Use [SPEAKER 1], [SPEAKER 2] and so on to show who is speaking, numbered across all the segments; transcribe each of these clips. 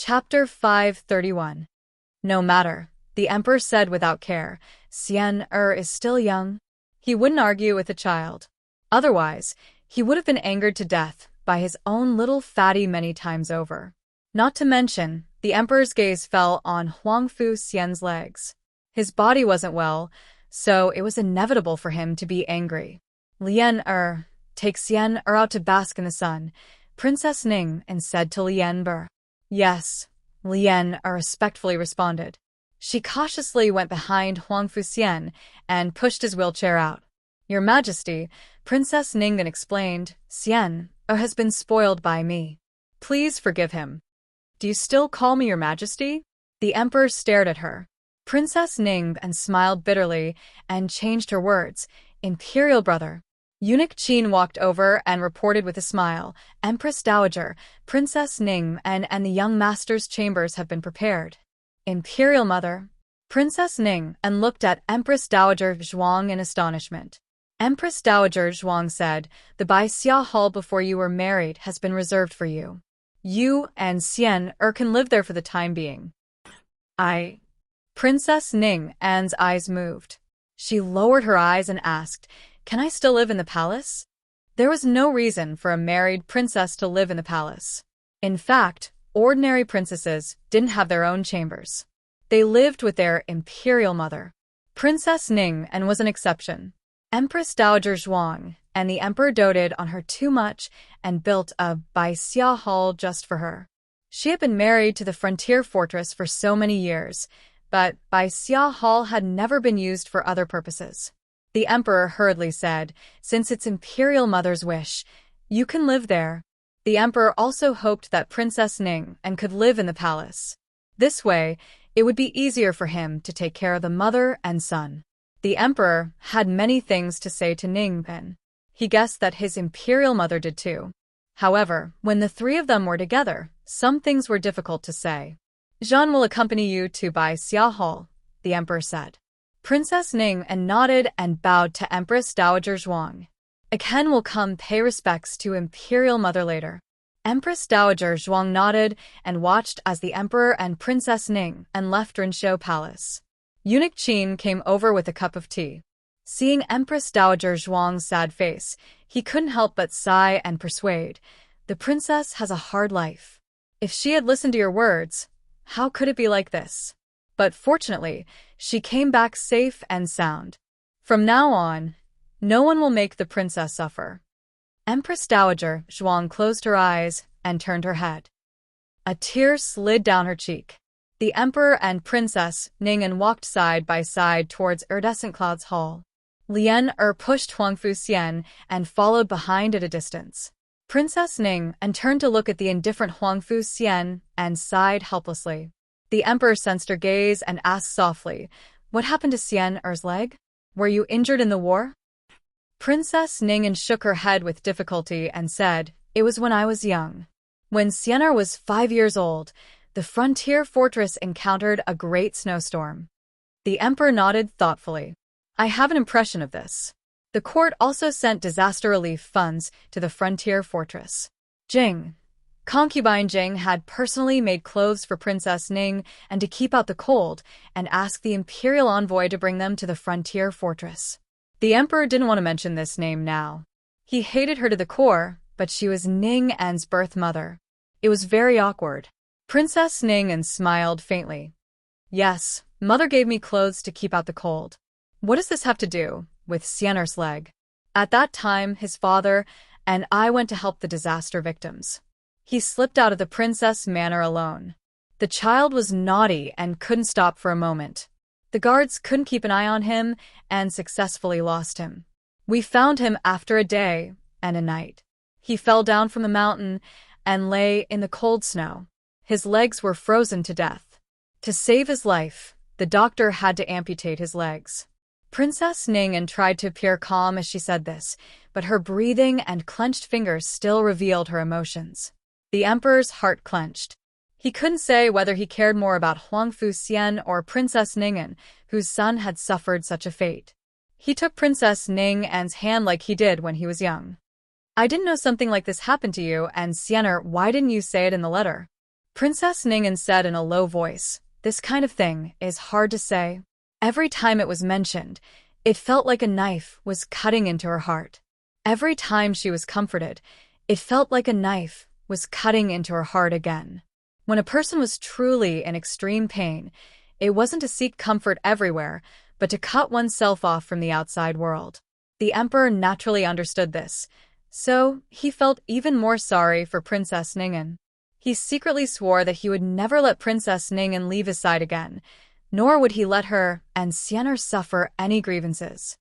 [SPEAKER 1] Chapter 531. No matter, the emperor said without care, Xian is still young. He wouldn't argue with a child. Otherwise, he would have been angered to death by his own little fatty many times over. Not to mention, the emperor's gaze fell on Huangfu Xian's legs. His body wasn't well, so it was inevitable for him to be angry. Lian take Xian out to bask in the sun, Princess Ning and said to Lian. Yes, Lian respectfully responded. She cautiously went behind Huangfu Xian and pushed his wheelchair out. Your Majesty, Princess Ning then explained, Xian has been spoiled by me. Please forgive him. Do you still call me your Majesty? The emperor stared at her. Princess Ning and smiled bitterly and changed her words, Imperial brother. Eunuch Qin walked over and reported with a smile, Empress Dowager, Princess Ning and the young master's chambers have been prepared. Imperial mother. Princess Ning and looked at Empress Dowager Zhuang in astonishment. Empress Dowager Zhuang said, the Baixia Hall before you were married has been reserved for you. You and Xian can live there for the time being. Princess Ning An's eyes moved. She lowered her eyes and asked, Can I still live in the palace? There was no reason for a married princess to live in the palace. In fact, ordinary princesses didn't have their own chambers. They lived with their imperial mother. Princess Ning An was an exception. Empress Dowager Zhuang and the emperor doted on her too much and built a Baixia Hall just for her. She had been married to the frontier fortress for so many years, but Baixia Hall had never been used for other purposes. The emperor hurriedly said, since it's imperial mother's wish, you can live there. The emperor also hoped that Princess Ning An could live in the palace. This way, it would be easier for him to take care of the mother and son. The emperor had many things to say to Ning An. He guessed that his imperial mother did too. However, when the three of them were together, some things were difficult to say. Jean will accompany you to Baixia Hall, the emperor said. Princess Ning An nodded and bowed to Empress Dowager Zhuang. Ken will come pay respects to imperial mother later. Empress Dowager Zhuang nodded and watched as the emperor and Princess Ning An left Rinshou Palace. Eunuch Qin came over with a cup of tea. Seeing Empress Dowager Zhuang's sad face, he couldn't help but sigh and persuade, the princess has a hard life. If she had listened to your words, how could it be like this? But fortunately, she came back safe and sound. From now on, no one will make the princess suffer. Empress Dowager Zhuang closed her eyes and turned her head. A tear slid down her cheek. The emperor and Princess Ning An walked side by side towards Iridescent Cloud's hall. Lian pushed Huangfu Xian and followed behind at a distance. Princess Ning An turned to look at the indifferent Huangfu Xian and sighed helplessly. The emperor sensed her gaze and asked softly, What happened to Xian's leg? Were you injured in the war? Princess Ning An shook her head with difficulty and said, It was when I was young. When Xian was 5 years old, the frontier fortress encountered a great snowstorm. The emperor nodded thoughtfully. I have an impression of this. The court also sent disaster relief funds to the frontier fortress. Jing. Concubine Jing had personally made clothes for Princess Ning and to keep out the cold and asked the imperial envoy to bring them to the frontier fortress. The emperor didn't want to mention this name now. He hated her to the core, but she was Ning An's birth mother. It was very awkward. Princess Ning An smiled faintly. Yes, mother gave me clothes to keep out the cold. What does this have to do with Xian's leg? At that time, his father and I went to help the disaster victims. He slipped out of the princess manor alone. The child was naughty and couldn't stop for a moment. The guards couldn't keep an eye on him and successfully lost him. We found him after a day and a night. He fell down from the mountain and lay in the cold snow. His legs were frozen to death. To save his life, the doctor had to amputate his legs. Princess Ning An tried to appear calm as she said this, but her breathing and clenched fingers still revealed her emotions. The emperor's heart clenched. He couldn't say whether he cared more about Huangfu Xian or Princess Ning An, whose son had suffered such a fate. He took Princess Ning An's hand like he did when he was young. I didn't know something like this happened to you, and Xianer, why didn't you say it in the letter? Princess Ningen said in a low voice, "This kind of thing is hard to say." Every time it was mentioned, it felt like a knife was cutting into her heart. Every time she was comforted, it felt like a knife was cutting into her heart again. When a person was truly in extreme pain, it wasn't to seek comfort everywhere, but to cut oneself off from the outside world. The emperor naturally understood this, so he felt even more sorry for Princess Ningen. He secretly swore that he would never let Princess Ningen leave his side again, nor would he let her and Xian'er suffer any grievances.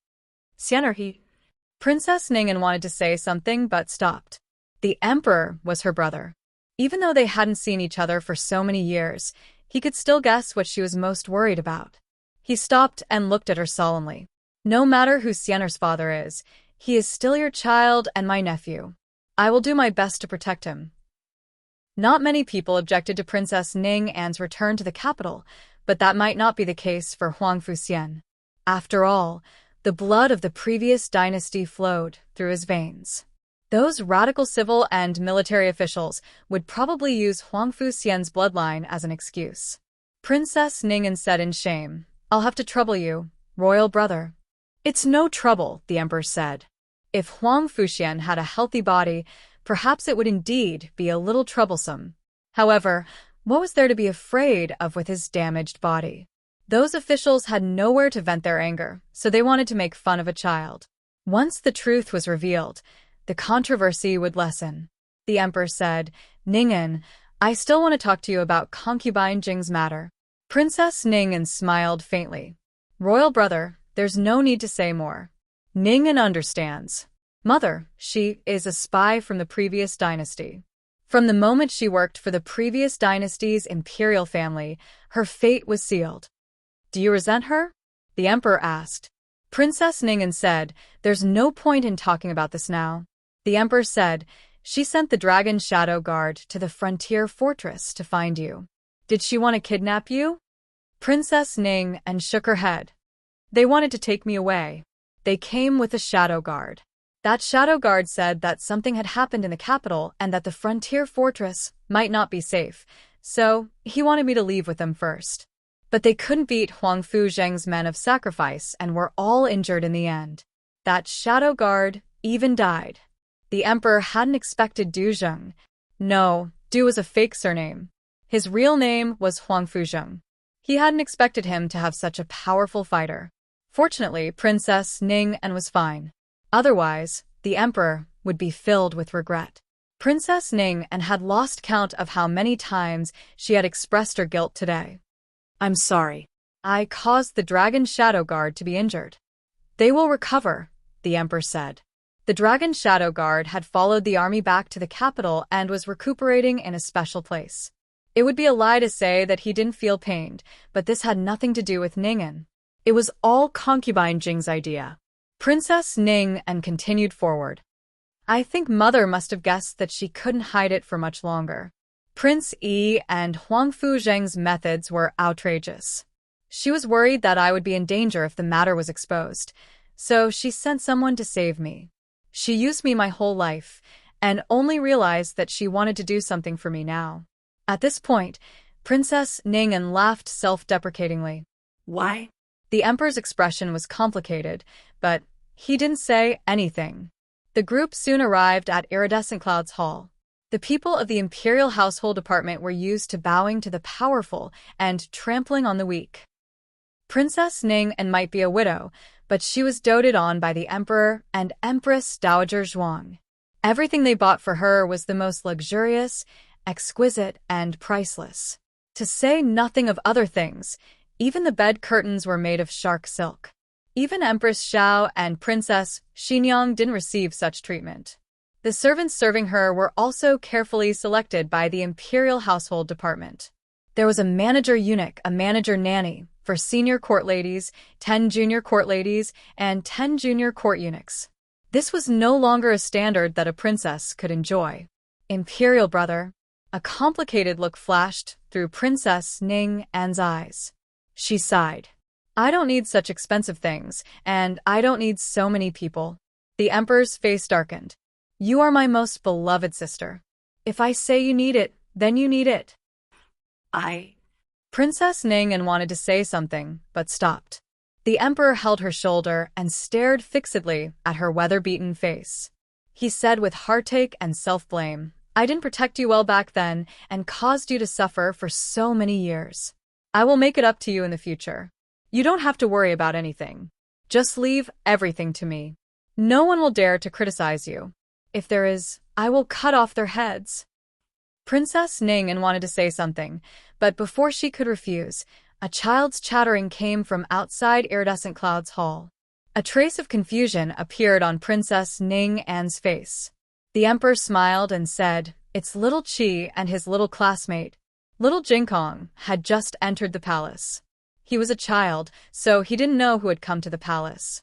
[SPEAKER 1] Princess Ningen wanted to say something but stopped. The emperor was her brother. Even though they hadn't seen each other for so many years, he could still guess what she was most worried about. He stopped and looked at her solemnly. "No matter who Xian'er's father is, he is still your child and my nephew. I will do my best to protect him." Not many people objected to Princess Ning An's return to the capital, but that might not be the case for Huang Fuxian. After all, the blood of the previous dynasty flowed through his veins. Those radical civil and military officials would probably use Huang Fuxian's bloodline as an excuse. Princess Ningen said in shame, "I'll have to trouble you, royal brother." "It's no trouble," the emperor said. If Huang Fuxian had a healthy body, perhaps it would indeed be a little troublesome. However, what was there to be afraid of with his damaged body? Those officials had nowhere to vent their anger, so they wanted to make fun of a child. Once the truth was revealed, the controversy would lessen. The emperor said, "Ningen, I still want to talk to you about concubine Jing's matter." Princess Ningen smiled faintly. "Royal brother, there's no need to say more. Ningen understands. Mother, she is a spy from the previous dynasty. From the moment she worked for the previous dynasty's imperial family, her fate was sealed." "Do you resent her?" the emperor asked. Princess Ningen said, "There's no point in talking about this now." The emperor said, "She sent the dragon shadow guard to the frontier fortress to find you. Did she want to kidnap you?" Princess Ningen shook her head. "They wanted to take me away. They came with a shadow guard. That shadow guard said that something had happened in the capital and that the frontier fortress might not be safe, so he wanted me to leave with them first. But they couldn't beat Huang Fu Zheng's men of sacrifice and were all injured in the end. That shadow guard even died." The emperor hadn't expected Du Zheng. No, Du was a fake surname. His real name was Huang Fu Zheng. He hadn't expected him to have such a powerful fighter. Fortunately, Princess Ningen was fine. Otherwise, the emperor would be filled with regret. Princess Ningen had lost count of how many times she had expressed her guilt today. "I'm sorry. I caused the Dragon Shadow Guard to be injured." "They will recover," the emperor said. The Dragon Shadow Guard had followed the army back to the capital and was recuperating in a special place. It would be a lie to say that he didn't feel pained, but this had nothing to do with Ningen. It was all concubine Jing's idea. Princess Ningen continued forward. "I think Mother must have guessed that she couldn't hide it for much longer. Prince Yi and Huang Fu Zheng's methods were outrageous. She was worried that I would be in danger if the matter was exposed, so she sent someone to save me. She used me my whole life, and only realized that she wanted to do something for me now." At this point, Princess Ningen laughed self-deprecatingly. "Why?" The emperor's expression was complicated, but he didn't say anything. The group soon arrived at Iridescent Cloud's hall. The people of the Imperial Household Department were used to bowing to the powerful and trampling on the weak. Princess Ningen might be a widow, but she was doted on by the Emperor and Empress Dowager Zhuang. Everything they bought for her was the most luxurious, exquisite, and priceless. To say nothing of other things, even the bed curtains were made of shark silk. Even Empress Xiao and Princess Xinyang didn't receive such treatment. The servants serving her were also carefully selected by the Imperial Household Department. There was a manager eunuch, a manager nanny, for senior court ladies, 10 junior court ladies, and 10 junior court eunuchs. This was no longer a standard that a princess could enjoy. "Imperial brother," a complicated look flashed through Princess Ningen's eyes. She sighed. "I don't need such expensive things, and I don't need so many people." The emperor's face darkened. "You are my most beloved sister. If I say you need it, then you need it."
[SPEAKER 2] I...
[SPEAKER 1] Princess Ning wanted to say something, but stopped. The emperor held her shoulder and stared fixedly at her weather-beaten face. He said with heartache and self-blame, I didn't protect you well back then and caused you to suffer for so many years. I will make it up to you in the future. You don't have to worry about anything. Just leave everything to me. No one will dare to criticize you. If there is, I will cut off their heads. Princess Ning wanted to say something, but before she could refuse, a child's chattering came from outside Iridescent Cloud's hall. A trace of confusion appeared on Princess Ning's face. The emperor smiled and said, It's little Qi and his little classmate. Little Jinkong had just entered the palace. He was a child, so he didn't know who had come to the palace.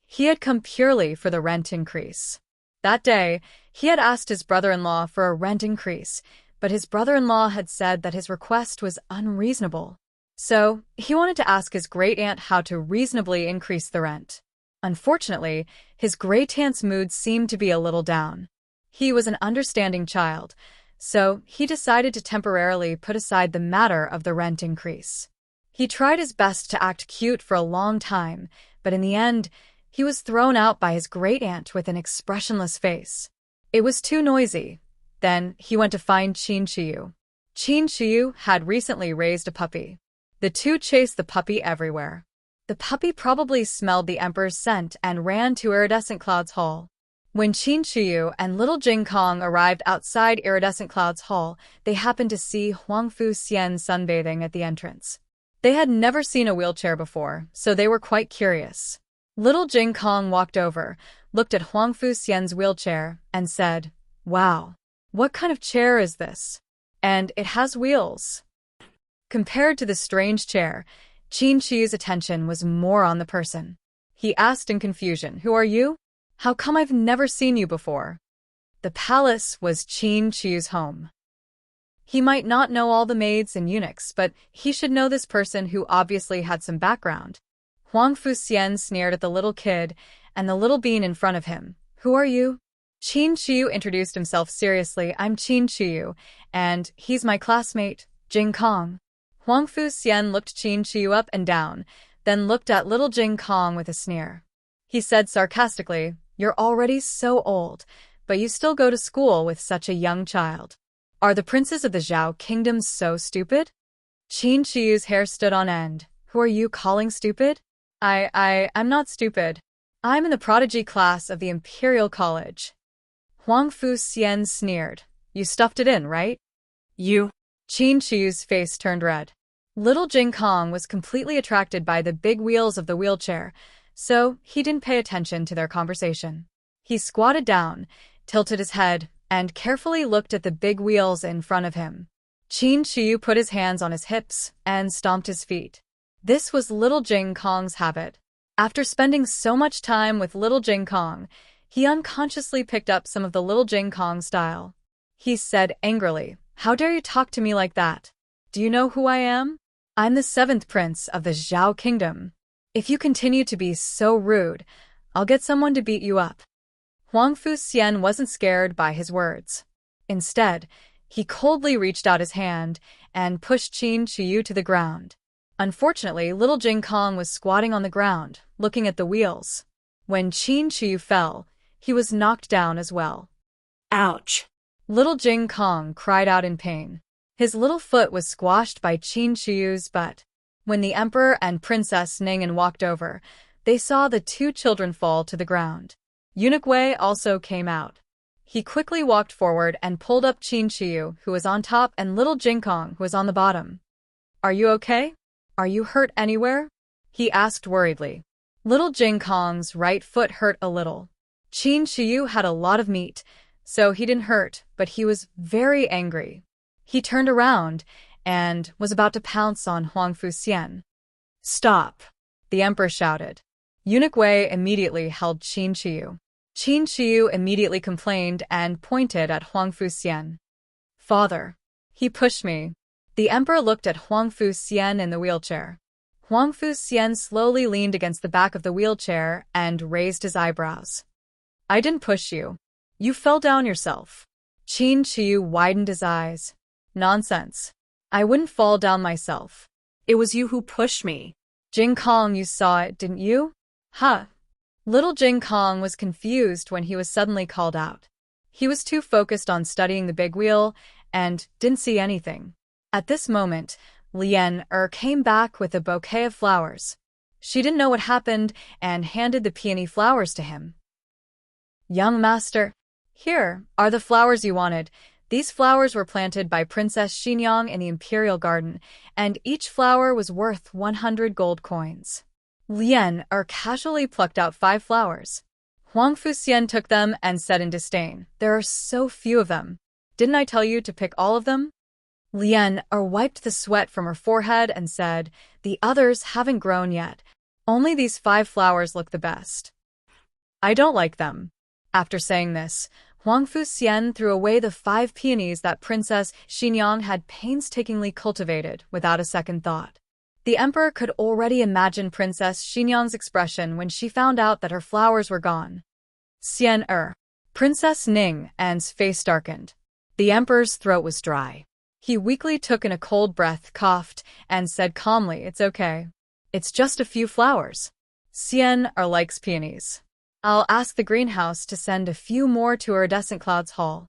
[SPEAKER 1] He had come purely for the rent increase. That day, he had asked his brother-in-law for a rent increase, but his brother-in-law had said that his request was unreasonable. So, he wanted to ask his great-aunt how to reasonably increase the rent. Unfortunately, his great-aunt's mood seemed to be a little down. He was an understanding child, so he decided to temporarily put aside the matter of the rent increase. He tried his best to act cute for a long time, but in the end, he was thrown out by his great-aunt with an expressionless face. It was too noisy. Then he went to find Qin Shiyu. Qin Shiyu had recently raised a puppy. The two chased the puppy everywhere. The puppy probably smelled the emperor's scent and ran to Iridescent Cloud's hall. When Qin Shiyu and little Jinkong arrived outside Iridescent Cloud's hall, they happened to see Huangfu Xian sunbathing at the entrance. They had never seen a wheelchair before, so they were quite curious. Little Jinkong walked over, looked at Huangfu Xian's wheelchair, and said, Wow, what kind of chair is this? And it has wheels. Compared to the strange chair, Qin Shiyu's attention was more on the person. He asked in confusion, Who are you? How come I've never seen you before? The palace was Qin Shiyu's home. He might not know all the maids and eunuchs, but he should know this person who obviously had some background. Huangfu Xian sneered at the little kid and the little bean in front of him. Who are you? Qin Shiyu introduced himself seriously. I'm Qin Shiyu, and he's my classmate, Jinkong. Huangfu Xian looked Qin Shiyu up and down, then looked at little Jinkong with a sneer. He said sarcastically, You're already so old, but you still go to school with such a young child. Are the princes of the Zhao kingdom so stupid? Qin Shiyu's hair stood on end. Who are you calling stupid? I'm not stupid. I'm in the prodigy class of the Imperial College. Huangfu Xian sneered. You stuffed it in, right? You. Qin Shiyu's face turned red. Little Jinkong was completely attracted by the big wheels of the wheelchair, so he didn't pay attention to their conversation. He squatted down, tilted his head, and carefully looked at the big wheels in front of him. Qin Shiyu put his hands on his hips and stomped his feet. This was little Jinkong's habit. After spending so much time with little Jinkong, he unconsciously picked up some of the little Jinkong style. He said angrily, How dare you talk to me like that? Do you know who I am? I'm the 7th prince of the Zhao kingdom. If you continue to be so rude, I'll get someone to beat you up. Huangfu Xian wasn't scared by his words. Instead, he coldly reached out his hand and pushed Qin Shiyu to the ground. Unfortunately, little Jinkong was squatting on the ground, looking at the wheels. When Qin Shiyu fell, he was knocked down as well.
[SPEAKER 2] Ouch!
[SPEAKER 1] Little Jinkong cried out in pain. His little foot was squashed by Qin Shiyu's butt. When the emperor and Princess Ning walked over, they saw the two children fall to the ground. Eunuch Wei also came out. He quickly walked forward and pulled up Qin Shiyu, who was on top, and little Jinkong, who was on the bottom. Are you okay? Are you hurt anywhere? He asked worriedly. Little Jinkong's right foot hurt a little. Qin Shiyu had a lot of meat, so he didn't hurt, but he was very angry. He turned around and was about to pounce on Huangfu Xian. Stop! The emperor shouted. Eunuch Wei immediately held Qin Shiyu. Qin Shiyu immediately complained and pointed at Huangfu Xian. Father! He pushed me. The emperor looked at Huangfu Xian in the wheelchair. Huangfu Xian slowly leaned against the back of the wheelchair and raised his eyebrows. I didn't push you. You fell down yourself. Qin Shiyu widened his eyes. Nonsense. I wouldn't fall down myself.
[SPEAKER 2] It was you who pushed me.
[SPEAKER 1] Jing Kong, you saw it, didn't you? Huh. Little Jing Kong was confused when he was suddenly called out. He was too focused on studying the big wheel and didn't see anything. At this moment, Lien came back with a bouquet of flowers. She didn't know what happened and handed the peony flowers to him. Young master, here are the flowers you wanted. These flowers were planted by Princess Xingyang in the Imperial Garden, and each flower was worth 100 gold coins. Lien casually plucked out 5 flowers. Huang Fuxian took them and said in disdain, "There are so few of them. Didn't I tell you to pick all of them?" Lien wiped the sweat from her forehead and said, "The others haven't grown yet. Only these 5 flowers look the best. I don't like them." After saying this, Huang Fuxian threw away the 5 peonies that Princess Xingyang had painstakingly cultivated without a second thought. The emperor could already imagine Princess Xingyang's expression when she found out that her flowers were gone. Xian Princess Ning An's face darkened. The emperor's throat was dry. He weakly took in a cold breath, coughed, and said calmly, "It's okay. It's just a few flowers. Xian likes peonies. I'll ask the greenhouse to send a few more to Iridescent Cloud's hall."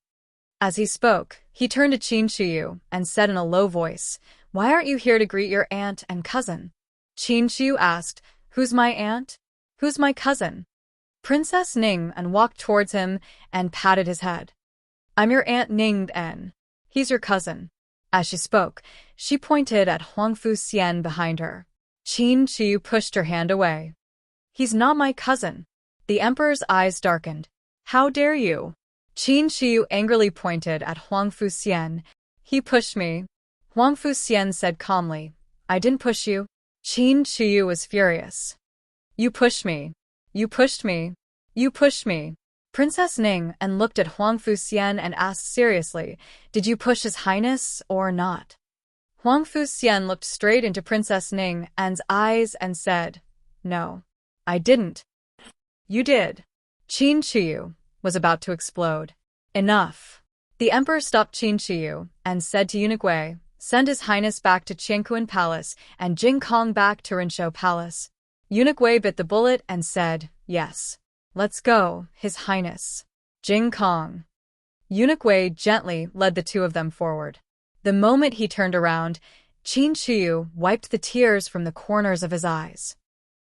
[SPEAKER 1] As he spoke, he turned to Qin Shiyu and said in a low voice, "Why aren't you here to greet your aunt and cousin?" Qin Shiyu asked, "Who's my aunt? Who's my cousin?" Princess Ning An walked towards him and patted his head. "I'm your Aunt Ning An. He's your cousin." As she spoke, she pointed at Huang Fuxian behind her. Qin Shiyu pushed her hand away. "He's not my cousin." The emperor's eyes darkened. "How dare you?" Qin Shiyu angrily pointed at Huang Fuxian. "He pushed me." Huang Fuxian said calmly, "I didn't push you." Qin Shiyu was furious. "You pushed me. You pushed me. You pushed me." Princess Ning An looked at Huang Fuxian and asked seriously, "Did you push His Highness or not?" Huang Fuxian looked straight into Princess Ning An's eyes and said, "No, I didn't." "You did." Qin Shiyu was about to explode. "Enough." The emperor stopped Qin Shiyu and said to Eunuch Wei, "Send His Highness back to Qianquan Palace and Jing Kong back to Rinshou Palace." Eunuch Wei bit the bullet and said, "Yes. Let's go, His Highness." Jing Kong. Eunuch Wei gently led the 2 of them forward. The moment he turned around, Qin Shiyu wiped the tears from the corners of his eyes.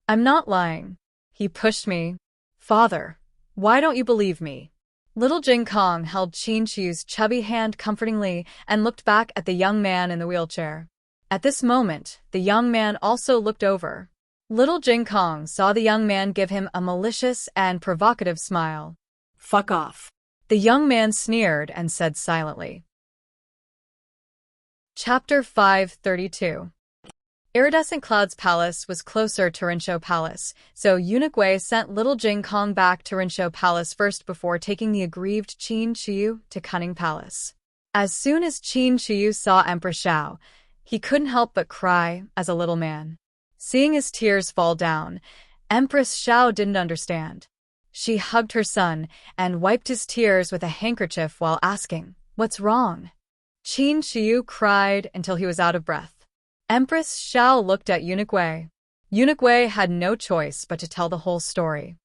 [SPEAKER 1] "I'm not lying. He pushed me. Father, why don't you believe me?" Little Jing Kong held Qin Shiyu's chubby hand comfortingly and looked back at the young man in the wheelchair. At this moment, the young man also looked over. Little Jing Kong saw the young man give him a malicious and provocative smile.
[SPEAKER 2] "Fuck off."
[SPEAKER 1] The young man sneered and said silently. Chapter 532. Iridescent Cloud's palace was closer to Rinshou Palace, so Eunuch Wei sent little Jing Kong back to Rinshou Palace first before taking the aggrieved Qin Shiyu to Cunning Palace. As soon as Qin Shiyu saw Empress Xiao, he couldn't help but cry as a little man. Seeing his tears fall down, Empress Xiao didn't understand. She hugged her son and wiped his tears with a handkerchief while asking, "What's wrong?" Qin Shiyu cried until he was out of breath. Empress Xiao looked at Eunuch Wei. Eunuch Wei had no choice but to tell the whole story.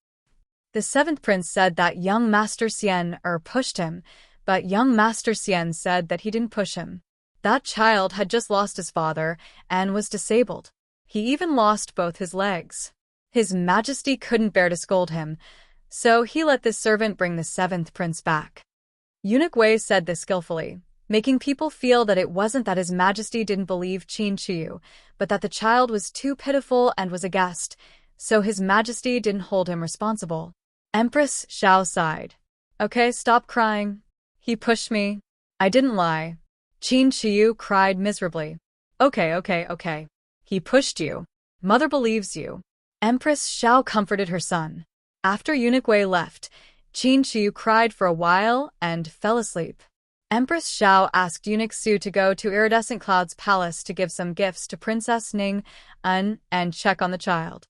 [SPEAKER 1] The 7th prince said that young Master Xian pushed him, but young Master Xian said that he didn't push him. That child had just lost his father and was disabled. He even lost both his legs. His Majesty couldn't bear to scold him, so he let the servant bring the 7th prince back. Eunuch Wei said this skillfully, making people feel that it wasn't that His Majesty didn't believe Qin Shiyu, but that the child was too pitiful and was a guest, so His Majesty didn't hold him responsible. Empress Xiao sighed. "Okay, stop crying. He pushed me. I didn't lie." Qin Shiyu cried miserably. Okay. He pushed you. Mother believes you." Empress Xiao comforted her son. After Eunuch Wei left, Qin Shiyu cried for a while and fell asleep. Empress Xiao asked Eunuch Su to go to Iridescent Cloud's palace to give some gifts to Princess Ning An and check on the child.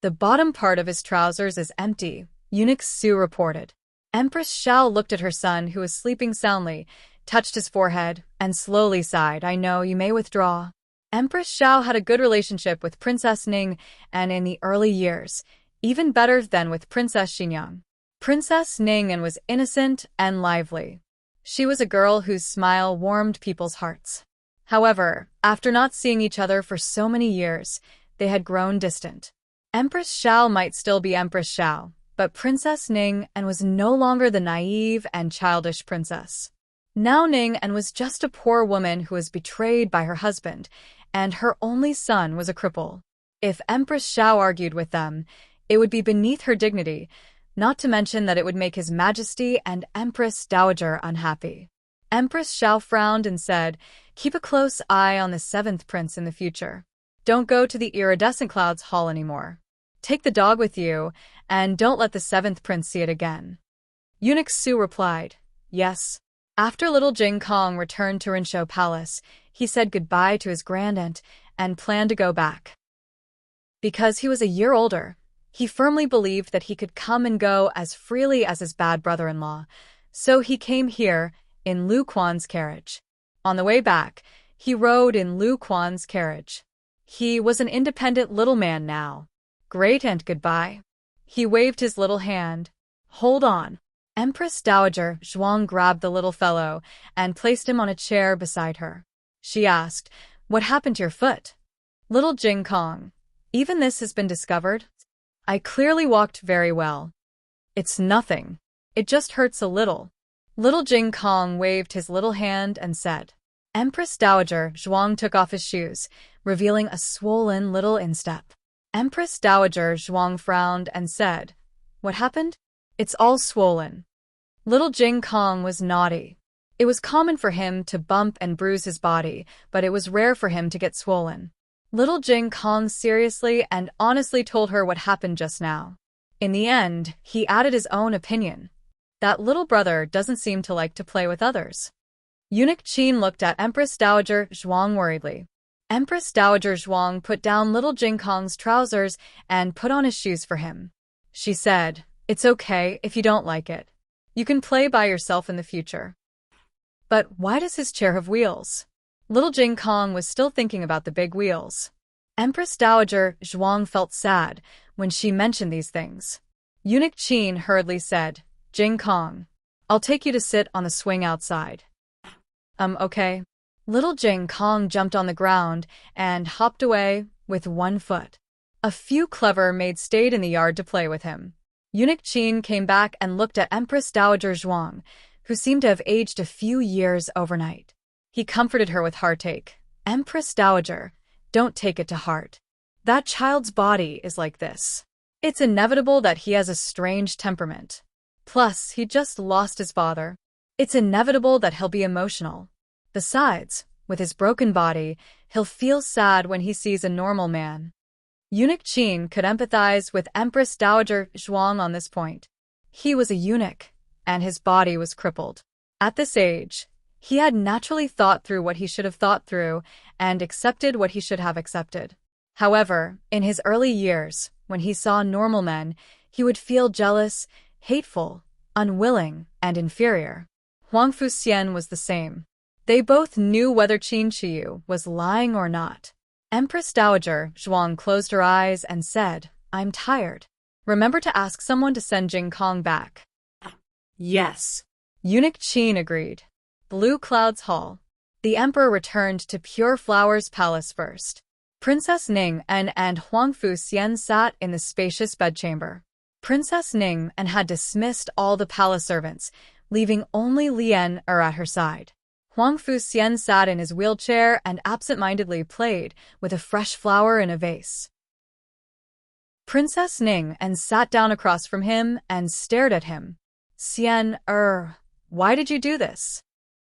[SPEAKER 1] "The bottom part of his trousers is empty," Eunuch Su reported. Empress Xiao looked at her son who was sleeping soundly. touched his forehead, and slowly sighed. I know, you may withdraw. Empress Xiao had a good relationship with Princess Ning, and in the early years, even better than with Princess Xinyang. Princess Ning was innocent and lively. She was a girl whose smile warmed people's hearts. However, after not seeing each other for so many years, they had grown distant. Empress Xiao might still be Empress Xiao, but Princess Ning was no longer the naive and childish princess. Now Ning was just a poor woman who was betrayed by her husband, and her only son was a cripple. If Empress Xiao argued with them, it would be beneath her dignity, not to mention that it would make His Majesty and Empress Dowager unhappy. Empress Xiao frowned and said, "Keep a close eye on the seventh prince in the future. Don't go to the iridescent clouds hall anymore. Take the dog with you, and don't let the seventh prince see it again." Eunuch Su replied, "Yes." After little Jing Kong returned to Rinshou Palace, he said goodbye to his grandaunt and planned to go back. Because he was a year older, he firmly believed that he could come and go as freely as his bad brother-in-law, so he came here in Lu Quan's carriage. On the way back, he rode in Lu Quan's carriage. He was an independent little man now. "Great aunt, goodbye." He waved his little hand. "Hold on." Empress Dowager Zhuang grabbed the little fellow and placed him on a chair beside her. She asked, "What happened to your foot?" Little Jing Kong, "Even this has been discovered? I clearly walked very well." "It's nothing. It just hurts a little." Little Jing Kong waved his little hand and said. Empress Dowager Zhuang took off his shoes, revealing a swollen little instep. Empress Dowager Zhuang frowned and said, "What happened?" "It's all swollen." Little Jing Kong was naughty. It was common for him to bump and bruise his body, but it was rare for him to get swollen. Little Jing Kong seriously and honestly told her what happened just now. In the end, he added his own opinion. That little brother doesn't seem to like to play with others. Eunuch Qin looked at Empress Dowager Zhuang worriedly. Empress Dowager Zhuang put down little Jing Kong's trousers and put on his shoes for him. She said, "It's okay if you don't like it. You can play by yourself in the future." "But why does his chair have wheels?" Little Jing Kong was still thinking about the big wheels. Empress Dowager Zhuang felt sad when she mentioned these things. Eunuch Qin hurriedly said, "Jing Kong, I'll take you to sit on the swing outside." Okay." Little Jing Kong jumped on the ground and hopped away with one foot. A few clever maids stayed in the yard to play with him. Eunuch Qin came back and looked at Empress Dowager Zhuang, who seemed to have aged a few years overnight. He comforted her with heartache. "Empress Dowager, don't take it to heart. That child's body is like this. It's inevitable that he has a strange temperament. Plus, he just lost his father. It's inevitable that he'll be emotional. Besides, with his broken body, he'll feel sad when he sees a normal man." Eunuch Qin could empathize with Empress Dowager Zhuang on this point. He was a eunuch, and his body was crippled. At this age, he had naturally thought through what he should have thought through and accepted what he should have accepted. However, in his early years, when he saw normal men, he would feel jealous, hateful, unwilling, and inferior. Huang Fuxian was the same. They both knew whether Qin Shiyu was lying or not. Empress Dowager Zhuang closed her eyes and said, "I'm tired. Remember to ask someone to send Jing Kong back."
[SPEAKER 2] Yes.
[SPEAKER 1] Eunuch Qin agreed. Blue Clouds Hall. The emperor returned to Pure Flowers Palace first. Princess Ning and Huang Fuxian sat in the spacious bedchamber. Princess Ning had dismissed all the palace servants, leaving only Lian at her side. Huang Fuxian sat in his wheelchair and absent-mindedly played with a fresh flower in a vase. Princess Ning sat down across from him and stared at him. "Xian, why did you do this?"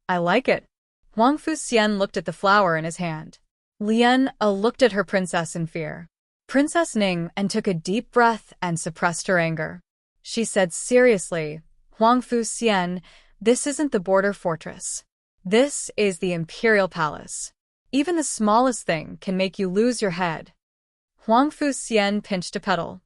[SPEAKER 1] "I like it." Huang Fuxian looked at the flower in his hand. Lian looked at her princess in fear. Princess Ning took a deep breath and suppressed her anger. She said seriously, "Huang Fuxian, this isn't the border fortress. This is the Imperial Palace. Even the smallest thing can make you lose your head." Huang Fuxian pinched a petal.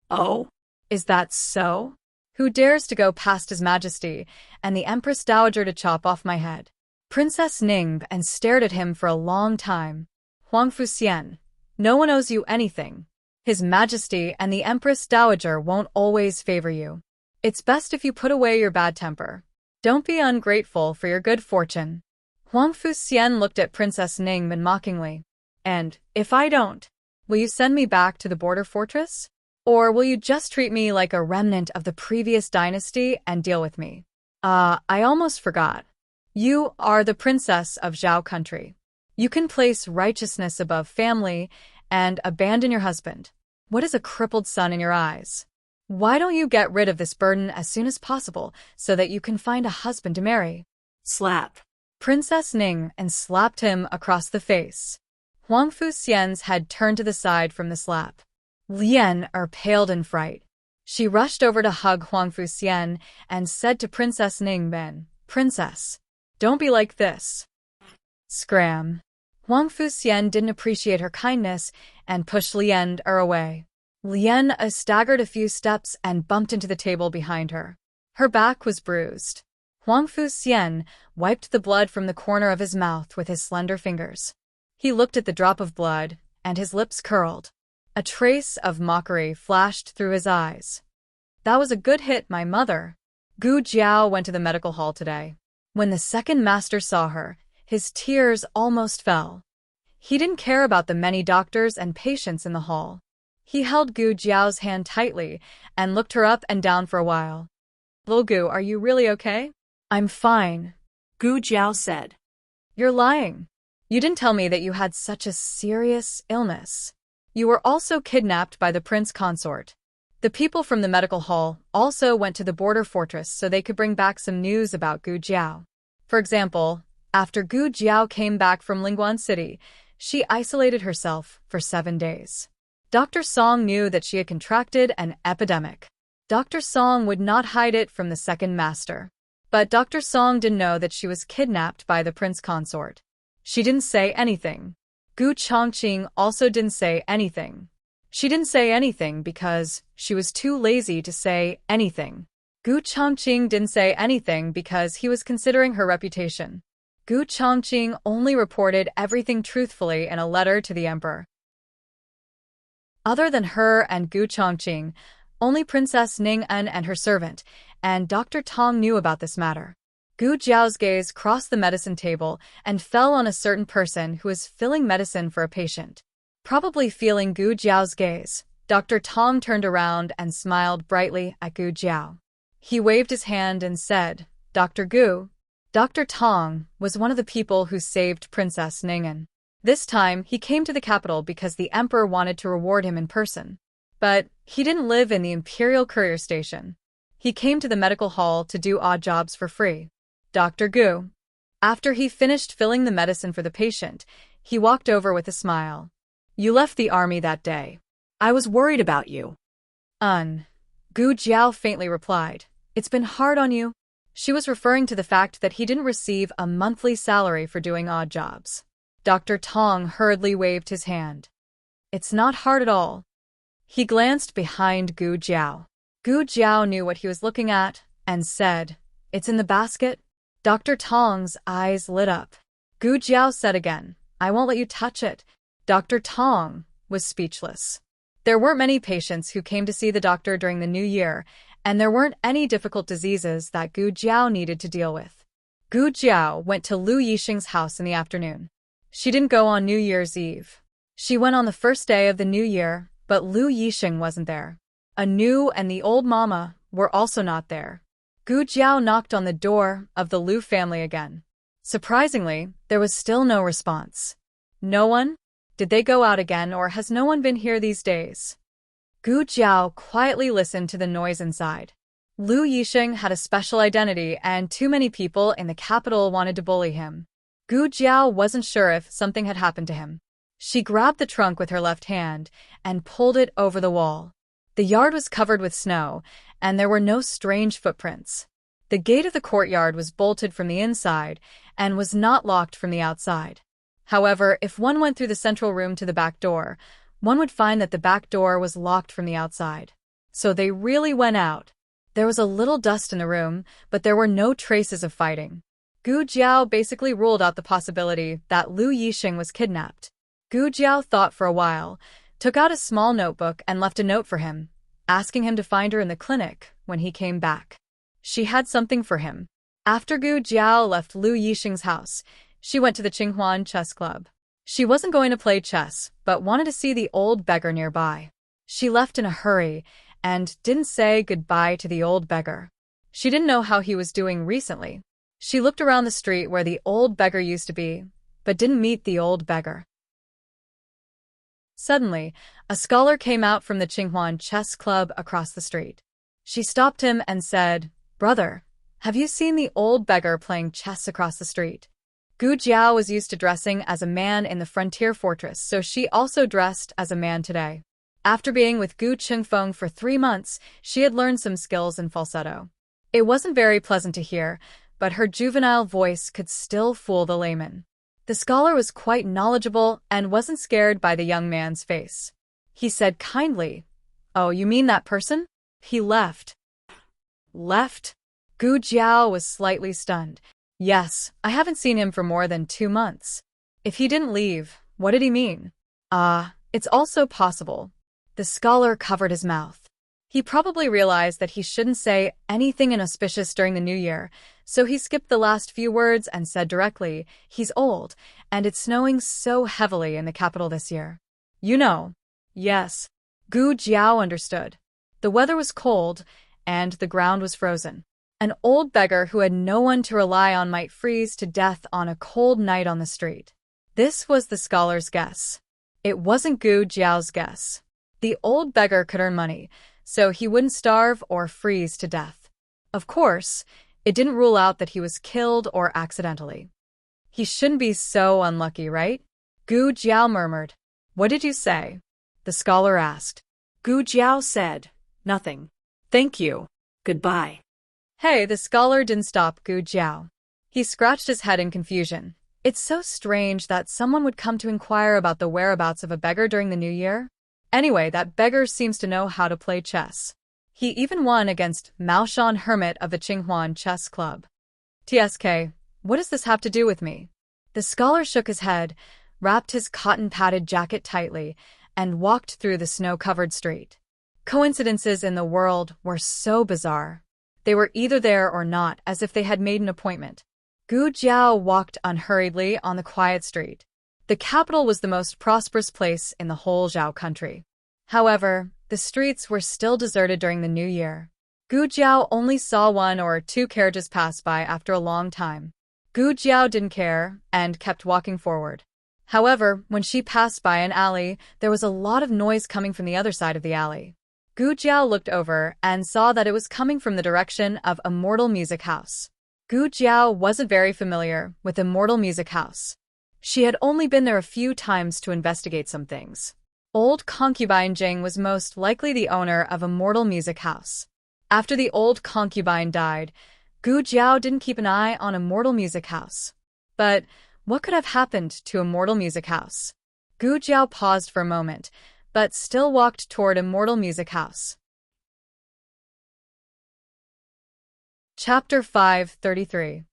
[SPEAKER 2] "Oh,
[SPEAKER 1] is that so?" Who dares to go past His Majesty and the Empress Dowager to chop off my head? Princess Ning and stared at him for a long time. Huang Fuxian, no one owes you anything. His Majesty and the Empress Dowager won't always favor you. It's best if you put away your bad temper. Don't be ungrateful for your good fortune. Huang Fuxian looked at Princess Ningmen mockingly. And, if I don't, will you send me back to the border fortress? Or will you just treat me like a remnant of the previous dynasty and deal with me? I almost forgot. You are the princess of Zhao country. You can place righteousness above family and abandon your husband. What is a crippled son in your eyes? Why don't you get rid of this burden as soon as possible so that you can find a husband to marry?
[SPEAKER 2] Slap.
[SPEAKER 1] Princess Ning and slapped him across the face. Huang Fuxian's head turned to the side from the slap. Lian paled in fright. She rushed over to hug Huang Fuxian and said to Princess Ningmen, Princess, don't be like this. Scram. Huang Fuxian didn't appreciate her kindness and pushed Lian away. Lian staggered a few steps and bumped into the table behind her. Her back was bruised. Huang Fuxian wiped the blood from the corner of his mouth with his slender fingers. He looked at the drop of blood, and his lips curled. A trace of mockery flashed through his eyes. That was a good hit, my mother. Gu Jiao went to the medical hall today. When the second master saw her, his tears almost fell. He didn't care about the many doctors and patients in the hall. He held Gu Jiao's hand tightly and looked her up and down for a while. Little Gu, are you really okay? I'm fine,
[SPEAKER 2] Gu Jiao said.
[SPEAKER 1] You're lying. You didn't tell me that you had such a serious illness. You were also kidnapped by the prince consort. The people from the medical hall also went to the border fortress so they could bring back some news about Gu Jiao. For example, after Gu Jiao came back from Lingguan City, she isolated herself for 7 days. Dr. Song knew that she had contracted an epidemic. Dr. Song would not hide it from the second master. But Dr. Song didn't know that she was kidnapped by the prince consort. She didn't say anything. Gu Chongqing also didn't say anything. She didn't say anything because she was too lazy to say anything. Gu Chongqing didn't say anything because he was considering her reputation. Gu Chongqing only reported everything truthfully in a letter to the emperor. Other than her and Gu Chongqing, only Princess Ning-en and her servant, and Dr. Tong knew about this matter. Gu Jiao's gaze crossed the medicine table and fell on a certain person who was filling medicine for a patient. Probably feeling Gu Jiao's gaze, Dr. Tong turned around and smiled brightly at Gu Jiao. He waved his hand and said, Dr. Gu. Dr. Tong was one of the people who saved Princess Ning-en. This time, he came to the capital because the emperor wanted to reward him in person. But he didn't live in the Imperial Courier Station. He came to the medical hall to do odd jobs for free. Dr. Gu. After he finished filling the medicine for the patient, he walked over with a smile. You left the army that day.
[SPEAKER 2] I was worried about you.
[SPEAKER 1] Gu Jiao faintly replied. It's been hard on you. She was referring to the fact that he didn't receive a monthly salary for doing odd jobs. Dr. Tong hurriedly waved his hand. It's not hard at all. He glanced behind Gu Jiao. Gu Jiao knew what he was looking at and said, It's in the basket? Dr. Tong's eyes lit up. Gu Jiao said again, I won't let you touch it. Dr. Tong was speechless. There weren't many patients who came to see the doctor during the new year, and there weren't any difficult diseases that Gu Jiao needed to deal with. Gu Jiao went to Lu Yixing's house in the afternoon. She didn't go on New Year's Eve. She went on the first day of the new year, but Lu Yixing wasn't there. Anu and the old mama were also not there. Gu Jiao knocked on the door of the Lu family again. Surprisingly, there was still no response. No one? Did they go out again, or has no one been here these days? Gu Jiao quietly listened to the noise inside. Lu Yixing had a special identity, and too many people in the capital wanted to bully him. Gu Jiao wasn't sure if something had happened to him. She grabbed the trunk with her left hand and pulled it over the wall. The yard was covered with snow, and there were no strange footprints. The gate of the courtyard was bolted from the inside and was not locked from the outside. However, if one went through the central room to the back door, one would find that the back door was locked from the outside. So they really went out. There was a little dust in the room, but there were no traces of fighting. Gu Jiao basically ruled out the possibility that Lu Yixing was kidnapped. Gu Jiao thought for a while, took out a small notebook and left a note for him, asking him to find her in the clinic when he came back. She had something for him. After Gu Jiao left Lu Yixing's house, she went to the Qinghuan chess club. She wasn't going to play chess, but wanted to see the old beggar nearby. She left in a hurry and didn't say goodbye to the old beggar. She didn't know how he was doing recently. She looked around the street where the old beggar used to be, but didn't meet the old beggar. Suddenly, a scholar came out from the Qinghuan chess club across the street. She stopped him and said, "Brother, have you seen the old beggar playing chess across the street?" Gu Jiao was used to dressing as a man in the frontier fortress, so she also dressed as a man today. After being with Gu Qingfeng for 3 months, she had learned some skills in falsetto. It wasn't very pleasant to hear, but her juvenile voice could still fool the layman. The scholar was quite knowledgeable and wasn't scared by the young man's face. He said kindly, "Oh, you mean that person? He left." Left? Gu Jiao was slightly stunned. Yes, I haven't seen him for more than 2 months. If he didn't leave, what did he mean? It's also possible. The scholar covered his mouth. He probably realized that he shouldn't say anything inauspicious during the new year, so he skipped the last few words and said directly, "He's old, and it's snowing so heavily in the capital this year." You know. Yes. Gu Jiao understood. The weather was cold, and the ground was frozen. An old beggar who had no one to rely on might freeze to death on a cold night on the street. This was the scholar's guess. It wasn't Gu Jiao's guess. The old beggar could earn money, so he wouldn't starve or freeze to death. Of course, it didn't rule out that he was killed or accidentally. He shouldn't be so unlucky, right? Gu Jiao murmured. "What did you say?" the scholar asked.
[SPEAKER 2] Gu Jiao said, "Nothing. Thank you. Goodbye."
[SPEAKER 1] Hey, the scholar didn't stop Gu Jiao. He scratched his head in confusion. It's so strange that someone would come to inquire about the whereabouts of a beggar during the new year. Anyway, that beggar seems to know how to play chess. He even won against Mao Shan Hermit of the Qinghuan Chess Club. TSK, what does this have to do with me? The scholar shook his head, wrapped his cotton-padded jacket tightly, and walked through the snow-covered street. Coincidences in the world were so bizarre. They were either there or not, as if they had made an appointment. Gu Jiao walked unhurriedly on the quiet street. The capital was the most prosperous place in the whole Zhao country. However, the streets were still deserted during the new year. Gu Jiao only saw 1 or 2 carriages pass by after a long time. Gu Jiao didn't care and kept walking forward. However, when she passed by an alley, there was a lot of noise coming from the other side of the alley. Gu Jiao looked over and saw that it was coming from the direction of Immortal Music House. Gu Jiao wasn't very familiar with Immortal Music House. She had only been there a few times to investigate some things. Old concubine Jing was most likely the owner of Immortal Music House. After the old concubine died, Gu Jiao didn't keep an eye on Immortal Music House. But what could have happened to Immortal Music House? Gu Jiao paused for a moment, but still walked toward Immortal Music House. Chapter 533.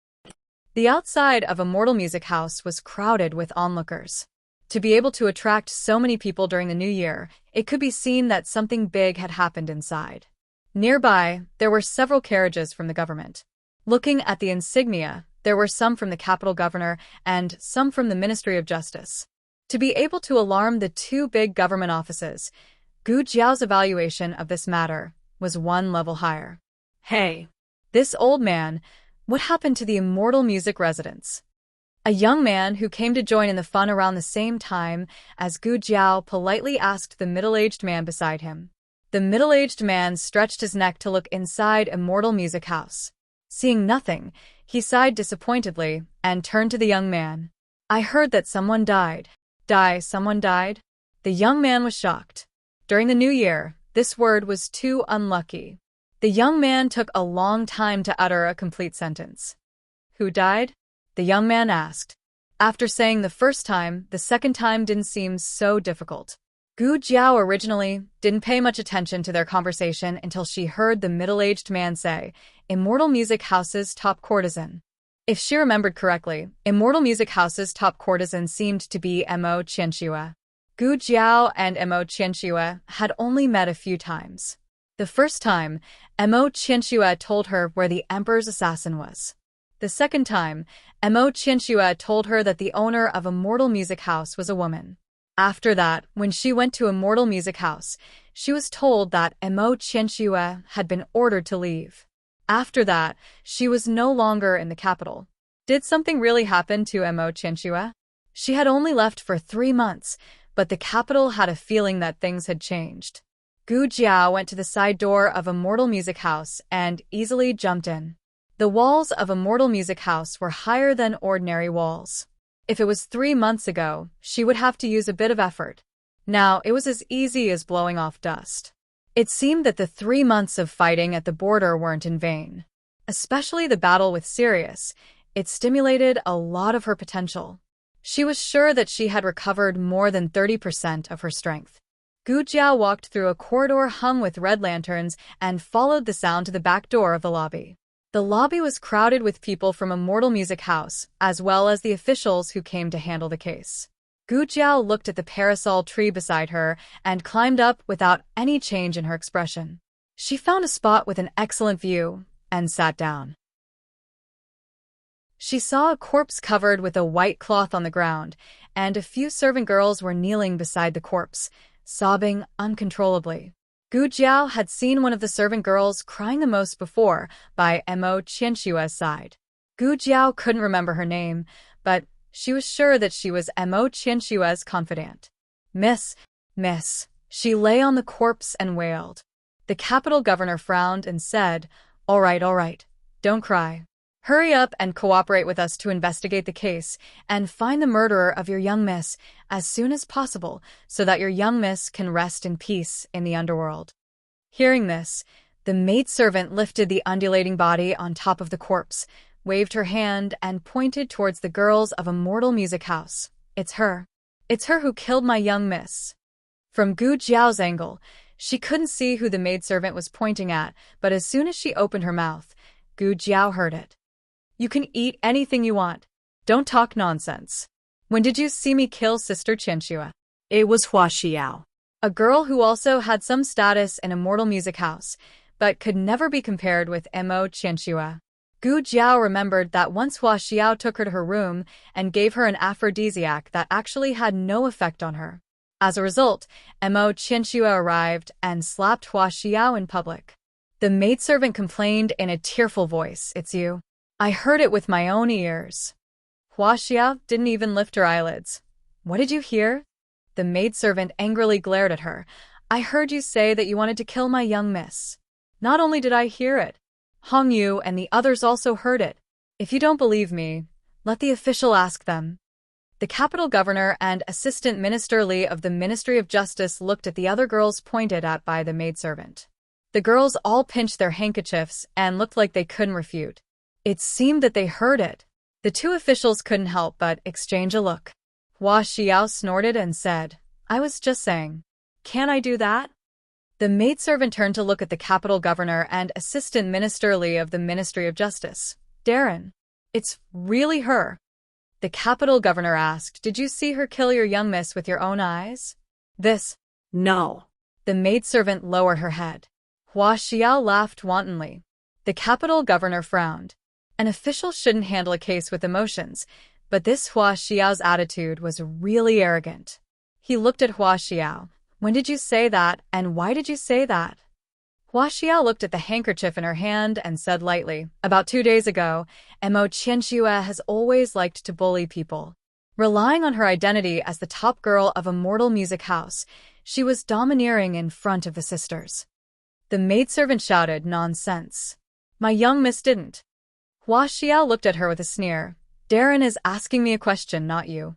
[SPEAKER 1] The outside of Immortal Music House was crowded with onlookers. To be able to attract so many people during the new year, it could be seen that something big had happened inside. Nearby, there were several carriages from the government. Looking at the insignia, there were some from the capital governor and some from the Ministry of Justice. To be able to alarm the 2 big government offices, Gu Jiao's evaluation of this matter was 1 level higher. Hey, this old man, what happened to the Immortal Music residents? A young man who came to join in the fun around the same time as Gu Jiao politely asked the middle-aged man beside him. The middle-aged man stretched his neck to look inside Immortal Music House. Seeing nothing, he sighed disappointedly and turned to the young man. "I heard that someone died." Someone died? The young man was shocked. During the new year, this word was too unlucky. The young man took a long time to utter a complete sentence. "Who died?" the young man asked. After saying the first time, the second time didn't seem so difficult. Gu Jiao originally didn't pay much attention to their conversation until she heard the middle-aged man say, Immortal Music House's top courtesan. If she remembered correctly, Immortal Music House's top courtesan seemed to be Mo Qianxue. Gu Jiao and Mo Qianxue had only met a few times. The first time, Mo Qianxue told her where the emperor's assassin was. The second time, Mo Qianxue told her that the owner of Immortal Music House was a woman. After that, when she went to Immortal Music House, she was told that Mo Qianxue had been ordered to leave. After that, she was no longer in the capital. Did something really happen to Mo Qianxue? She had only left for 3 months, but the capital had a feeling that things had changed. Gu Jiao went to the side door of Immortal Music House and easily jumped in. The walls of Immortal Music House were higher than ordinary walls. If it was 3 months ago, she would have to use a bit of effort. Now, it was as easy as blowing off dust. It seemed that the 3 months of fighting at the border weren't in vain. Especially the battle with Sirius. It stimulated a lot of her potential. She was sure that she had recovered more than 30% of her strength. Gu Jiao walked through a corridor hung with red lanterns and followed the sound to the back door of the lobby. The lobby was crowded with people from Immortal Music House, as well as the officials who came to handle the case. Gu Jiao looked at the parasol tree beside her and climbed up without any change in her expression. She found a spot with an excellent view and sat down. She saw a corpse covered with a white cloth on the ground, and a few servant girls were kneeling beside the corpse, sobbing uncontrollably. Gu Jiao had seen one of the servant girls crying the most before, by Mo Qianxue's side. Gu Jiao couldn't remember her name, but she was sure that she was Mo Qianxue's confidant. Miss. She lay on the corpse and wailed. The capital governor frowned and said, all right, don't cry. Hurry up and cooperate with us to investigate the case and find the murderer of your young miss as soon as possible so that your young miss can rest in peace in the underworld. Hearing this, the maidservant lifted the undulating body on top of the corpse, waved her hand, and pointed towards the girls of Immortal Music House. It's her. It's her who killed my young miss. From Gu Jiao's angle, she couldn't see who the maidservant was pointing at, but as soon as she opened her mouth, Gu Jiao heard it. You can eat anything you want. Don't talk nonsense. When did you see me kill Sister Qianxue?
[SPEAKER 2] It was Wuxia,
[SPEAKER 1] a girl who also had some status in Immortal Music House, but could never be compared with Mo Qianxue. Gu Jiao remembered that once Wuxia took her to her room and gave her an aphrodisiac that actually had no effect on her. As a result, Mo Qianxue arrived and slapped Wuxia in public. The maidservant complained in a tearful voice, it's you. I heard it with my own ears. Wuxia didn't even lift her eyelids. What did you hear? The maidservant angrily glared at her. I heard you say that you wanted to kill my young miss. Not only did I hear it, Hong Yu and the others also heard it. If you don't believe me, let the official ask them. The capital governor and assistant minister Li of the Ministry of Justice looked at the other girls pointed at by the maidservant. The girls all pinched their handkerchiefs and looked like they couldn't refute. It seemed that they heard it. The two officials couldn't help but exchange a look. Wuxia snorted and said, I was just saying. Can I do that? The maidservant turned to look at the capital governor and assistant minister Li of the Ministry of Justice. Darren. It's really her. The capital governor asked, did you see her kill your young miss with your own eyes?
[SPEAKER 2] No.
[SPEAKER 1] The maidservant lowered her head. Wuxia laughed wantonly. The capital governor frowned. An official shouldn't handle a case with emotions, but this Wuxiao's attitude was really arrogant. He looked at Wuxia. When did you say that, and why did you say that? Wuxia looked at the handkerchief in her hand and said lightly, about 2 days ago, Mo Qianxue has always liked to bully people. Relying on her identity as the top girl of Immortal Music House, she was domineering in front of the sisters. The maidservant shouted, nonsense. My young miss didn't. Wuxia looked at her with a sneer. Darren is asking me a question, not you.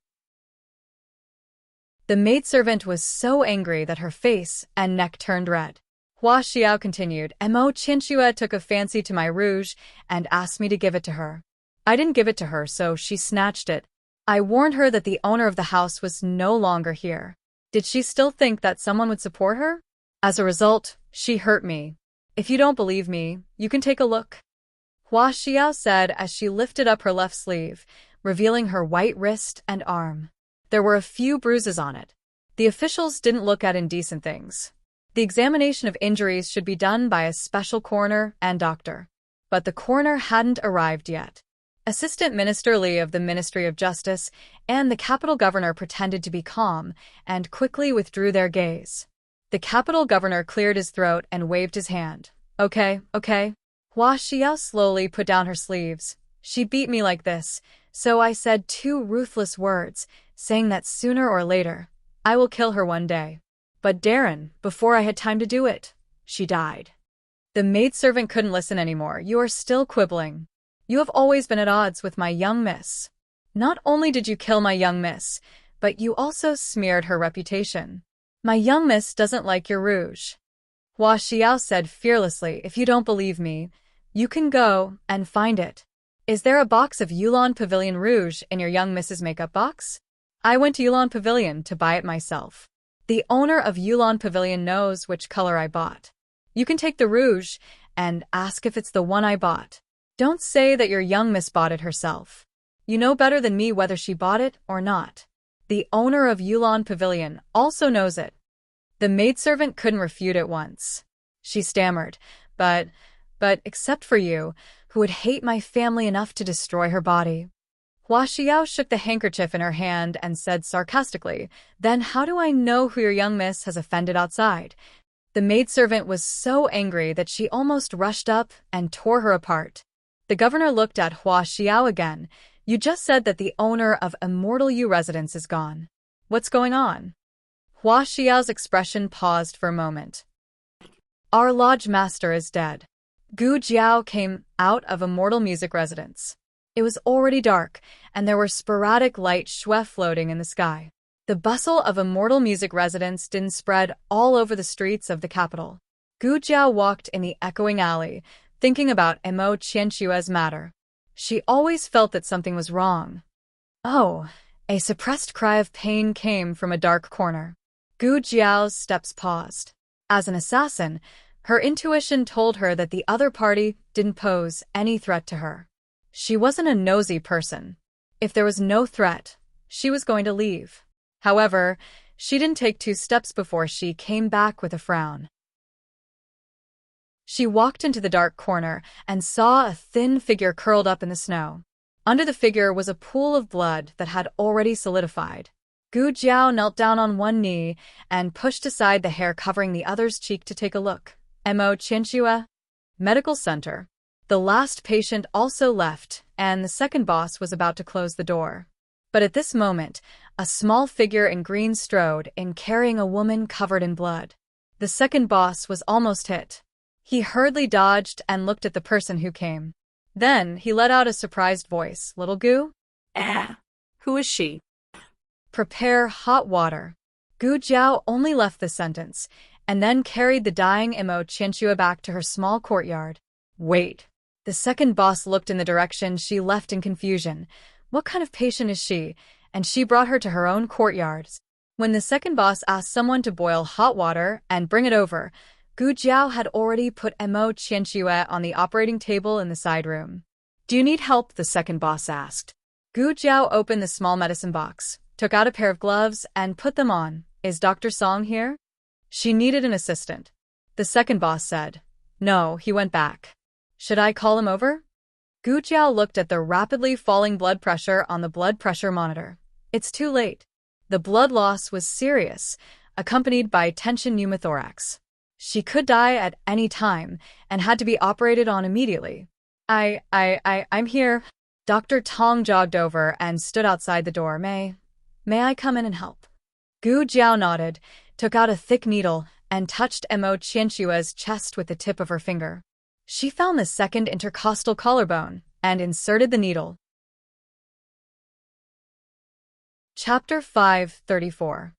[SPEAKER 1] The maidservant was so angry that her face and neck turned red. Wuxia continued, Mo Qianxue took a fancy to my rouge and asked me to give it to her. I didn't give it to her, so she snatched it. I warned her that the owner of the house was no longer here. Did she still think that someone would support her? As a result, she hurt me. If you don't believe me, you can take a look. Wuxia said as she lifted up her left sleeve, revealing her white wrist and arm. There were a few bruises on it. The officials didn't look at indecent things. The examination of injuries should be done by a special coroner and doctor. But the coroner hadn't arrived yet. Assistant Minister Li of the Ministry of Justice and the capital governor pretended to be calm and quickly withdrew their gaze. The capital governor cleared his throat and waved his hand. Okay. Wuxia slowly put down her sleeves. She beat me like this, so I said 2 ruthless words, saying that sooner or later, I will kill her one day. But Darren, before I had time to do it, she died. The maidservant couldn't listen anymore. You are still quibbling. You have always been at odds with my young miss. Not only did you kill my young miss, but you also smeared her reputation. My young miss doesn't like your rouge. Wuxia said fearlessly, if you don't believe me, you can go and find it. Is there a box of Yulon Pavilion rouge in your young miss's makeup box? I went to Yulon Pavilion to buy it myself. The owner of Yulon Pavilion knows which color I bought. You can take the rouge and ask if it's the one I bought. Don't say that your young miss bought it herself. You know better than me whether she bought it or not. The owner of Yulon Pavilion also knows it. The maidservant couldn't refute it once. She stammered, but except for you, who would hate my family enough to destroy her body. Wuxia shook the handkerchief in her hand and said sarcastically, then how do I know who your young miss has offended outside? The maidservant was so angry that she almost rushed up and tore her apart. The governor looked at Wuxia again. You just said that the owner of Immortal U residence is gone. What's going on? Wuxia's expression paused for a moment. Our lodge master is dead. Gu Jiao came out of Immortal Music residence. It was already dark, and there were sporadic light shui floating in the sky. The bustle of Immortal Music residence didn't spread all over the streets of the capital. Gu Jiao walked in the echoing alley, thinking about Mo Qianxue's matter. She always felt that something was wrong. Oh, a suppressed cry of pain came from a dark corner. Gu Jiao's steps paused. As an assassin, her intuition told her that the other party didn't pose any threat to her. She wasn't a nosy person. If there was no threat, she was going to leave. However, she didn't take 2 steps before she came back with a frown. She walked into the dark corner and saw a thin figure curled up in the snow. Under the figure was a pool of blood that had already solidified. Gu Jiao knelt down on one knee and pushed aside the hair covering the other's cheek to take a look. Mo Qianxue? Medical Center. The last patient also left, and the second boss was about to close the door. But at this moment, a small figure in green strode in carrying a woman covered in blood. The second boss was almost hit. He hurriedly dodged and looked at the person who came. Then he let out a surprised voice. Little Gu?
[SPEAKER 2] Who is she?
[SPEAKER 1] Prepare hot water. Gu Jiao only left the sentence, and then carried the dying Mo Qianxue back to her small courtyard. Wait. The second boss looked in the direction she left in confusion. What kind of patient is she? And she brought her to her own courtyards. When the second boss asked someone to boil hot water and bring it over, Gu Jiao had already put Mo Qianxue on the operating table in the side room. Do you need help? The second boss asked. Gu Jiao opened the small medicine box, took out a pair of gloves, and put them on. Is Dr. Song here? She needed an assistant. The second boss said. No, he went back. Should I call him over? Gu Jiao looked at the rapidly falling blood pressure on the blood pressure monitor. It's too late. The blood loss was serious, accompanied by tension pneumothorax. She could die at any time and had to be operated on immediately. I'm here. Dr. Tong jogged over and stood outside the door. May I come in and help? Gu Jiao nodded, took out a thick needle, and touched Mo Qianxue's chest with the tip of her finger. She found the second intercostal collarbone and inserted the needle. Chapter 534.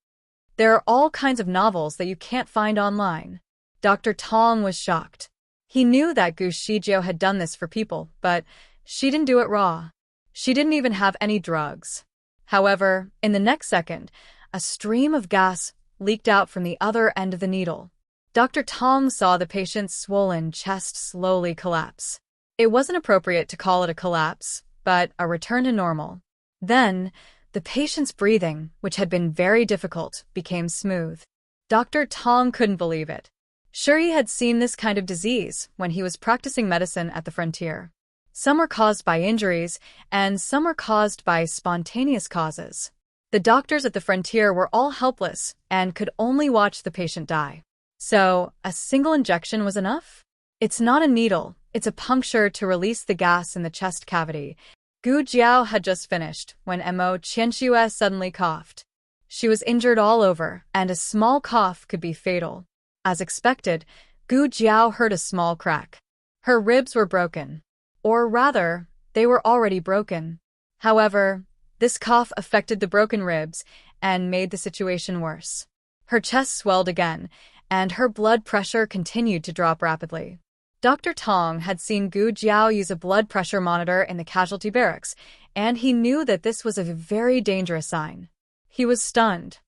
[SPEAKER 1] There are all kinds of novels that you can't find online. Dr. Tong was shocked. He knew that Gu Shijiao had done this for people, but she didn't do it raw. She didn't even have any drugs. However, in the next second, a stream of gas leaked out from the other end of the needle. Dr. Tong saw the patient's swollen chest slowly collapse. It wasn't appropriate to call it a collapse, but a return to normal. Then, the patient's breathing, which had been very difficult, became smooth. Dr. Tong couldn't believe it. Sure, he had seen this kind of disease when he was practicing medicine at the frontier. Some were caused by injuries, and some were caused by spontaneous causes. The doctors at the frontier were all helpless and could only watch the patient die. So, a single injection was enough? It's not a needle, it's a puncture to release the gas in the chest cavity. Gu Jiao had just finished when Mo Qianxue suddenly coughed. She was injured all over, and a small cough could be fatal. As expected, Gu Jiao heard a small crack. Her ribs were broken. Or rather, they were already broken. However, this cough affected the broken ribs and made the situation worse. Her chest swelled again, and her blood pressure continued to drop rapidly. Dr. Tong had seen Gu Jiao use a blood pressure monitor in the casualty barracks, and he knew that this was a very dangerous sign. He was stunned.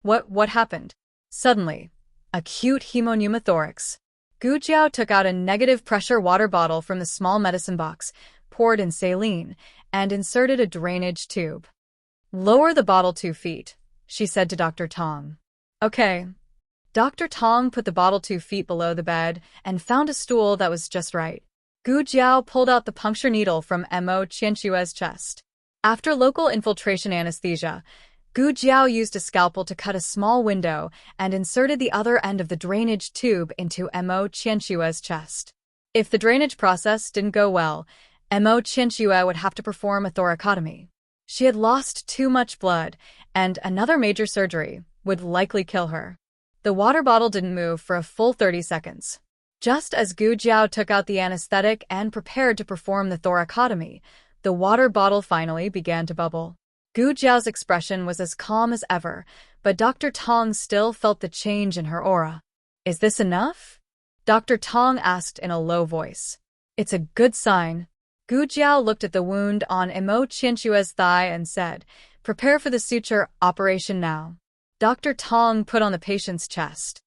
[SPEAKER 1] What happened? Suddenly, acute hemopneumothorax. Gu Jiao took out a negative pressure water bottle from the small medicine box, poured in saline, and inserted a drainage tube. "Lower the bottle 2 feet," she said to Dr. Tong. "Okay." Dr. Tong put the bottle 2 feet below the bed and found a stool that was just right. Gu Jiao pulled out the puncture needle from Mo Qianxue's chest. After local infiltration anesthesia, Gu Jiao used a scalpel to cut a small window and inserted the other end of the drainage tube into Mo Qianxue's chest. If the drainage process didn't go well, Mo Qianxue would have to perform a thoracotomy. She had lost too much blood, and another major surgery would likely kill her. The water bottle didn't move for a full 30 seconds. Just as Gu Jiao took out the anesthetic and prepared to perform the thoracotomy, the water bottle finally began to bubble. Gu Jiao's expression was as calm as ever, but Dr. Tong still felt the change in her aura. "Is this enough?" Dr. Tong asked in a low voice. "It's a good sign." Gu Jiao looked at the wound on Mo Qianxue's thigh and said, "Prepare for the suture operation now." Dr. Tong put on the patient's chest.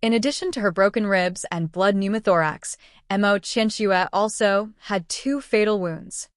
[SPEAKER 1] In addition to her broken ribs and blood pneumothorax, Mo Qianxue also had 2 fatal wounds.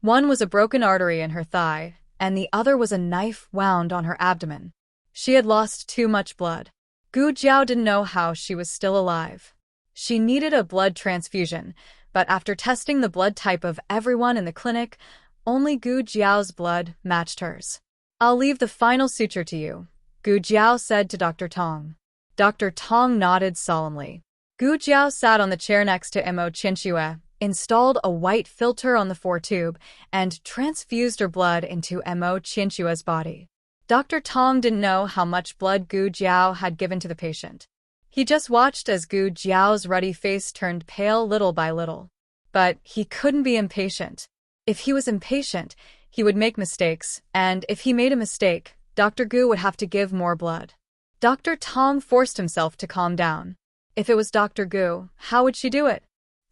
[SPEAKER 1] One was a broken artery in her thigh, and the other was a knife wound on her abdomen. She had lost too much blood. Gu Jiao didn't know how she was still alive. She needed a blood transfusion, but after testing the blood type of everyone in the clinic, only Gu Jiao's blood matched hers. "I'll leave the final suture to you," Gu Jiao said to Dr. Tong. Dr. Tong nodded solemnly. Gu Jiao sat on the chair next to Mo Qianxue, installed a white filter on the foretube, and transfused her blood into Mo Qianxue's body. Dr. Tong didn't know how much blood Gu Jiao had given to the patient. He just watched as Gu Jiao's ruddy face turned pale little by little. But he couldn't be impatient. If he was impatient, he would make mistakes, and if he made a mistake, Dr. Gu would have to give more blood. Dr. Tong forced himself to calm down. If it was Dr. Gu, how would she do it?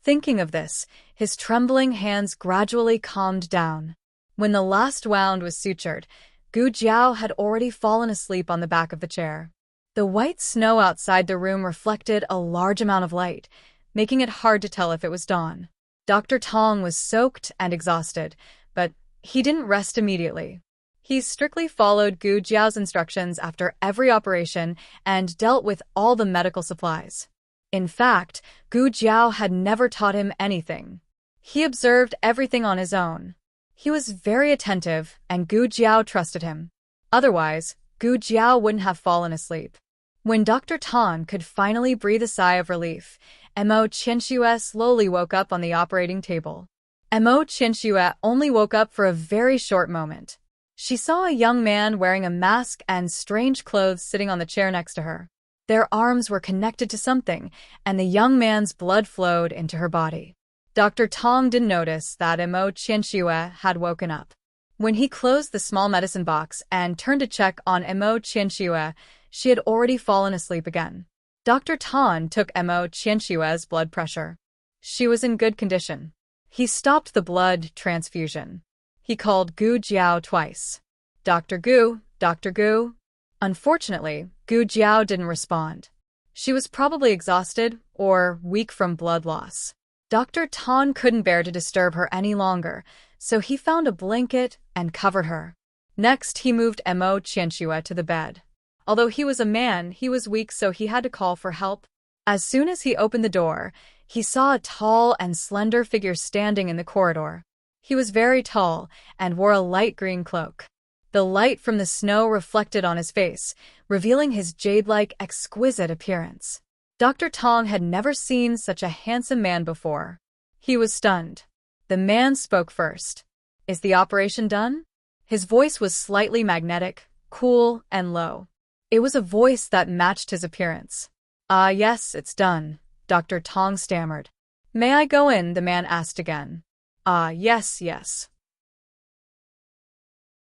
[SPEAKER 1] Thinking of this, his trembling hands gradually calmed down. When the last wound was sutured, Gu Jiao had already fallen asleep on the back of the chair. The white snow outside the room reflected a large amount of light, making it hard to tell if it was dawn. Dr. Tong was soaked and exhausted, but he didn't rest immediately. He strictly followed Gu Jiao's instructions after every operation and dealt with all the medical supplies. In fact, Gu Jiao had never taught him anything. He observed everything on his own. He was very attentive, and Gu Jiao trusted him. Otherwise, Gu Jiao wouldn't have fallen asleep. When Dr. Tong could finally breathe a sigh of relief, Mo Qianxue slowly woke up on the operating table. Mo Qianxue only woke up for a very short moment. She saw a young man wearing a mask and strange clothes sitting on the chair next to her. Their arms were connected to something, and the young man's blood flowed into her body. Dr. Tong didn't notice that Mo Qianxue had woken up. When he closed the small medicine box and turned to check on Mo Qianxue, she had already fallen asleep again. Dr. Tong took Mo Qianxue's blood pressure. She was in good condition. He stopped the blood transfusion. He called Gu Jiao twice. "Dr. Gu, Dr. Gu." Unfortunately, Gu Jiao didn't respond. She was probably exhausted or weak from blood loss. Dr. Tong couldn't bear to disturb her any longer, so he found a blanket and covered her. Next, he moved Mo Qianxue to the bed. Although he was a man, he was weak, so he had to call for help. As soon as he opened the door, he saw a tall and slender figure standing in the corridor. He was very tall and wore a light green cloak. The light from the snow reflected on his face, revealing his jade-like, exquisite appearance. Dr. Tong had never seen such a handsome man before. He was stunned. The man spoke first. "Is the operation done?" His voice was slightly magnetic, cool, and low. It was a voice that matched his appearance. Yes, it's done," Dr. Tong stammered. "May I go in?" the man asked again. Yes.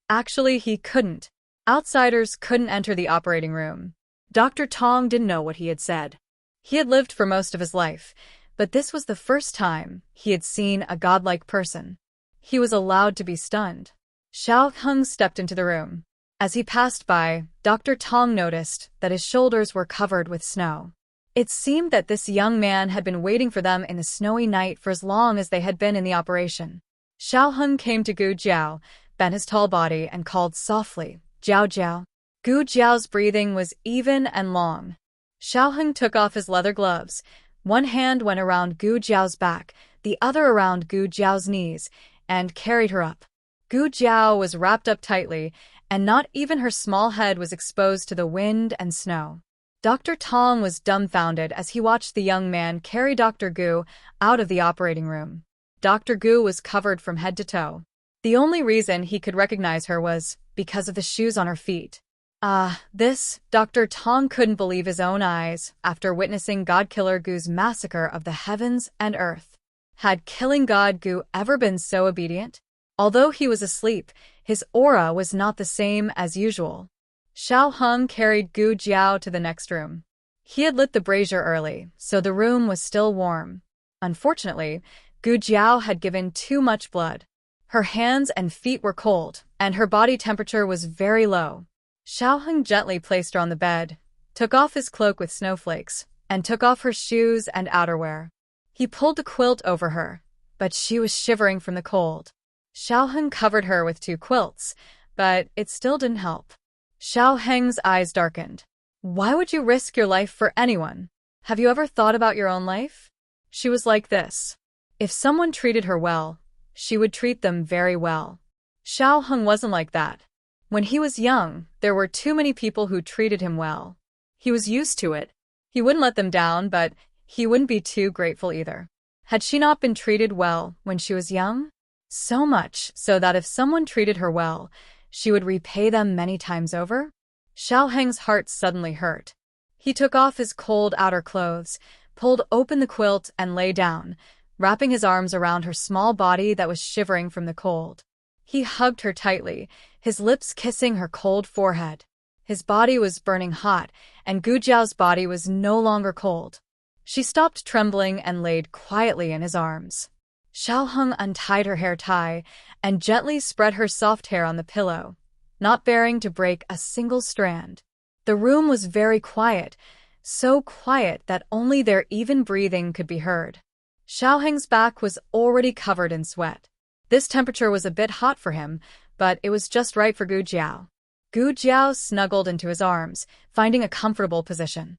[SPEAKER 1] Actually, he couldn't. Outsiders couldn't enter the operating room.
[SPEAKER 2] Dr. Tong didn't know what he had said.
[SPEAKER 1] He had lived for most of his life, but this was the first time he had seen a godlike person. He was allowed to be stunned. Xiao Heng stepped into the room. As he passed by, Dr. Tong noticed that his shoulders were covered with snow. It seemed that this young man had been waiting for them in the snowy night for as long as they had been in the operation. Xiao Heng came to Gu Jiao, bent his tall body, and called softly, "Jiao Jiao." Gu Jiao's breathing was even and long. Xiao Heng took off his leather gloves. One hand went around Gu Jiao's back, the other around Gu Jiao's knees, and carried her up. Gu Jiao was wrapped up tightly, and not even her small head was exposed to the wind and snow. Dr. Tong was dumbfounded as he watched the young man carry Dr. Gu out of the operating room. Dr. Gu was covered from head to toe. The only reason he could recognize her was because of the shoes on her feet. Dr. Tong couldn't believe his own eyes after witnessing God Killer Gu's massacre of the heavens and earth. Had killing God Gu ever been so obedient? Although he was asleep, his aura was not the same as usual. Xiao Heng carried Gu Jiao to the next room. He had lit the brazier early, so the room was still warm. Unfortunately, Gu Jiao had given too much blood. Her hands and feet were cold, and her body temperature was very low. Xiao Heng gently placed her on the bed, took off his cloak with snowflakes, and took off her shoes and outerwear. He pulled the quilt over her, but she was shivering from the cold. Xiao Heng covered her with 2 quilts, but it still didn't help. Xiao Heng's eyes darkened. "Why would you risk your life for anyone? Have you ever thought about your own life?" She was like this. If someone treated her well, she would treat them very well. Xiao Heng wasn't like that. When he was young, there were too many people who treated him well. He was used to it. He wouldn't let them down, but he wouldn't be too grateful either. Had she not been treated well when she was young? So much so that if someone treated her well, she would repay them many times over? Xiao Heng's heart suddenly hurt. He took off his cold outer clothes, pulled open the quilt, and lay down, wrapping his arms around her small body that was shivering from the cold. He hugged her tightly, his lips kissing her cold forehead. His body was burning hot, and Gu Jiao's body was no longer cold. She stopped trembling and laid quietly in his arms. Xiao Heng untied her hair tie and gently spread her soft hair on the pillow, not bearing to break a single strand. The room was very quiet, so quiet that only their even breathing could be heard. Xiao Heng's back was already covered in sweat. This temperature was a bit hot for him, but it was just right for Gu Jiao. Gu Jiao snuggled into his arms, finding a comfortable position.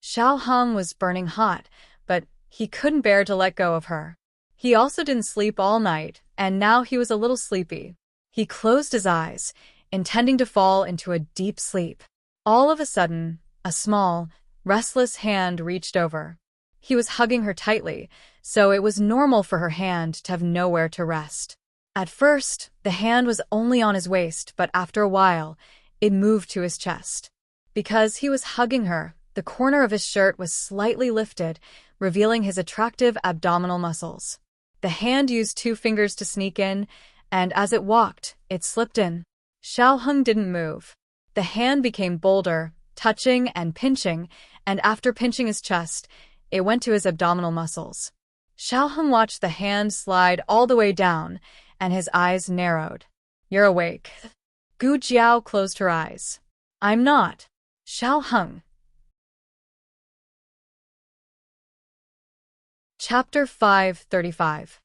[SPEAKER 1] Xiao Heng was burning hot, but he couldn't bear to let go of her. He also didn't sleep all night, and now he was a little sleepy. He closed his eyes, intending to fall into a deep sleep. All of a sudden, a small, restless hand reached over. He was hugging her tightly, so it was normal for her hand to have nowhere to rest. At first, the hand was only on his waist, but after a while, it moved to his chest. Because he was hugging her, the corner of his shirt was slightly lifted, revealing his attractive abdominal muscles. The hand used 2 fingers to sneak in, and as it walked, it slipped in. Xiao Heng didn't move. The hand became bolder, touching and pinching, and after pinching his chest, it went to his abdominal muscles. Xiao Heng watched the hand slide all the way down, and his eyes narrowed. "You're awake." Gu Jiao closed her eyes. I'm not. Xiao Heng. Chapter 535.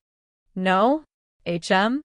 [SPEAKER 1] No? HM?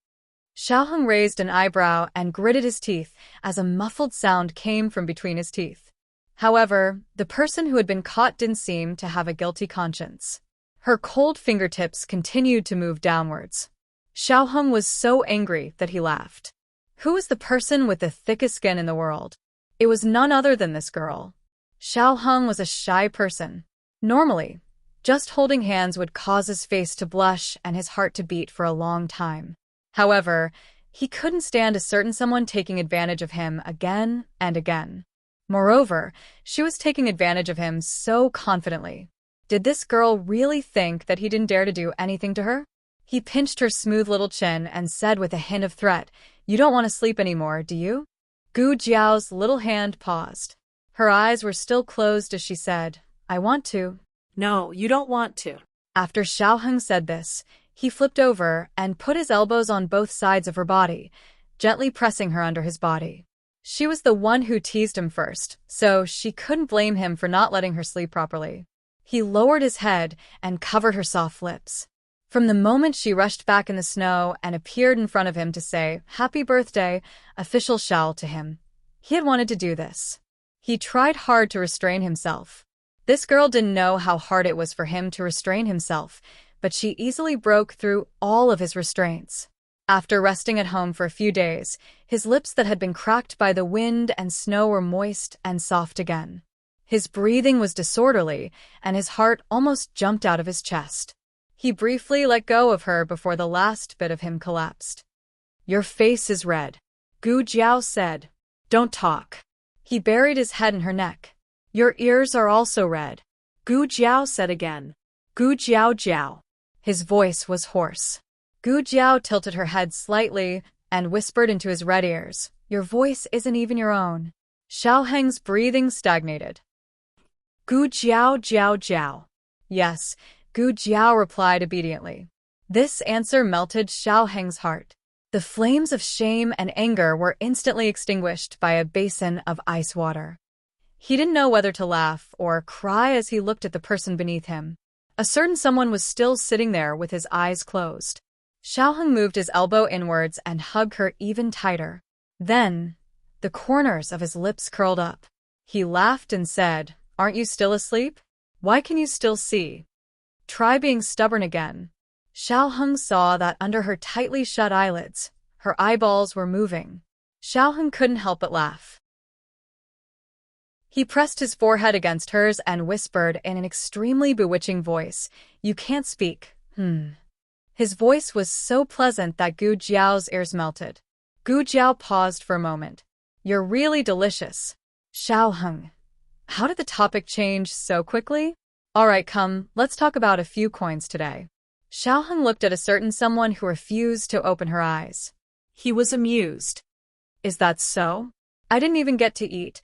[SPEAKER 1] Xiao Heng raised an eyebrow and gritted his teeth as a muffled sound came from between his teeth. However, the person who had been caught didn't seem to have a guilty conscience. Her cold fingertips continued to move downwards. Xiao Heng was so angry that he laughed. Who was the person with the thickest skin in the world? It was none other than this girl. Xiao Heng was a shy person. Normally, just holding hands would cause his face to blush and his heart to beat for a long time. However, he couldn't stand a certain someone taking advantage of him again and again. Moreover, she was taking advantage of him so confidently. Did this girl really think that he didn't dare to do anything to her? He pinched her smooth little chin and said with a hint of threat, "You don't want to sleep anymore, do you?" Gu Jiao's little hand paused. Her eyes were still closed as she said, "I want to."
[SPEAKER 2] No, you don't want to.
[SPEAKER 1] After Xiao Heng said this, he flipped over and put his elbows on both sides of her body, gently pressing her under his body. She was the one who teased him first, so she couldn't blame him for not letting her sleep properly. He lowered his head and covered her soft lips. From the moment she rushed back in the snow and appeared in front of him to say, "Happy birthday," official Shao to him, he had wanted to do this. He tried hard to restrain himself. This girl didn't know how hard it was for him to restrain himself, but she easily broke through all of his restraints. After resting at home for a few days, his lips that had been cracked by the wind and snow were moist and soft again. His breathing was disorderly, and his heart almost jumped out of his chest. He briefly let go of her before the last bit of him collapsed. "Your face is red," Gu Jiao said. "Don't talk." He buried his head in her neck. "Your ears are also red," Gu Jiao said again. "Gu Jiao Jiao." His voice was hoarse. Gu Jiao tilted her head slightly and whispered into his red ears, "Your voice isn't even your own." Xiao Heng's breathing stagnated. "Gu Jiao Jiao Jiao." Yes, Gu Jiao replied obediently. This answer melted Xiao Heng's heart. The flames of shame and anger were instantly extinguished by a basin of ice water. He didn't know whether to laugh or cry as he looked at the person beneath him. A certain someone was still sitting there with his eyes closed. Xiao Heng moved his elbow inwards and hugged her even tighter. Then, the corners of his lips curled up. He laughed and said, "Aren't you still asleep? Why can you still see? Try being stubborn again." Xiao Heng saw that under her tightly shut eyelids, her eyeballs were moving. Xiao Heng couldn't help but laugh. He pressed his forehead against hers and whispered in an extremely bewitching voice, "You can't speak, His voice was so pleasant that Gu Jiao's ears melted. Gu Jiao paused for a moment. "You're really delicious." Xiao Heng. How did the topic change so quickly? All right, come, let's talk about a few coins today. Xiao Heng looked at a certain someone who refused to open her eyes.
[SPEAKER 2] He was amused.
[SPEAKER 1] Is that so? I didn't even get to eat.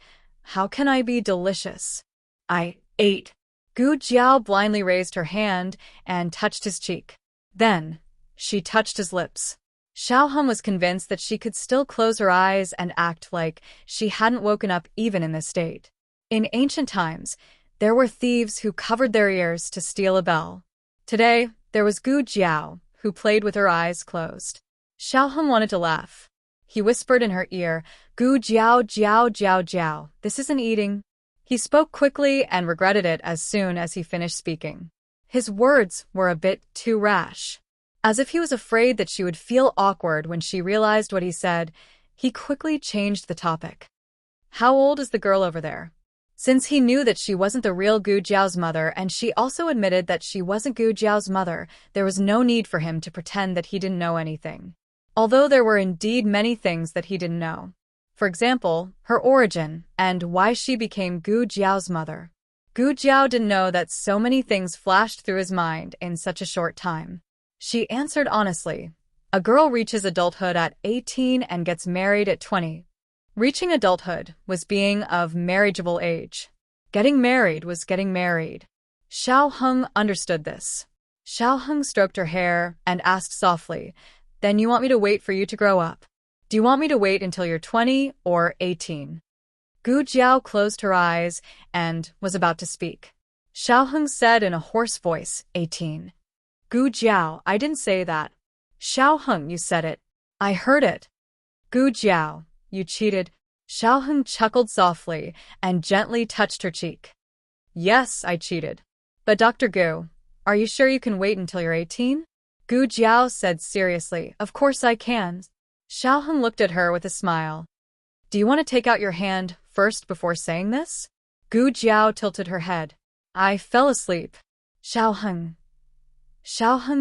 [SPEAKER 1] How can I be delicious? I ate. Gu Jiao blindly raised her hand and touched his cheek. Then, she touched his lips. Xiao Heng was convinced that she could still close her eyes and act like she hadn't woken up even in this state. In ancient times, there were thieves who covered their ears to steal a bell. Today, there was Gu Jiao, who played with her eyes closed. Xiao Heng wanted to laugh. He whispered in her ear, "Gu Jiao Jiao Jiao Jiao, this isn't eating." He spoke quickly and regretted it as soon as he finished speaking. His words were a bit too rash. As if he was afraid that she would feel awkward when she realized what he said, he quickly changed the topic. "How old is the girl over there?" Since he knew that she wasn't the real Gu Jiao's mother and she also admitted that she wasn't Gu Jiao's mother, there was no need for him to pretend that he didn't know anything. Although there were indeed many things that he didn't know. For example, her origin and why she became Gu Jiao's mother. Gu Jiao didn't know that so many things flashed through his mind in such a short time. She answered honestly. A girl reaches adulthood at 18 and gets married at 20. Reaching adulthood was being of marriageable age. Getting married was getting married. Xiao Heng understood this. Xiao Heng stroked her hair and asked softly, "Then you want me to wait for you to grow up?" Do you want me to wait until you're 20 or 18? Gu Jiao closed her eyes and was about to speak. Xiaoheng said in a hoarse voice, 18. Gu Jiao, I didn't say that. Xiaoheng, you said it. I heard it. Gu Jiao, you cheated. Xiaoheng chuckled softly and gently touched her cheek. Yes, I cheated. But Dr. Gu, are you sure you can wait until you're 18? Gu Jiao said seriously, of course I can. Xiaoheng looked at her with a smile. Do you want to take out your hand first before saying this? Gu Jiao tilted her head. I fell asleep. Xiaoheng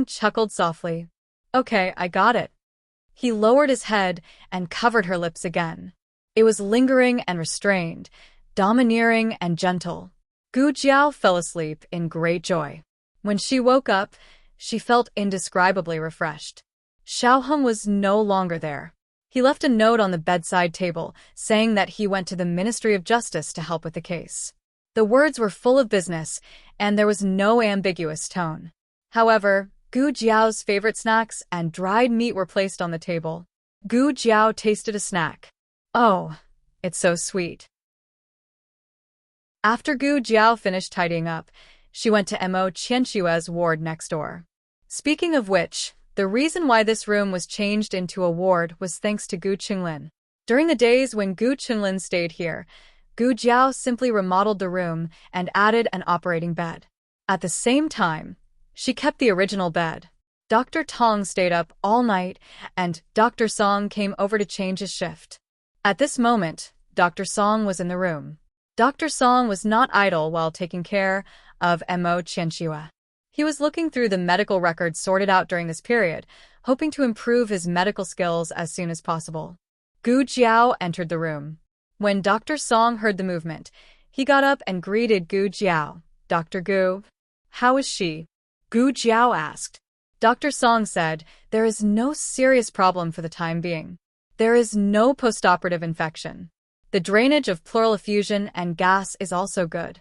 [SPEAKER 1] chuckled softly. Okay, I got it. He lowered his head and covered her lips again. It was lingering and restrained, domineering and gentle. Gu Jiao fell asleep in great joy. When she woke up, she felt indescribably refreshed. Xiaoheng was no longer there. He left a note on the bedside table saying that he went to the Ministry of Justice to help with the case. The words were full of business, and there was no ambiguous tone. However, Gu Jiao's favorite snacks and dried meat were placed on the table. Gu Jiao tasted a snack. Oh, it's so sweet. After Gu Jiao finished tidying up, she went to Mo Qianshua's ward next door. Speaking of which, the reason why this room was changed into a ward was thanks to Gu Qinglin. During the days when Gu Qinglin stayed here, Gu Jiao simply remodeled the room and added an operating bed. At the same time, she kept the original bed. Dr. Tong stayed up all night, and Dr. Song came over to change his shift. At this moment, Dr. Song was in the room. Dr. Song was not idle while taking care of Mo Qianxua. He was looking through the medical records sorted out during this period, hoping to improve his medical skills as soon as possible. Gu Jiao entered the room. When Dr. Song heard the movement, he got up and greeted Gu Jiao. Dr. Gu, how is she? Gu Jiao asked. Dr. Song said, there is no serious problem for the time being. There is no postoperative infection. The drainage of pleural effusion and gas is also good.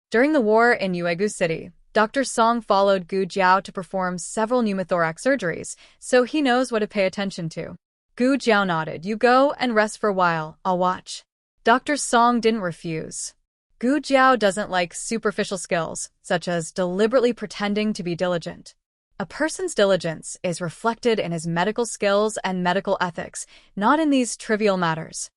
[SPEAKER 1] During the war in Yuegu City, Dr. Song followed Gu Jiao to perform several pneumothorax surgeries, so he knows what to pay attention to. Gu Jiao nodded. You go and rest for a while, I'll watch. Dr. Song didn't refuse. Gu Jiao doesn't like superficial skills, such as deliberately pretending to be diligent. A person's diligence is reflected in his medical skills and medical ethics, not in these trivial matters.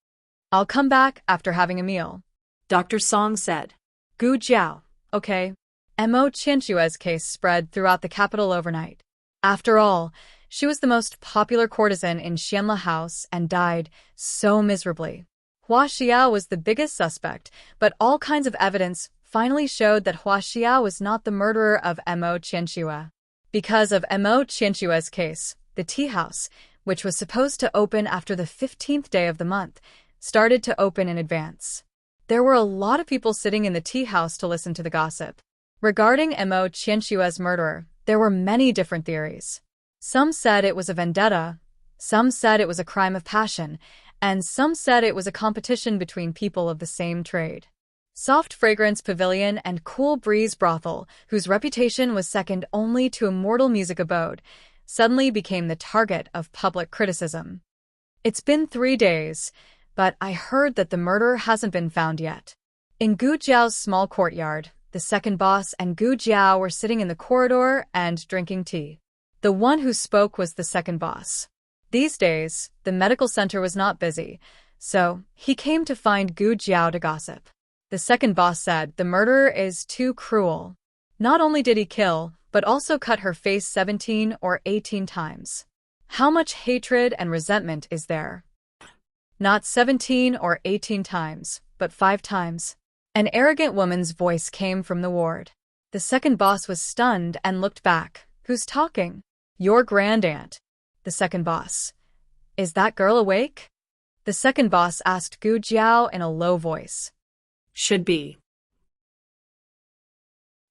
[SPEAKER 1] I'll come back after having a meal,
[SPEAKER 2] Dr. Song said.
[SPEAKER 1] Gu Jiao, okay. Mo Qianshua's case spread throughout the capital overnight. After all, she was the most popular courtesan in Xianle House and died so miserably. Wuxia was the biggest suspect, but all kinds of evidence finally showed that Wuxia was not the murderer of Mo Qianshua. Because of Mo Qianshua's case, the tea house, which was supposed to open after the 15th day of the month, started to open in advance. There were a lot of people sitting in the tea house to listen to the gossip. Regarding Mo Qianshua's murderer, there were many different theories. Some said it was a vendetta, some said it was a crime of passion, and some said it was a competition between people of the same trade. Soft Fragrance Pavilion and Cool Breeze Brothel, whose reputation was second only to Immortal Music Abode, suddenly became the target of public criticism. It's been 3 days, but I heard that the murderer hasn't been found yet. In Gu Jiao's small courtyard, the second boss and Gu Jiao were sitting in the corridor and drinking tea. The one who spoke was the second boss. These days, the medical center was not busy, so he came to find Gu Jiao to gossip. The second boss said the murderer is too cruel. Not only did he kill, but also cut her face 17 or 18 times. How much hatred and resentment is there? Not 17 or 18 times, but 5 times. An arrogant woman's voice came from the ward. The second boss was stunned and looked back. Who's talking? Your grandaunt. The second boss. Is that girl awake? The second boss asked Gu Jiao in a low voice.
[SPEAKER 2] Should be.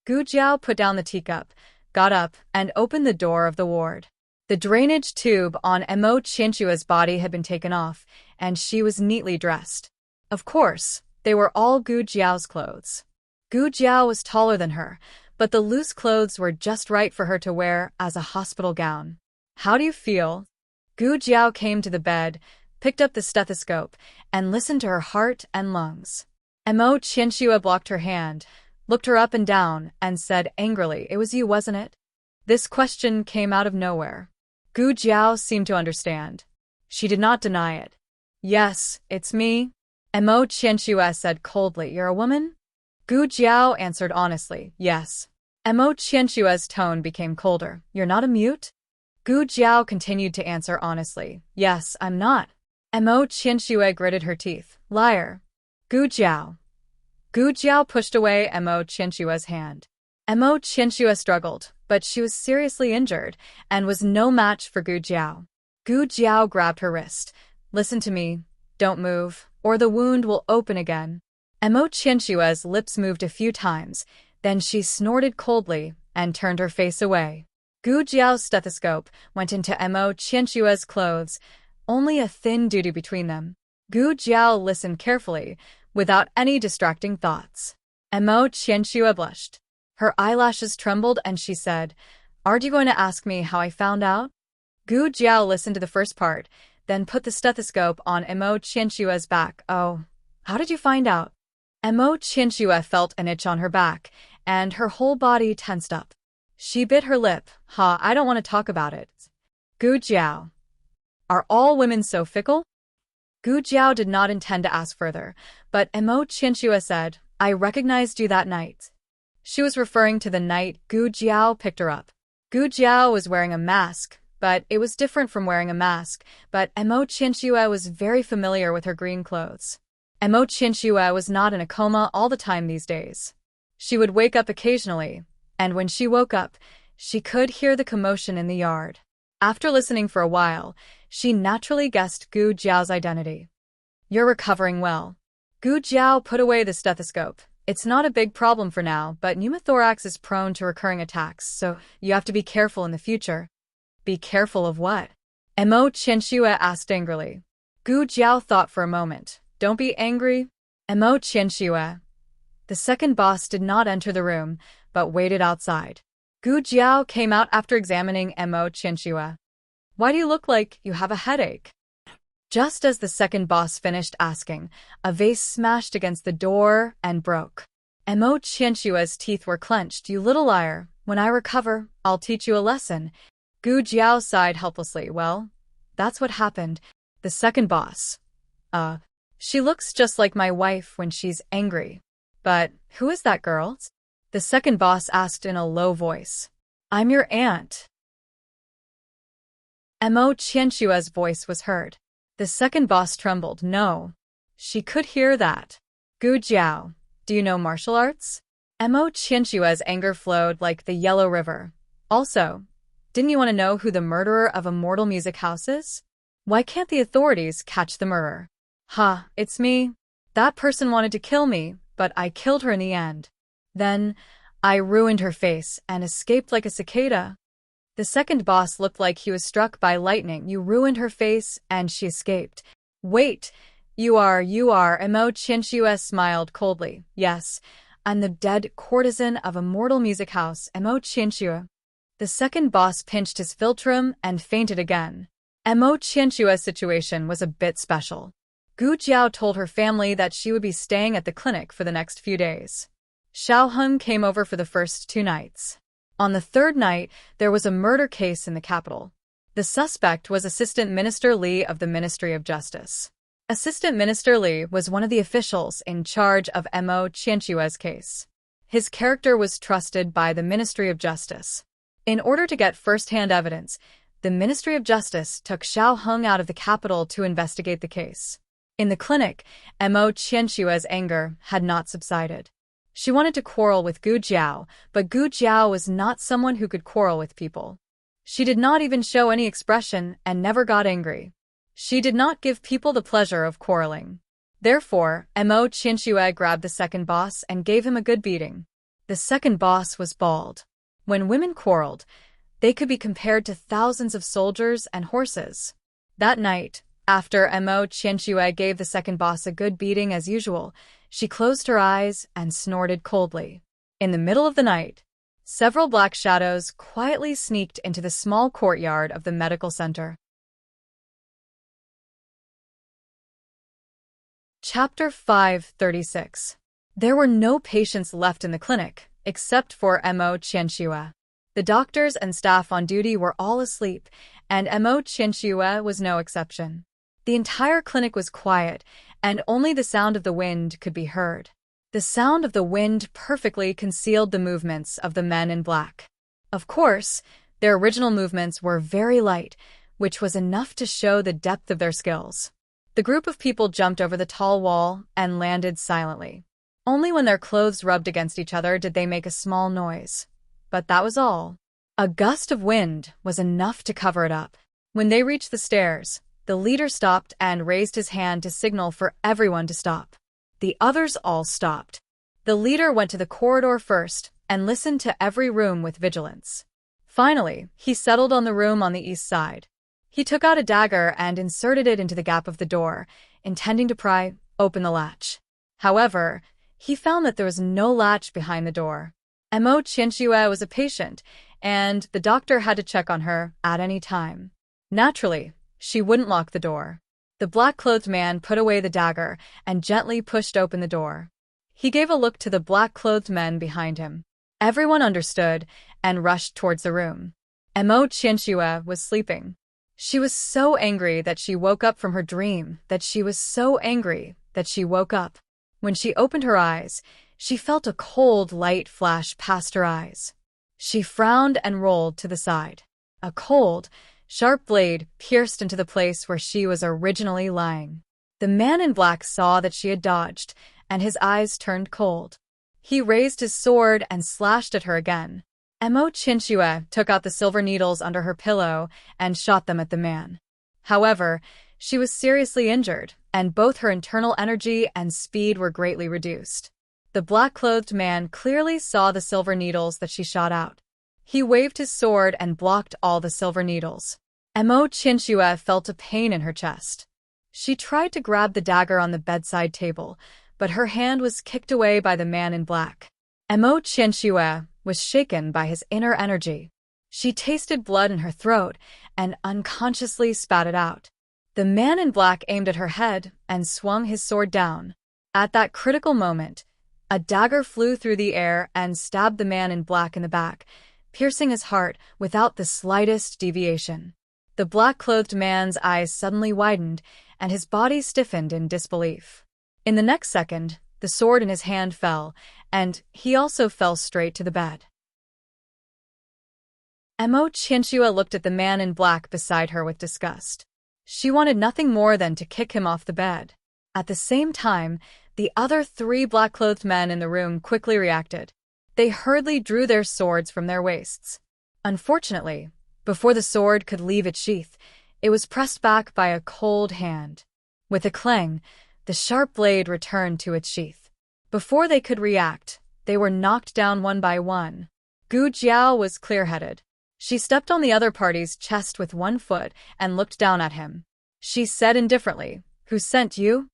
[SPEAKER 1] Gu Jiao put down the teacup, got up, and opened the door of the ward. The drainage tube on Mo Qianshua's body had been taken off, and she was neatly dressed. Of course, they were all Gu Jiao's clothes. Gu Jiao was taller than her, but the loose clothes were just right for her to wear as a hospital gown. How do you feel? Gu Jiao came to the bed, picked up the stethoscope, and listened to her heart and lungs. Mo Qianxue blocked her hand, looked her up and down, and said angrily, "It was you, wasn't it?" This question came out of nowhere. Gu Jiao seemed to understand. She did not deny it. "Yes, it's me," Mo Qianxue said coldly. "You're a woman?" Gu Jiao answered honestly, "Yes." Mo Qianxue's tone became colder. "You're not a mute?" Gu Jiao continued to answer honestly, "Yes, I'm not." Mo Qianxue gritted her teeth. "Liar." Gu Jiao. Gu Jiao pushed away Mo Qianxue's hand. Mo Qianxue struggled, but she was seriously injured and was no match for Gu Jiao. Gu Jiao grabbed her wrist. "Listen to me. Don't move, or the wound will open again." Mo Qianxue's lips moved a few times, then she snorted coldly and turned her face away. Gu Jiao's stethoscope went into Mo Qianxue's clothes, only a thin duty between them. Gu Jiao listened carefully, without any distracting thoughts. Mo Qianxue blushed. Her eyelashes trembled and she said, "Aren't you going to ask me how I found out?" Gu Jiao listened to the first part, then put the stethoscope on Mo Qianxue's back. "Oh, how did you find out?" Mo Qianxue felt an itch on her back, and her whole body tensed up. She bit her lip. I don't want to talk about it." Gu Jiao. "Are all women so fickle?" Gu Jiao did not intend to ask further, but Mo Qianxue said, "I recognized you that night." She was referring to the night Gu Jiao picked her up. Gu Jiao was wearing a mask, but it was different from wearing a mask, but Mo Qianxue was very familiar with her green clothes. Mo Qianxue was not in a coma all the time these days. She would wake up occasionally, and when she woke up, she could hear the commotion in the yard. After listening for a while, she naturally guessed Gu Jiao's identity. "You're recovering well." Gu Jiao put away the stethoscope. "It's not a big problem for now, but pneumothorax is prone to recurring attacks, so you have to be careful in the future." "Be careful of what?" Mo Qianxue asked angrily. Gu Jiao thought for a moment. "Don't be angry." Mo Qianxue. The second boss did not enter the room, but waited outside. Gu Jiao came out after examining Mo Qianxue. "Why do you look like you have a headache?" Just as the second boss finished asking, a vase smashed against the door and broke. Mo Qianxue's teeth were clenched. "You little liar. When I recover, I'll teach you a lesson." Gu Jiao sighed helplessly. "Well, that's what happened." The second boss. She looks just like my wife when she's angry." "But who is that girl?" the second boss asked in a low voice. "I'm your aunt." Mo Qianxue's voice was heard. The second boss trembled. "No." She could hear that. "Gu Jiao, do you know martial arts?" Mo Qianxue's anger flowed like the Yellow River. "Also, didn't you want to know who the murderer of Immortal Music House is? Why can't the authorities catch the murderer?" It's me. That person wanted to kill me, but I killed her in the end. Then, I ruined her face and escaped like a cicada." The second boss looked like he was struck by lightning. "You ruined her face and she escaped." "Wait, you are, Mo Qianxue smiled coldly. "Yes, I'm the dead courtesan of Immortal Music House, Mo Qianxue." The second boss pinched his philtrum and fainted again. Mo Qianxue's situation was a bit special. Gu Jiao told her family that she would be staying at the clinic for the next few days. Xiao Heng came over for the first 2 nights. On the third night, there was a murder case in the capital. The suspect was Assistant Minister Li of the Ministry of Justice. Assistant Minister Li was one of the officials in charge of Mo Qianxue's case. His character was trusted by the Ministry of Justice. In order to get first-hand evidence, the Ministry of Justice took Xiao Heng out of the capital to investigate the case. In the clinic, Mo Qianxue's anger had not subsided. She wanted to quarrel with Gu Jiao, but Gu Jiao was not someone who could quarrel with people. She did not even show any expression and never got angry. She did not give people the pleasure of quarreling. Therefore, Mo Qianxue grabbed the second boss and gave him a good beating. The second boss was bald. When women quarreled, they could be compared to thousands of soldiers and horses. That night, after Mo Qianxue gave the second boss a good beating as usual, she closed her eyes and snorted coldly. In the middle of the night, several black shadows quietly sneaked into the small courtyard of the medical center. Chapter 536. There were no patients left in the clinic, except for Mo Qianxue. The doctors and staff on duty were all asleep, and Mo Qianxue was no exception. The entire clinic was quiet, and only the sound of the wind could be heard. The sound of the wind perfectly concealed the movements of the men in black. Of course, their original movements were very light, which was enough to show the depth of their skills. The group of people jumped over the tall wall and landed silently. Only when their clothes rubbed against each other did they make a small noise. But that was all. A gust of wind was enough to cover it up. When they reached the stairs, the leader stopped and raised his hand to signal for everyone to stop. The others all stopped. The leader went to the corridor first and listened to every room with vigilance. Finally, he settled on the room on the east side. He took out a dagger and inserted it into the gap of the door, intending to pry open the latch. However, he found that there was no latch behind the door. Mo Qianxue was a patient, and the doctor had to check on her at any time. Naturally, she wouldn't lock the door. The black-clothed man put away the dagger and gently pushed open the door. He gave a look to the black-clothed men behind him. Everyone understood and rushed towards the room. Mo Qianxue was sleeping. She was so angry that she woke up from her dream, When she opened her eyes, she felt a cold light flash past her eyes. She frowned and rolled to the side. A cold, sharp blade pierced into the place where she was originally lying. The man in black saw that she had dodged, and his eyes turned cold. He raised his sword and slashed at her again. Mo Qianxue took out the silver needles under her pillow and shot them at the man. However, she was seriously injured, and both her internal energy and speed were greatly reduced. The black-clothed man clearly saw the silver needles that she shot out. He waved his sword and blocked all the silver needles. Mo Qianxue felt a pain in her chest. She tried to grab the dagger on the bedside table, but her hand was kicked away by the man in black. Mo Qianxue was shaken by his inner energy. She tasted blood in her throat and unconsciously spat it out. The man in black aimed at her head and swung his sword down. At that critical moment, a dagger flew through the air and stabbed the man in black in the back, piercing his heart without the slightest deviation. The black-clothed man's eyes suddenly widened, and his body stiffened in disbelief. In the next second, the sword in his hand fell, and he also fell straight to the bed. Mo Qianxue looked at the man in black beside her with disgust. She wanted nothing more than to kick him off the bed. At the same time, the other 3 black-clothed men in the room quickly reacted. They hurriedly drew their swords from their waists. Unfortunately, before the sword could leave its sheath, it was pressed back by a cold hand. With a clang, the sharp blade returned to its sheath. Before they could react, they were knocked down one by one. Gu Jiao was clear-headed. She stepped on the other party's chest with one foot and looked down at him. She said indifferently, "Who sent you?"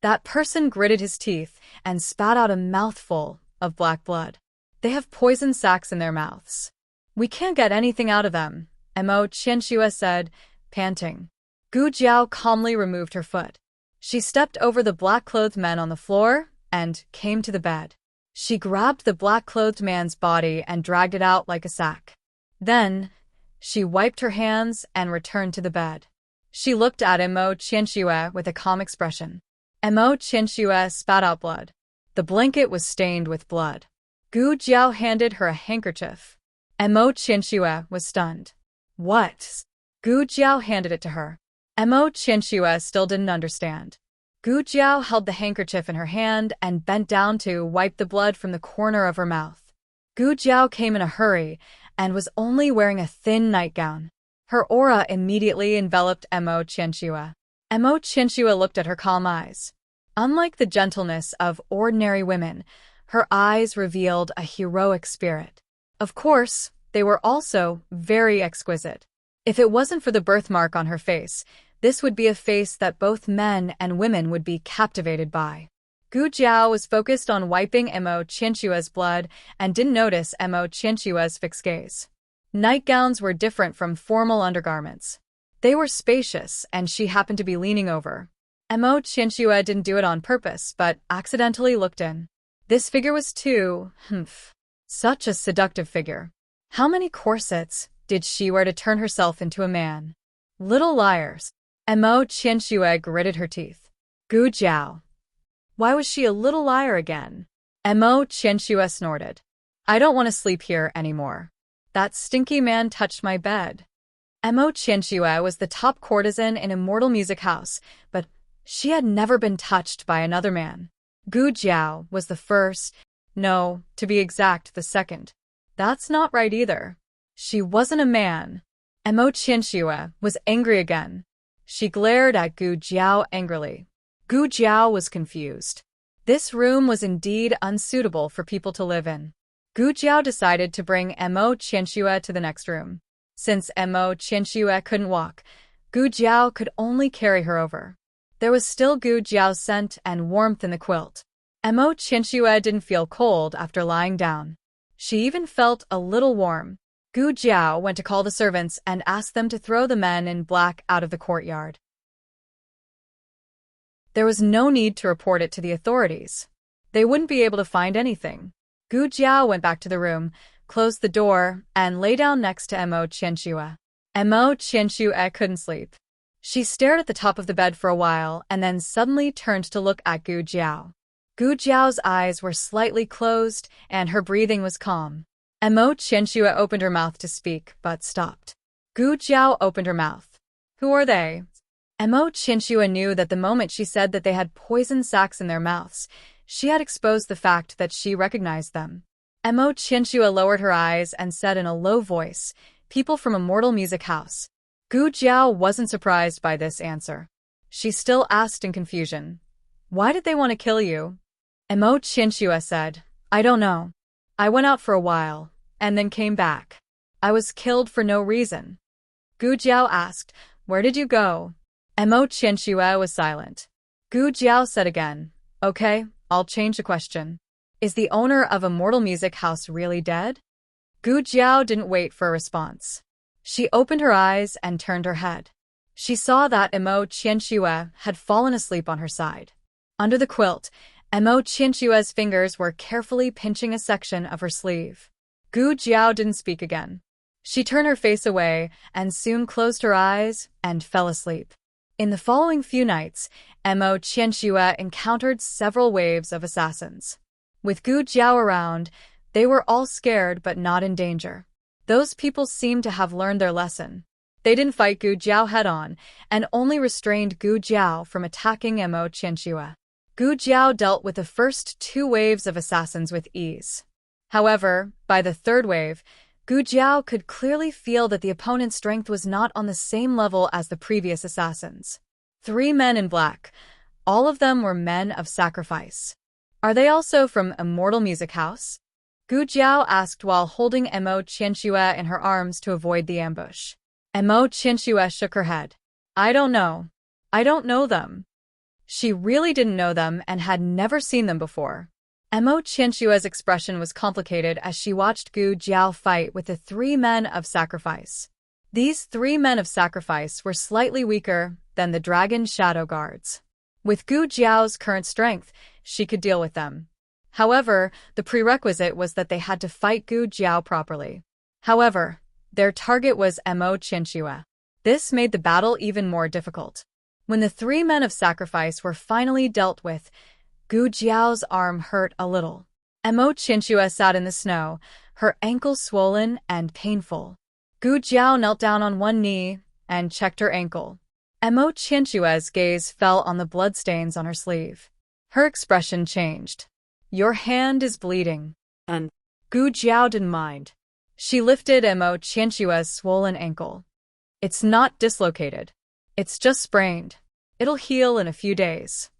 [SPEAKER 1] That person gritted his teeth and spat out a mouthful of black blood. "They have poison sacs in their mouths. We can't get anything out of them," Mo Qianxue said, panting. Gu Jiao calmly removed her foot. She stepped over the black-clothed men on the floor and came to the bed. She grabbed the black-clothed man's body and dragged it out like a sack. Then, she wiped her hands and returned to the bed. She looked at Mo Qianxue with a calm expression. Mo Qianxue spat out blood. The blanket was stained with blood. Gu Jiao handed her a handkerchief. Mo Qianxue was stunned. "What?" Gu Jiao handed it to her. Mo Qianxue still didn't understand. Gu Jiao held the handkerchief in her hand and bent down to wipe the blood from the corner of her mouth. Gu Jiao came in a hurry and was only wearing a thin nightgown. Her aura immediately enveloped Mo Qianxue. Mo Qianxue looked at her calm eyes. Unlike the gentleness of ordinary women, her eyes revealed a heroic spirit. Of course, they were also very exquisite. If it wasn't for the birthmark on her face, this would be a face that both men and women would be captivated by. Gu Jiao was focused on wiping Mo Qianxue's blood and didn't notice Mo Qianxue's fixed gaze. Nightgowns were different from formal undergarments. They were spacious, and she happened to be leaning over. Mo Qianxue didn't do it on purpose, but accidentally looked in. This figure was such a seductive figure. How many corsets did she wear to turn herself into a man? Little liars. Mo Qianxue gritted her teeth. Gu Jiao. Why was she a little liar again? Mo Qianxue snorted. I don't want to sleep here anymore. That stinky man touched my bed. Mo Qianxue was the top courtesan in Immortal Music House, but she had never been touched by another man. Gu Jiao was the first, no, to be exact, the second. That's not right either. She wasn't a man. Mo Qianxue was angry again. She glared at Gu Jiao angrily. Gu Jiao was confused. This room was indeed unsuitable for people to live in. Gu Jiao decided to bring Mo Qianxue to the next room. Since Mo Qianxue couldn't walk, Gu Jiao could only carry her over. There was still Gu Jiao's scent and warmth in the quilt. Mo Qianxue didn't feel cold after lying down. She even felt a little warm. Gu Jiao went to call the servants and asked them to throw the men in black out of the courtyard. There was no need to report it to the authorities. They wouldn't be able to find anything. Gu Jiao went back to the room, closed the door, and lay down next to Mo Qianxue. Mo Qianxue couldn't sleep. She stared at the top of the bed for a while and then suddenly turned to look at Gu Jiao. Gu Jiao's eyes were slightly closed and her breathing was calm. Mo Qianxue opened her mouth to speak, but stopped. Gu Jiao opened her mouth. Who are they? Mo Qianxue knew that the moment she said that they had poison sacs in their mouths, she had exposed the fact that she recognized them. Mo Qianxue lowered her eyes and said in a low voice, people from Immortal Music House. Gu Jiao wasn't surprised by this answer. She still asked in confusion. Why did they want to kill you? Mo Qianxue said, I don't know. I went out for a while, and then came back. I was killed for no reason. Gu Jiao asked, where did you go? Mo Qianxue was silent. Gu Jiao said again, okay, I'll change the question. Is the owner of Immortal Music House really dead? Gu Jiao didn't wait for a response. She opened her eyes and turned her head. She saw that Mo Qianxue had fallen asleep on her side. Under the quilt, Mo Qianxue's fingers were carefully pinching a section of her sleeve. Gu Jiao didn't speak again. She turned her face away and soon closed her eyes and fell asleep. In the following few nights, Mo Qianxue encountered several waves of assassins. With Gu Jiao around, they were all scared but not in danger. Those people seemed to have learned their lesson. They didn't fight Gu Jiao head-on and only restrained Gu Jiao from attacking Mo Qianxue. Gu Jiao dealt with the first two waves of assassins with ease. However, by the third wave, Gu Jiao could clearly feel that the opponent's strength was not on the same level as the previous assassins. 3 men in black. All of them were men of sacrifice. Are they also from Immortal Music House? Gu Jiao asked while holding Mo Qianxue in her arms to avoid the ambush. Mo Qianxue shook her head. I don't know. I don't know them. She really didn't know them and had never seen them before. Mo Qianxue's expression was complicated as she watched Gu Jiao fight with the 3 men of sacrifice. These 3 men of sacrifice were slightly weaker than the Dragon Shadow Guards. With Gu Jiao's current strength, she could deal with them. However, the prerequisite was that they had to fight Gu Jiao properly. However, their target was Mo Qianxue. This made the battle even more difficult. When the 3 men of sacrifice were finally dealt with, Gu Jiao's arm hurt a little. Mo Qianxue sat in the snow, her ankle swollen and painful. Gu Jiao knelt down on one knee and checked her ankle. Mo Qianxue's gaze fell on the bloodstains on her sleeve. Her expression changed. Your hand is bleeding.
[SPEAKER 2] And
[SPEAKER 1] Gu Jiao didn't mind. She lifted Mo Qianxue's swollen ankle. It's not dislocated. It's just sprained. It'll heal in a few days.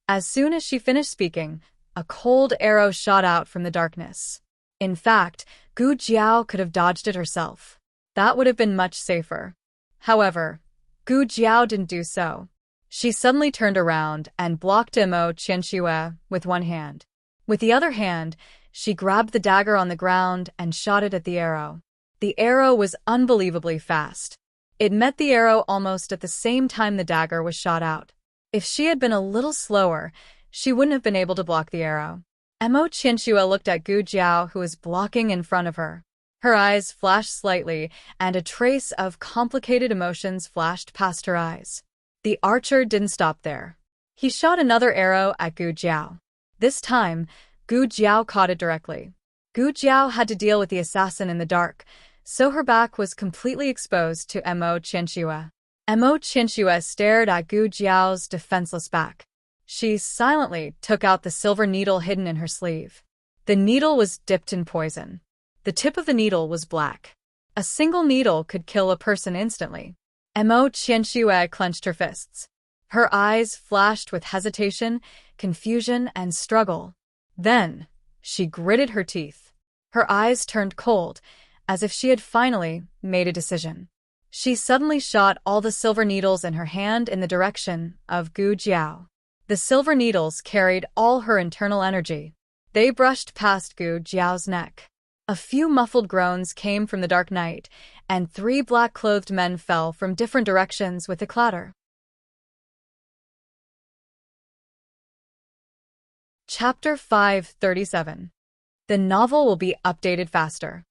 [SPEAKER 1] As soon as she finished speaking, a cold arrow shot out from the darkness. In fact, Gu Jiao could have dodged it herself. That would have been much safer. However, Gu Jiao didn't do so. She suddenly turned around and blocked Mo Qianxue with one hand. With the other hand, she grabbed the dagger on the ground and shot it at the arrow. The arrow was unbelievably fast. It met the arrow almost at the same time the dagger was shot out. If she had been a little slower, she wouldn't have been able to block the arrow. Mo Qianxue looked at Gu Jiao, who was blocking in front of her. Her eyes flashed slightly, and a trace of complicated emotions flashed past her eyes. The archer didn't stop there. He shot another arrow at Gu Jiao. This time, Gu Jiao caught it directly. Gu Jiao had to deal with the assassin in the dark, so her back was completely exposed to Mo Qianxue. Mo Qianxue stared at Gu Jiao's defenseless back. She silently took out the silver needle hidden in her sleeve. The needle was dipped in poison. The tip of the needle was black. A single needle could kill a person instantly. Mo Qianxue clenched her fists. Her eyes flashed with hesitation, confusion, and struggle. Then, she gritted her teeth. Her eyes turned cold, as if she had finally made a decision. She suddenly shot all the silver needles in her hand in the direction of Gu Jiao. The silver needles carried all her internal energy. They brushed past Gu Jiao's neck. A few muffled groans came from the dark night, and 3 black-clothed men fell from different directions with a clatter. Chapter 537. The novel will be updated faster.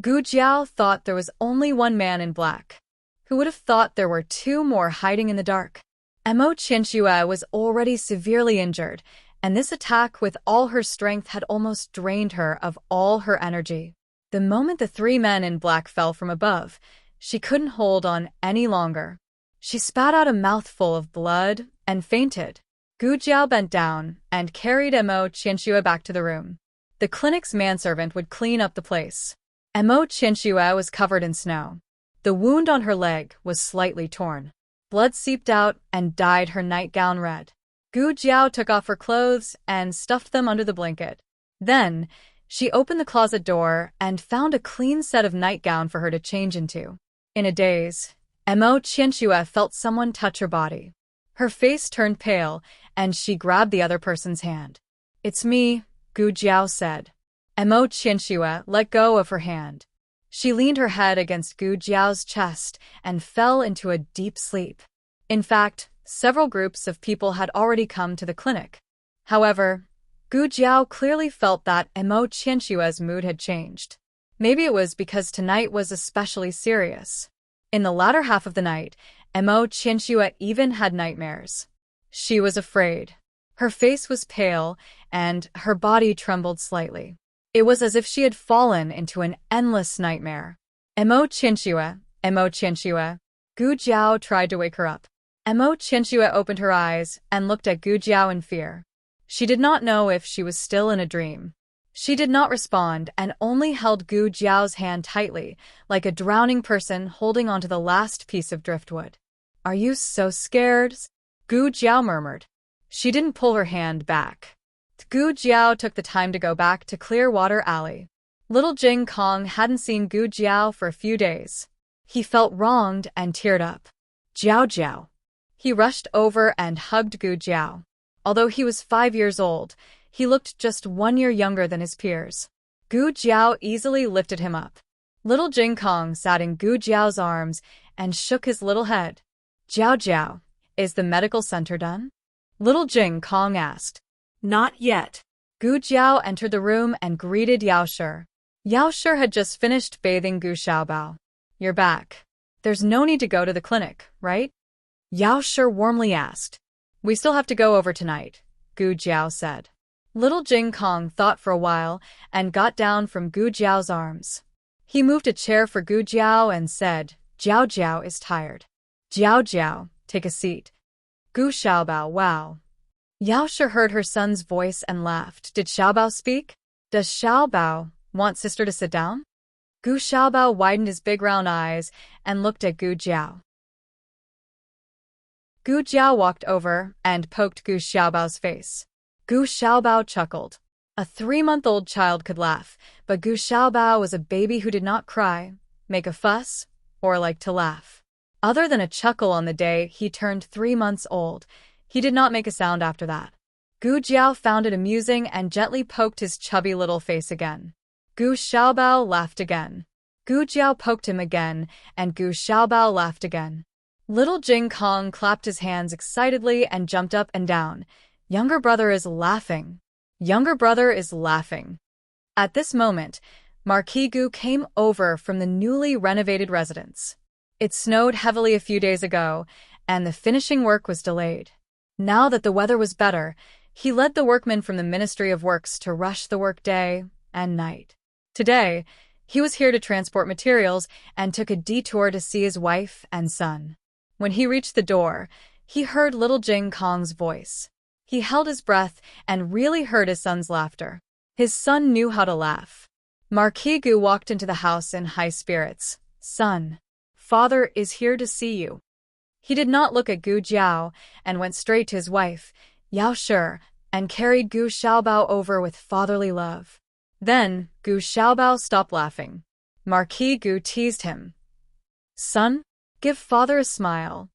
[SPEAKER 1] Gu Jiao thought there was only one man in black. Who would have thought there were 2 more hiding in the dark? Mo Qianxue was already severely injured, and this attack with all her strength had almost drained her of all her energy. The moment the 3 men in black fell from above, she couldn't hold on any longer. She spat out a mouthful of blood and fainted. Gu Jiao bent down and carried Mo Qianxue back to the room. The clinic's manservant would clean up the place. Mo Qianxue was covered in snow. The wound on her leg was slightly torn. Blood seeped out and dyed her nightgown red. Gu Jiao took off her clothes and stuffed them under the blanket. Then, she opened the closet door and found a clean set of nightgown for her to change into. In a daze, Mo Qianxue felt someone touch her body. Her face turned pale, and she grabbed the other person's hand. "It's me," Gu Jiao said. Mo Qianxue let go of her hand. She leaned her head against Gu Jiao's chest and fell into a deep sleep. In fact, several groups of people had already come to the clinic. However, Gu Jiao clearly felt that Mo Qianxue's mood had changed. Maybe it was because tonight was especially serious. In the latter half of the night, Mo Qianxue even had nightmares. She was afraid. Her face was pale, and her body trembled slightly. It was as if she had fallen into an endless nightmare. Mo Qianxue, Mo Qianxue. Gu Jiao tried to wake her up. Mo Qianxue opened her eyes and looked at Gu Jiao in fear. She did not know if she was still in a dream. She did not respond and only held Gu Jiao's hand tightly, like a drowning person holding onto the last piece of driftwood. "Are you so scared?" Gu Jiao murmured. She didn't pull her hand back. Gu Jiao took the time to go back to Clearwater Alley. Little Jing Kong hadn't seen Gu Jiao for a few days. He felt wronged and teared up. "Jiao Jiao." He rushed over and hugged Gu Jiao. Although he was 5 years old, he looked just 1 year younger than his peers. Gu Jiao easily lifted him up. Little Jing Kong sat in Gu Jiao's arms and shook his little head. "Jiao Jiao, is the medical center done?" Little Jing Kong asked.
[SPEAKER 2] Not yet.
[SPEAKER 1] Gu Jiao entered the room and greeted Yao Shi. Yao Shi had just finished bathing Gu Xiaobao. "You're back. There's no need to go to the clinic, right?" Yao Shi warmly asked. "We still have to go over tonight," Gu Jiao said. Little Jing Kong thought for a while and got down from Gu Jiao's arms. He moved a chair for Gu Jiao and said, "Jiao Jiao is tired. Jiao Jiao, take a seat." Gu Xiaobao, wow. Yao Shi heard her son's voice and laughed. Did Xiaobao speak? Does Xiaobao want sister to sit down? Gu Xiaobao widened his big round eyes and looked at Gu Jiao. Gu Jiao walked over and poked Gu Xiaobao's face. Gu Xiaobao chuckled. A 3-month-old child could laugh, but Gu Xiaobao was a baby who did not cry, make a fuss, or like to laugh. Other than a chuckle on the day he turned 3 months old, he did not make a sound after that. Gu Jiao found it amusing and gently poked his chubby little face again. Gu Xiaobao laughed again. Gu Jiao poked him again, and Gu Xiaobao laughed again. Little Jing Kong clapped his hands excitedly and jumped up and down. Younger brother is laughing. Younger brother is laughing. At this moment, Marquis Gu came over from the newly renovated residence. It snowed heavily a few days ago, and the finishing work was delayed. Now that the weather was better, he led the workmen from the Ministry of Works to rush the work day and night. Today, he was here to transport materials and took a detour to see his wife and son. When he reached the door, he heard little Jing Kong's voice. He held his breath and really heard his son's laughter. His son knew how to laugh. Marquis Gu walked into the house in high spirits. "Son, father is here to see you." He did not look at Gu Jiao and went straight to his wife, Yao Shi, and carried Gu Xiaobao over with fatherly love. Then, Gu Xiaobao stopped laughing. Marquis Gu teased him. "Son, give father a smile."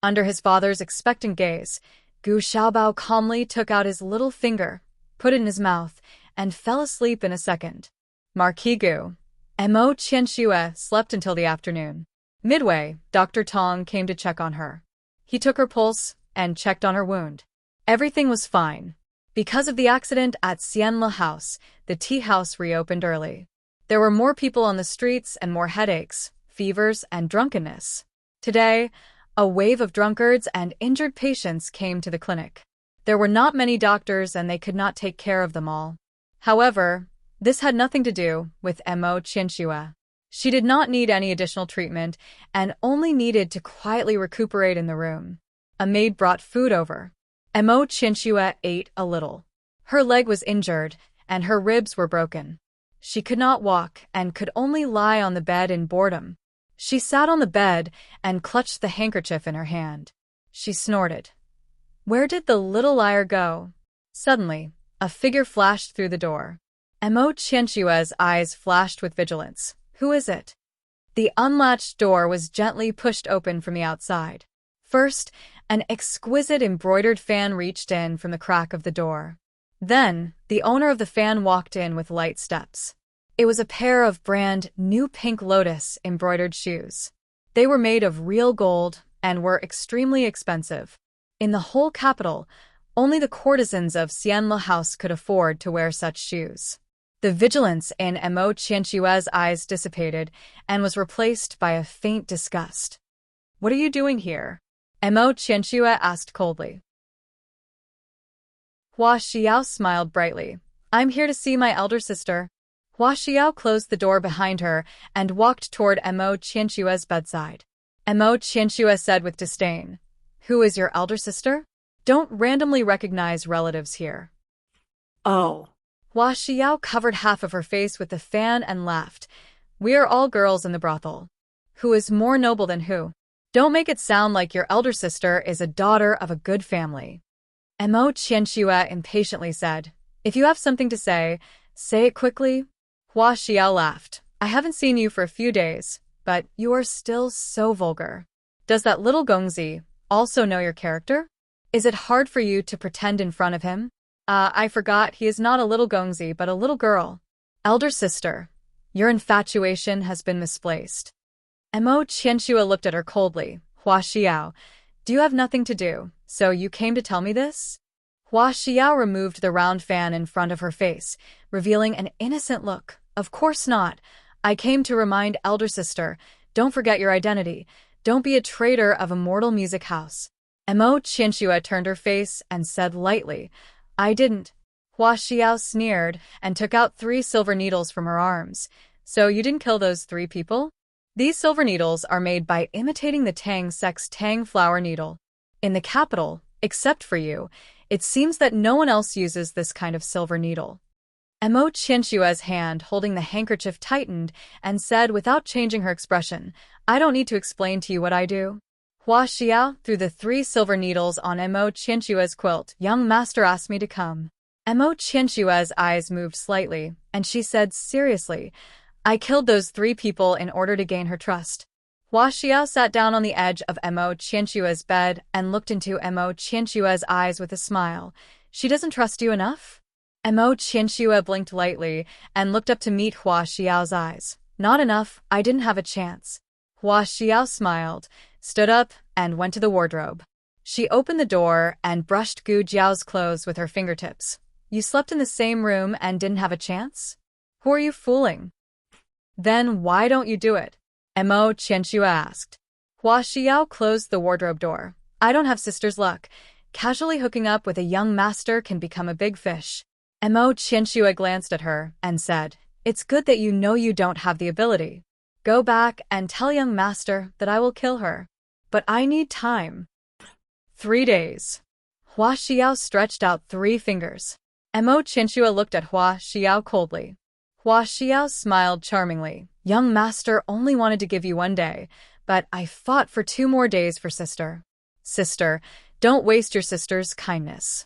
[SPEAKER 1] Under his father's expectant gaze, Gu Xiaobao calmly took out his little finger, put it in his mouth, and fell asleep in a second. Marquis Gu, Mo Qianxue, slept until the afternoon. Midway, Dr. Tong came to check on her. He took her pulse and checked on her wound. Everything was fine. Because of the accident at Xianle House, the tea house reopened early. There were more people on the streets and more headaches, fevers, and drunkenness. Today, a wave of drunkards and injured patients came to the clinic. There were not many doctors and they could not take care of them all. However, this had nothing to do with Mo Qianxue. She did not need any additional treatment and only needed to quietly recuperate in the room. A maid brought food over. Mo Qianxue ate a little. Her leg was injured and her ribs were broken. She could not walk and could only lie on the bed in boredom. She sat on the bed and clutched the handkerchief in her hand. She snorted. Where did the little liar go? Suddenly, a figure flashed through the door. Mo Qianxue's eyes flashed with vigilance. Who is it? The unlatched door was gently pushed open from the outside. First, an exquisite embroidered fan reached in from the crack of the door. Then, the owner of the fan walked in with light steps. It was a pair of brand new pink lotus embroidered shoes. They were made of real gold and were extremely expensive. In the whole capital, only the courtesans of Xianle House could afford to wear such shoes. The vigilance in Mo Qianxue's eyes dissipated and was replaced by a faint disgust. What are you doing here? Mo Qianxue asked coldly. Hua Xiao smiled brightly. I'm here to see my elder sister. Hua Xiao closed the door behind her and walked toward Mo Qianxue's bedside. Mo Qianxue said with disdain, Who is your elder sister? Don't randomly recognize relatives here.
[SPEAKER 2] Oh.
[SPEAKER 1] Hua Xiao covered half of her face with the fan and laughed. We are all girls in the brothel. Who is more noble than who? Don't make it sound like your elder sister is a daughter of a good family. Mo Qianxue impatiently said, If you have something to say it quickly. Hua Xiao laughed. I haven't seen you for a few days, but you are still so vulgar. Does that little Gongzi also know your character? Is it hard for you to pretend in front of him? I forgot he is not a little Gongzi but a little girl. Elder sister, your infatuation has been misplaced. Mo Qianxue looked at her coldly. Hua Xiao, do you have nothing to do, so you came to tell me this? Hua Xiao removed the round fan in front of her face, revealing an innocent look. Of course not. I came to remind elder sister, don't forget your identity. Don't be a traitor of a mortal music house. Mo Qianxue turned her face and said lightly, I didn't. Hua Xiao sneered and took out 3 silver needles from her arms. So you didn't kill those 3 people? These silver needles are made by imitating the Tang sex Tang flower needle. In the capital, except for you, it seems that no one else uses this kind of silver needle. Mo Qianxue's hand holding the handkerchief tightened and said without changing her expression, I don't need to explain to you what I do. Hua Xiao threw the 3 silver needles on Mo Qianxue's quilt. Young master asked me to come. Mo Qianxue's eyes moved slightly, and she said seriously, I killed those 3 people in order to gain her trust. Hua Xiao sat down on the edge of Mo Qianxue's bed and looked into Mo Qianxue's eyes with a smile. She doesn't trust you enough? Mo Qianxue blinked lightly and looked up to meet Hua Xiao's eyes. Not enough, I didn't have a chance. Hua Xiao smiled, stood up, and went to the wardrobe. She opened the door and brushed Gu Jiao's clothes with her fingertips. You slept in the same room and didn't have a chance? Who are you fooling? Then why don't you do it? Mo Qianxue asked. Hua Xiao closed the wardrobe door. I don't have sister's luck. Casually hooking up with a young master can become a big fish. Mo Qianxue glanced at her and said, It's good that you know you don't have the ability. Go back and tell young master that I will kill her. But I need time. 3 days. Hua Xiao stretched out 3 fingers. Mo Qianxue looked at Hua Xiao coldly. Hua Xiao smiled charmingly. Young master only wanted to give you 1 day, but I fought for 2 more days for sister. Sister, don't waste your sister's kindness.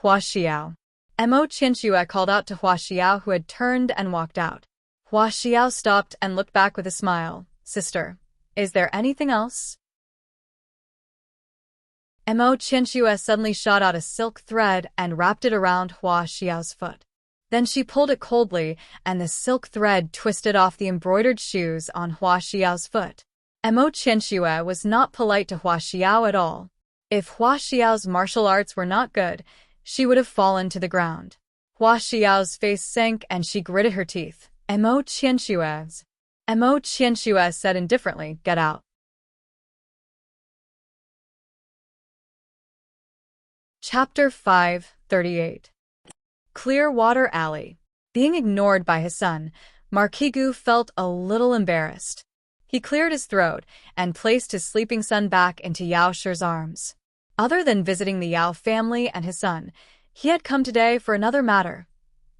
[SPEAKER 1] Hua Xiao. Mo Qianxue called out to Hua Xiao, who had turned and walked out. Hua Xiao stopped and looked back with a smile. Sister, is there anything else? Mo Qianxue suddenly shot out a silk thread and wrapped it around Hua Xiao's foot. Then she pulled it coldly, and the silk thread twisted off the embroidered shoes on Hua Xiao's foot. Mo Qianxue was not polite to Hua Xiao at all. If Hua Xiao's martial arts were not good, she would have fallen to the ground. Hua Xiao's face sank and she gritted her teeth. Mo Qianxue said indifferently, Get out. Chapter 5:38. Clearwater Alley. Being ignored by his son, Marquis Gu felt a little embarrassed. He cleared his throat and placed his sleeping son back into Yao Shi's arms. Other than visiting the Yao family and his son, he had come today for another matter: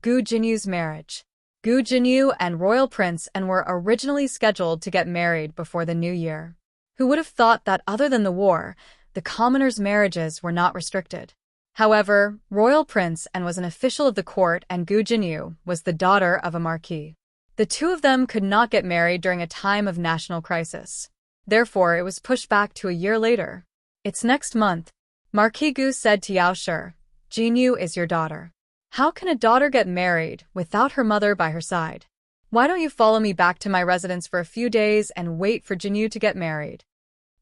[SPEAKER 1] Gu Jinyu's marriage. Gu Jinyu and Royal Prince and were originally scheduled to get married before the new year. Who would have thought that other than the war, the commoners' marriages were not restricted? However, Royal Prince and was an official of the court, and Gu Jinyu was the daughter of a marquis. The two of them could not get married during a time of national crisis. Therefore, it was pushed back to a year later. It's next month. Marquis Gu said to Yao Shi, Jinyu is your daughter. How can a daughter get married without her mother by her side? Why don't you follow me back to my residence for a few days and wait for Jinyu to get married?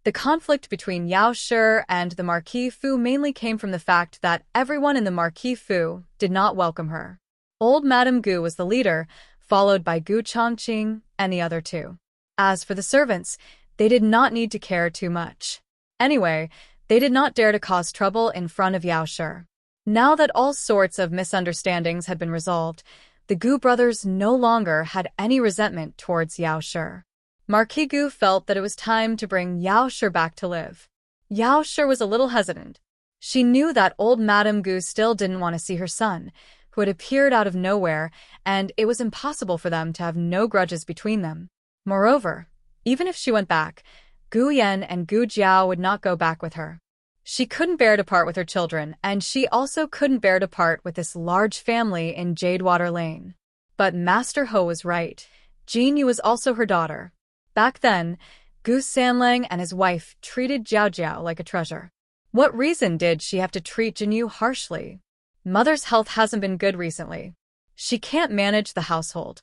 [SPEAKER 1] The conflict between Yao Shi and the Marquis Fu mainly came from the fact that everyone in the Marquis Fu did not welcome her. Old Madame Gu was the leader, followed by Gu Chongqing and the other two. As for the servants, they did not need to care too much. Anyway, they did not dare to cause trouble in front of Yao Shi. Now that all sorts of misunderstandings had been resolved, the Gu brothers no longer had any resentment towards Yao Shi. Marquis Gu felt that it was time to bring Yao Shi back to live. Yao Shi was a little hesitant. She knew that old Madame Gu still didn't want to see her son, who had appeared out of nowhere, and it was impossible for them to have no grudges between them. Moreover, even if she went back, Gu Yan and Gu Jiao would not go back with her. She couldn't bear to part with her children, and she also couldn't bear to part with this large family in Jadewater Lane. But Master Ho was right. Jinyu was also her daughter. Back then, Gu Sanlang and his wife treated Jiao Jiao like a treasure. What reason did she have to treat Jinyu harshly? Mother's health hasn't been good recently. She can't manage the household.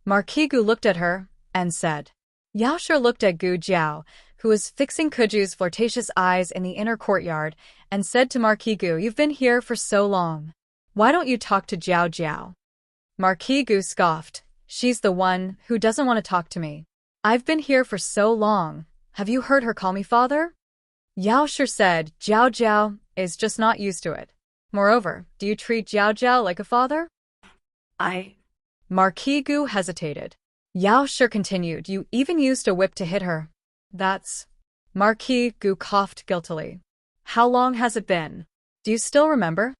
[SPEAKER 1] Marquis Gu looked at her and said. Yao Shi looked at Gu Jiao, who was fixing Kuju's flirtatious eyes in the inner courtyard, and said to Marquis Gu, You've been here for so long. Why don't you talk to Jiao Jiao? Marquis Gu scoffed. She's the one who doesn't want to talk to me. I've been here for so long. Have you heard her call me father? Yao Shi said, Jiao Jiao is just not used to it. Moreover, do you treat Jiao Jiao like a father? Marquis Gu hesitated. Yao Shi continued, You even used a whip to hit her. That's... Marquis Gu coughed guiltily. How long has it been? Do you still remember?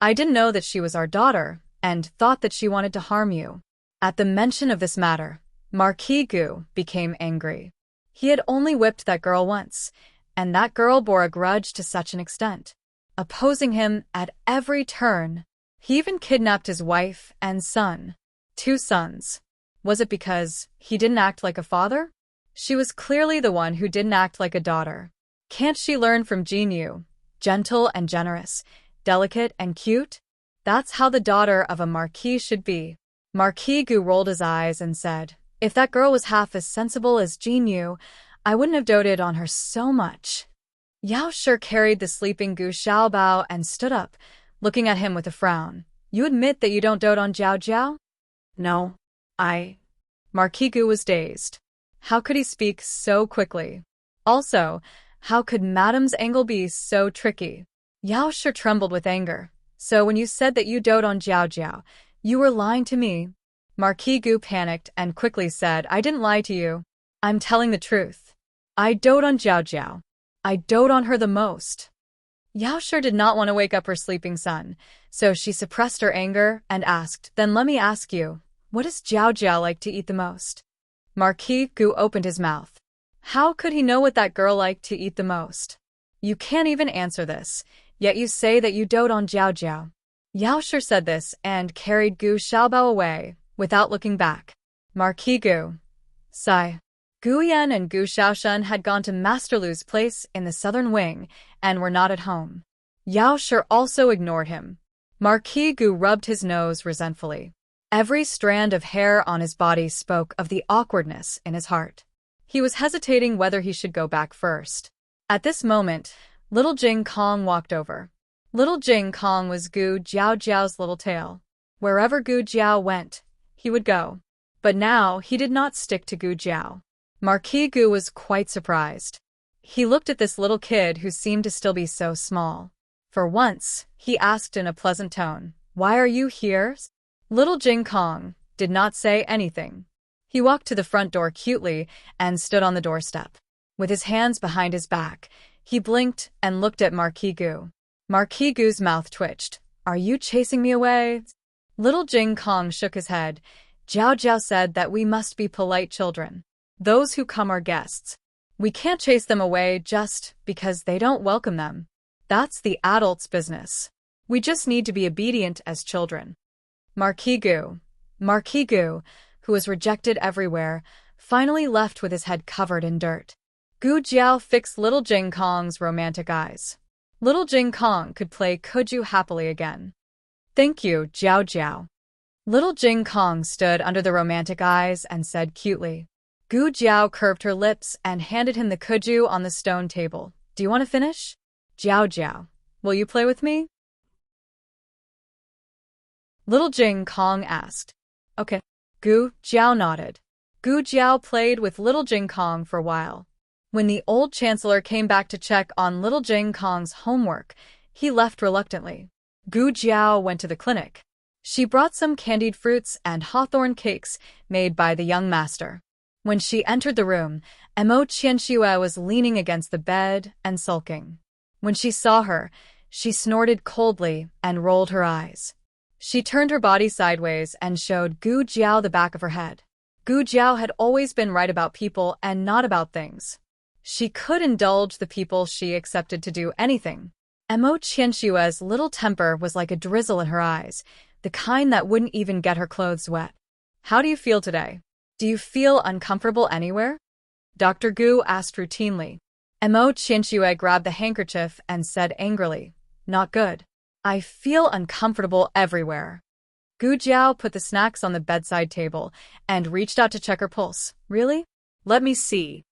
[SPEAKER 1] I didn't know that she was our daughter, and thought that she wanted to harm you. At the mention of this matter, Marquis Gu became angry. He had only whipped that girl once, and that girl bore a grudge to such an extent, opposing him at every turn. He even kidnapped his wife and son. 2 sons. Was it because he didn't act like a father? She was clearly the one who didn't act like a daughter. Can't she learn from Jinyu? Gentle and generous, delicate and cute? That's how the daughter of a marquis should be. Marquis Gu rolled his eyes and said, if that girl was half as sensible as Jin Yu, I wouldn't have doted on her so much. Yao Shi carried the sleeping Gu Xiaobao and stood up, looking at him with a frown. You admit that you don't dote on Jiao Jiao?
[SPEAKER 2] No,
[SPEAKER 1] Marquis Gu was dazed. How could he speak so quickly? Also, how could Madame's angle be so tricky? Yao Shi trembled with anger. So when you said that you dote on Jiao Jiao, you were lying to me. Marquis Gu panicked and quickly said, I didn't lie to you. I'm telling the truth. I dote on Jiao Jiao. I dote on her the most. Yao Shi did not want to wake up her sleeping son, so she suppressed her anger and asked, then let me ask you, what does Jiao Jiao like to eat the most? Marquis Gu opened his mouth. How could he know what that girl liked to eat the most? You can't even answer this, yet you say that you dote on Jiao Jiao. Yao Shi said this and carried Gu Xiaobao away, without looking back. Marquis Gu. Sigh. Gu Yan and Gu Xiaoshan had gone to Master Lu's place in the southern wing and were not at home. Yao Shi also ignored him. Marquis Gu rubbed his nose resentfully. Every strand of hair on his body spoke of the awkwardness in his heart. He was hesitating whether he should go back first. At this moment, little Jing Kong walked over. Little Jing Kong was Gu Jiao Jiao's little tail. Wherever Gu Jiao went, he would go. But now he did not stick to Gu Jiao. Marquis Gu was quite surprised. He looked at this little kid who seemed to still be so small. For once, he asked in a pleasant tone, why are you here? Little Jing Kong did not say anything. He walked to the front door cutely and stood on the doorstep. With his hands behind his back, he blinked and looked at Marquis Gu. Marquis Gu's mouth twitched. Are you chasing me away? Little Jing Kong shook his head. Jiao Jiao said that we must be polite children. Those who come are guests. We can't chase them away just because they don't welcome them. That's the adults' business. We just need to be obedient as children. Marquis Gu, who was rejected everywhere, finally left with his head covered in dirt. Gu Jiao fixed little Jing Kong's romantic eyes. Little Jing Kong could play Kuju happily again. Thank you, Jiao Jiao. Little Jing Kong stood under the romantic eyes and said cutely. Gu Jiao curved her lips and handed him the kuju on the stone table. Do you want to finish? Jiao Jiao, will you play with me? Little Jing Kong asked. Okay. Gu Jiao nodded. Gu Jiao played with little Jing Kong for a while. When the old chancellor came back to check on little Jing Kong's homework, he left reluctantly. Gu Jiao went to the clinic. She brought some candied fruits and hawthorn cakes made by the young master. When she entered the room, Mo Qianxue was leaning against the bed and sulking. When she saw her, she snorted coldly and rolled her eyes. She turned her body sideways and showed Gu Jiao the back of her head. Gu Jiao had always been right about people and not about things. She could indulge the people she accepted to do anything. Mo Qianxue's little temper was like a drizzle in her eyes, the kind that wouldn't even get her clothes wet. How do you feel today? Do you feel uncomfortable anywhere? Dr. Gu asked routinely. Mo Qianxue grabbed the handkerchief and said angrily, not good. I feel uncomfortable everywhere. Gu Jiao put the snacks on the bedside table and reached out to check her pulse. Really? Let me see.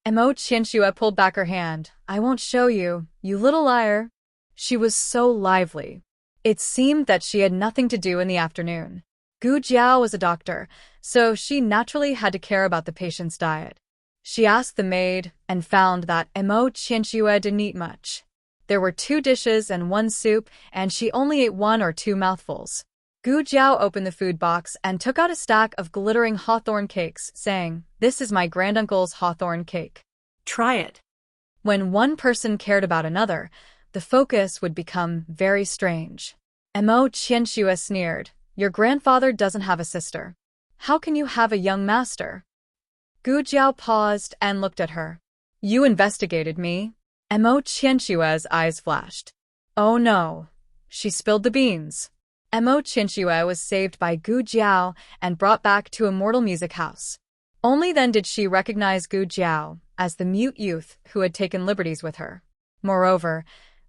[SPEAKER 1] Mo Qianxue pulled back her hand. I won't show you, you little liar. She was so lively. It seemed that she had nothing to do in the afternoon. Gu Jiao was a doctor, so she naturally had to care about the patient's diet. She asked the maid and found that Mo Qianxue didn't eat much. There were 2 dishes and 1 soup, and she only ate 1 or 2 mouthfuls. Gu Jiao opened the food box and took out a stack of glittering hawthorn cakes, saying, This is my granduncle's hawthorn cake.
[SPEAKER 2] Try it.
[SPEAKER 1] When one person cared about another, the focus would become very strange. Mo Qianxue sneered, Your grandfather doesn't have a sister. How can you have a young master? Gu Jiao paused and looked at her. You investigated me? Mo Qianxue's eyes flashed. Oh no. She spilled the beans. Mo Qianxue was saved by Gu Jiao and brought back to Immortal Music House. Only then did she recognize Gu Jiao as the mute youth who had taken liberties with her. Moreover,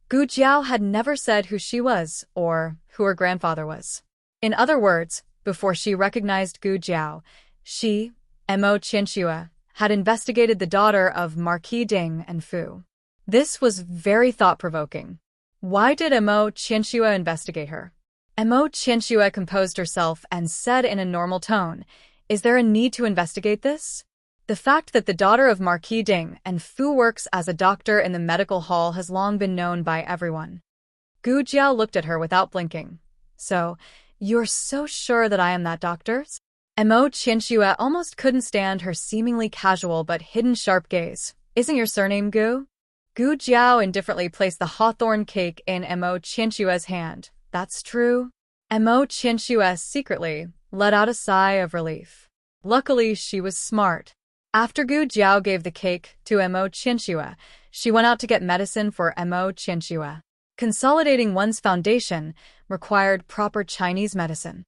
[SPEAKER 1] Gu Jiao had never said who she was or who her grandfather was. In other words, before she recognized Gu Jiao. She, Mo Qianxue, had investigated the daughter of Marquis Ding and Fu. This was very thought-provoking. Why did Mo Qianxue investigate her? Mo Qianxue composed herself and said in a normal tone, "Is there a need to investigate this? The fact that the daughter of Marquis Ding and Fu works as a doctor in the medical hall has long been known by everyone." Gu Jiao looked at her without blinking. "So, you're so sure that I am that doctor?" Mo Qianxue almost couldn't stand her seemingly casual but hidden sharp gaze. "Isn't your surname Gu?" Gu Jiao indifferently placed the hawthorn cake in Mo Qianxue's hand. "That's true." Mo Qianxue secretly let out a sigh of relief. Luckily, she was smart. After Gu Jiao gave the cake to Mo Qianxue, she went out to get medicine for Mo Qianxue. Consolidating one's foundation required proper Chinese medicine.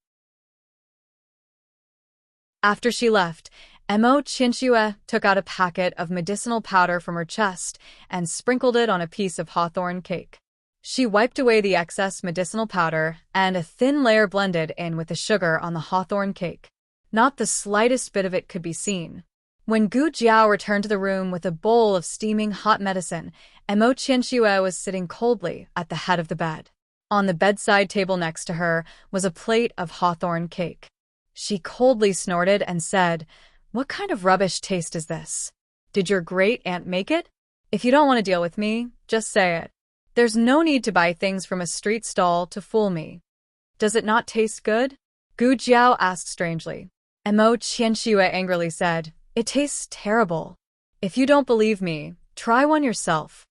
[SPEAKER 1] After she left, Mo Qianxue took out a packet of medicinal powder from her chest and sprinkled it on a piece of hawthorn cake. She wiped away the excess medicinal powder, and a thin layer blended in with the sugar on the hawthorn cake. Not the slightest bit of it could be seen. When Gu Jiao returned to the room with a bowl of steaming hot medicine, Mo Qianxue was sitting coldly at the head of the bed. On the bedside table next to her was a plate of hawthorn cake. She coldly snorted and said, "What kind of rubbish taste is this? Did your great-aunt make it? If you don't want to deal with me, just say it. There's no need to buy things from a street stall to fool me." "Does it not taste good?" Gu Jiao asked strangely. Mo Qianxue angrily said, "It tastes terrible. If you don't believe me, try one yourself."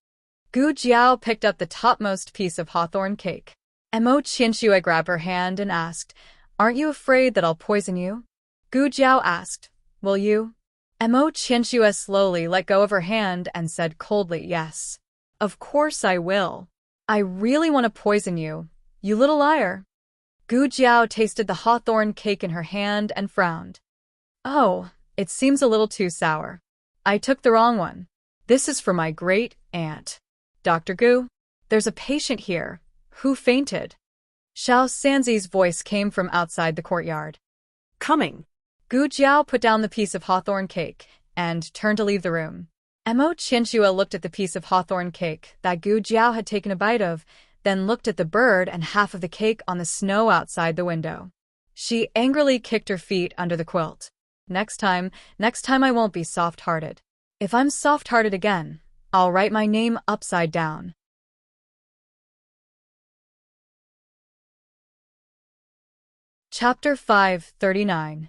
[SPEAKER 1] Gu Jiao picked up the topmost piece of hawthorn cake. Mo Qianxue grabbed her hand and asked, "Aren't you afraid that I'll poison you?" Gu Jiao asked, "Will you?" Mo Qianxue slowly let go of her hand and said coldly, "Yes. Of course I will. I really want to poison you, you little liar." Gu Jiao tasted the hawthorn cake in her hand and frowned. "Oh, it seems a little too sour. I took the wrong one. This is for my great-aunt. Dr. Gu, there's a patient here who fainted." Xiao Sanzi's voice came from outside the courtyard.
[SPEAKER 2] "Coming."
[SPEAKER 1] Gu Jiao put down the piece of hawthorn cake and turned to leave the room. Mo Qianxue looked at the piece of hawthorn cake that Gu Jiao had taken a bite of, then looked at the bird and half of the cake on the snow outside the window. She angrily kicked her feet under the quilt. Next time I won't be soft-hearted. If I'm soft-hearted again, I'll write my name upside down." Chapter 539.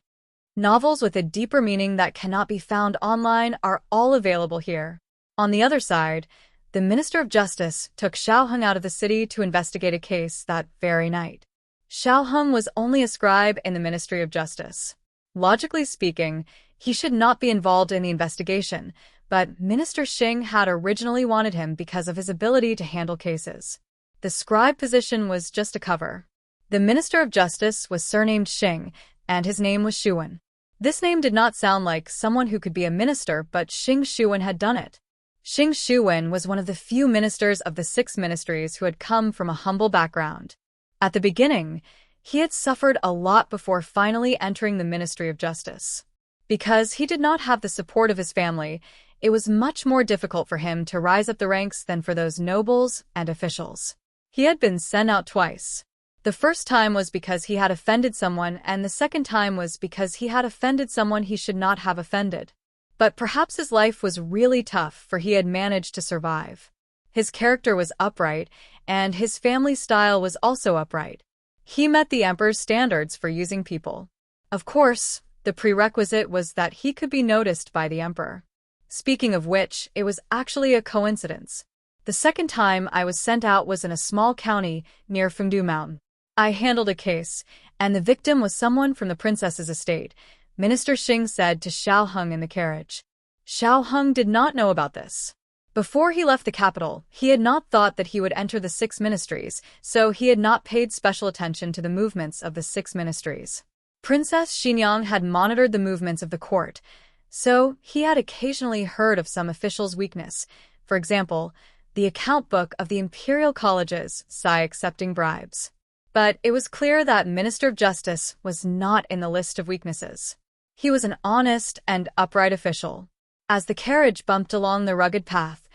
[SPEAKER 1] Novels with a deeper meaning that cannot be found online are all available here. On the other side, the Minister of Justice took Xiao Heng out of the city to investigate a case that very night. Xiao Heng was only a scribe in the Ministry of Justice. Logically speaking, he should not be involved in the investigation, but Minister Xing had originally wanted him because of his ability to handle cases. The scribe position was just a cover. The Minister of Justice was surnamed Xing, and his name was Shuwen. This name did not sound like someone who could be a minister, but Xing Shuwen had done it. Xing Shuwen was one of the few ministers of the 6 ministries who had come from a humble background. At the beginning, he had suffered a lot before finally entering the Ministry of Justice. Because he did not have the support of his family, it was much more difficult for him to rise up the ranks than for those nobles and officials. He had been sent out twice. The first time was because he had offended someone, and the second time was because he had offended someone he should not have offended. But perhaps his life was really tough, for he had managed to survive. His character was upright, and his family style was also upright. He met the emperor's standards for using people. Of course, the prerequisite was that he could be noticed by the emperor. Speaking of which, it was actually a coincidence. The second time I was sent out was in a small county near Fengdu Mountain. I handled a case, and the victim was someone from the princess's estate, Minister Xing said to Xiao Heng in the carriage. Xiao Heng did not know about this. Before he left the capital, he had not thought that he would enter the 6 ministries, so he had not paid special attention to the movements of the 6 ministries. Princess Xinyang had monitored the movements of the court, so he had occasionally heard of some officials' weakness. For example, the account book of the imperial colleges, accepting bribes. But it was clear that Minister of Justice was not in the list of weaknesses. He was an honest and upright official. As the carriage bumped along the rugged path,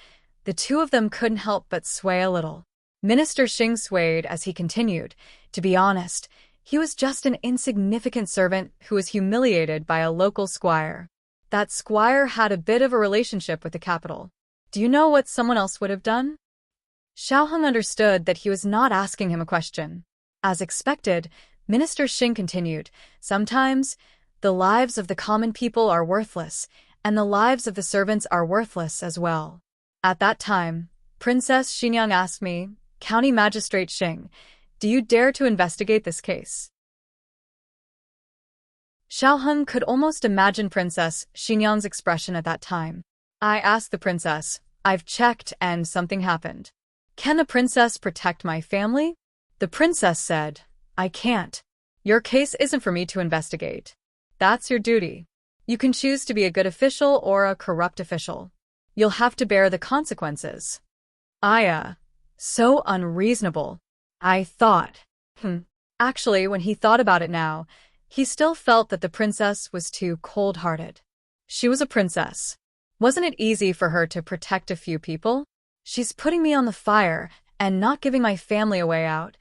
[SPEAKER 1] the two of them couldn't help but sway a little. Minister Xing swayed as he continued. To be honest, he was just an insignificant servant who was humiliated by a local squire. That squire had a bit of a relationship with the capital. Do you know what someone else would have done? Xiaoheng understood that he was not asking him a question. As expected, Minister Xing continued, sometimes, the lives of the common people are worthless, and the lives of the servants are worthless as well. At that time, Princess Xinyang asked me, County Magistrate Xing, do you dare to investigate this case? Xiaoheng could almost imagine Princess Xinyang's expression at that time. I asked the princess, I've checked and something happened. Can the princess protect my family? The princess said, I can't. Your case isn't for me to investigate. That's your duty. You can choose to be a good official or a corrupt official. You'll have to bear the consequences. So unreasonable. I thought. Actually, when he thought about it now, he still felt that the princess was too cold-hearted. She was a princess. Wasn't it easy for her to protect a few people? She's putting me on the fire and not giving my family a way out.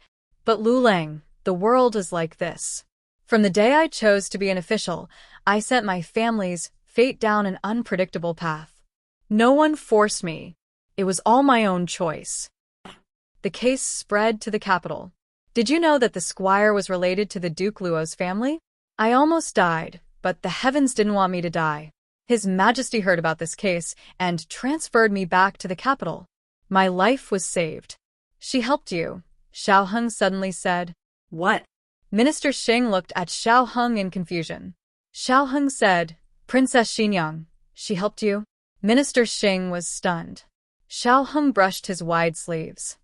[SPEAKER 1] But Lu Lang, the world is like this. From the day I chose to be an official, I sent my family's fate down an unpredictable path. No one forced me. It was all my own choice. The case spread to the capital. Did you know that the squire was related to the Duke Luo's family? I almost died, but the heavens didn't want me to die. His Majesty heard about this case and transferred me back to the capital. My life was saved. She helped you, Xiaoheng suddenly said.
[SPEAKER 2] What?
[SPEAKER 1] Minister Xing looked at Xiaoheng in confusion. Xiaoheng said, Princess Xinyang, she helped you? Minister Xing was stunned. Xiaoheng brushed his wide sleeves.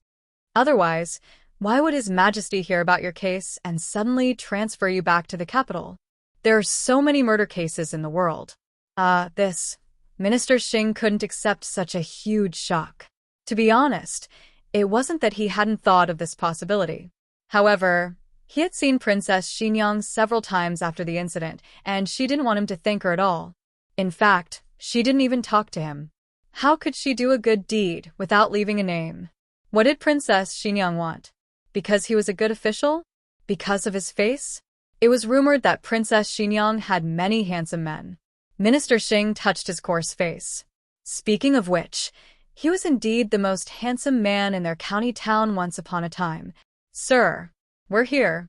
[SPEAKER 1] Otherwise, why would His Majesty hear about your case and suddenly transfer you back to the capital? There are so many murder cases in the world. Minister Xing couldn't accept such a huge shock. To be honest, it wasn't that he hadn't thought of this possibility. However, he had seen Princess Xinyang several times after the incident, and she didn't want him to thank her at all. In fact, she didn't even talk to him. How could she do a good deed without leaving a name? What did Princess Xinyang want? Because he was a good official? Because of his face? It was rumored that Princess Xinyang had many handsome men. Minister Xing touched his coarse face. Speaking of which, he was indeed the most handsome man in their county town once upon a time. Sir, we're here.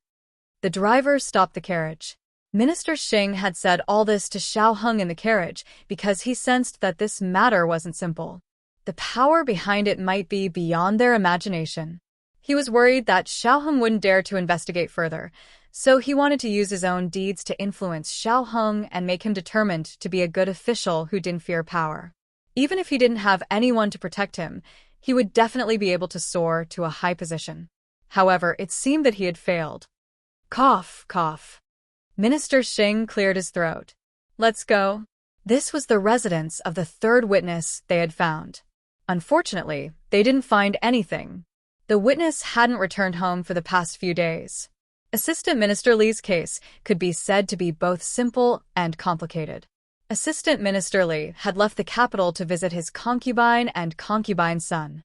[SPEAKER 1] The driver stopped the carriage. Minister Xing had said all this to Xiaoheng in the carriage because he sensed that this matter wasn't simple. The power behind it might be beyond their imagination. He was worried that Xiaoheng wouldn't dare to investigate further, so he wanted to use his own deeds to influence Xiaoheng and make him determined to be a good official who didn't fear power. Even if he didn't have anyone to protect him, he would definitely be able to soar to a high position. However, it seemed that he had failed. Cough, cough. Minister Xing cleared his throat. Let's go. This was the residence of the third witness they had found. Unfortunately, they didn't find anything. The witness hadn't returned home for the past few days. Assistant Minister Li's case could be said to be both simple and complicated. Assistant Minister Li had left the capital to visit his concubine and concubine's son.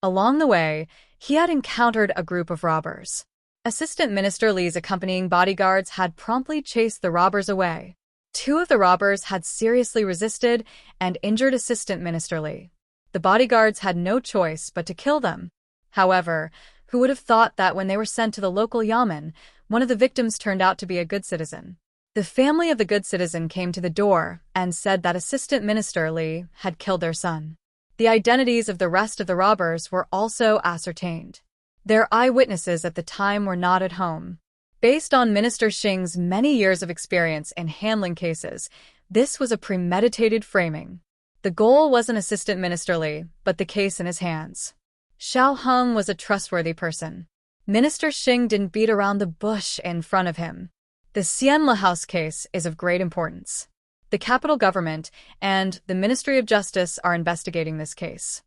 [SPEAKER 1] Along the way, he had encountered a group of robbers. Assistant Minister Li's accompanying bodyguards had promptly chased the robbers away. Two of the robbers had seriously resisted and injured Assistant Minister Li. The bodyguards had no choice but to kill them. However, who would have thought that when they were sent to the local yamen, one of the victims turned out to be a good citizen? The family of the good citizen came to the door and said that Assistant Minister Li had killed their son. The identities of the rest of the robbers were also ascertained. Their eyewitnesses at the time were not at home. Based on Minister Xing's many years of experience in handling cases, this was a premeditated framing. The goal wasn't Assistant Minister Li, but the case in his hands. Xiaoheng was a trustworthy person. Minister Xing didn't beat around the bush in front of him. The Xianle House case is of great importance. The capital government and the Ministry of Justice are investigating this case.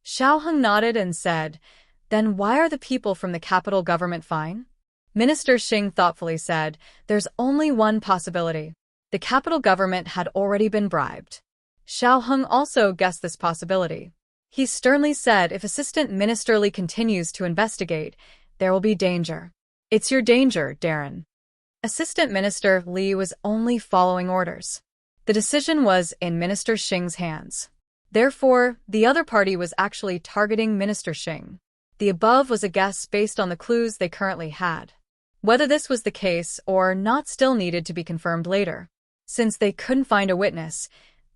[SPEAKER 1] Xiaoheng nodded and said, Then why are the people from the capital government fine? Minister Xing thoughtfully said, there's only one possibility. The capital government had already been bribed. Xiao Heng also guessed this possibility. He sternly said if Assistant Minister Li continues to investigate, there will be danger. It's your danger, Darren. Assistant Minister Li was only following orders. The decision was in Minister Xing's hands. Therefore, the other party was actually targeting Minister Xing. The above was a guess based on the clues they currently had. Whether this was the case or not still needed to be confirmed later. Since they couldn't find a witness,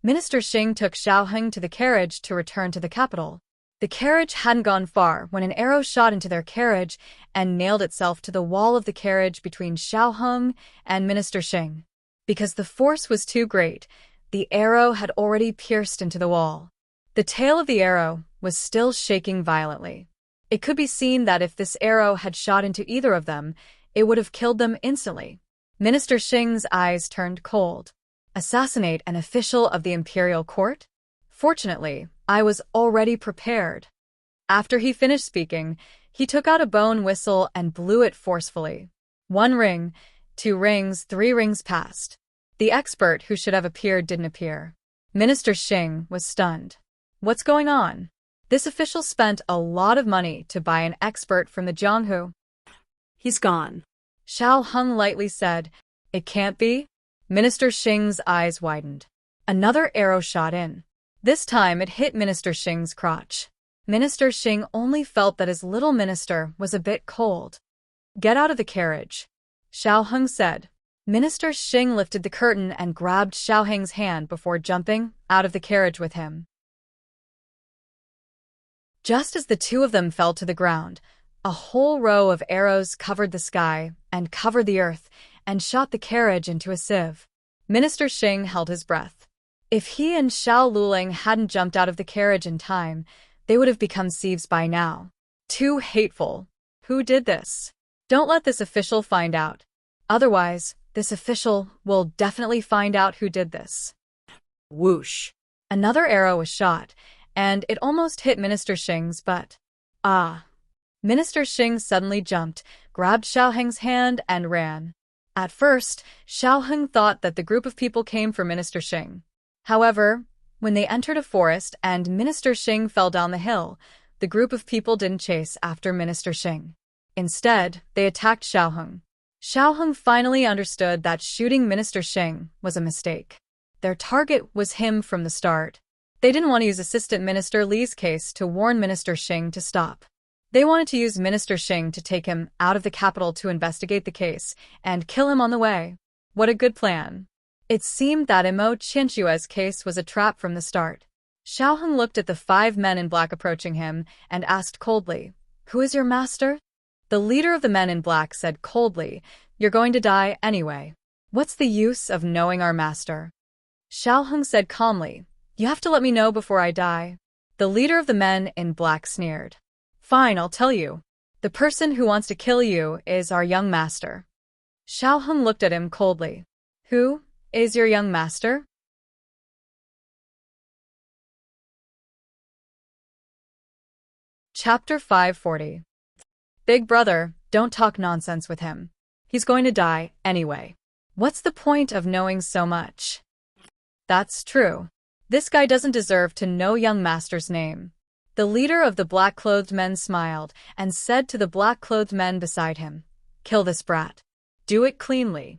[SPEAKER 1] Minister Xing took Xiao Heng to the carriage to return to the capital. The carriage hadn't gone far when an arrow shot into their carriage and nailed itself to the wall of the carriage between Xiao Heng and Minister Xing. Because the force was too great, the arrow had already pierced into the wall. The tail of the arrow was still shaking violently. It could be seen that if this arrow had shot into either of them, it would have killed them instantly. Minister Xing's eyes turned cold. Assassinate an official of the imperial court? Fortunately, I was already prepared. After he finished speaking, he took out a bone whistle and blew it forcefully. 1 ring, 2 rings, 3 rings passed. The expert who should have appeared didn't appear. Minister Xing was stunned. What's going on? This official spent a lot of money to buy an expert from the Jianghu.
[SPEAKER 2] He's gone.
[SPEAKER 1] Xiao Heng lightly said, It can't be? Minister Xing's eyes widened. Another arrow shot in. This time it hit Minister Xing's crotch. Minister Xing only felt that his little minister was a bit cold. Get out of the carriage, Xiao Heng said. Minister Xing lifted the curtain and grabbed Xiao Heng's hand before jumping out of the carriage with him. Just as the two of them fell to the ground, a whole row of arrows covered the sky and covered the earth and shot the carriage into a sieve. Minister Xing held his breath. If he and Xiao Luling hadn't jumped out of the carriage in time, they would have become sieves by now. Too hateful. Who did this? Don't let this official find out. Otherwise, this official will definitely find out who did this.
[SPEAKER 2] Whoosh.
[SPEAKER 1] Another arrow was shot, and it almost hit Minister Xing's butt. Ah! Minister Xing suddenly jumped, grabbed Xiao Heng's hand, and ran. At first, Xiao Heng thought that the group of people came for Minister Xing. However, when they entered a forest and Minister Xing fell down the hill, the group of people didn't chase after Minister Xing. Instead, they attacked Xiao Heng. Xiao Heng finally understood that shooting Minister Xing was a mistake. Their target was him from the start. They didn't want to use Assistant Minister Li's case to warn Minister Xing to stop. They wanted to use Minister Xing to take him out of the capital to investigate the case and kill him on the way. What a good plan. It seemed that Imo Qianxue's case was a trap from the start. Xiao Heng looked at the 5 men in black approaching him and asked coldly, Who is your master? The leader of the men in black said coldly, You're going to die anyway. What's the use of knowing our master? Xiao Heng said calmly, You have to let me know before I die. The leader of the men in black sneered. Fine, I'll tell you. The person who wants to kill you is our young master. Xiao Heng looked at him coldly. Who is your young master? Chapter 540. Big brother, don't talk nonsense with him. He's going to die anyway. What's the point of knowing so much? That's true. This guy doesn't deserve to know young master's name. The leader of the black-clothed men smiled and said to the black-clothed men beside him, Kill this brat. Do it cleanly.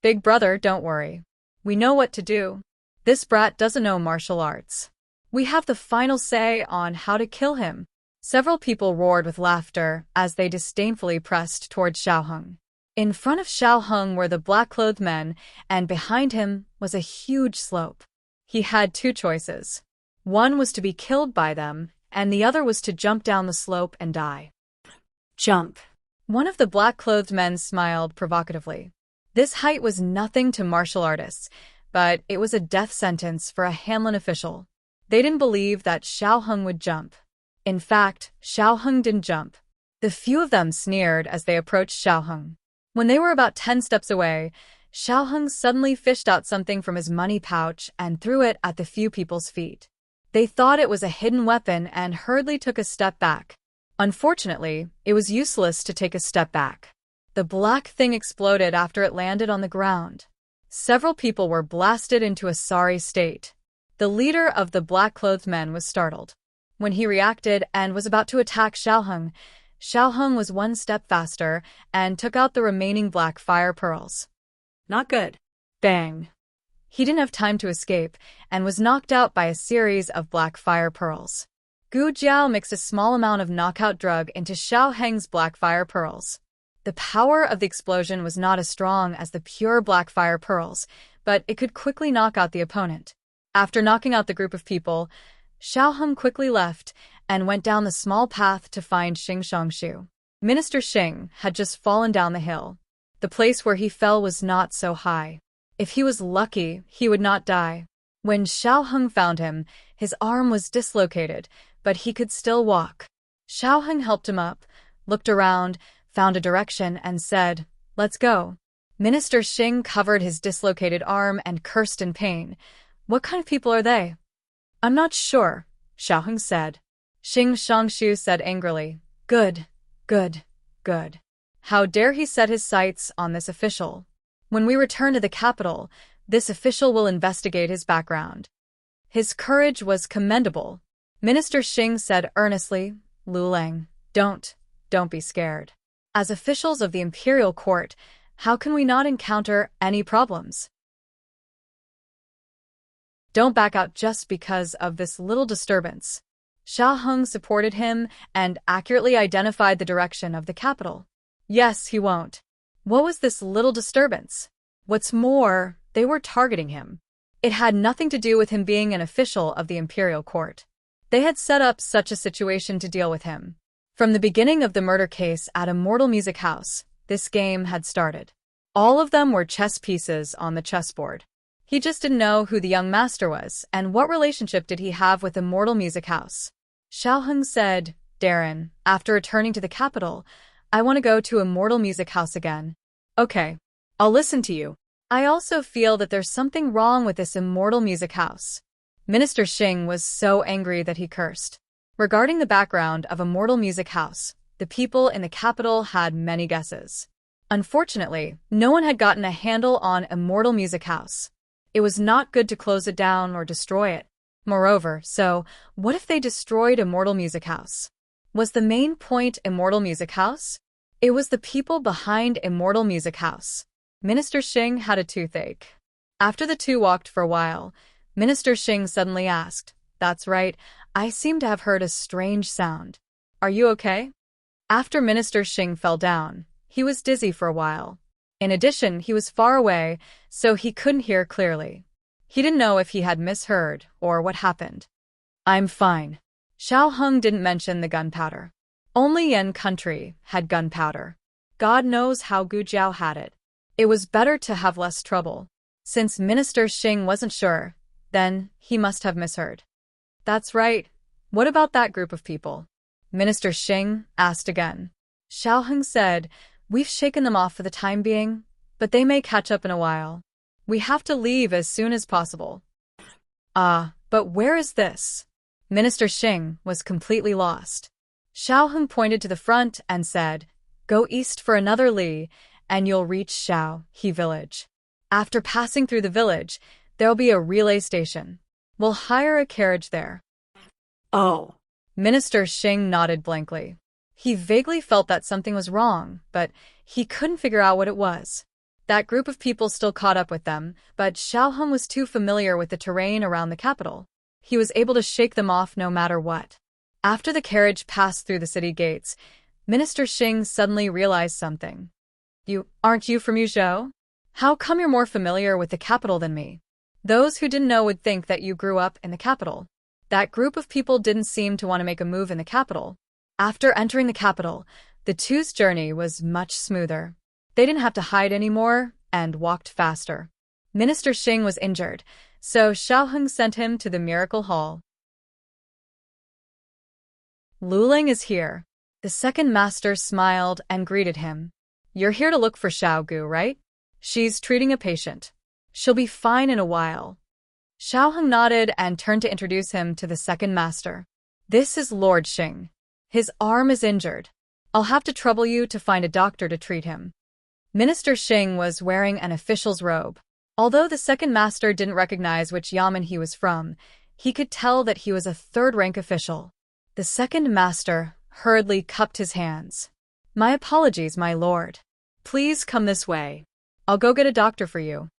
[SPEAKER 1] Big brother, don't worry. We know what to do. This brat doesn't know martial arts. We have the final say on how to kill him. Several people roared with laughter as they disdainfully pressed toward Xiao Heng. In front of Xiao Heng were the black-clothed men, and behind him was a huge slope. He had 2 choices. One was to be killed by them, and the other was to jump down the slope and die.
[SPEAKER 2] Jump.
[SPEAKER 1] One of the black-clothed men smiled provocatively. This height was nothing to martial artists, but it was a death sentence for a Hanlin official. They didn't believe that Xiao Heng would jump. In fact, Xiao Heng didn't jump. The few of them sneered as they approached Xiao Heng. When they were about 10 steps away, Xiao Heng suddenly fished out something from his money pouch and threw it at the few people's feet. They thought it was a hidden weapon and hurriedly took a step back. Unfortunately, it was useless to take a step back. The black thing exploded after it landed on the ground. Several people were blasted into a sorry state. The leader of the black-clothed men was startled. When he reacted and was about to attack Xiao Heng was one step faster and took out the remaining black fire pearls.
[SPEAKER 2] Not good.
[SPEAKER 1] Bang! He didn't have time to escape and was knocked out by a series of black fire pearls. Gu Jiao mixed a small amount of knockout drug into Xiao Heng's black fire pearls. The power of the explosion was not as strong as the pure black fire pearls, but it could quickly knock out the opponent. After knocking out the group of people, Xiao Heng quickly left and went down the small path to find Xing Shongshu. Minister Xing had just fallen down the hill. The place where he fell was not so high. If he was lucky, he would not die. When Xiao Heng found him, his arm was dislocated, but he could still walk. Xiao Heng helped him up, looked around, found a direction, and said, "Let's go." Minister Xing covered his dislocated arm and cursed in pain. "What kind of people are they?" "I'm not sure," Xiao Heng said. Xing Shongshu said angrily, Good. How dare he set his sights on this official? When we return to the capital, this official will investigate his background. His courage was commendable. Minister Xing said earnestly, "Lu Leng, don't be scared. As officials of the imperial court, how can we not encounter any problems? Don't back out just because of this little disturbance." Xiao Heng supported him and accurately identified the direction of the capital. Yes, he won't. What was this little disturbance? What's more, they were targeting him. It had nothing to do with him being an official of the imperial court. They had set up such a situation to deal with him. From the beginning of the murder case at Immortal Music House, this game had started. All of them were chess pieces on the chessboard. He just didn't know who the young master was and what relationship did he have with Immortal Music House. Xiao Heng said, "Darren, after returning to the capital, I want to go to Immortal Music House again." "Okay, I'll listen to you." "I also feel that there's something wrong with this Immortal Music House." Minister Xing was so angry that he cursed. Regarding the background of Immortal Music House, the people in the capital had many guesses. Unfortunately, no one had gotten a handle on Immortal Music House. It was not good to close it down or destroy it. Moreover, so, what if they destroyed Immortal Music House? Was the main point Immortal Music House? It was the people behind Immortal Music House. Minister Xing had a toothache. After the two walked for a while, Minister Xing suddenly asked, "That's right, I seem to have heard a strange sound. Are you okay?" After Minister Xing fell down, he was dizzy for a while. In addition, he was far away, so he couldn't hear clearly. He didn't know if he had misheard or what happened. "I'm fine." Xiao Heng didn't mention the gunpowder. Only Yan country had gunpowder. God knows how Gu Jiao had it. It was better to have less trouble. Since Minister Xing wasn't sure, then he must have misheard. "That's right. What about that group of people?" Minister Xing asked again. Xiao Heng said, "We've shaken them off for the time being, but they may catch up in a while. We have to leave as soon as possible." But where is this?" Minister Xing was completely lost. Xiao Heng pointed to the front and said, "Go east for another li, and you'll reach Xiao He village. After passing through the village, there'll be a relay station. We'll hire a carriage there."
[SPEAKER 2] Oh.
[SPEAKER 1] Minister Xing nodded blankly. He vaguely felt that something was wrong, but he couldn't figure out what it was. That group of people still caught up with them, but Xiao Heng was too familiar with the terrain around the capital. He was able to shake them off no matter what. After the carriage passed through the city gates, Minister Xing suddenly realized something. Aren't you from Yuzhou? How come you're more familiar with the capital than me? Those who didn't know would think that you grew up in the capital." That group of people didn't seem to want to make a move in the capital. After entering the capital, the two's journey was much smoother. They didn't have to hide anymore and walked faster. Minister Xing was injured, so Xiao Heng sent him to the Miracle Hall. "Lu Ling is here." The second master smiled and greeted him. "You're here to look for Xiao Gu, right? She's treating a patient. She'll be fine in a while." Xiao Heng nodded and turned to introduce him to the second master. "This is Lord Xing." His arm is injured. I'll have to trouble you to find a doctor to treat him. Minister Xing was wearing an official's robe. Although the second master didn't recognize which yamen he was from, he could tell that he was a third-rank official. The second master hurriedly cupped his hands. My apologies, my lord. Please come this way. I'll go get a doctor for you.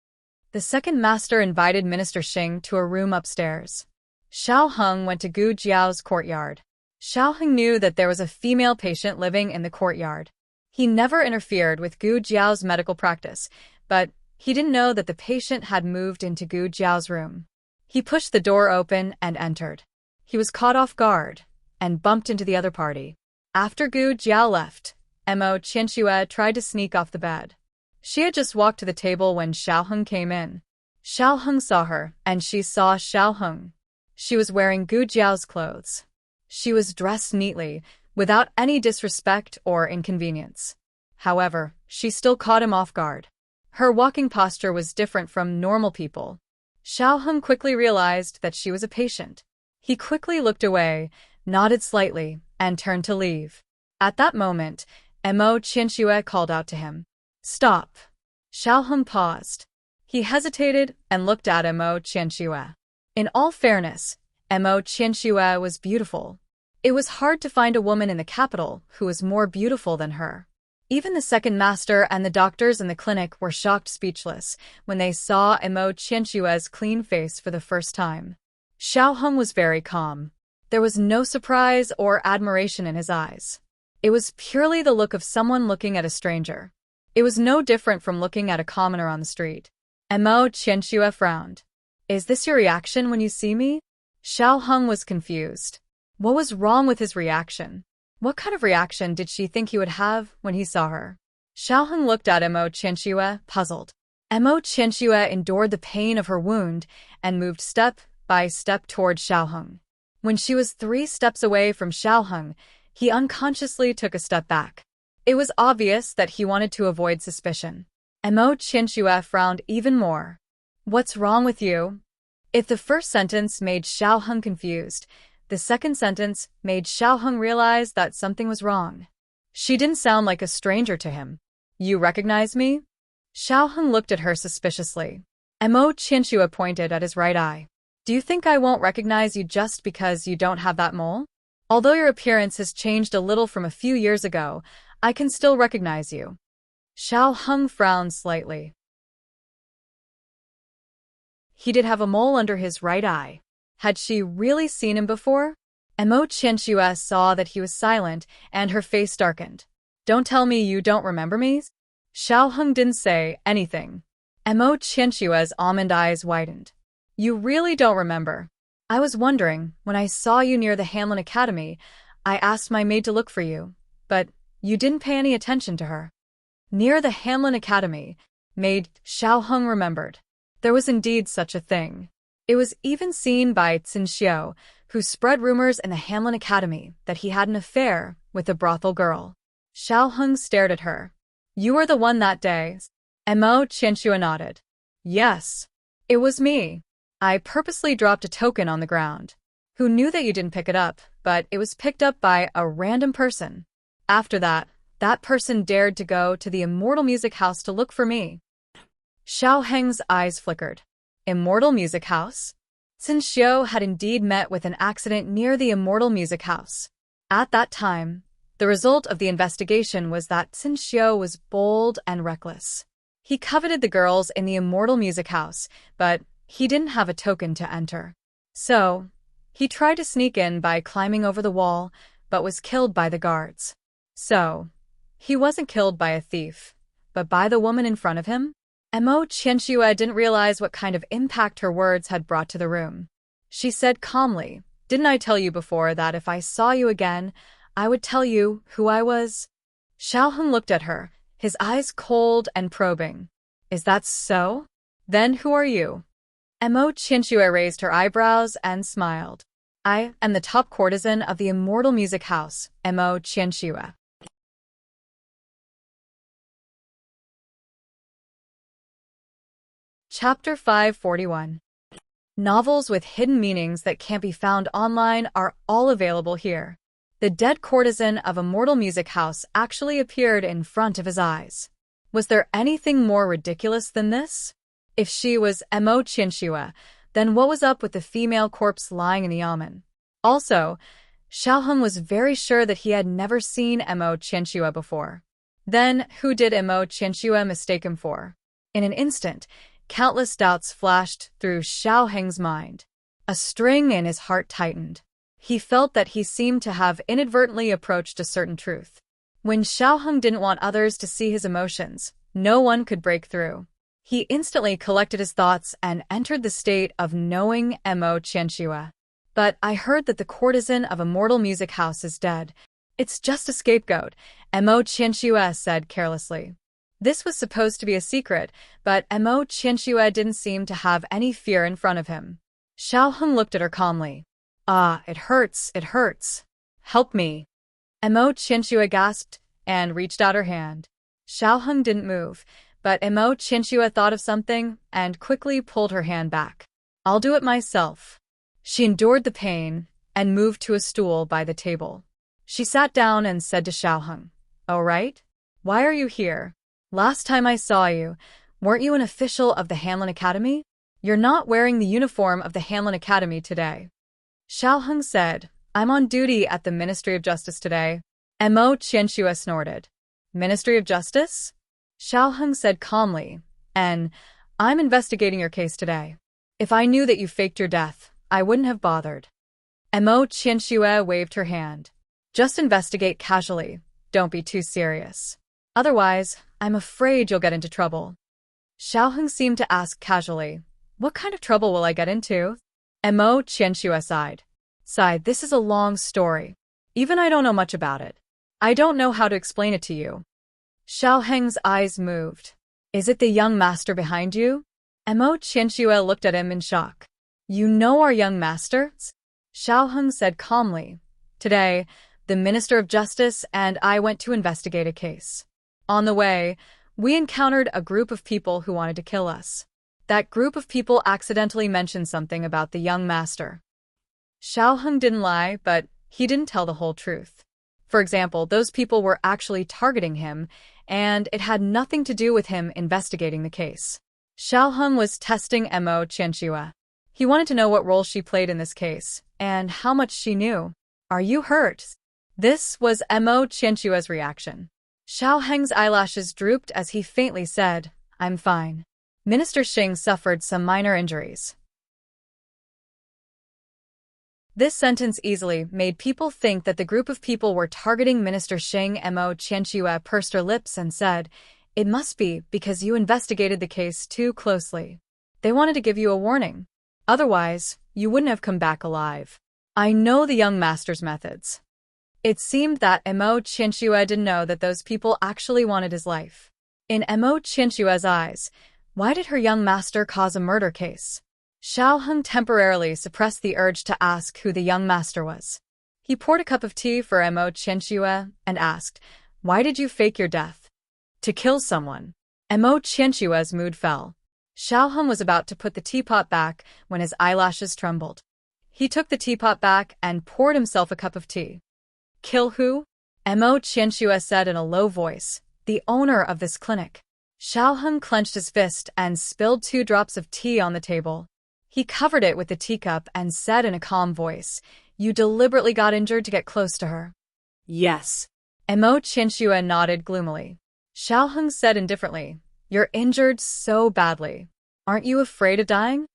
[SPEAKER 1] The second master invited Minister Xing to a room upstairs. Xiao Heng went to Gu Jiao's courtyard. Xiao Heng knew that there was a female patient living in the courtyard. He never interfered with Gu Jiao's medical practice, but he didn't know that the patient had moved into Gu Jiao's room. He pushed the door open and entered. He was caught off guard and bumped into the other party. After Gu Jiao left, Mo Qianxue tried to sneak off the bed. She had just walked to the table when Xiao Heng came in. Xiao Heng saw her, and she saw Xiao Heng. She was wearing Gu Jiao's clothes. She was dressed neatly, without any disrespect or inconvenience. However, she still caught him off guard. Her walking posture was different from normal people. Xiao Heng quickly realized that she was a patient. He quickly looked away, nodded slightly, and turned to leave. At that moment, Mo Qianxue called out to him. Stop. Xiao Heng paused. He hesitated and looked at Mo Qianxue. In all fairness, Mo Qianxue was beautiful. It was hard to find a woman in the capital who was more beautiful than her. Even the second master and the doctors in the clinic were shocked speechless when they saw Mo Qianxue's clean face for the first time. Xiao Heng was very calm. There was no surprise or admiration in his eyes. It was purely the look of someone looking at a stranger. It was no different from looking at a commoner on the street. Mo Qianxue frowned. Is this your reaction when you see me? Xiao Heng was confused. What was wrong with his reaction? What kind of reaction did she think he would have when he saw her? Xiao Heng looked at Mo Qianxue, puzzled. Mo Qianxue endured the pain of her wound and moved step by step toward Xiao Heng. When she was 3 steps away from Xiao Heng, he unconsciously took a step back. It was obvious that he wanted to avoid suspicion. Mo Qianxue frowned even more. What's wrong with you? If the first sentence made Xiao Heng confused, the second sentence made Xiao Heng realize that something was wrong. She didn't sound like a stranger to him. You recognize me? Xiao Heng looked at her suspiciously. Mo Qianxue pointed at his right eye. Do you think I won't recognize you just because you don't have that mole? Although your appearance has changed a little from a few years ago, I can still recognize you. Xiao Heng frowned slightly. He did have a mole under his right eye. Had she really seen him before? Mo Qianxue saw that he was silent, and her face darkened. Don't tell me you don't remember me? Xiao Heng didn't say anything. Mo Qianxue's almond eyes widened. You really don't remember? I was wondering, when I saw you near the Hanlin Academy, I asked my maid to look for you, but you didn't pay any attention to her. Near the Hanlin Academy, maid Xiao Heng remembered. There was indeed such a thing. It was even seen by Cin Xiu, who spread rumors in the Hanlin Academy that he had an affair with a brothel girl. Xiao Heng stared at her. You were the one that day? Mo Qianxue nodded. Yes. It was me. I purposely dropped a token on the ground. Who knew that you didn't pick it up, but it was picked up by a random person. After that, that person dared to go to the Immortal Music House to look for me. Xiao Heng's eyes flickered. Immortal Music House? Cin Xiu had indeed met with an accident near the Immortal Music House. At that time, the result of the investigation was that Cin Xiu was bold and reckless. He coveted the girls in the Immortal Music House, but he didn't have a token to enter. So, he tried to sneak in by climbing over the wall, but was killed by the guards. So, he wasn't killed by a thief, but by the woman in front of him? Mo Qianxue didn't realize what kind of impact her words had brought to the room. She said calmly, Didn't I tell you before that if I saw you again, I would tell you who I was? Xiao Heng looked at her, his eyes cold and probing. Is that so? Then who are you? Mo Qianxue raised her eyebrows and smiled. I am the top courtesan of the Immortal Music House, Mo Qianxue. Chapter 541. Novels with hidden meanings that can't be found online are all available here. The dead courtesan of a mortal music house actually appeared in front of his eyes. Was there anything more ridiculous than this? If she was Mo Qianxue, then what was up with the female corpse lying in the yamen? Also, Xiaoheng was very sure that he had never seen Mo Qianxue before. Then, who did Mo Qianxue mistake him for? In an instant, countless doubts flashed through Xiaoheng's mind. A string in his heart tightened. He felt that he seemed to have inadvertently approached a certain truth. When Xiaoheng didn't want others to see his emotions, no one could break through. He instantly collected his thoughts and entered the state of knowing Mo Qianxue. But I heard that the courtesan of a mortal music house is dead. It's just a scapegoat, Mo Qianxue said carelessly. This was supposed to be a secret, but Mo Qianxue didn't seem to have any fear in front of him. Xiaoheng looked at her calmly. Ah, it hurts, it hurts. Help me. Mo Qianxue gasped and reached out her hand. Xiaoheng didn't move, but Mo Qianxue thought of something and quickly pulled her hand back. I'll do it myself. She endured the pain and moved to a stool by the table. She sat down and said to Xiaoheng, "Oh, right? Why are you here? Last time I saw you, weren't you an official of the Hanlin Academy? You're not wearing the uniform of the Hanlin Academy today." Xiaoheng said, "I'm on duty at the Ministry of Justice today." Mo Qianxue snorted. "Ministry of Justice?" Xiaoheng said calmly, "And I'm investigating your case today. If I knew that you faked your death, I wouldn't have bothered." Mo Qianxue waved her hand. "Just investigate casually. Don't be too serious. Otherwise, I'm afraid you'll get into trouble." Xiaoheng seemed to ask casually, "What kind of trouble will I get into?" Mo Qianxue sighed. "This is a long story. Even I don't know much about it. I don't know how to explain it to you." Xiaoheng's eyes moved. "Is it the young master behind you?" Mo Qianxue looked at him in shock. "You know our young master?" Xiaoheng said calmly. "Today, the Minister of Justice and I went to investigate a case. On the way, we encountered a group of people who wanted to kill us. That group of people accidentally mentioned something about the young master." Xiaoheng didn't lie, but he didn't tell the whole truth. For example, those people were actually targeting him, and it had nothing to do with him investigating the case. Xiaoheng was testing Mo Qianxue. He wanted to know what role she played in this case, and how much she knew. "Are you hurt?" This was Mo Qianxue's reaction. Xiaoheng's eyelashes drooped as he faintly said, "I'm fine. Minister Xing suffered some minor injuries." This sentence easily made people think that the group of people were targeting Minister Xing. Mo Qianxue pursed her lips and said, "It must be because you investigated the case too closely. They wanted to give you a warning. Otherwise, you wouldn't have come back alive. I know the young master's methods." It seemed that Mo Qianxue didn't know that those people actually wanted his life. In Mo Qianxue's eyes, why did her young master cause a murder case? Xiaoheng temporarily suppressed the urge to ask who the young master was. He poured a cup of tea for Mo Qianxue and asked, "Why did you fake your death?" "To kill someone." Mo Qianxue's mood fell. Xiaoheng was about to put the teapot back when his eyelashes trembled. He took the teapot back and poured himself a cup of tea. "Kill who?" Mo Qianxue said in a low voice, "The owner of this clinic." Xiaoheng clenched his fist and spilled 2 drops of tea on the table. He covered it with the teacup and said in a calm voice, "You deliberately got injured to get close to her."
[SPEAKER 2] Yes.
[SPEAKER 1] Mo Qianxue nodded gloomily. Xiaoheng said indifferently, "You're injured so badly. Aren't you afraid of dying?"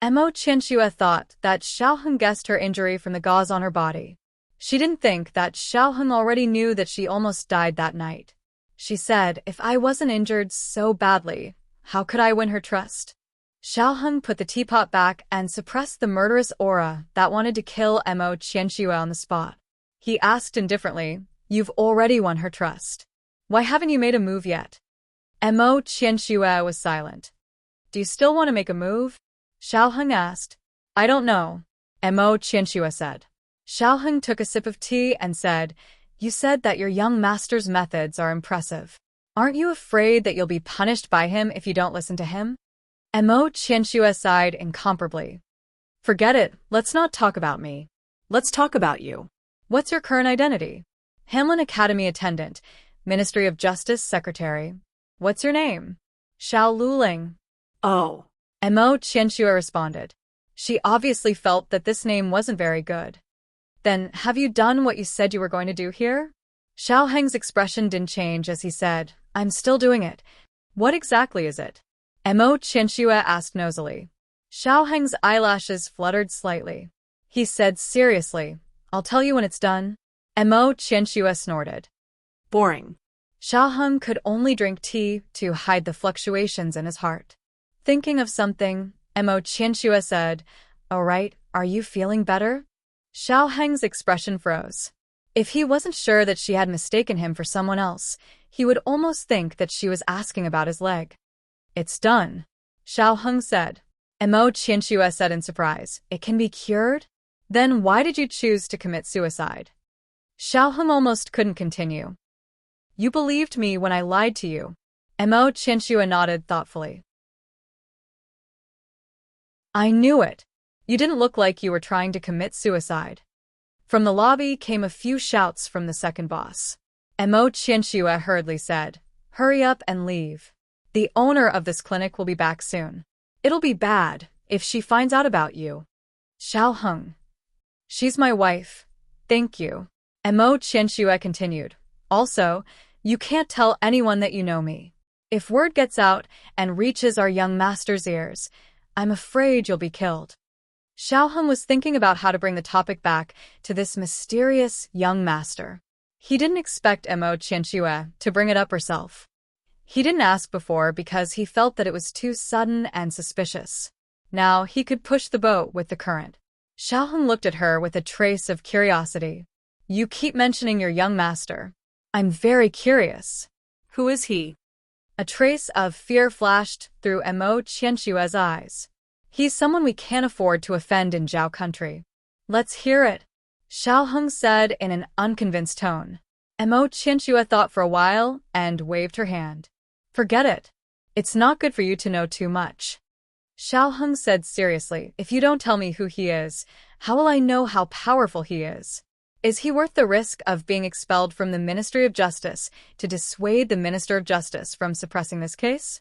[SPEAKER 1] Mo Qianxue thought that Xiaoheng guessed her injury from the gauze on her body. She didn't think that Xiaoheng already knew that she almost died that night. She said, "If I wasn't injured so badly, how could I win her trust?" Xiaoheng put the teapot back and suppressed the murderous aura that wanted to kill Mo Qianxue on the spot. He asked indifferently, "You've already won her trust. Why haven't you made a move yet?" Mo Qianxue was silent. "Do you still want to make a move?" Xiaoheng asked. "I don't know," Mo Qianxue said. Xiaoheng took a sip of tea and said, "You said that your young master's methods are impressive. Aren't you afraid that you'll be punished by him if you don't listen to him?" Mo Qianxue sighed incomparably. "Forget it, let's not talk about me.
[SPEAKER 2] Let's talk about you."
[SPEAKER 1] What's your current identity? Hamlin Academy attendant, Ministry of Justice secretary. What's your name? Xiao Luling.
[SPEAKER 2] Oh.
[SPEAKER 1] Mo Qianxue responded. She obviously felt that this name wasn't very good. Then, have you done what you said you were going to do here? Xiao Heng's expression didn't change as he said, I'm still doing it. What exactly is it? Mo Qianxue asked nosily. Xiao Heng's eyelashes fluttered slightly. He said seriously, I'll tell you when it's done. Mo Qianxue snorted.
[SPEAKER 2] Boring.
[SPEAKER 1] Xiao Heng could only drink tea to hide the fluctuations in his heart. Thinking of something, Mo Qianxue said, All right, are you feeling better? Xiao Heng's expression froze. If he wasn't sure that she had mistaken him for someone else, he would almost think that she was asking about his leg. It's done, Xiao Heng said. Mo Qianxue said in surprise, It can be cured? Then why did you choose to commit suicide? Xiao Heng almost couldn't continue. You believed me when I lied to you. Mo Qianxue nodded thoughtfully. I knew it. You didn't look like you were trying to commit suicide. From the lobby came a few shouts from the second boss. Mo Qianxue hurriedly said, Hurry up and leave. The owner of this clinic will be back soon. It'll be bad if she finds out about you. Xiao Heng. She's my wife. Thank you. Mo Qianxue continued. Also, you can't tell anyone that you know me. If word gets out and reaches our young master's ears, I'm afraid you'll be killed. Xiao Heng was thinking about how to bring the topic back to this mysterious young master. He didn't expect Mo Qianxue to bring it up herself. He didn't ask before because he felt that it was too sudden and suspicious. Now he could push the boat with the current. Xiao Heng looked at her with a trace of curiosity. You keep mentioning your young master. I'm very curious.
[SPEAKER 2] Who is he?
[SPEAKER 1] A trace of fear flashed through Mo Qianxue's eyes. He's someone we can't afford to offend in Zhao country. Let's hear it, Xiao Heng said in an unconvinced tone. Mo Qianxue thought for a while and waved her hand. Forget it. It's not good for you to know too much. Xiao Heng said seriously, If you don't tell me who he is, how will I know how powerful he is? Is he worth the risk of being expelled from the Ministry of Justice to dissuade the Minister of Justice from suppressing this case?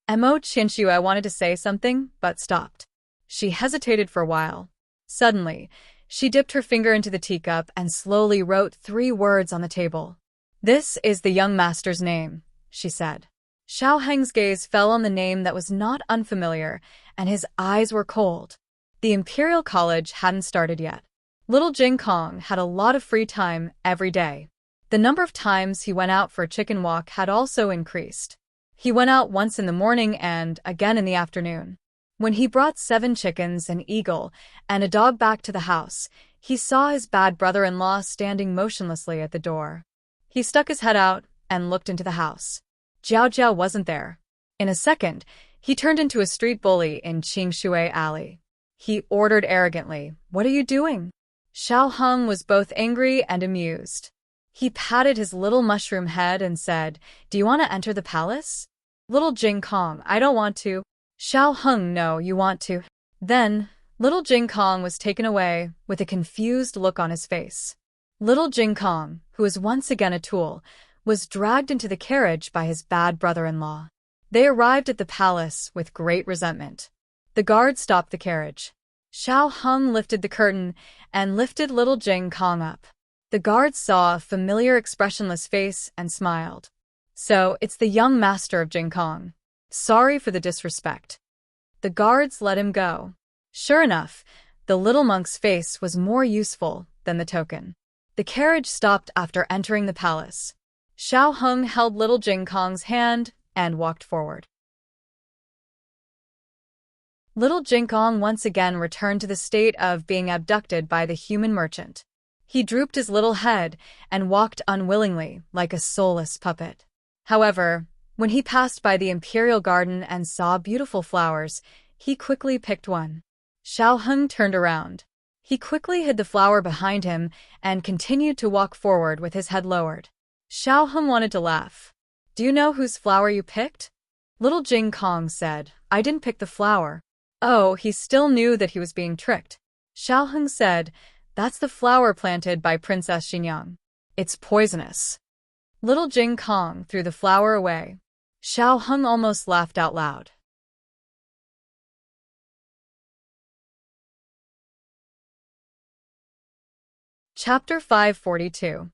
[SPEAKER 1] Mo Qianxue wanted to say something, but stopped. She hesitated for a while. Suddenly, she dipped her finger into the teacup and slowly wrote 3 words on the table. This is the young master's name, she said. Xiao Heng's gaze fell on the name that was not unfamiliar, and his eyes were cold. The Imperial College hadn't started yet. Little Jing Kong had a lot of free time every day. The number of times he went out for a chicken walk had also increased. He went out once in the morning and again in the afternoon. When he brought 7 chickens, an eagle, and a dog back to the house, he saw his bad brother-in-law standing motionlessly at the door. He stuck his head out and looked into the house. Jiao Jiao wasn't there. In a second, he turned into a street bully in Qingshui Alley. He ordered arrogantly, What are you doing? Xiao Heng was both angry and amused. He patted his little mushroom head and said, Do you want to enter the palace? Little Jing Kong, I don't want to. Xiao Heng, no, you want to. Then, little Jing Kong was taken away with a confused look on his face. Little Jing Kong, who was once again a tool, was dragged into the carriage by his bad brother-in-law. They arrived at the palace with great resentment. The guard stopped the carriage. Xiao Heng lifted the curtain and lifted little Jing Kong up. The guard saw a familiar expressionless face and smiled. So, it's the young master of Jing Kong. Sorry for the disrespect. The guards let him go. Sure enough, the little monk's face was more useful than the token. The carriage stopped after entering the palace. Xiao Heng held little Jing Kong's hand and walked forward. Little Jing Kong once again returned to the state of being abducted by the human merchant. He drooped his little head and walked unwillingly like a soulless puppet. However, when he passed by the imperial garden and saw beautiful flowers, he quickly picked one. Xiao Heng turned around. He quickly hid the flower behind him and continued to walk forward with his head lowered. Xiao Heng wanted to laugh. Do you know whose flower you picked? Little Jing Kong said, I didn't pick the flower. Oh, he still knew that he was being tricked. Xiao Heng said, That's the flower planted by Princess Xinyang. It's poisonous. Little Jing Kong threw the flower away. Xiao Heng almost laughed out loud. Chapter 542.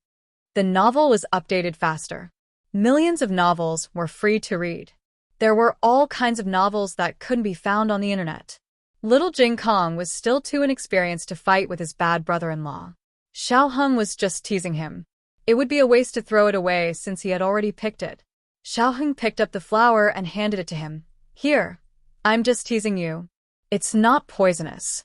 [SPEAKER 1] The novel was updated faster. Millions of novels were free to read. There were all kinds of novels that couldn't be found on the internet. Little Jing Kong was still too inexperienced to fight with his bad brother-in-law. Xiao Heng was just teasing him. It would be a waste to throw it away since he had already picked it. Xiao Heng picked up the flower and handed it to him. Here, I'm just teasing you. It's not poisonous.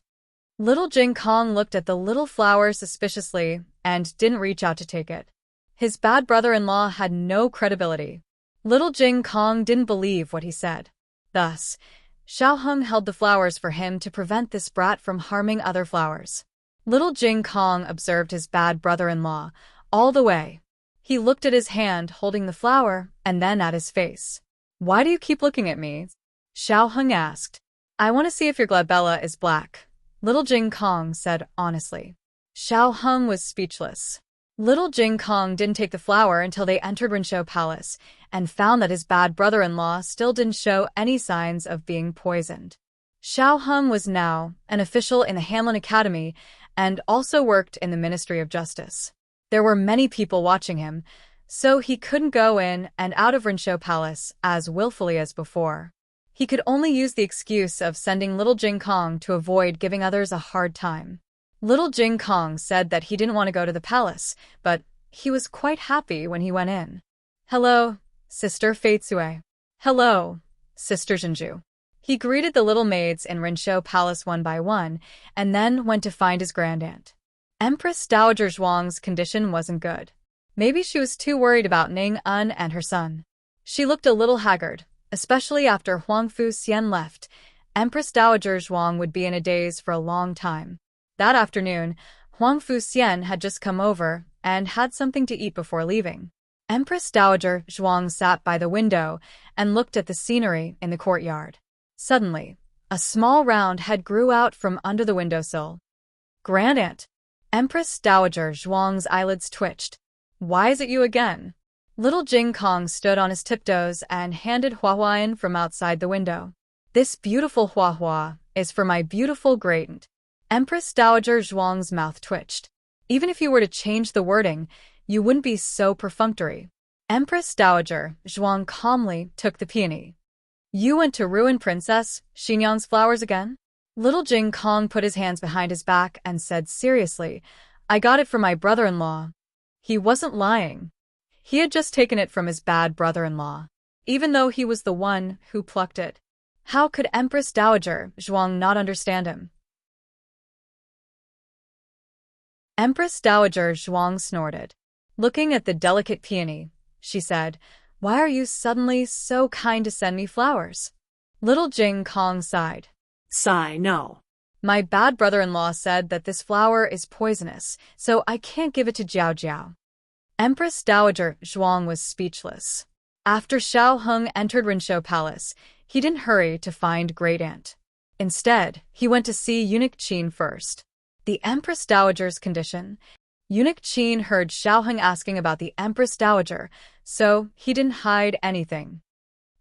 [SPEAKER 1] Little Jing Kong looked at the little flower suspiciously and didn't reach out to take it. His bad brother-in-law had no credibility. Little Jing Kong didn't believe what he said. Thus, Xiao Heng held the flowers for him to prevent this brat from harming other flowers. Little Jing Kong observed his bad brother-in-law all the way. He looked at his hand holding the flower and then at his face. Why do you keep looking at me? Xiao Heng asked. I want to see if your glabella is black. Little Jing Kong said honestly. Xiao Heng was speechless. Little Jing Kong didn't take the flower until they entered Rinshou Palace and found that his bad brother-in-law still didn't show any signs of being poisoned. Xiao Heng was now an official in the Hanlin Academy and also worked in the Ministry of Justice. There were many people watching him, so he couldn't go in and out of Rinshou Palace as willfully as before. He could only use the excuse of sending Little Jing Kong to avoid giving others a hard time. Little Jing Kong said that he didn't want to go to the palace, but he was quite happy when he went in. Hello, Sister Feitsue. Hello, Sister Jinju. He greeted the little maids in Rinshou Palace one by one, and then went to find his grandaunt. Empress Dowager Zhuang's condition wasn't good. Maybe she was too worried about Ning En and her son. She looked a little haggard, especially after Huang Fu Xian left. Empress Dowager Zhuang would be in a daze for a long time. That afternoon, Huang Fu Xian had just come over and had something to eat before leaving. Empress Dowager Zhuang sat by the window and looked at the scenery in the courtyard. Suddenly, a small round head grew out from under the windowsill. Grandaunt! Empress Dowager Zhuang's eyelids twitched. Why is it you again? Little Jing Kong stood on his tiptoes and handed Huahua in from outside the window. This beautiful Huahua is for my beautiful great-aunt. Empress Dowager Zhuang's mouth twitched. Even if you were to change the wording, you wouldn't be so perfunctory. Empress Dowager Zhuang calmly took the peony. You went to ruin Princess Xinyang's flowers again? Little Jing Kong put his hands behind his back and said seriously, I got it from my brother-in-law. He wasn't lying. He had just taken it from his bad brother-in-law, even though he was the one who plucked it. How could Empress Dowager Zhuang not understand him? Empress Dowager Zhuang snorted. Looking at the delicate peony, she said, Why are you suddenly so kind to send me flowers? Little Jing Kong sighed.
[SPEAKER 2] Sigh, no.
[SPEAKER 1] My bad brother-in-law said that this flower is poisonous, so I can't give it to Jiao Jiao. Empress Dowager Zhuang was speechless. After Xiao Heng entered Rinshou Palace, he didn't hurry to find great-aunt. Instead, he went to see Eunuch Qin first. The Empress Dowager's condition. Eunuch Qin heard Xiao Heng asking about the Empress Dowager, so he didn't hide anything.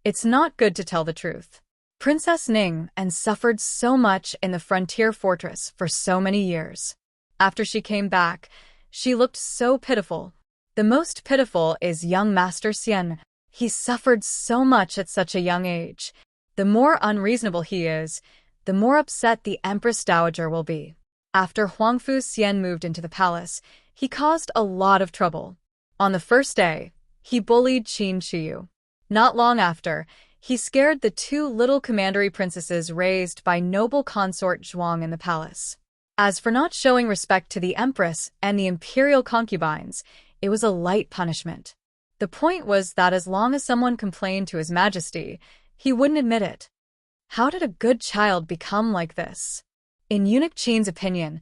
[SPEAKER 1] It's not good to tell the truth. Princess Ning En suffered so much in the frontier fortress for so many years. After she came back, she looked so pitiful. The most pitiful is young Master Xian. He suffered so much at such a young age. The more unreasonable he is, the more upset the Empress Dowager will be. After Huang Fu Xian moved into the palace, he caused a lot of trouble. On the first day, he bullied Qin Shiyu. Not long after, he scared the two little commandery princesses raised by noble consort Zhuang in the palace. As for not showing respect to the empress and the imperial concubines, it was a light punishment. The point was that as long as someone complained to His Majesty, he wouldn't admit it. How did a good child become like this? In Eunuch Qin's opinion,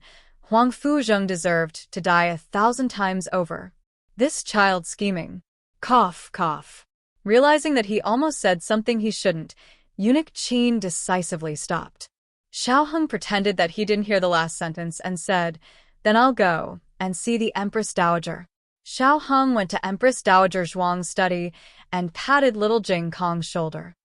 [SPEAKER 1] Huang Fuzheng deserved to die 1,000 times over. This child scheming. Cough, cough. Realizing that he almost said something he shouldn't, Eunuch Qin decisively stopped. Xiao Heng pretended that he didn't hear the last sentence and said, Then I'll go and see the Empress Dowager. Xiao Hong went to Empress Dowager Zhuang's study and patted little Jing Kong's shoulder.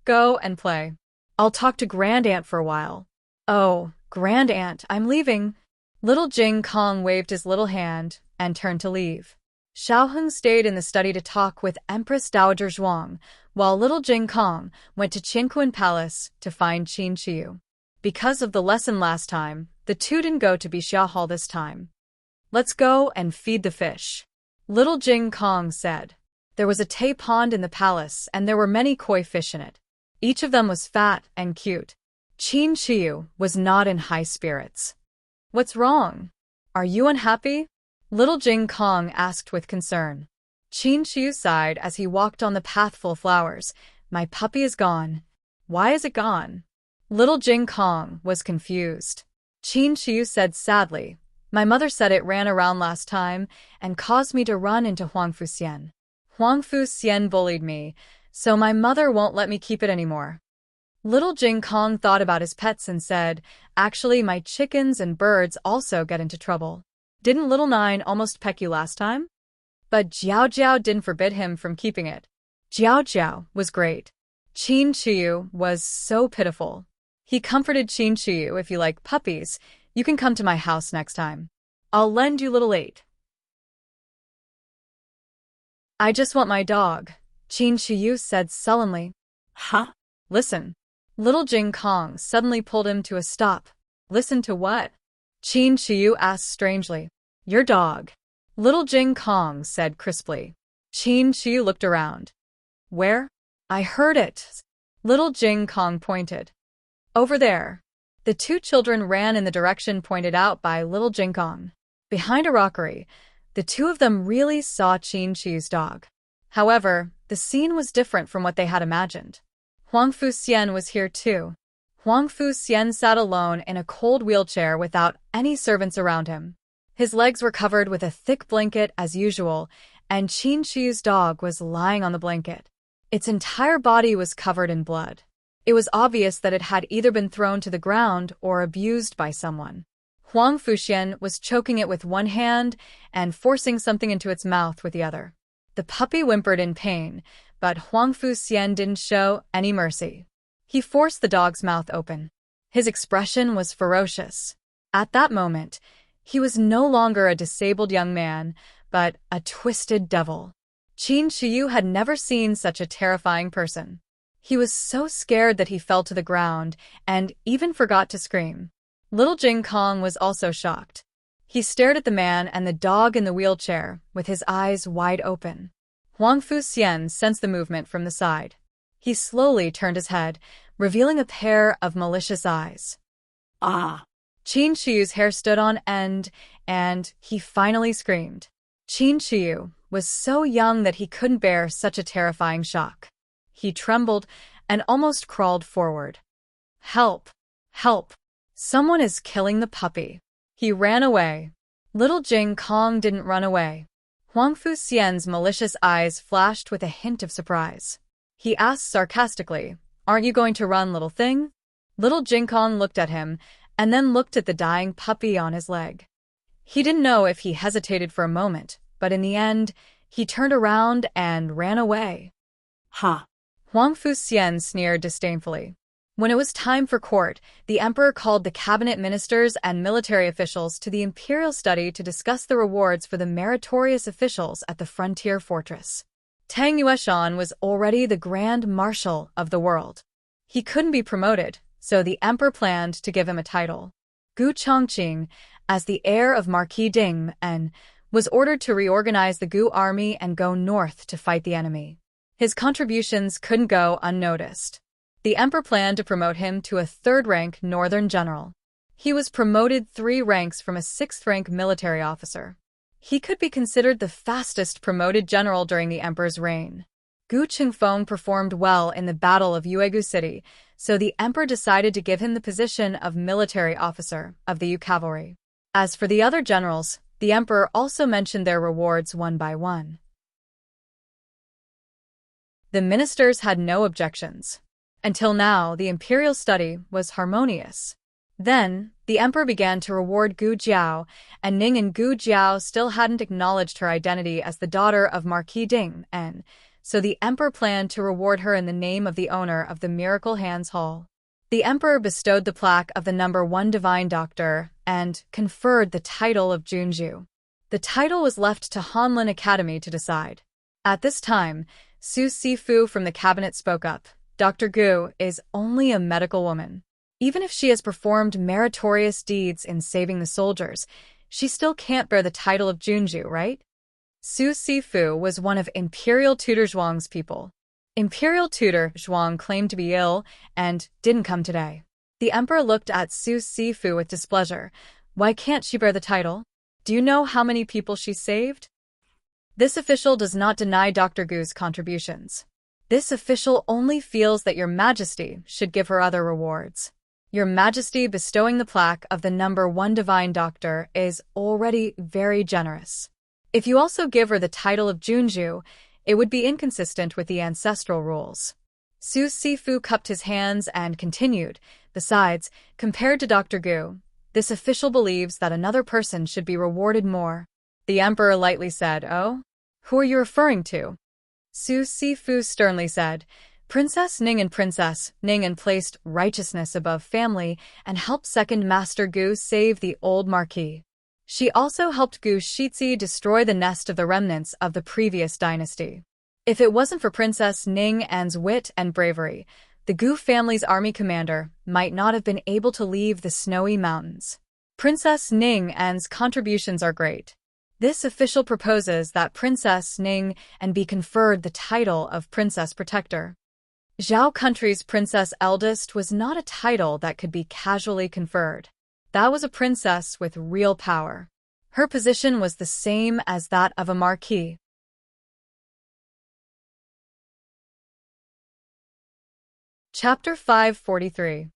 [SPEAKER 1] Go and play. I'll talk to Grand Aunt for a while. Oh, Grand Aunt, I'm leaving. Little Jing Kong waved his little hand and turned to leave. Xiao Hong stayed in the study to talk with Empress Dowager Zhuang, while little Jing Kong went to Qinquan Palace to find Qin Shiyu. Because of the lesson last time, the two didn't go to Bixia Hall this time. Let's go and feed the fish, little Jing Kong said. There was a tay pond in the palace and there were many koi fish in it. Each of them was fat and cute. Qin Shiyu was not in high spirits. What's wrong? Are you unhappy? Little Jing Kong asked with concern. Qin Shiyu sighed as he walked on the path full of flowers. My puppy is gone. Why is it gone? Little Jing Kong was confused. Qin Shiyu said sadly, my mother said it ran around last time and caused me to run into Huang Fuxian. Huang Fuxian bullied me, so my mother won't let me keep it anymore. Little Jing Kong thought about his pets and said, actually my chickens and birds also get into trouble. Didn't Little Nine almost peck you last time? But Jiao Jiao didn't forbid him from keeping it. Jiao Jiao was great. Qin Shiyu was so pitiful. He comforted Qin Shiyu, if you like puppies, you can come to my house next time. I'll lend you little 8. I just want my dog, Qin Shiyu said sullenly.
[SPEAKER 2] Huh?
[SPEAKER 1] Listen. Little Jing Kong suddenly pulled him to a stop. Listen to what? Qin Shiyu asked strangely. Your dog. Little Jing Kong said crisply. Qin Shiyu looked around. Where? I heard it. Little Jing Kong pointed. Over there. The two children ran in the direction pointed out by Little Jing Kong. Behind a rockery, the two of them really saw Qin Shiyu's dog. However, the scene was different from what they had imagined. Huang Fuxian was here too. Huang Fuxian sat alone in a cold wheelchair without any servants around him. His legs were covered with a thick blanket as usual, and Qin Shiyu's dog was lying on the blanket. Its entire body was covered in blood. It was obvious that it had either been thrown to the ground or abused by someone. Huang Fuxian was choking it with one hand and forcing something into its mouth with the other. The puppy whimpered in pain, but Huang Fuxian didn't show any mercy. He forced the dog's mouth open. His expression was ferocious. At that moment, he was no longer a disabled young man, but a twisted devil. Qin Shiyu had never seen such a terrifying person. He was so scared that he fell to the ground and even forgot to scream. Little Jing Kong was also shocked. He stared at the man and the dog in the wheelchair with his eyes wide open. Huang Fuxian sensed the movement from the side. He slowly turned his head, revealing a pair of malicious eyes.
[SPEAKER 2] Ah!
[SPEAKER 1] Qin Shiyu's hair stood on end, and he finally screamed. Qin Shiyu was so young that he couldn't bear such a terrifying shock. He trembled and almost crawled forward. Help! Help! Someone is killing the puppy. He ran away. Little Jing Kong didn't run away. Huang Fuxian's malicious eyes flashed with a hint of surprise. He asked sarcastically, Aren't you going to run, little thing? Little Jing Kong looked at him and then looked at the dying puppy on his leg. He didn't know if he hesitated for a moment, but in the end, he turned around and ran away.
[SPEAKER 2] Ha!
[SPEAKER 1] Huang Fuxian sneered disdainfully. When it was time for court, the emperor called the cabinet ministers and military officials to the imperial study to discuss the rewards for the meritorious officials at the frontier fortress. Tang Yueshan was already the grand marshal of the world. He couldn't be promoted, so the emperor planned to give him a title. Gu Chongqing, as the heir of Marquis Ding and was ordered to reorganize the Gu army and go north to fight the enemy. His contributions couldn't go unnoticed. The emperor planned to promote him to a third-rank northern general. He was promoted 3 ranks from a 6th-rank military officer. He could be considered the fastest promoted general during the emperor's reign. Gu Qingfeng performed well in the Battle of Yuegu City, so the emperor decided to give him the position of military officer of the Yu cavalry. As for the other generals, the emperor also mentioned their rewards one by one. The ministers had no objections. Until now, the imperial study was harmonious. Then, the emperor began to reward Gu Jiao, and Ning and Gu Jiao still hadn't acknowledged her identity as the daughter of Marquis Ding, and so the emperor planned to reward her in the name of the owner of the Miracle Hands Hall. The emperor bestowed the plaque of the #1 divine doctor and conferred the title of Junju. The title was left to Hanlin Academy to decide. At this time, Su Sifu from the cabinet spoke up. Dr. Gu is only a medical woman. Even if she has performed meritorious deeds in saving the soldiers, she still can't bear the title of Junju, right? Su Sifu was one of Imperial Tutor Zhuang's people. Imperial Tutor Zhuang claimed to be ill and didn't come today. The emperor looked at Su Sifu with displeasure. Why can't she bear the title? Do you know how many people she saved? This official does not deny Dr. Gu's contributions. This official only feels that Your Majesty should give her other rewards. Your Majesty bestowing the plaque of the #1 divine doctor is already very generous. If you also give her the title of Junju, it would be inconsistent with the ancestral rules. Su Sifu cupped his hands and continued. Besides, compared to Dr. Gu, this official believes that another person should be rewarded more. The emperor lightly said, "Oh? Who are you referring to?" Su Sifu sternly said, Princess Ning and Princess Ning placed righteousness above family and helped Second Master Gu save the old marquis. She also helped Gu Shizi destroy the nest of the remnants of the previous dynasty. If it wasn't for Princess Ning An's wit and bravery, the Gu family's army commander might not have been able to leave the snowy mountains. Princess Ning An's contributions are great. This official proposes that Princess Ning An be conferred the title of Princess Protector. Zhao country's princess eldest was not a title that could be casually conferred. That was a princess with real power. Her position was the same as that of a marquis. Chapter 543.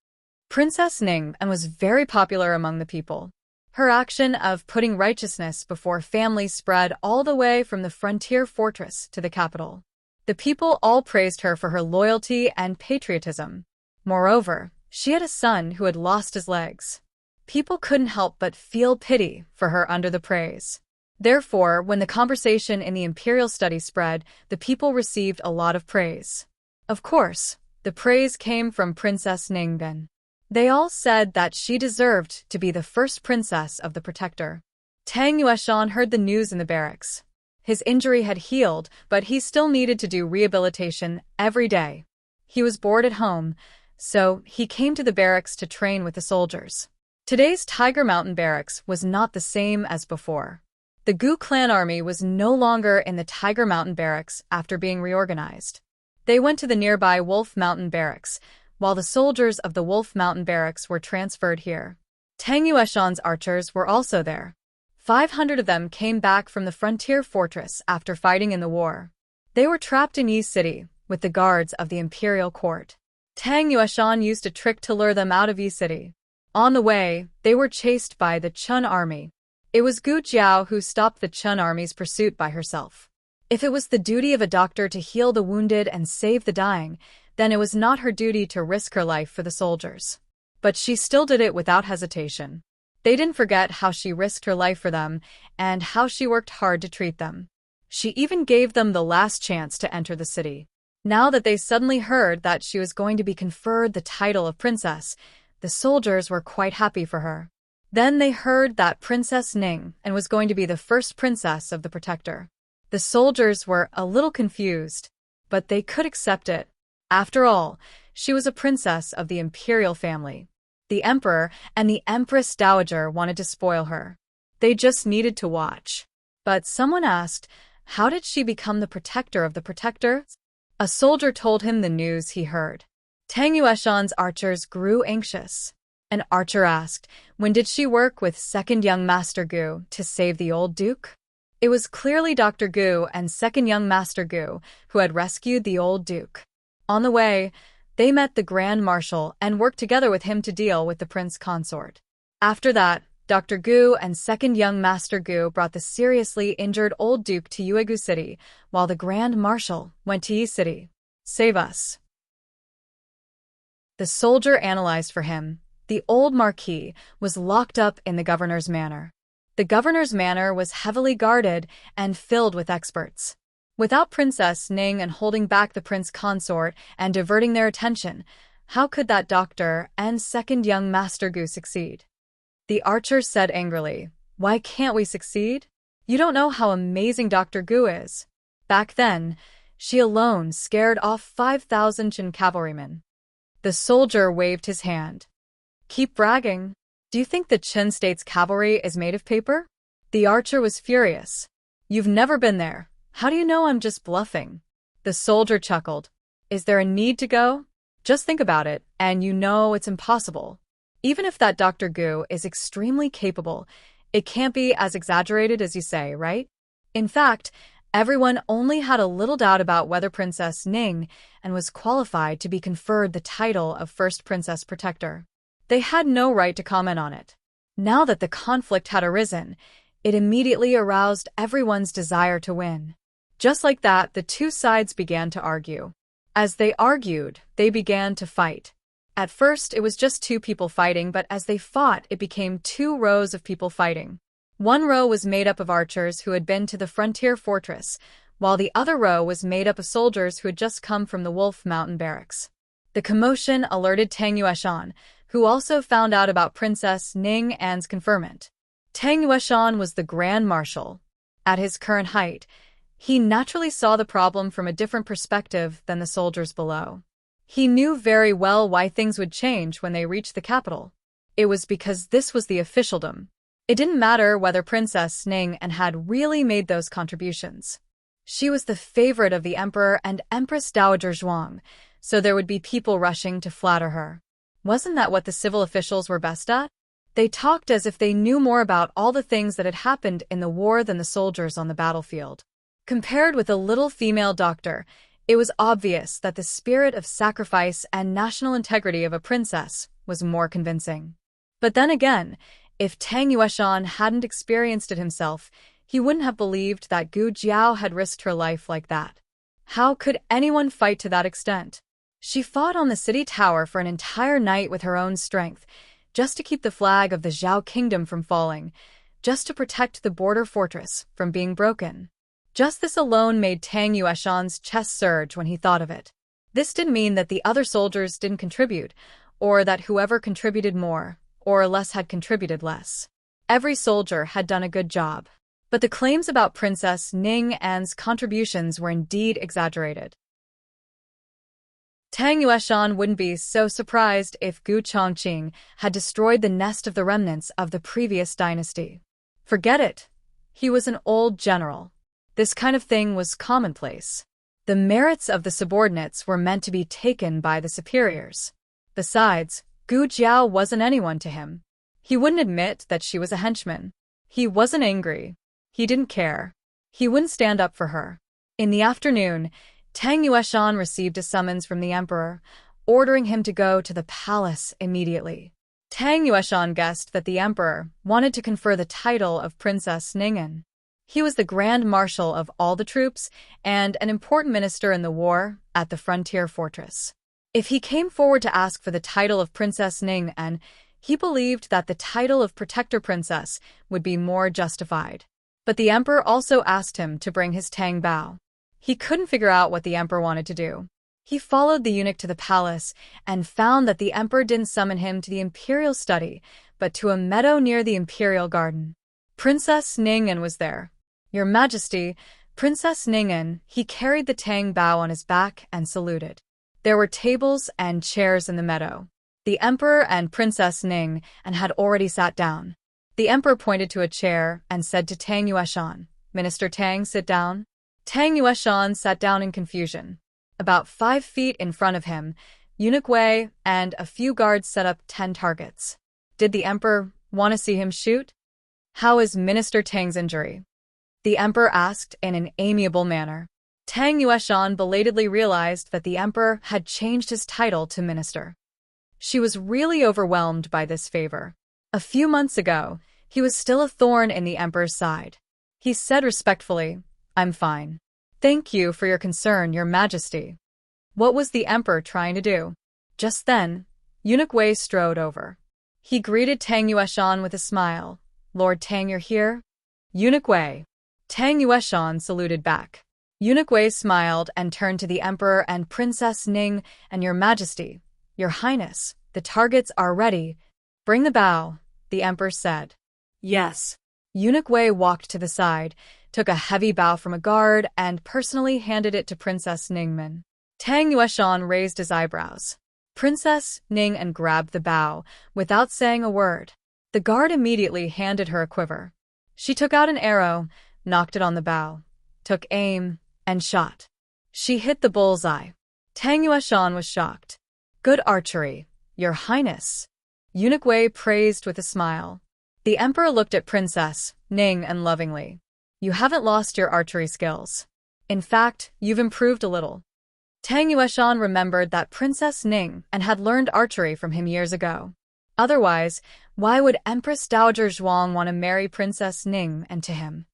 [SPEAKER 1] Princess Ning An was very popular among the people. Her action of putting righteousness before family spread all the way from the frontier fortress to the capital. The people all praised her for her loyalty and patriotism. Moreover, she had a son who had lost his legs. People couldn't help but feel pity for her under the praise. Therefore, when the conversation in the imperial study spread, the people received a lot of praise. Of course, the praise came from Princess Ning An. They all said that she deserved to be the first princess of the Protector. Tang Yueshan heard the news in the barracks. His injury had healed, but he still needed to do rehabilitation every day. He was bored at home, so he came to the barracks to train with the soldiers. Today's Tiger Mountain Barracks was not the same as before. The Gu clan army was no longer in the Tiger Mountain Barracks after being reorganized. They went to the nearby Wolf Mountain Barracks, while the soldiers of the Wolf Mountain Barracks were transferred here. Tang Yueshan's archers were also there. 500 of them came back from the frontier fortress after fighting in the war. They were trapped in Yi City with the guards of the imperial court. Tang Yueshan used a trick to lure them out of Yi City. On the way, they were chased by the Chun army. It was Gu Jiao who stopped the Chun army's pursuit by herself. If it was the duty of a doctor to heal the wounded and save the dying, then it was not her duty to risk her life for the soldiers. But she still did it without hesitation. They didn't forget how she risked her life for them and how she worked hard to treat them. She even gave them the last chance to enter the city. Now that they suddenly heard that she was going to be conferred the title of princess, the soldiers were quite happy for her. Then they heard that Princess Ning An was going to be the first princess of the Protector. The soldiers were a little confused, but they could accept it. After all, she was a princess of the imperial family. The emperor and the empress dowager wanted to spoil her. They just needed to watch. But someone asked, how did she become the protector of the Protector? A soldier told him the news he heard. Tang Yueshan's archers grew anxious. An archer asked, when did she work with Second Young Master Gu to save the old duke? It was clearly Dr. Gu and Second Young Master Gu who had rescued the old duke. On the way, they met the Grand Marshal and worked together with him to deal with the prince consort. After that, Dr. Gu and Second Young Master Gu brought the seriously injured old duke to Yuegu City, while the Grand Marshal went to Yi City. Save us. The soldier analyzed for him. The old marquis was locked up in the governor's manor. The governor's manor was heavily guarded and filled with experts. Without Princess Ning and holding back the prince consort and diverting their attention, how could that doctor and second young Master Gu succeed? The archer said angrily, "Why can't we succeed? You don't know how amazing Dr. Gu is." Back then, she alone scared off 5,000 Qin cavalrymen. The soldier waved his hand. "Keep bragging. Do you think the Qin state's cavalry is made of paper?" The archer was furious. "You've never been there. How do you know I'm just bluffing?" The soldier chuckled. "Is there a need to go? Just think about it, and you know it's impossible. Even if that Dr. Gu is extremely capable, it can't be as exaggerated as you say, right?" In fact, everyone only had a little doubt about whether Princess Ning and was qualified to be conferred the title of First Princess Protector. They had no right to comment on it. Now that the conflict had arisen, it immediately aroused everyone's desire to win. Just like that, the two sides began to argue. As they argued, they began to fight. At first, it was just two people fighting, but as they fought, it became two rows of people fighting. One row was made up of archers who had been to the frontier fortress, while the other row was made up of soldiers who had just come from the Wolf Mountain barracks. The commotion alerted Tang Yueshan, who also found out about Princess Ning An's conferment. Tang Yueshan was the Grand Marshal. At his current height, he naturally saw the problem from a different perspective than the soldiers below. He knew very well why things would change when they reached the capital. It was because this was the officialdom. It didn't matter whether Princess Ning An had really made those contributions. She was the favorite of the Emperor and Empress Dowager Zhuang, so there would be people rushing to flatter her. Wasn't that what the civil officials were best at? They talked as if they knew more about all the things that had happened in the war than the soldiers on the battlefield. Compared with a little female doctor, it was obvious that the spirit of sacrifice and national integrity of a princess was more convincing. But then again, if Tang Yueshan hadn't experienced it himself, he wouldn't have believed that Gu Jiao had risked her life like that. How could anyone fight to that extent? She fought on the city tower for an entire night with her own strength, just to keep the flag of the Zhao kingdom from falling, just to protect the border fortress from being broken. Just this alone made Tang Yueshan's chest surge when he thought of it. This didn't mean that the other soldiers didn't contribute, or that whoever contributed more or less had contributed less. Every soldier had done a good job. But the claims about Princess Ning An's contributions were indeed exaggerated. Tang Yueshan wouldn't be so surprised if Gu Chongqing had destroyed the nest of the remnants of the previous dynasty. Forget it. He was an old general. This kind of thing was commonplace. The merits of the subordinates were meant to be taken by the superiors. Besides, Gu Jiao wasn't anyone to him. He wouldn't admit that she was a henchman. He wasn't angry. He didn't care. He wouldn't stand up for her. In the afternoon, Tang Yueshan received a summons from the emperor, ordering him to go to the palace immediately. Tang Yueshan guessed that the emperor wanted to confer the title of Princess Ning An. He was the Grand Marshal of all the troops and an important minister in the war at the frontier fortress. If he came forward to ask for the title of Princess Ning An, he believed that the title of Protector Princess would be more justified. But the emperor also asked him to bring his Tang Bao. He couldn't figure out what the emperor wanted to do. He followed the eunuch to the palace and found that the emperor didn't summon him to the imperial study, but to a meadow near the imperial garden. Princess Ning An was there. "Your Majesty, Princess Ning An," he carried the Tang Bao on his back and saluted. There were tables and chairs in the meadow. The emperor and Princess Ning An had already sat down. The emperor pointed to a chair and said to Tang Yueshan, "Minister Tang, sit down." Tang Yueshan sat down in confusion. About 5 feet in front of him, Eunuch Wei and a few guards set up 10 targets. Did the emperor want to see him shoot? "How is Minister Tang's injury?" the emperor asked in an amiable manner. Tang Yueshan belatedly realized that the emperor had changed his title to minister. She was really overwhelmed by this favor. A few months ago, he was still a thorn in the emperor's side. He said respectfully, "I'm fine. Thank you for your concern, Your Majesty." What was the emperor trying to do? Just then, Eunuch Wei strode over. He greeted Tang Yueshan with a smile. Lord Tang, you're here? Eunuch Wei. Tang Yueshan saluted back. Eunuch Wei smiled and turned to the Emperor and Princess Ning. And Your Majesty, Your Highness, the targets are ready. Bring the bow, the Emperor said.
[SPEAKER 2] Yes.
[SPEAKER 1] Eunuch Wei walked to the side, took a heavy bow from a guard, and personally handed it to Princess Ningmen. Tang Yueshan raised his eyebrows. Princess Ning and grabbed the bow, without saying a word. The guard immediately handed her a quiver. She took out an arrow, knocked it on the bow, took aim, and shot. She hit the bullseye. Tang Yueshan was shocked. Good archery, Your Highness. Eunuch Wei praised with a smile. The Emperor looked at Princess Ning and lovingly. You haven't lost your archery skills. In fact, you've improved a little. Tang Yueshan remembered that Princess Ning and had learned archery from him years ago. Otherwise, why would Empress Dowager Zhuang want to marry Princess Ning and to him?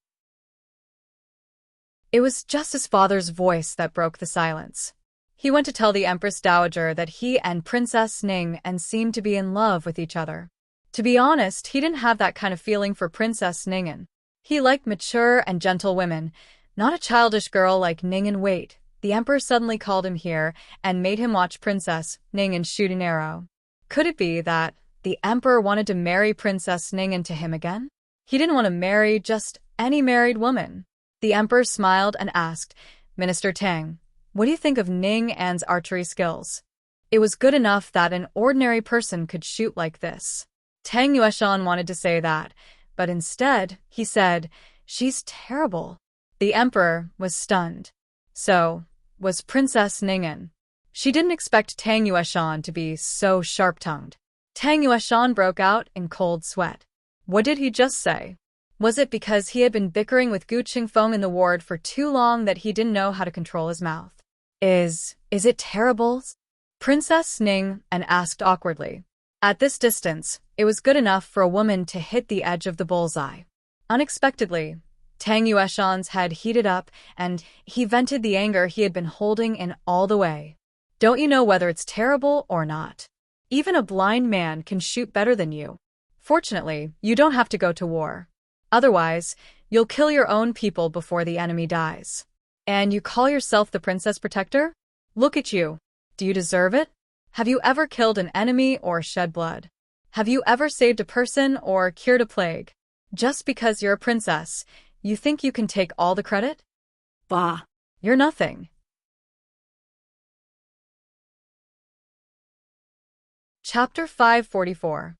[SPEAKER 1] It was just his father's voice that broke the silence. He went to tell the Empress Dowager that he and Princess Ning and seemed to be in love with each other. To be honest, he didn't have that kind of feeling for Princess Ningen. He liked mature and gentle women, not a childish girl like Ningen. Wait. The Emperor suddenly called him here and made him watch Princess Ningen shoot an arrow. Could it be that the Emperor wanted to marry Princess Ningen to him again? He didn't want to marry just any married woman. The Emperor smiled and asked, Minister Tang, what do you think of Ning An's archery skills? It was good enough that an ordinary person could shoot like this. Tang Yueshan wanted to say that, but instead, he said, she's terrible. The Emperor was stunned. So was Princess Ningen. She didn't expect Tang Yueshan to be so sharp-tongued. Tang Yueshan broke out in cold sweat. What did he just say? Was it because he had been bickering with Gu Qingfeng in the ward for too long that he didn't know how to control his mouth? Is it terrible? Princess Ning asked awkwardly. At this distance, it was good enough for a woman to hit the edge of the bullseye. Unexpectedly, Tang Yueshan's head heated up, and he vented the anger he had been holding in all the way. Don't you know whether it's terrible or not? Even a blind man can shoot better than you. Fortunately, you don't have to go to war. Otherwise, you'll kill your own people before the enemy dies. And you call yourself the Princess Protector? Look at you. Do you deserve it? Have you ever killed an enemy or shed blood? Have you ever saved a person or cured a plague? Just because you're a princess, you think you can take all the credit?
[SPEAKER 2] Bah.
[SPEAKER 1] You're nothing. Chapter 544.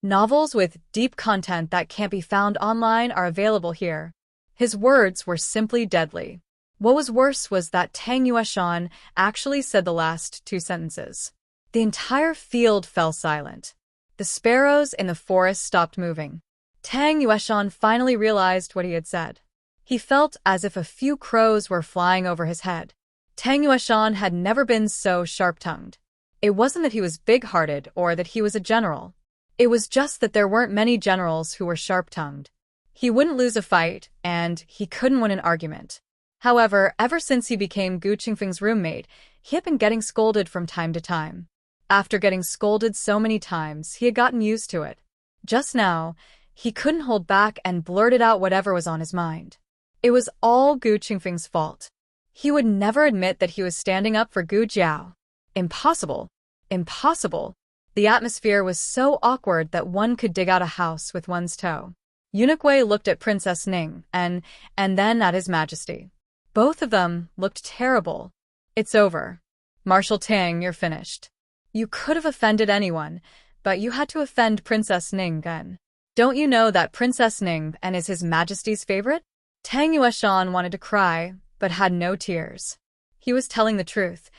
[SPEAKER 1] Novels with deep content that can't be found online are available here. His words were simply deadly. What was worse was that Tang Yueshan actually said the last two sentences. The entire field fell silent. The sparrows in the forest stopped moving. Tang Yueshan finally realized what he had said. He felt as if a few crows were flying over his head. Tang Yueshan had never been so sharp-tongued. It wasn't that he was big-hearted or that he was a general. It was just that there weren't many generals who were sharp-tongued. He wouldn't lose a fight, and he couldn't win an argument. However, ever since he became Gu Qingfeng's roommate, he had been getting scolded from time to time. After getting scolded so many times, he had gotten used to it. Just now, he couldn't hold back and blurted out whatever was on his mind. It was all Gu Qingfeng's fault. He would never admit that he was standing up for Gu Jiao. Impossible. Impossible. The atmosphere was so awkward that one could dig out a house with one's toe. Eunuch Wei looked at Princess Ning and then at His Majesty. Both of them looked terrible. It's over. Marshal Tang, you're finished. You could have offended anyone, but you had to offend Princess Ning again. Don't you know that Princess Ning is His Majesty's favorite? Tang Yueshan wanted to cry, but had no tears. He was telling the truth,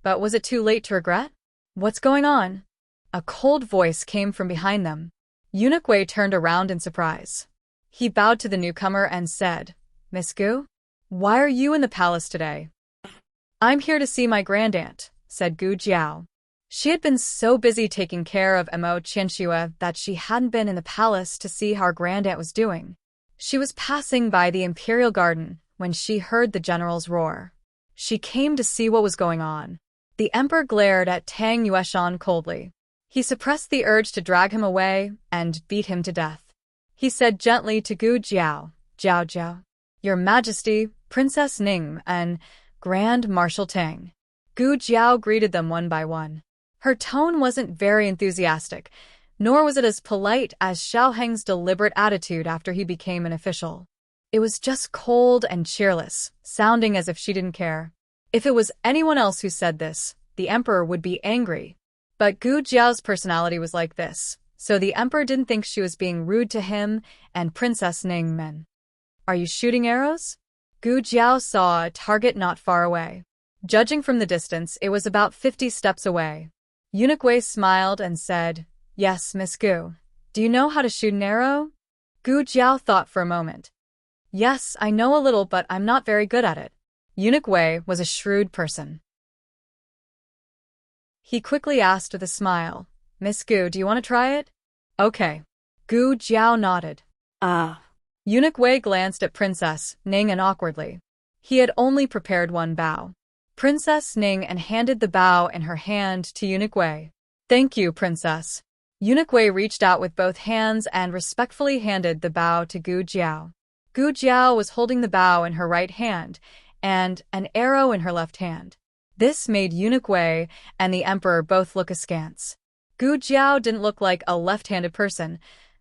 [SPEAKER 1] but was it too late to regret? What's going on? A cold voice came from behind them. Eunuch Wei turned around in surprise. He bowed to the newcomer and said, Miss Gu? Why are you in the palace today? I'm here to see my grandaunt, said Gu Jiao. She had been so busy taking care of Mo Qianxue that she hadn't been in the palace to see how her grandaunt was doing. She was passing by the imperial garden when she heard the general's roar. She came to see what was going on. The emperor glared at Tang Yueshan coldly. He suppressed the urge to drag him away and beat him to death. He said gently to Gu Jiao, "Jiao Jiao, Your Majesty, Princess Ning, and Grand Marshal Tang." Gu Jiao greeted them one by one. Her tone wasn't very enthusiastic, nor was it as polite as Xiao Heng's deliberate attitude after he became an official. It was just cold and cheerless, sounding as if she didn't care. If it was anyone else who said this, the emperor would be angry. But Gu Jiao's personality was like this, so the emperor didn't think she was being rude to him and Princess Ning Men. "Are you shooting arrows?" Gu Jiao saw a target not far away. Judging from the distance, it was about 50 steps away. Eunuch Wei smiled and said, "Yes, Miss Gu. Do you know how to shoot an arrow?" Gu Jiao thought for a moment. "Yes, I know a little, but I'm not very good at it." Eunuch Wei was a shrewd person. He quickly asked with a smile, "Miss Gu, do you want to try it?" "Okay." Gu Jiao nodded. Eunuch Wei glanced at Princess Ning and awkwardly. He had only prepared one bow. Princess Ning and handed the bow in her hand to Eunuch Wei. "Thank you, Princess." Eunuch Wei reached out with both hands and respectfully handed the bow to Gu Jiao. Gu Jiao was holding the bow in her right hand and an arrow in her left hand. This made Eunuch Wei and the emperor both look askance. Gu Jiao didn't look like a left-handed person,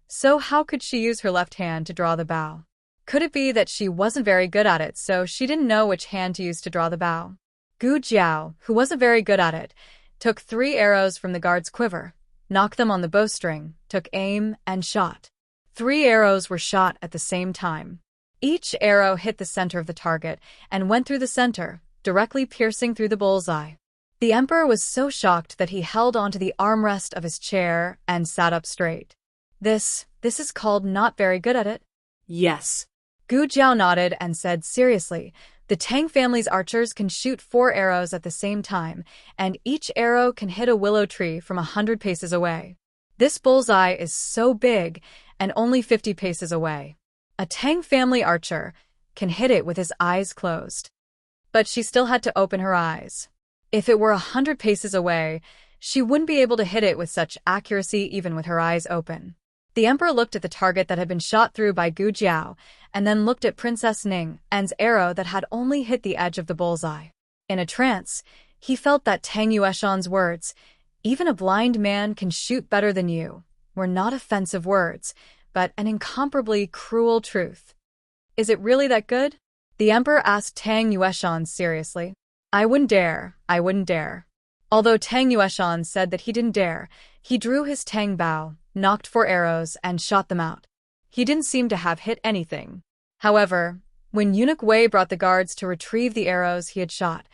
[SPEAKER 1] so how could she use her left hand to draw the bow? Could it be that she wasn't very good at it, so she didn't know which hand to use to draw the bow? Gu Jiao, who wasn't very good at it, took 3 arrows from the guard's quiver, knocked them on the bowstring, took aim, and shot. 3 arrows were shot at the same time. Each arrow hit the center of the target and went through the center, directly piercing through the bullseye. The emperor was so shocked that he held onto the armrest of his chair and sat up straight. This is called not very good at it?"
[SPEAKER 2] "Yes."
[SPEAKER 1] Gu Jiao nodded and said seriously, "The Tang family's archers can shoot 4 arrows at the same time, and each arrow can hit a willow tree from 100 paces away. This bullseye is so big and only 50 paces away. A Tang family archer can hit it with his eyes closed." But she still had to open her eyes. If it were 100 paces away, she wouldn't be able to hit it with such accuracy even with her eyes open. The emperor looked at the target that had been shot through by Gu Jiao, and then looked at Princess Ning An's arrow that had only hit the edge of the bullseye. In a trance, he felt that Tang Yueshan's words, "Even a blind man can shoot better than you," were not offensive words, but an incomparably cruel truth. "Is it really that good?" The emperor asked Tang Yueshan seriously. I wouldn't dare. Although Tang Yueshan said that he didn't dare, he drew his Tang bow, knocked 4 arrows, and shot them out. He didn't seem to have hit anything. However, when Eunuch Wei brought the guards to retrieve the arrows he had shot,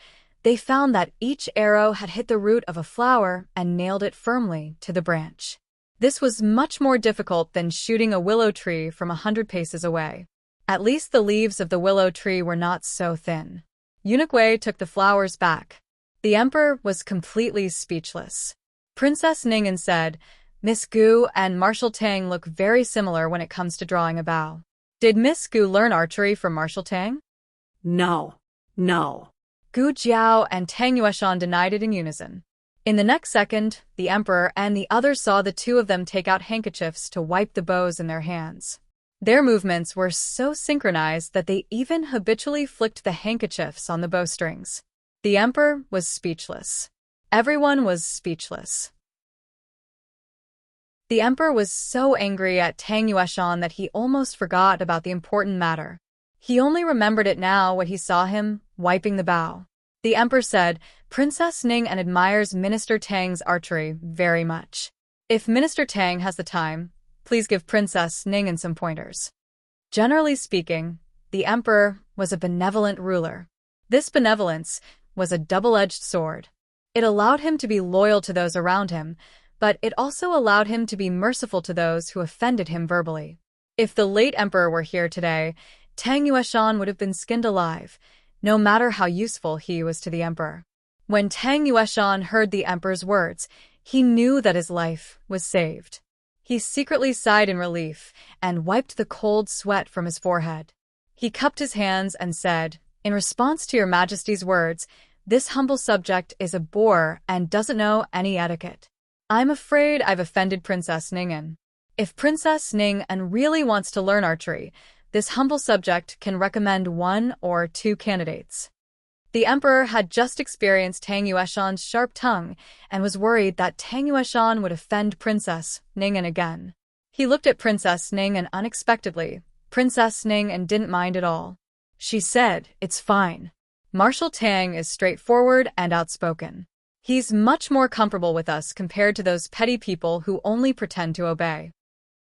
[SPEAKER 1] they found that each arrow had hit the root of a flower and nailed it firmly to the branch. This was much more difficult than shooting a willow tree from 100 paces away. At least the leaves of the willow tree were not so thin. Eunuch Wei took the flowers back. The emperor was completely speechless. Princess Ning said, "Miss Gu and Marshal Tang look very similar when it comes to drawing a bow. Did Miss Gu learn archery from Marshal Tang?"
[SPEAKER 2] No.
[SPEAKER 1] Gu Jiao and Tang Yueshan denied it in unison. In the next second, the emperor and the others saw the two of them take out handkerchiefs to wipe the bows in their hands. Their movements were so synchronized that they even habitually flicked the handkerchiefs on the bowstrings. The emperor was speechless. Everyone was speechless. The emperor was so angry at Tang Yueshan that he almost forgot about the important matter. He only remembered it now when he saw him wiping the bow. The emperor said, "Princess Ning admires Minister Tang's archery very much. If Minister Tang has the time, please give Princess Ning some pointers." Generally speaking, the emperor was a benevolent ruler. This benevolence was a double-edged sword. It allowed him to be loyal to those around him, but it also allowed him to be merciful to those who offended him verbally. If the late emperor were here today, Tang Yueshan would have been skinned alive, no matter how useful he was to the emperor. When Tang Yueshan heard the emperor's words, he knew that his life was saved. He secretly sighed in relief and wiped the cold sweat from his forehead. He cupped his hands and said, "In response to your Majesty's words, this humble subject is a boor and doesn't know any etiquette. I'm afraid I've offended Princess Ningen. If Princess Ningen really wants to learn archery, this humble subject can recommend 1 or 2 candidates. The emperor had just experienced Tang Yueshan's sharp tongue and was worried that Tang Yueshan would offend Princess Ningen again. He looked at Princess Ningen unexpectedly. Princess Ningen didn't mind at all. She said, "It's fine. Marshal Tang is straightforward and outspoken. He's much more comfortable with us compared to those petty people who only pretend to obey."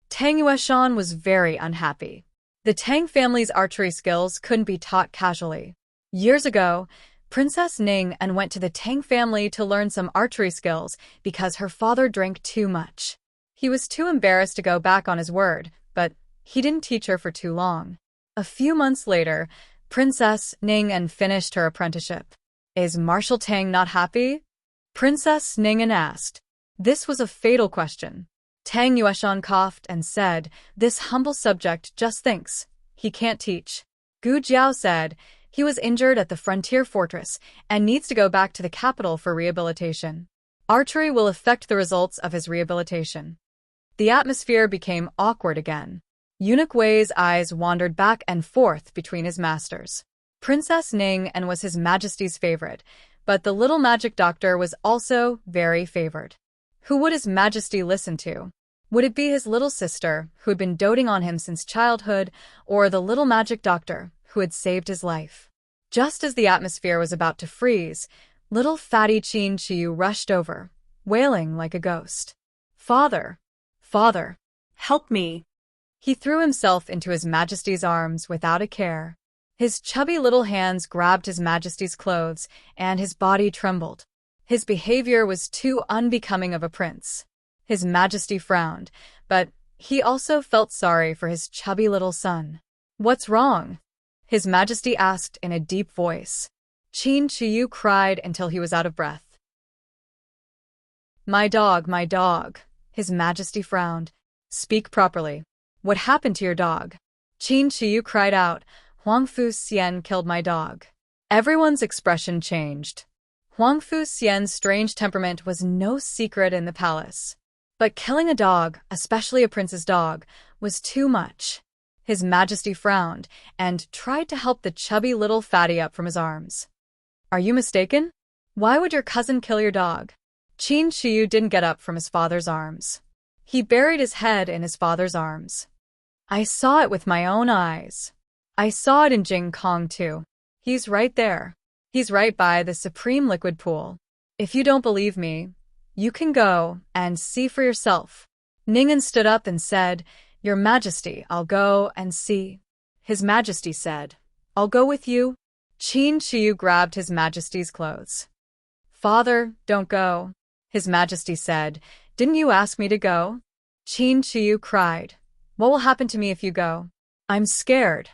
[SPEAKER 1] Tang Yueshan was very unhappy. The Tang family's archery skills couldn't be taught casually. Years ago, Princess Ningen went to the Tang family to learn some archery skills because her father drank too much. He was too embarrassed to go back on his word, but he didn't teach her for too long. A few months later, Princess Ningen finished her apprenticeship. "Is Marshal Tang not happy?" Princess Ningen asked. This was a fatal question. Tang Yueshan coughed and said, "This humble subject just thinks he can't teach." Gu Jiao said, "He was injured at the frontier fortress and needs to go back to the capital for rehabilitation. Archery will affect the results of his rehabilitation." The atmosphere became awkward again. Eunuch Wei's eyes wandered back and forth between his masters. Princess Ningen was His Majesty's favorite, but the little magic doctor was also very favored. Who would His Majesty listen to? Would it be his little sister, who had been doting on him since childhood, or the little magic doctor, who had saved his life? Just as the atmosphere was about to freeze, little fatty Qin Shiyu rushed over, wailing like a ghost. "Father! Father!
[SPEAKER 2] Help me!"
[SPEAKER 1] He threw himself into His Majesty's arms without a care. His chubby little hands grabbed His Majesty's clothes, and his body trembled. His behavior was too unbecoming of a prince. His Majesty frowned, but he also felt sorry for his chubby little son. "What's wrong?" His Majesty asked in a deep voice. Qin Shiyu cried until he was out of breath. My dog, my dog." His Majesty frowned. "Speak properly. What happened to your dog?" Qin Shiyu cried out, "Huang Fu Xian killed my dog." Everyone's expression changed. Huang Fu Xian's strange temperament was no secret in the palace. But killing a dog, especially a prince's dog, was too much. His Majesty frowned and tried to help the chubby little fatty up from his arms. "Are you mistaken? Why would your cousin kill your dog?" Qin Shiyu didn't get up from his father's arms. He buried his head in his father's arms. "I saw it with my own eyes. I saw it in Jing Kong too. He's right there. He's right by the supreme liquid pool. If you don't believe me, you can go and see for yourself." Ningen stood up and said, "Your Majesty, I'll go and see." His Majesty said, "I'll go with you." Qin Shiyu grabbed His Majesty's clothes. "Father, don't go." His Majesty said, "Didn't you ask me to go?" Qin Shiyu cried, "What will happen to me if you go?" "I'm scared."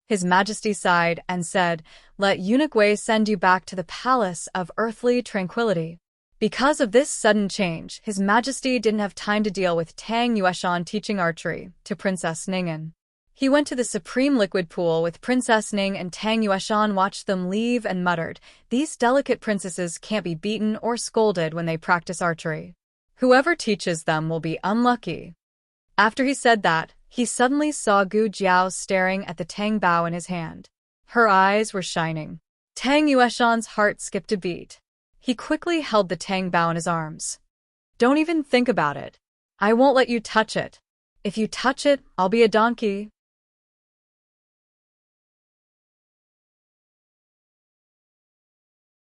[SPEAKER 1] His Majesty sighed and said, "Let Eunuch Wei send you back to the palace of earthly tranquility." Because of this sudden change, His Majesty didn't have time to deal with Tang Yueshan teaching archery to Princess Ningen. He went to the supreme liquid pool with Princess Ning, and Tang Yueshan watched them leave and muttered, "These delicate princesses can't be beaten or scolded when they practice archery. Whoever teaches them will be unlucky." After he said that, he suddenly saw Gu Jiao staring at the Tang bao in his hand. Her eyes were shining. Tang Yueshan's heart skipped a beat. He quickly held the Tang bao in his arms. "Don't even think about it. I won't let you touch it. If you touch it, I'll be a donkey."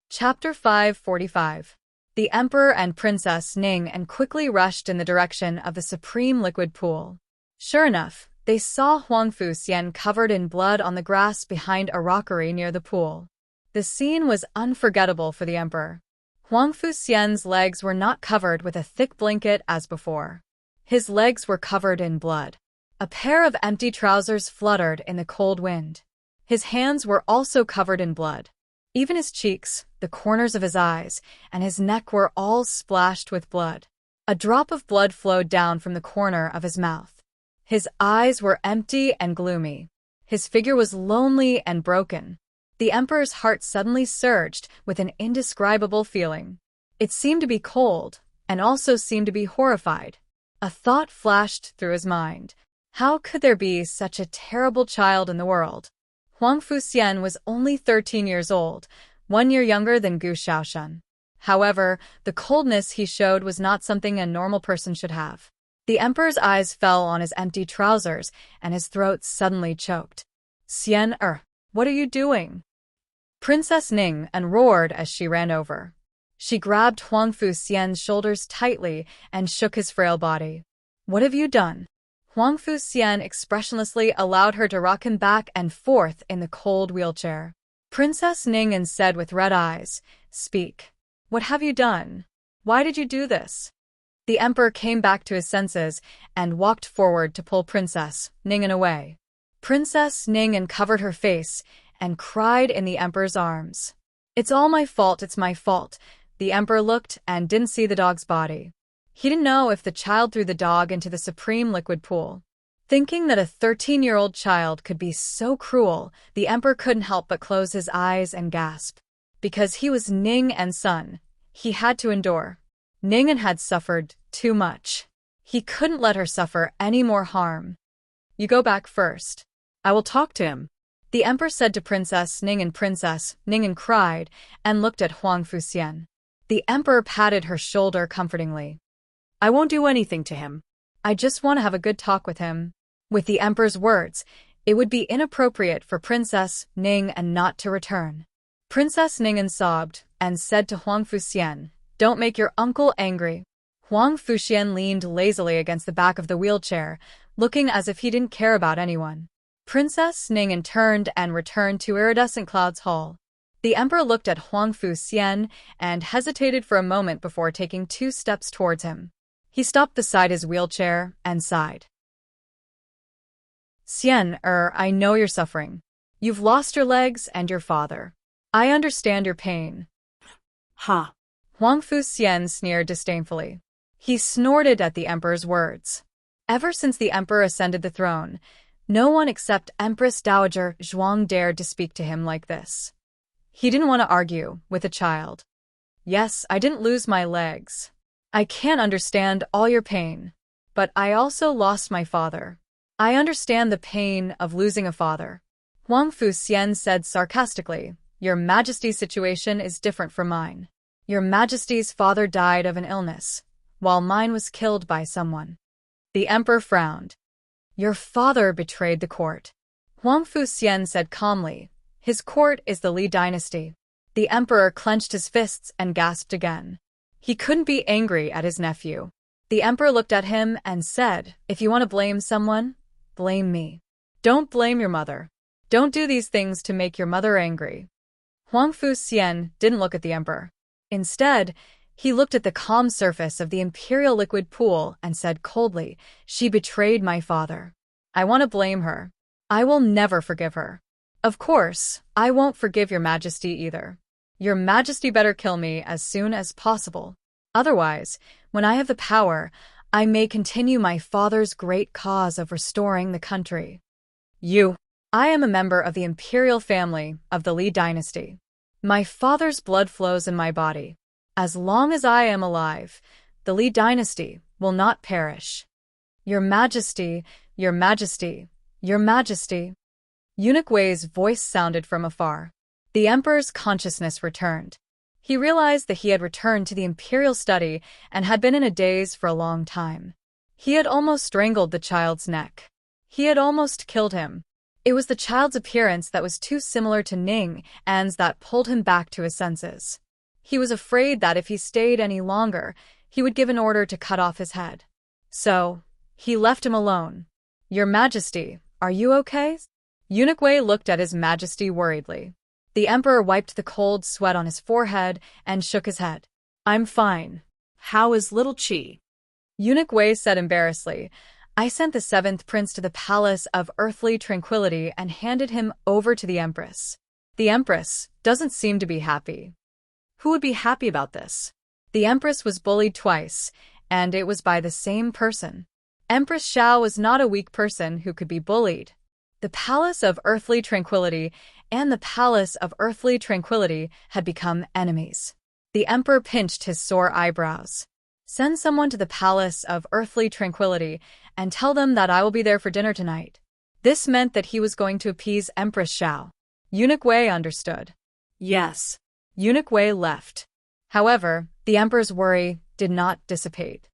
[SPEAKER 1] Chapter 545. The Emperor and Princess Ningen quickly rushed in the direction of the supreme liquid pool. Sure enough, they saw Huang Fu Xian covered in blood on the grass behind a rockery near the pool. The scene was unforgettable for the Emperor. Huang Fu Xian's legs were not covered with a thick blanket as before. His legs were covered in blood. A pair of empty trousers fluttered in the cold wind. His hands were also covered in blood. Even his cheeks, the corners of his eyes, and his neck were all splashed with blood. A drop of blood flowed down from the corner of his mouth. His eyes were empty and gloomy. His figure was lonely and broken. The Emperor's heart suddenly surged with an indescribable feeling. It seemed to be cold, and also seemed to be horrified. A thought flashed through his mind. How could there be such a terrible child in the world? Huang Fuxian was only 13 years old, 1 year younger than Gu Shaoshan. However, the coldness he showed was not something a normal person should have. The emperor's eyes fell on his empty trousers, and his throat suddenly choked. Xian what are you doing? Princess Ning roared as she ran over. She grabbed Huang Fuxian's shoulders tightly and shook his frail body. What have you done? Huang Fuxian expressionlessly allowed her to rock him back and forth in the cold wheelchair. Princess Ning said with red eyes, Speak. What have you done? Why did you do this? The emperor came back to his senses and walked forward to pull Princess Ning away. Princess Ning covered her face and cried in the emperor's arms. It's all my fault, it's my fault. The emperor looked and didn't see the dog's body. He didn't know if the child threw the dog into the supreme liquid pool. Thinking that a 13-year-old child could be so cruel, the emperor couldn't help but close his eyes and gasp. Because he was Ning's son, he had to endure. Ning had suffered too much. He couldn't let her suffer any more harm. You go back first.
[SPEAKER 2] I will talk to him,
[SPEAKER 1] the emperor said to Princess Ning. Princess Ning cried and looked at Huang Fuxian. The emperor patted her shoulder comfortingly.
[SPEAKER 2] I won't do anything to him.
[SPEAKER 1] I just want to have a good talk with him. With the emperor's words, it would be inappropriate for Princess Ning not to return. Princess Ning sobbed and said to Huang Fuxian, Don't make your uncle angry. Huang Fuxian leaned lazily against the back of the wheelchair, looking as if he didn't care about anyone. Princess Ning turned and returned to Iridescent Cloud's hall. The emperor looked at Huang Fuxian and hesitated for a moment before taking 2 steps towards him. He stopped beside his wheelchair and sighed. Xian, I know you're suffering. You've lost your legs and your father. I understand your pain.
[SPEAKER 2] Ha!
[SPEAKER 1] Huang Fuxian sneered disdainfully. He snorted at the emperor's words. Ever since the emperor ascended the throne, no one except Empress Dowager Zhuang dared to speak to him like this. He didn't want to argue with a child. Yes, I didn't lose my legs. I can't understand all your pain. But I also lost my father. I understand the pain of losing a father. Huang Fuxian said sarcastically, Your Majesty's situation is different from mine. Your Majesty's father died of an illness, while mine was killed by someone. The emperor frowned. Your father betrayed the court. Huang Fuxian said calmly, His court is the Li dynasty. The emperor clenched his fists and gasped again. He couldn't be angry at his nephew. The emperor looked at him and said, If you want to blame someone, blame me. Don't blame your mother. Don't do these things to make your mother angry. Huang Fuxian didn't look at the emperor. Instead, he looked at the calm surface of the imperial liquid pool and said coldly, She betrayed my father. I want to blame her. I will never forgive her. Of course, I won't forgive your Majesty either. Your Majesty better kill me as soon as possible. Otherwise, when I have the power, I may continue my father's great cause of restoring the country. I am a member of the imperial family of the Li dynasty. My father's blood flows in my body. As long as I am alive, the Li dynasty will not perish. Your Majesty, Your Majesty, Your Majesty. Eunuch Wei's voice sounded from afar. The emperor's consciousness returned. He realized that he had returned to the imperial study and had been in a daze for a long time. He had almost strangled the child's neck. He had almost killed him. It was the child's appearance that was too similar to Ning's that pulled him back to his senses. He was afraid that if he stayed any longer, he would give an order to cut off his head. So, he left him alone. Your Majesty, are you okay? Eunuch Wei looked at His Majesty worriedly. The emperor wiped the cold sweat on his forehead and shook his head. I'm fine.
[SPEAKER 2] How is little Qi?
[SPEAKER 1] Eunuch Wei said embarrassedly, I sent the 7th prince to the palace of earthly tranquility and handed him over to the empress. The empress doesn't seem to be happy. Who would be happy about this? The empress was bullied twice, and it was by the same person. Empress Xiao was not a weak person who could be bullied. The Palace of Earthly Tranquility and the Palace of Earthly Tranquility had become enemies. The emperor pinched his sore eyebrows. Send someone to the palace of earthly tranquility and tell them that I will be there for dinner tonight. This meant that he was going to appease Empress Xiao. Eunuch Wei understood.
[SPEAKER 2] Yes.
[SPEAKER 1] Eunuch Wei left. However, the emperor's worry did not dissipate.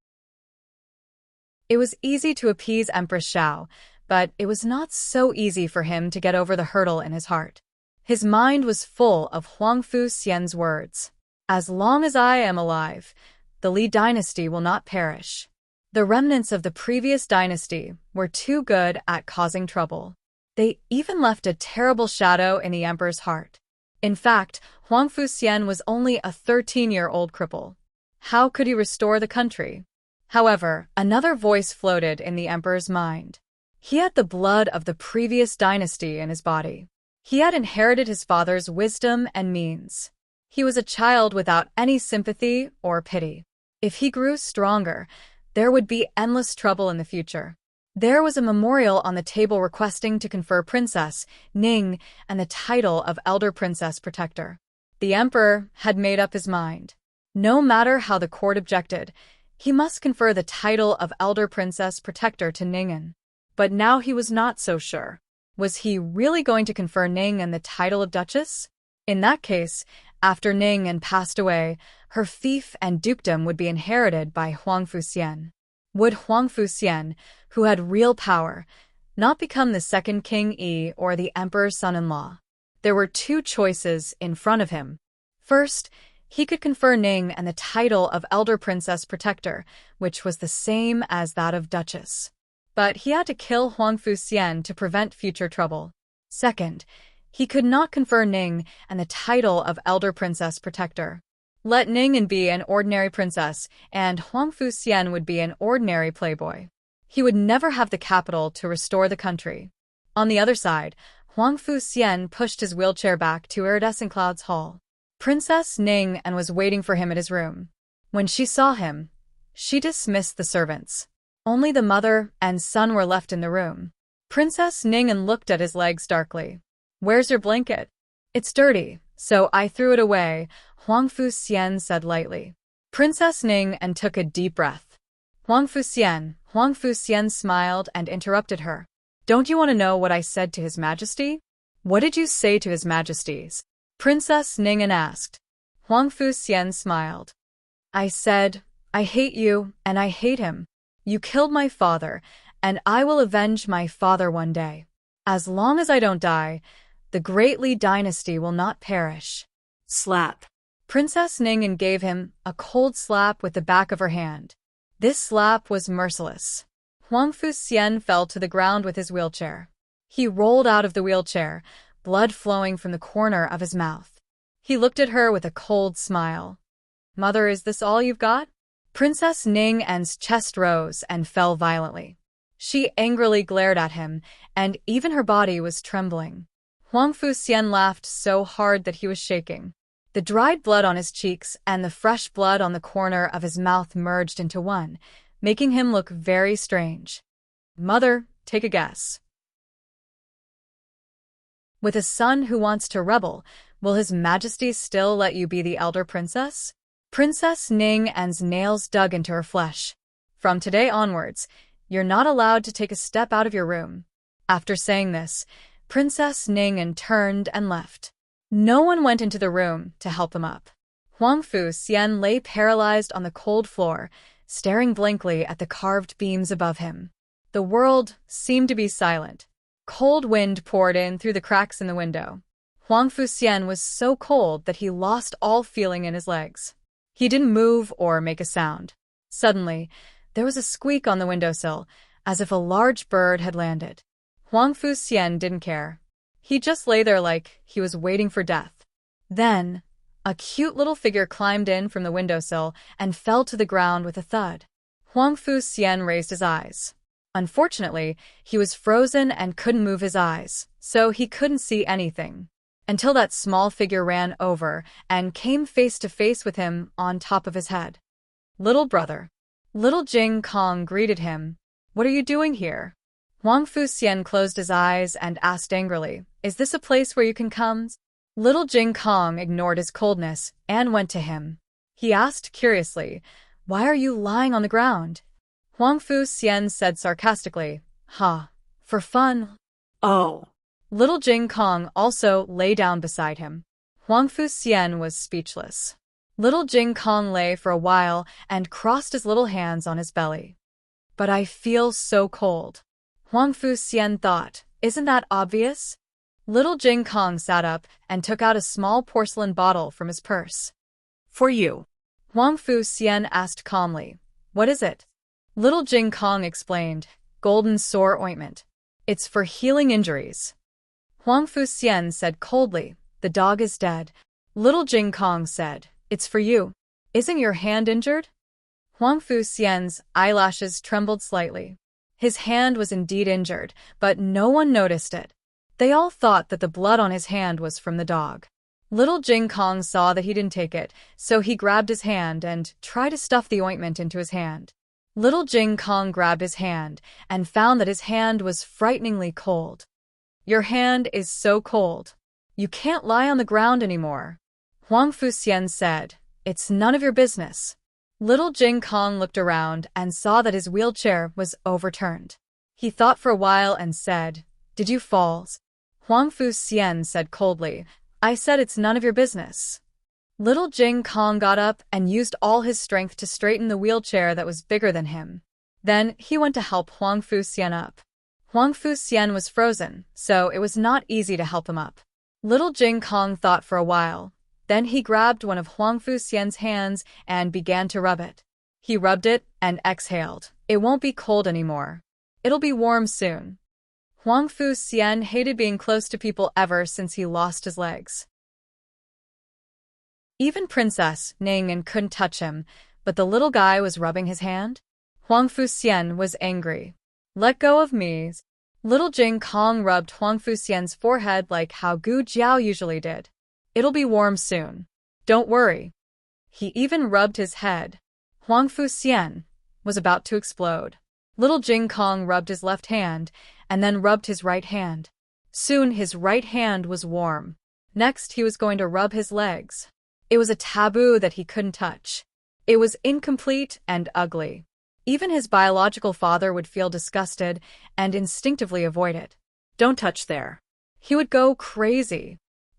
[SPEAKER 1] It was easy to appease Empress Xiao, but it was not so easy for him to get over the hurdle in his heart. His mind was full of Huangfu Xian's words. As long as I am alive, the Li dynasty will not perish. The remnants of the previous dynasty were too good at causing trouble. They even left a terrible shadow in the emperor's heart. In fact, Huangfu Xian was only a 13-year-old cripple. How could he restore the country? However, another voice floated in the emperor's mind. He had the blood of the previous dynasty in his body. He had inherited his father's wisdom and means. He was a child without any sympathy or pity. If he grew stronger, there would be endless trouble in the future. There was a memorial on the table requesting to confer Princess Ning and the title of Elder Princess Protector. The emperor had made up his mind. No matter how the court objected, he must confer the title of Elder Princess Protector to Ningen. But now he was not so sure. Was he really going to confer Ningen the title of Duchess? In that case, after Ningen passed away, her fief and dukedom would be inherited by Huangfu Xian. Would Huangfu Xian, who had real power, not become the second King Yi or the emperor's son-in-law? There were two choices in front of him. First, he could confer Ning and the title of Elder Princess Protector, which was the same as that of Duchess. But he had to kill Huangfu Xian to prevent future trouble. Second, he could not confer Ning and the title of Elder Princess Protector. Let Ningen be an ordinary princess, and Huangfu Xian would be an ordinary playboy. He would never have the capital to restore the country. On the other side, Huangfu Xian pushed his wheelchair back to Iridescent Cloud's hall. Princess Ning and was waiting for him at his room. When she saw him, she dismissed the servants. Only the mother and son were left in the room. Princess Ningen looked at his legs darkly. "Where's your blanket?" "It's dirty, so I threw it away," Huangfu Xian said lightly. Princess Ningen took a deep breath. Huangfu Xian smiled and interrupted her. "Don't you want to know what I said to His Majesty?" "What did you say to His Majesties?" Princess Ningen asked. Huangfu Xian smiled. "I said, I hate you, and I hate him. You killed my father, and I will avenge my father one day. As long as I don't die, the Great Li dynasty will not perish."
[SPEAKER 2] Slap.
[SPEAKER 1] Princess Ningen gave him a cold slap with the back of her hand. This slap was merciless. Huangfu Xian fell to the ground with his wheelchair. He rolled out of the wheelchair, blood flowing from the corner of his mouth. He looked at her with a cold smile. "Mother, is this all you've got?" Princess Ningen's chest rose and fell violently. She angrily glared at him, and even her body was trembling. Huangfu Xian laughed so hard that he was shaking. The dried blood on his cheeks and the fresh blood on the corner of his mouth merged into one, making him look very strange. "Mother, take a guess. With a son who wants to rebel, will His Majesty still let you be the elder princess?" Princess Ningen's nails dug into her flesh. "From today onwards, you're not allowed to take a step out of your room." After saying this, Princess Ningen turned and left. No one went into the room to help them up. Huangfu Xian lay paralyzed on the cold floor, staring blankly at the carved beams above him. The world seemed to be silent. Cold wind poured in through the cracks in the window. Huangfu Xian was so cold that he lost all feeling in his legs. He didn't move or make a sound. Suddenly, there was a squeak on the windowsill, as if a large bird had landed. Huangfu Xian didn't care. He just lay there like he was waiting for death. Then, a cute little figure climbed in from the windowsill and fell to the ground with a thud. Huangfu Xian raised his eyes. Unfortunately, he was frozen and couldn't move his eyes, so he couldn't see anything. Until that small figure ran over and came face to face with him on top of his head. "Little brother." Little Jing Kong greeted him. "What are you doing here?" Huangfu Xian closed his eyes and asked angrily, "Is this a place where you can come?" Little Jing Kong ignored his coldness and went to him. He asked curiously, Why are you lying on the ground? Huang Fu Xian said sarcastically. Ha. For fun.
[SPEAKER 2] Oh.
[SPEAKER 1] Little Jing Kong also lay down beside him. Huang Fu Xian was speechless. Little Jing Kong lay for a while and crossed his little hands on his belly. But I feel so cold. Huang Fu Xian thought, isn't that obvious? Little Jing Kong sat up and took out a small porcelain bottle from his purse.
[SPEAKER 2] For you.
[SPEAKER 1] Huang Fu Xian asked calmly. What is it? Little Jing Kong explained. Golden sore ointment. It's for healing injuries. Huang Fu Xian said coldly. The dog is dead. Little Jing Kong said. It's for you. Isn't your hand injured? Huang Fu Xian's eyelashes trembled slightly. His hand was indeed injured, but no one noticed it. They all thought that the blood on his hand was from the dog. Little Jing Kong saw that he didn't take it, so he grabbed his hand and tried to stuff the ointment into his hand. Little Jing Kong grabbed his hand and found that his hand was frighteningly cold. Your hand is so cold. You can't lie on the ground anymore. Huang Fu Xian said, It's none of your business. Little Jing Kong looked around and saw that his wheelchair was overturned. He thought for a while and said, Did you fall? Huang Fu Xian said coldly, I said it's none of your business. Little Jing Kong got up and used all his strength to straighten the wheelchair that was bigger than him. Then he went to help Huang Fu Xian up. Huang Fu Xian was frozen, so it was not easy to help him up. Little Jing Kong thought for a while. Then he grabbed one of Huang Fu Xian's hands and began to rub it. He rubbed it and exhaled. It won't be cold anymore. It'll be warm soon. Huang Fu Xian hated being close to people ever since he lost his legs. Even Princess Ningen couldn't touch him, but the little guy was rubbing his hand. Huang Fu Xian was angry. Let go of me. Little Jing Kong rubbed Huang Fu Xian's forehead like how Gu Jiao usually did. It'll be warm soon. Don't worry. He even rubbed his head. Huang Fu Xian was about to explode. Little Jing Kong rubbed his left hand and then rubbed his right hand. Soon his right hand was warm. Next he was going to rub his legs. It was a taboo that he couldn't touch. It was incomplete and ugly. Even his biological father would feel disgusted and instinctively avoid it. Don't touch there. He would go crazy.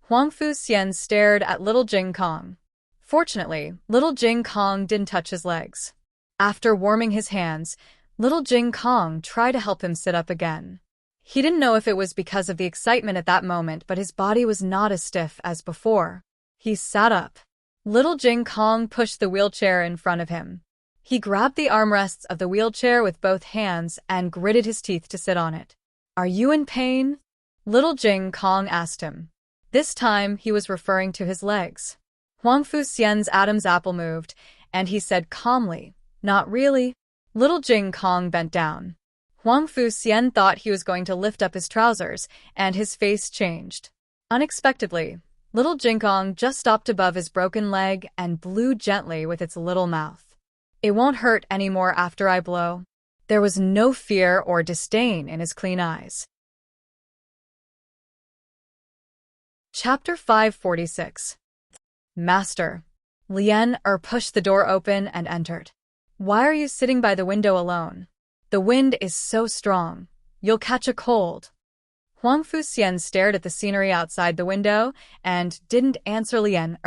[SPEAKER 1] Huang Fu Xian stared at Little Jing Kong. Fortunately, Little Jing Kong didn't touch his legs. After warming his hands, Little Jing Kong tried to help him sit up again. He didn't know if it was because of the excitement at that moment, but his body was not as stiff as before. He sat up. Little Jing Kong pushed the wheelchair in front of him. He grabbed the armrests of the wheelchair with both hands and gritted his teeth to sit on it. Are you in pain? Little Jing Kong asked him. This time he was referring to his legs. Huang Fu Xian's Adam's apple moved, and he said calmly, Not really. Little Jing Kong bent down. Huang Fu Xian thought he was going to lift up his trousers, and his face changed. Unexpectedly, Little Jing Kong just stopped above his broken leg and blew gently with its little mouth. It won't hurt anymore after I blow. There was no fear or disdain in his clean eyes. Chapter 546. Master. Lien pushed the door open and entered. Why are you sitting by the window alone? The wind is so strong. You'll catch a cold. Huang Fu Xian stared at the scenery outside the window and didn't answer Lien.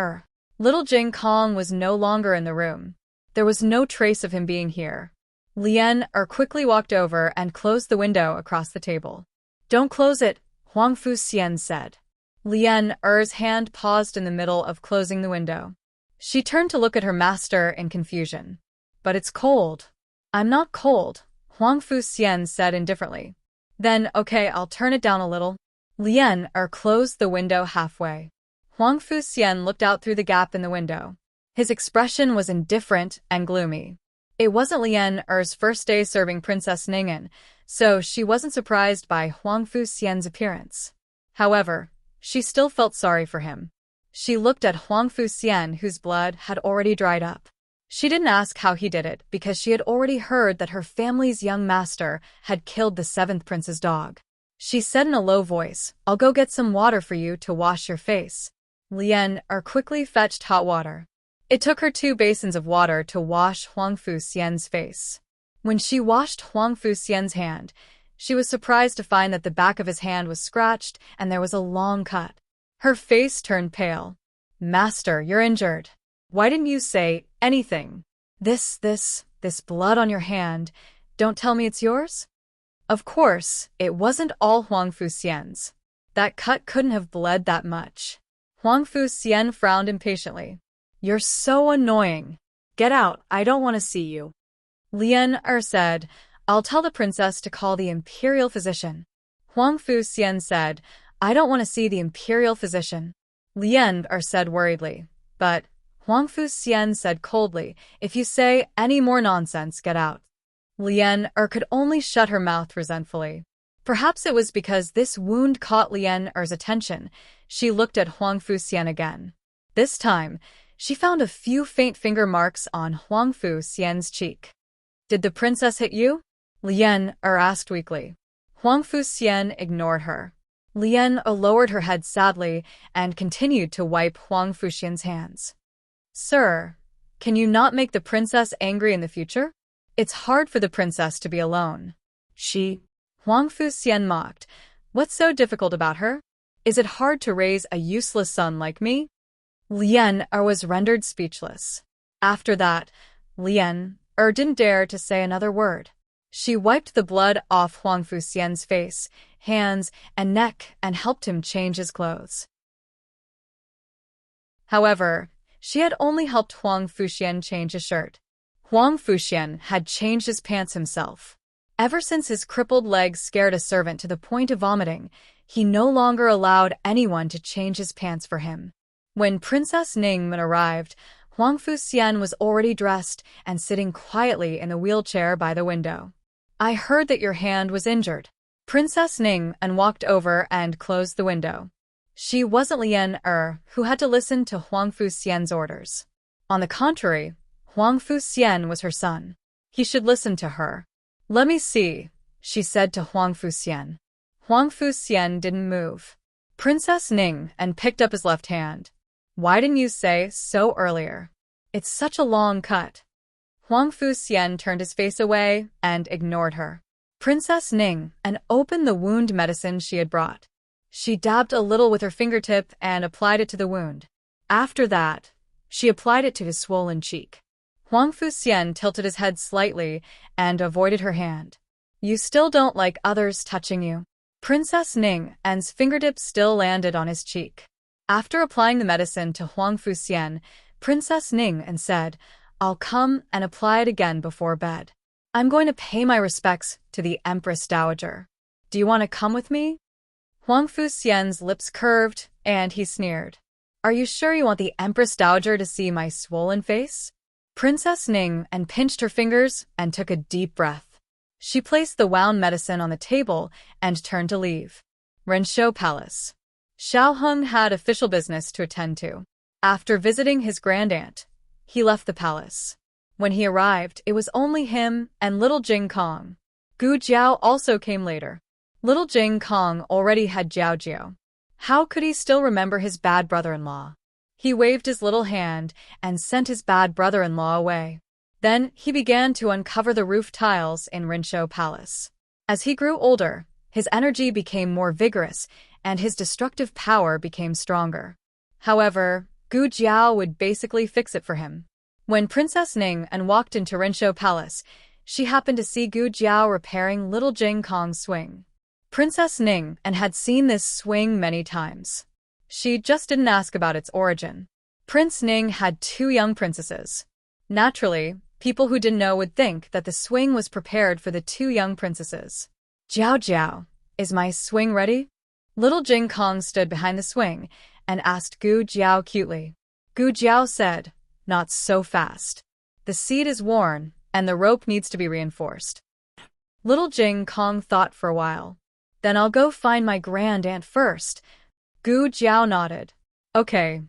[SPEAKER 1] Little Jing Kong was no longer in the room. There was no trace of him being here. Lien quickly walked over and closed the window across the table. Don't close it, Huang Fu Xian said. Lien-er's hand paused in the middle of closing the window. She turned to look at her master in confusion. But it's cold. I'm not cold, Huang Fu Xian said indifferently. Then, okay, I'll turn it down a little. Lien-er closed the window halfway. Huang Fu Xian looked out through the gap in the window. His expression was indifferent and gloomy. It wasn't Lien-er's first day serving Princess Ningen, so she wasn't surprised by Huang Fu Xian's appearance. However, she still felt sorry for him. She looked at Huang Fu Xian, whose blood had already dried up. She didn't ask how he did it because she had already heard that her family's young master had killed the 7th prince's dog. She said in a low voice, I'll go get some water for you to wash your face. Lien quickly fetched hot water. It took her 2 basins of water to wash Huang Fuxian's face. When she washed Huang Fuxian's hand, she was surprised to find that the back of his hand was scratched and there was a long cut. Her face turned pale. Master, you're injured. Why didn't you say anything? This blood on your hand, don't tell me it's yours? Of course, it wasn't all Huang Fuxian's. That cut couldn't have bled that much. Huang Fuxian frowned impatiently. You're so annoying. Get out, I don't want to see you. Lian said, I'll tell the princess to call the imperial physician. Huang Fuxian said, I don't want to see the imperial physician. Lian said worriedly. But Huang Fuxian said coldly, if you say any more nonsense, get out. Lian could only shut her mouth resentfully. Perhaps it was because this wound caught Lian attention. She looked at Huang Fuxian again. This time, she found a few faint finger marks on Huang Fuxian's cheek. Did the princess hit you? Lian asked weakly. Huang Fuxian ignored her. Lian lowered her head sadly and continued to wipe Huang Fuxian's hands. Sir, can you not make the princess angry in the future? It's hard for the princess to be alone. Huang Fuxian mocked. What's so difficult about her? Is it hard to raise a useless son like me? Lian was rendered speechless. After that, Lian didn't dare to say another word. She wiped the blood off Huang Fuxian's face, hands, and neck and helped him change his clothes. However, she had only helped Huang Fuxian change his shirt. Huang Fuxian had changed his pants himself. Ever since his crippled legs scared a servant to the point of vomiting, he no longer allowed anyone to change his pants for him. When Princess Ningmen arrived, Huang Fuxian was already dressed and sitting quietly in the wheelchair by the window. I heard that your hand was injured. Princess Ningmen walked over and closed the window. She wasn't Lian who had to listen to Huang Fuxian's orders. On the contrary, Huang Fuxian was her son. He should listen to her. Let me see, she said to Huang Fuxian. Huang Fuxian didn't move. Princess Ningmen picked up his left hand. Why didn't you say so earlier? It's such a long cut. Huang Fuxian turned his face away and ignored her. Princess Ningmen opened the wound medicine she had brought. She dabbed a little with her fingertip and applied it to the wound. After that, she applied it to his swollen cheek. Huang Fuxian tilted his head slightly and avoided her hand. You still don't like others touching you? Princess Ningmen's fingertips still landed on his cheek. After applying the medicine to Huang Fuxian, Princess Ningmen said, I'll come and apply it again before bed. I'm going to pay my respects to the Empress Dowager. Do you want to come with me? Huang Fuxian's lips curved, and he sneered. Are you sure you want the Empress Dowager to see my swollen face? Princess Ningmen pinched her fingers and took a deep breath. She placed the wound medicine on the table and turned to leave. Renshou Palace. Xiao Heng had official business to attend to. After visiting his grandaunt, he left the palace. When he arrived, it was only him and little Jing Kong. Gu Jiao also came later. Little Jing Kong already had Jiao Jiao. How could he still remember his bad brother-in-law? He waved his little hand and sent his bad brother-in-law away. Then he began to uncover the roof tiles in Renshou Palace. As he grew older, his energy became more vigorous and his destructive power became stronger. However, Gu Jiao would basically fix it for him. When Princess Ningmen walked into Renshou Palace, she happened to see Gu Jiao repairing little Jing Kong's swing. Princess Ningmen had seen this swing many times. She just didn't ask about its origin. Prince Ning had 2 young princesses. Naturally, people who didn't know would think that the swing was prepared for the 2 young princesses. Jiao Jiao, is my swing ready? Little Jing Kong stood behind the swing and asked Gu Jiao cutely. Gu Jiao said, Not so fast. The seat is worn, and the rope needs to be reinforced. Little Jing Kong thought for a while. Then I'll go find my grandaunt first. Gu Jiao nodded. Okay.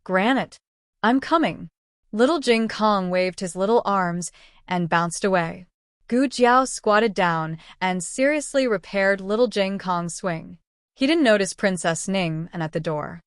[SPEAKER 1] Granite. I'm coming. Little Jing Kong waved his little arms and bounced away. Gu Jiao squatted down and seriously repaired little Jing Kong's swing. He didn't notice Princess Ningmen at the door.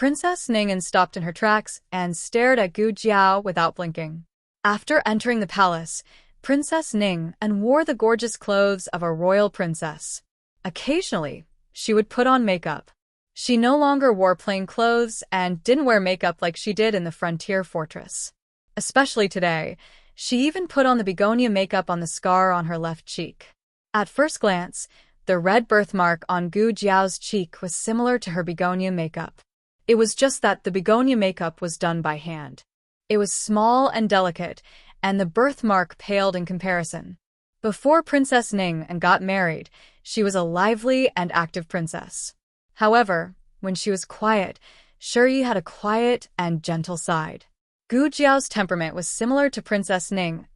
[SPEAKER 1] Princess Ning stopped in her tracks and stared at Gu Jiao without blinking. After entering the palace, Princess Ning wore the gorgeous clothes of a royal princess. Occasionally, she would put on makeup. She no longer wore plain clothes and didn't wear makeup like she did in the frontier fortress. Especially today, she even put on the begonia makeup on the scar on her left cheek. At first glance, the red birthmark on Gu Jiao's cheek was similar to her begonia makeup. It was just that the begonia makeup was done by hand. It was small and delicate, and the birthmark paled in comparison. Before Princess Ning got married, she was a lively and active princess. However, when she was quiet, Shi had a quiet and gentle side. Gu Jiao's temperament was similar to Princess Ning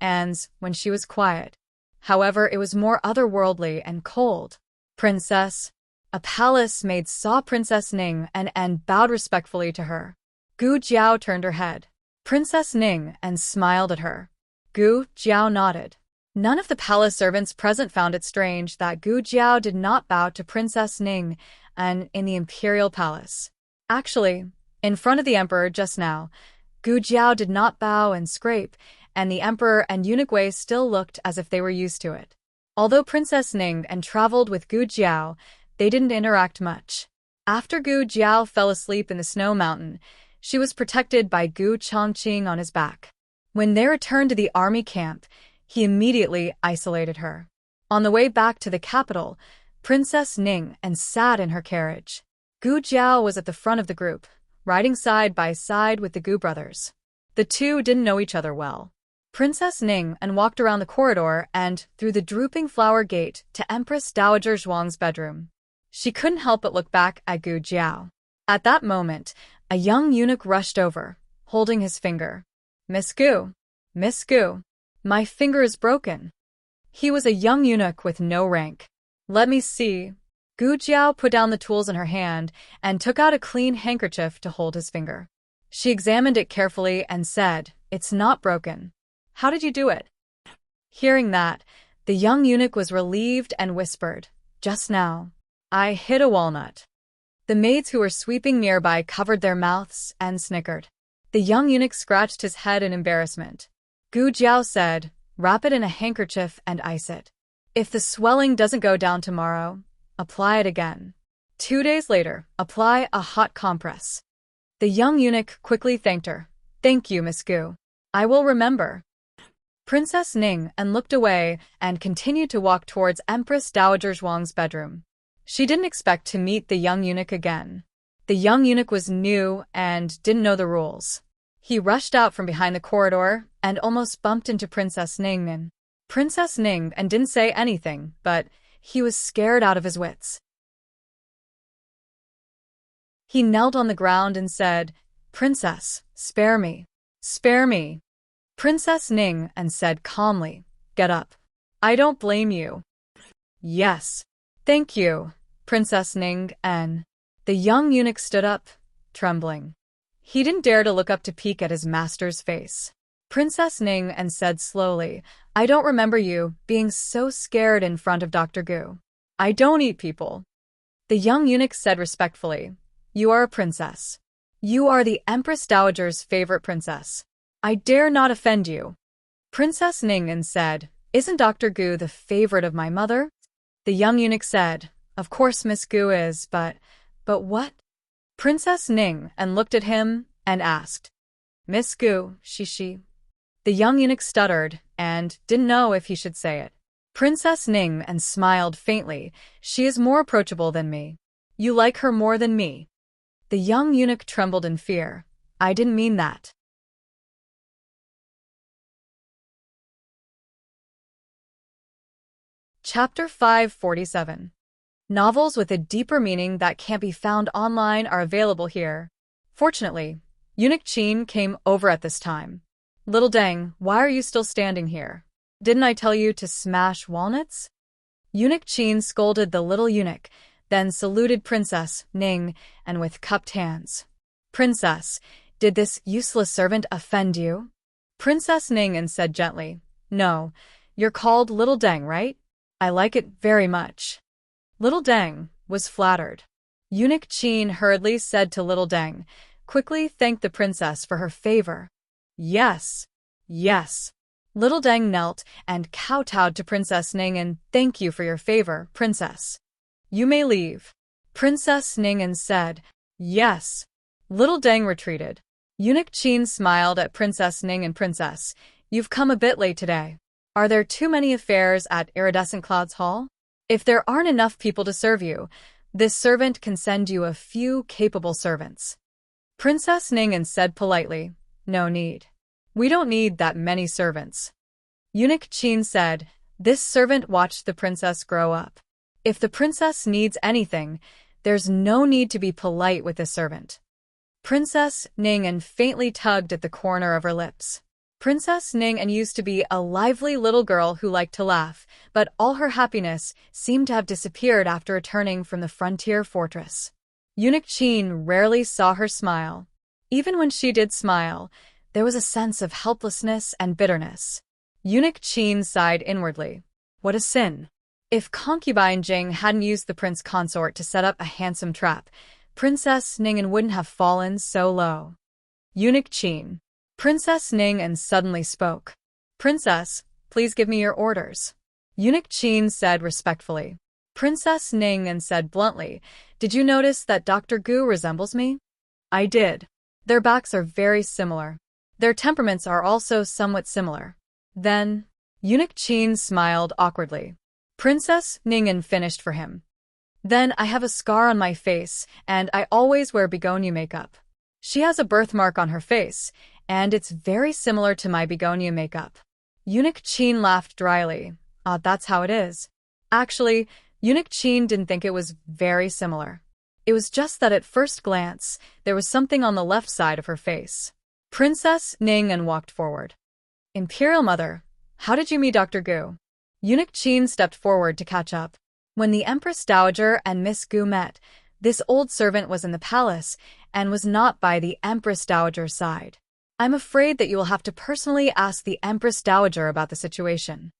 [SPEAKER 1] when she was quiet. However, it was more otherworldly and cold. Princess. A palace maid saw Princess Ning and bowed respectfully to her. Gu Jiao turned her head. Princess Ning smiled at her. Gu Jiao nodded. None of the palace servants present found it strange that Gu Jiao did not bow to Princess Ning in the imperial palace. Actually, in front of the emperor just now, Gu Jiao did not bow and scrape, and the emperor and eunuch Wei still looked as if they were used to it. Although Princess Ning traveled with Gu Jiao, they didn't interact much. After Gu Jiao fell asleep in the snow mountain, she was protected by Gu Chongqing on his back. When they returned to the army camp, he immediately isolated her. On the way back to the capital, Princess Ning sat in her carriage. Gu Jiao was at the front of the group, riding side by side with the Gu brothers. The two didn't know each other well. Princess Ning walked around the corridor and through the drooping flower gate to Empress Dowager Zhuang's bedroom. She couldn't help but look back at Gu Jiao. At that moment, a young eunuch rushed over, holding his finger. Miss Gu, my finger is broken. He was a young eunuch with no rank. Let me see. Gu Jiao put down the tools in her hand and took out a clean handkerchief to hold his finger. She examined it carefully and said, "It's not broken. How did you do it?" Hearing that, the young eunuch was relieved and whispered, "Just now, I hit a walnut." The maids who were sweeping nearby covered their mouths and snickered. The young eunuch scratched his head in embarrassment. Gu Jiao said, "Wrap it in a handkerchief and ice it. If the swelling doesn't go down tomorrow, apply it again. 2 days later, apply a hot compress." The young eunuch quickly thanked her. "Thank you, Miss Gu. I will remember." Princess Ning looked away and continued to walk towards Empress Dowager Zhuang's bedroom. She didn't expect to meet the young eunuch again. The young eunuch was new and didn't know the rules. He rushed out from behind the corridor and almost bumped into Princess Ning. Princess Ning didn't say anything, but he was scared out of his wits. He knelt on the ground and said, "Princess, spare me. Spare me." Princess Ning said calmly, "Get up. I don't blame you." "Yes. Thank you, Princess Ning." The young eunuch stood up, trembling. He didn't dare to look up to peek at his master's face. Princess Ning said slowly, "I don't remember you being so scared in front of Dr. Gu. I don't eat people." The young eunuch said respectfully, "You are a princess. You are the Empress Dowager's favorite princess. I dare not offend you." Princess Ning said, "Isn't Dr. Gu the favorite of my mother?" The young eunuch said, "Of course Miss Gu is, but what?" Princess Ning looked at him and asked, "Miss Gu, she." The young eunuch stuttered and didn't know if he should say it. Princess Ning smiled faintly. "She is more approachable than me. You like her more than me." The young eunuch trembled in fear. "I didn't mean that." Chapter 547. Novels with a deeper meaning that can't be found online are available here. Fortunately, Eunuch Qin came over at this time. "Little Deng, why are you still standing here? Didn't I tell you to smash walnuts?" Eunuch Qin scolded the little eunuch, then saluted Princess Ning with cupped hands. "Princess, did this useless servant offend you?" Princess Ning said gently, "No, you're called Little Deng, right? I like it very much." Little Deng was flattered. Eunuch Qin hurriedly said to little Deng, quickly thank the princess for her favor. Yes. Yes. Little Deng knelt and kowtowed to Princess Ning'an. Thank you for your favor, princess. You may leave. Princess Ning'an said. Yes. Little Deng retreated. Eunuch Qin smiled at Princess Ning'an. Princess, you've come a bit late today. Are there too many affairs at Iridescent Clouds Hall? If there aren't enough people to serve you, this servant can send you a few capable servants. Princess Ning'an said politely, no need. We don't need that many servants. Eunuch Qin said, this servant watched the princess grow up. If the princess needs anything, there's no need to be polite with the servant. Princess Ning'an faintly tugged at the corner of her lips. Princess Ning'an used to be a lively little girl who liked to laugh, but all her happiness seemed to have disappeared after returning from the frontier fortress. Eunuch Qin rarely saw her smile. Even when she did smile, there was a sense of helplessness and bitterness. Eunuch Qin sighed inwardly. What a sin! If concubine Jing hadn't used the prince consort to set up a handsome trap, Princess Ning'an wouldn't have fallen so low. Eunuch Qin. Princess Ning'an suddenly spoke. Princess, please give me your orders. Eunuch Qin said respectfully. Princess Ning'an said bluntly, did you notice that Dr. Gu resembles me? I did. Their backs are very similar. Their temperaments are also somewhat similar. Then, Eunuch Qin smiled awkwardly. Princess Ning'an finished for him. Then I have a scar on my face, and I always wear begonia makeup. She has a birthmark on her face, and it's very similar to my begonia makeup. Eunuch Qin laughed dryly. That's how it is. Actually, Eunuch Qin didn't think it was very similar. It was just that at first glance, there was something on the left side of her face. Princess Ning'an walked forward. Imperial Mother, how did you meet Dr. Gu? Eunuch Qin stepped forward to catch up. When the Empress Dowager and Miss Gu met, this old servant was in the palace and was not by the Empress Dowager's side. I'm afraid that you will have to personally ask the Empress Dowager about the situation.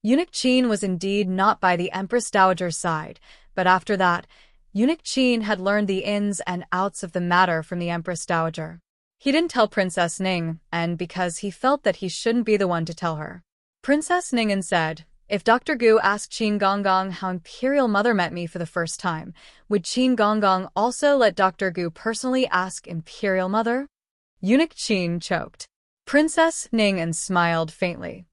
[SPEAKER 1] Eunuch Qin was indeed not by the Empress Dowager's side, but after that, Eunuch Qin had learned the ins and outs of the matter from the Empress Dowager. He didn't tell Princess Ning, and because he felt that he shouldn't be the one to tell her. Princess Ning'an said, if Dr. Gu asked Qin Gonggong how Imperial Mother met me for the first time, would Qin Gonggong also let Dr. Gu personally ask Imperial Mother? Eunuch Qin choked. Princess Ning'an smiled faintly.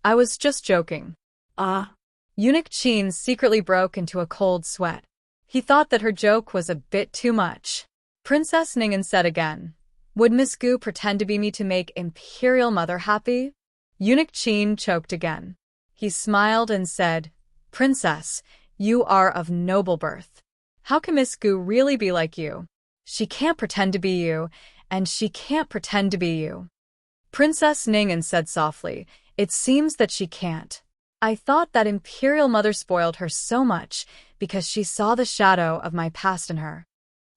[SPEAKER 1] I was just joking. Eunuch Qin secretly broke into a cold sweat. He thought that her joke was a bit too much. Princess Ning'an said again, would Miss Gu pretend to be me to make Imperial Mother happy? Eunuch Qin choked again. He smiled and said, Princess, you are of noble birth. How can Miss Gu really be like you? She can't pretend to be you, and she can't pretend to be you. Princess Ning'an said softly, it seems that she can't. I thought that Imperial Mother spoiled her so much because she saw the shadow of my past in her.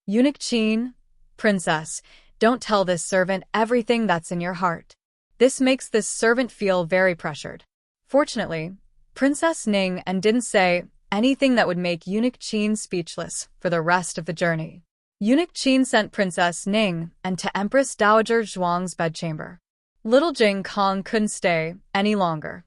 [SPEAKER 1] Eunuch Qin, Princess, don't tell this servant everything that's in your heart. This makes this servant feel very pressured. Fortunately, Princess Ning'an didn't say anything that would make Eunuch Qin speechless for the rest of the journey. Eunuch Qin sent Princess Ning'an to Empress Dowager Zhuang's bedchamber. Little Jing Kong couldn't stay any longer.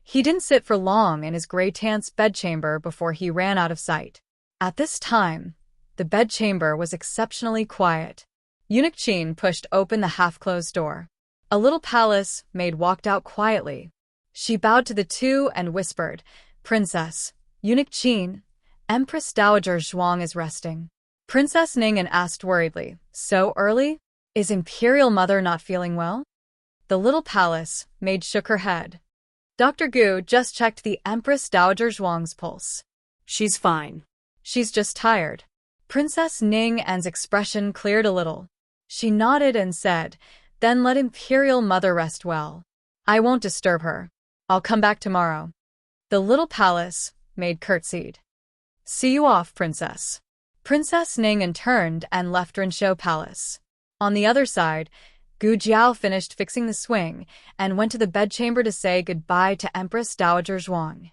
[SPEAKER 1] He didn't sit for long in his gray tant's bedchamber before he ran out of sight. At this time, the bedchamber was exceptionally quiet. Eunuch Qin pushed open the half-closed door. A little palace maid walked out quietly. She bowed to the two and whispered, Princess, Eunuch Qin, Empress Dowager Zhuang is resting. Princess Ning'an asked worriedly, so early? Is Imperial Mother not feeling well? The little palace maid shook her head. Dr. Gu just checked the Empress Dowager Zhuang's pulse.
[SPEAKER 2] She's fine.
[SPEAKER 1] She's just tired. Princess Ning'an's expression cleared a little. She nodded and said, then let Imperial Mother rest well. I won't disturb her. I'll come back tomorrow. The little palace maid curtsied. See you off, Princess. Princess Ning'an turned and left Rinshou Palace. On the other side, Gu Jiao finished fixing the swing and went to the bedchamber to say goodbye to Empress Dowager Zhuang.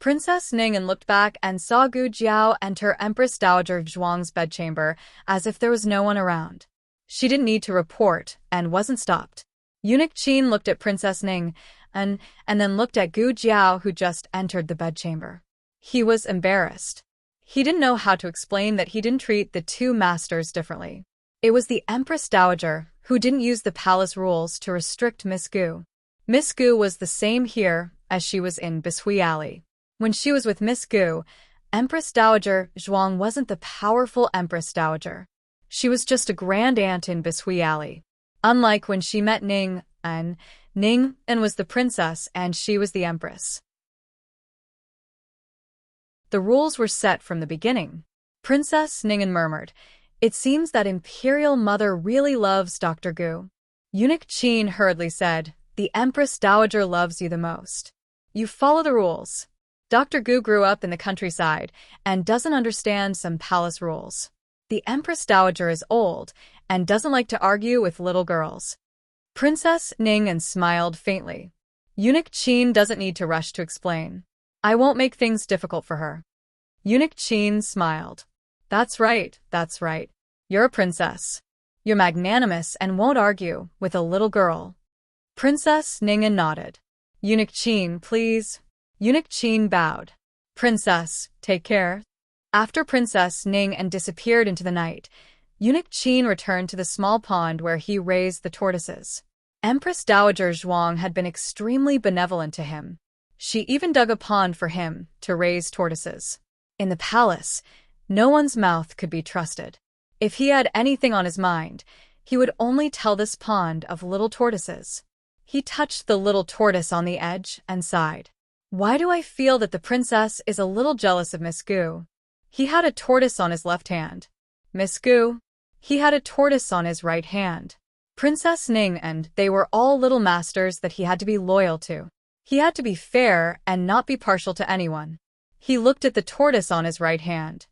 [SPEAKER 1] Princess Ning looked back and saw Gu Jiao enter Empress Dowager Zhuang's bedchamber as if there was no one around. She didn't need to report and wasn't stopped. Eunuch Qin looked at Princess Ning and then looked at Gu Jiao, who just entered the bedchamber. He was embarrassed. He didn't know how to explain that he didn't treat the two masters differently. It was the Empress Dowager who didn't use the palace rules to restrict Miss Gu. Miss Gu was the same here as she was in Bishui Alley. When she was with Miss Gu, Empress Dowager Zhuang wasn't the powerful Empress Dowager. She was just a grand aunt in Bishui Alley. Unlike when she met Ning was the princess and she was the empress. The rules were set from the beginning. Princess Ning murmured, "It seems that Imperial Mother really loves Dr. Gu." Eunuch Qin hurriedly said, "The Empress Dowager loves you the most. You follow the rules." Dr. Gu grew up in the countryside and doesn't understand some palace rules. The Empress Dowager is old and doesn't like to argue with little girls. Princess Ning smiled faintly. Eunuch Qin doesn't need to rush to explain. I won't make things difficult for her. Eunuch Qin smiled. That's right. You're a princess. You're magnanimous and won't argue with a little girl. Princess Ning nodded. Eunuch Qin, please. Eunuch Qin bowed. Princess, take care. After Princess Ning disappeared into the night, Eunuch Qin returned to the small pond where he raised the tortoises. Empress Dowager Zhuang had been extremely benevolent to him. She even dug a pond for him to raise tortoises. In the palace, no one's mouth could be trusted. If he had anything on his mind, he would only tell this pond of little tortoises. He touched the little tortoise on the edge and sighed. Why do I feel that the princess is a little jealous of Miss Gu? He had a tortoise on his left hand. Miss Gu? He had a tortoise on his right hand. Princess Ning and they were all little masters that he had to be loyal to. He had to be fair and not be partial to anyone. He looked at the tortoise on his right hand.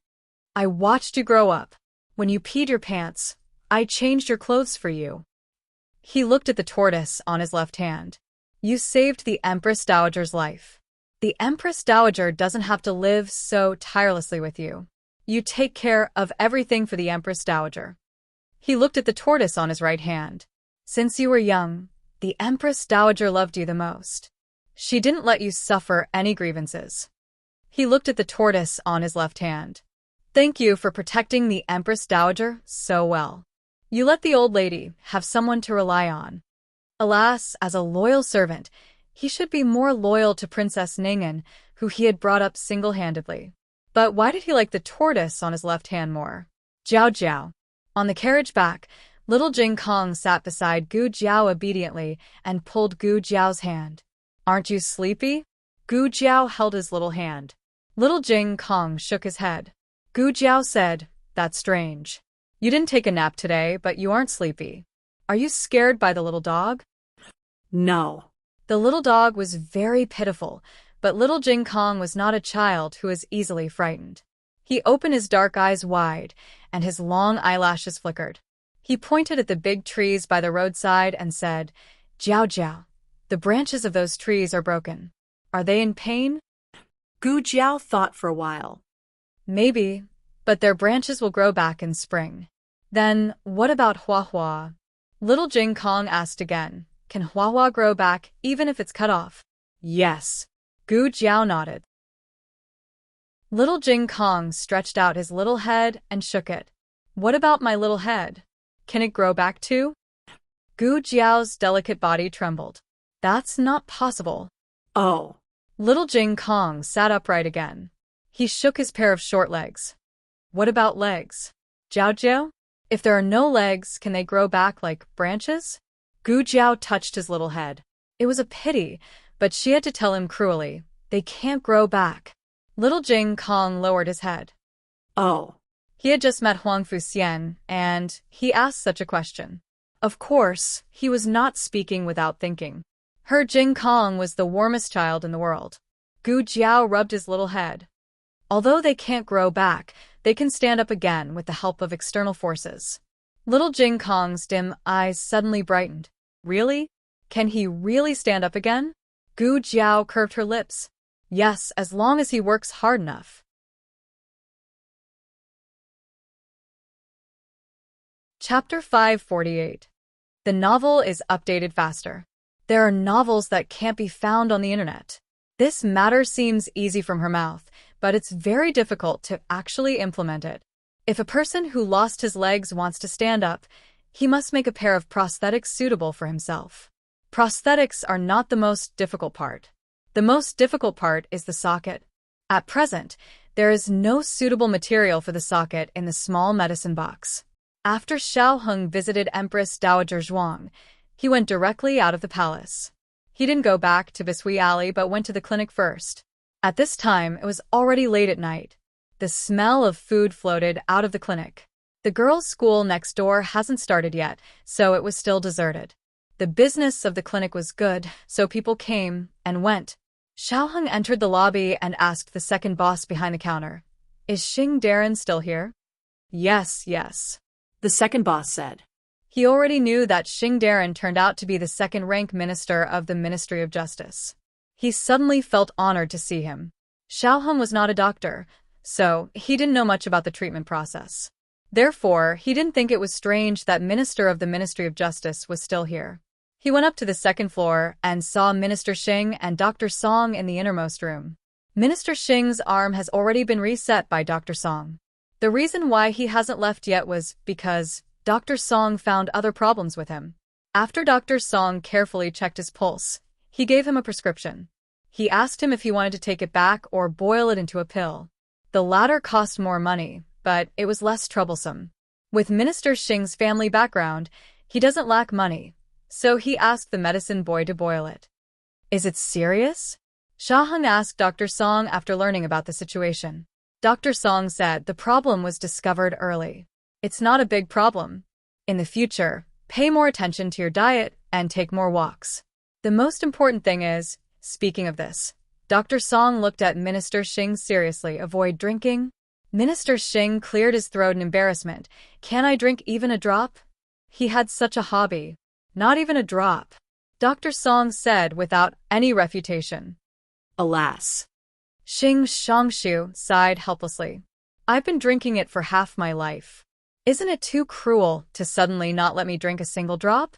[SPEAKER 1] I watched you grow up. When you peed your pants, I changed your clothes for you. He looked at the tortoise on his left hand. You saved the Empress Dowager's life. The Empress Dowager doesn't have to live so tirelessly with you. You take care of everything for the Empress Dowager. He looked at the tortoise on his right hand. Since you were young, the Empress Dowager loved you the most. She didn't let you suffer any grievances. He looked at the tortoise on his left hand. Thank you for protecting the Empress Dowager so well. You let the old lady have someone to rely on. Alas, as a loyal servant, he should be more loyal to Princess Ning, who he had brought up single-handedly. But why did he like the tortoise on his left hand more? Jiao Jiao. On the carriage back, little Jing Kong sat beside Gu Jiao obediently and pulled Gu Jiao's hand. Aren't you sleepy? Gu Jiao held his little hand. Little Jing Kong shook his head. Gu Jiao said, That's strange. You didn't take a nap today, but you aren't sleepy. Are you scared by the little dog?
[SPEAKER 2] No.
[SPEAKER 1] The little dog was very pitiful, but little Jing Kong was not a child who was easily frightened. He opened his dark eyes wide, and his long eyelashes flickered. He pointed at the big trees by the roadside and said, Jiao Jiao, the branches of those trees are broken. Are they in pain?
[SPEAKER 2] Gu Jiao thought for a while.
[SPEAKER 1] Maybe, but their branches will grow back in spring. Then, what about Hua Hua? Little Jing Kong asked again. Can Hua Hua grow back even if it's cut off? Yes. Gu Jiao nodded. Little Jing Kong stretched out his little head and shook it. What about my little head? Can it grow back too? Gu Jiao's delicate body trembled. That's not possible.
[SPEAKER 2] Oh.
[SPEAKER 1] Little Jing Kong sat upright again. He shook his pair of short legs. What about legs? Jiao Jiao? If there are no legs, can they grow back like branches? Gu Jiao touched his little head. It was a pity, but she had to tell him cruelly, they can't grow back. Little Jing Kong lowered his head.
[SPEAKER 2] Oh.
[SPEAKER 1] He had just met Huang Fuxian, and he asked such a question. Of course, he was not speaking without thinking. Her Jing Kong was the warmest child in the world. Gu Jiao rubbed his little head. Although they can't grow back, they can stand up again with the help of external forces. Little Jing Kong's dim eyes suddenly brightened. Really? Can he really stand up again? Gu Jiao curved her lips. Yes, as long as he works hard enough. Chapter 548. The novel is updated faster. There are novels that can't be found on the internet. This matter seems easy from her mouth, but it's very difficult to actually implement it. If a person who lost his legs wants to stand up, he must make a pair of prosthetics suitable for himself. Prosthetics are not the most difficult part. The most difficult part is the socket. At present, there is no suitable material for the socket in the small medicine box. After Xiao Heng visited Empress Dowager Zhuang, he went directly out of the palace. He didn't go back to Bishui Alley but went to the clinic first. At this time, it was already late at night. The smell of food floated out of the clinic. The girls' school next door hasn't started yet, so it was still deserted. The business of the clinic was good, so people came and went. Xiao Heng entered the lobby and asked the second boss behind the counter, "Is Xing Darren still here?" "Yes, yes,"
[SPEAKER 2] the second boss said.
[SPEAKER 1] He already knew that Xing Darren turned out to be the second-rank minister of the Ministry of Justice. He suddenly felt honored to see him. Xiao Heng was not a doctor, so he didn't know much about the treatment process. Therefore, he didn't think it was strange that Minister of the Ministry of Justice was still here. He went up to the second floor and saw Minister Xing and Dr. Song in the innermost room. Minister Xing's arm has already been reset by Dr. Song. The reason why he hasn't left yet was because Dr. Song found other problems with him. After Dr. Song carefully checked his pulse, he gave him a prescription. He asked him if he wanted to take it back or boil it into a pill. The latter cost more money, but it was less troublesome. With Minister Xing's family background, he doesn't lack money, so he asked the medicine boy to boil it. "Is it serious?" Xiao Heng asked Dr. Song after learning about the situation. Dr. Song said the problem was discovered early. It's not a big problem. In the future, pay more attention to your diet and take more walks. The most important thing is, speaking of this, Dr. Song looked at Minister Xing seriously. Avoid drinking? Minister Xing cleared his throat in embarrassment. Can I drink even a drop? He had such a hobby. Not even a drop, Dr. Song said without any refutation.
[SPEAKER 2] Alas.
[SPEAKER 1] Xing Shangshu sighed helplessly. I've been drinking it for half my life. Isn't it too cruel to suddenly not let me drink a single drop?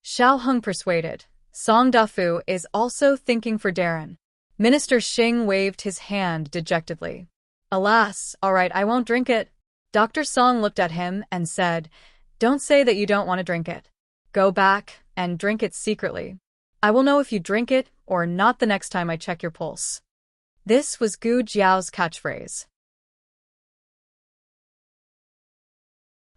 [SPEAKER 1] Xiao Heng persuaded. Song Dafu is also thinking for Darren. Minister Xing waved his hand dejectedly. Alas, all right, I won't drink it. Dr. Song looked at him and said, Don't say that you don't want to drink it. Go back and drink it secretly. I will know if you drink it or not the next time I check your pulse. This was Gu Jiao's catchphrase.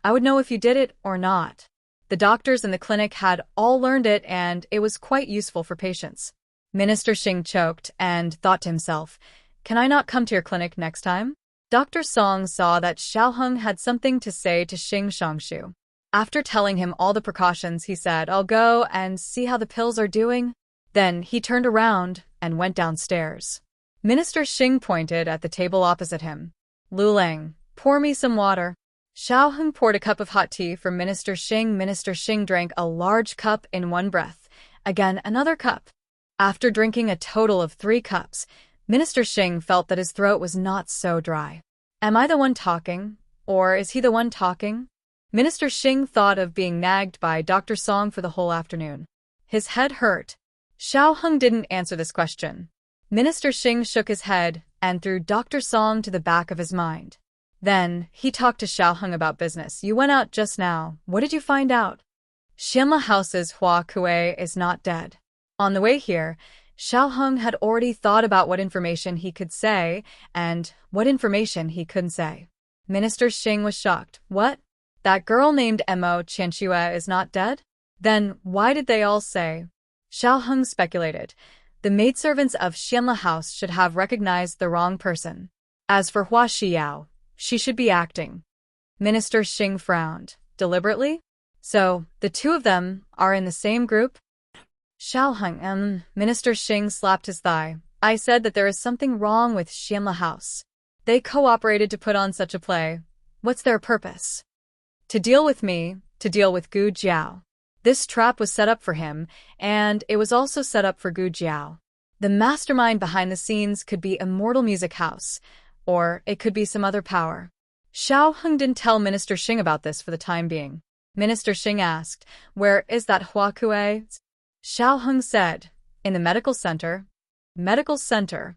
[SPEAKER 1] I would know if you did it or not. The doctors in the clinic had all learned it and it was quite useful for patients. Minister Xing choked and thought to himself, Can I not come to your clinic next time? Dr. Song saw that Xiao Heng had something to say to Xing Shangshu. After telling him all the precautions, he said, I'll go and see how the pills are doing. Then he turned around and went downstairs. Minister Xing pointed at the table opposite him. Lulang, pour me some water. Xiao Heng poured a cup of hot tea for Minister Xing. Minister Xing drank a large cup in one breath. Again, another cup. After drinking a total of 3 cups, Minister Xing felt that his throat was not so dry. Am I the one talking? Or is he the one talking? Minister Xing thought of being nagged by Dr. Song for the whole afternoon. His head hurt. Xiao Heng didn't answer this question. Minister Xing shook his head and threw Dr. Song to the back of his mind. Then, he talked to Xiao Heng about business. You went out just now. What did you find out? Xianla House's Hua Kuei is not dead. On the way here, Xiao Heng had already thought about what information he could say and what information he couldn't say. Minister Xing was shocked. What? That girl named Mo Qianxue is not dead? Then why did they all say? Xiao Heng speculated. The maidservants of Xianla House should have recognized the wrong person. As for Hua Xiao, she should be acting. Minister Xing frowned. Deliberately? So, the two of them are in the same group? Xiao Heng, Minister Xing slapped his thigh. I said that there is something wrong with Xianla House. They cooperated to put on such a play. What's their purpose? To deal with me, to deal with Gu Jiao. This trap was set up for him, and it was also set up for Gu Jiao. The mastermind behind the scenes could be Immortal Music House, or it could be some other power. Xiao Heng didn't tell Minister Xing about this for the time being. Minister Xing asked, "Where is that Huakue?" Xiao Heng said, "In the medical center." Medical center.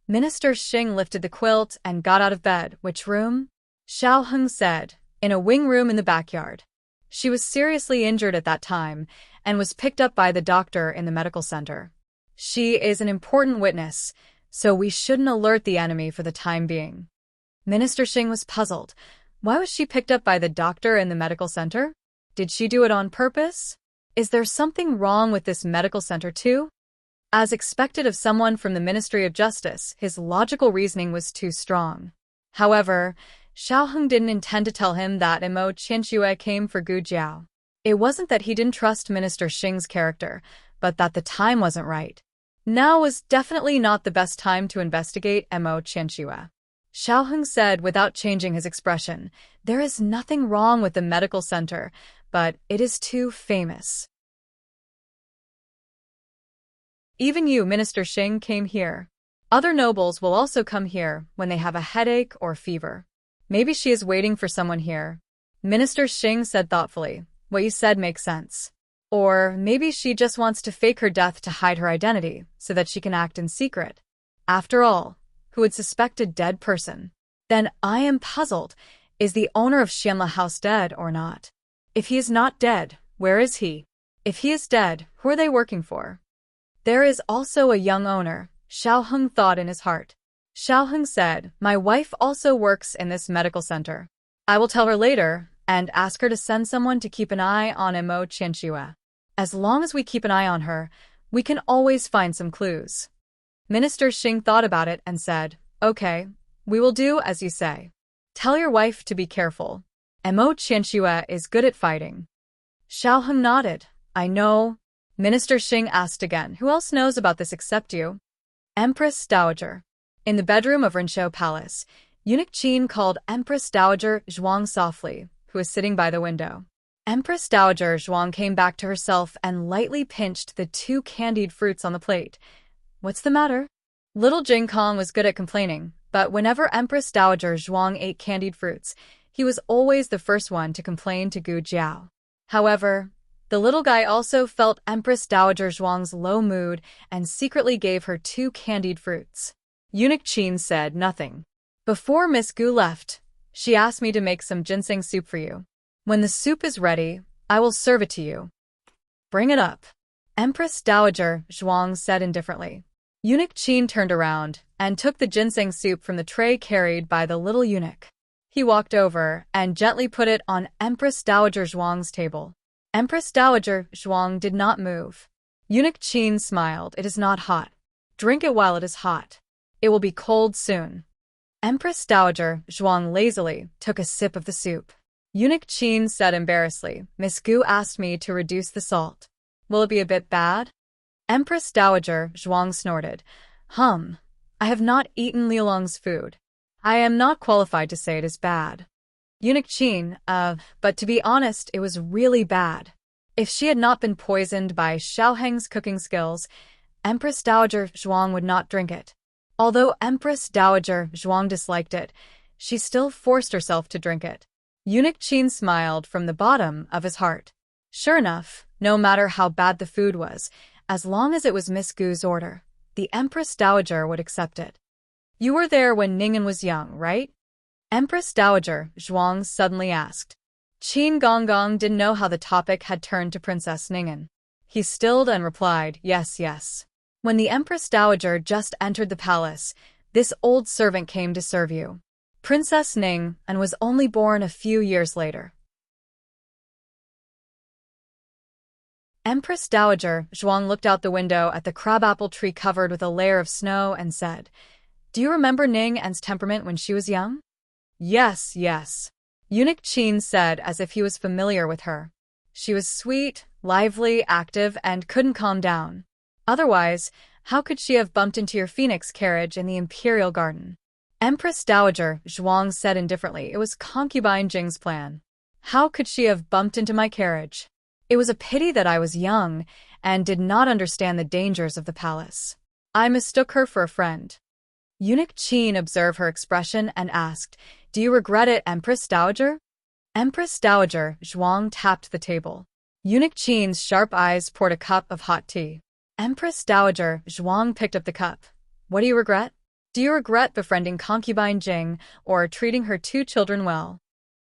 [SPEAKER 1] Minister Xing lifted the quilt and got out of bed. "Which room?" Xiao Heng said, "In a wing room in the backyard." She was seriously injured at that time and was picked up by the doctor in the medical center. She is an important witness, so we shouldn't alert the enemy for the time being. Minister Xing was puzzled. Why was she picked up by the doctor in the medical center? Did she do it on purpose? Is there something wrong with this medical center too? As expected of someone from the Ministry of Justice, his logical reasoning was too strong. However, Xiao Heng didn't intend to tell him that Mo Qianxue came for Gu Jiao. It wasn't that he didn't trust Minister Xing's character, but that the time wasn't right. Now was definitely not the best time to investigate Mo Qianxue. Xiao Heng said without changing his expression, "There is nothing wrong with the medical center, but it is too famous. Even you, Minister Xing, came here. Other nobles will also come here when they have a headache or fever. Maybe she is waiting for someone here." Minister Xing said thoughtfully, "What you said makes sense. Or maybe she just wants to fake her death to hide her identity so that she can act in secret. After all, who would suspect a dead person? Then I am puzzled. Is the owner of Xianla House dead or not? If he is not dead, where is he? If he is dead, who are they working for?" "There is also a young owner," Xiao Heng thought in his heart. Xiao Heng said, "My wife also works in this medical center. I will tell her later and ask her to send someone to keep an eye on Mo Qianxue. As long as we keep an eye on her, we can always find some clues." Minister Xing thought about it and said, "Okay, we will do as you say. Tell your wife to be careful. Mo Qianxue is good at fighting." Xiao Heng nodded. "I know." Minister Xing asked again, "Who else knows about this except you?" Empress Dowager. In the bedroom of Rinshou Palace, Eunuch Qin called Empress Dowager Zhuang softly, who was sitting by the window. Empress Dowager Zhuang came back to herself and lightly pinched the 2 candied fruits on the plate. "What's the matter?" Little Jing Kong was good at complaining, but whenever Empress Dowager Zhuang ate candied fruits, he was always the first one to complain to Gu Jiao. However, the little guy also felt Empress Dowager Zhuang's low mood and secretly gave her 2 candied fruits. Eunuch Qin said nothing. "Before Miss Gu left, she asked me to make some ginseng soup for you. When the soup is ready, I will serve it to you." "Bring it up," Empress Dowager Zhuang said indifferently. Eunuch Qin turned around and took the ginseng soup from the tray carried by the little eunuch. He walked over and gently put it on Empress Dowager Zhuang's table. Empress Dowager Zhuang did not move. Eunuch Qin smiled. "It is not hot. Drink it while it is hot. It will be cold soon." Empress Dowager Zhuang lazily took a sip of the soup. Eunuch Qin said embarrassedly, "Miss Gu asked me to reduce the salt. Will it be a bit bad?" Empress Dowager Zhuang snorted. I have not eaten Liulong's food. I am not qualified to say it is bad." Eunuch Qin, but to be honest, it was really bad. If she had not been poisoned by Xiao Heng's cooking skills, Empress Dowager Zhuang would not drink it. Although Empress Dowager Zhuang disliked it, she still forced herself to drink it. Eunuch Qin smiled from the bottom of his heart. Sure enough, no matter how bad the food was, as long as it was Miss Gu's order, the Empress Dowager would accept it. "You were there when Ning'an was young, right?" Empress Dowager Zhuang suddenly asked. Qin Gonggong didn't know how the topic had turned to Princess Ning'an. He stilled and replied, "Yes, yes. When the Empress Dowager just entered the palace, this old servant came to serve you. Princess Ning, and was only born a few years later." Empress Dowager Zhuang looked out the window at the crabapple tree covered with a layer of snow and said, "Do you remember Ning An's temperament when she was young?" "Yes, yes," Eunuch Qin said as if he was familiar with her. "She was sweet, lively, active, and couldn't calm down. Otherwise, how could she have bumped into your phoenix carriage in the Imperial Garden?" Empress Dowager Zhuang said indifferently, "It was concubine Jing's plan. How could she have bumped into my carriage? It was a pity that I was young and did not understand the dangers of the palace. I mistook her for a friend. Eunuch Qin observed her expression and asked, Do you regret it, Empress Dowager? Empress Dowager Zhuang tapped the table. Eunuch Qin's sharp eyes poured a cup of hot tea. Empress Dowager Zhuang picked up the cup. What do you regret? Do you regret befriending concubine Jing or treating her 2 children well?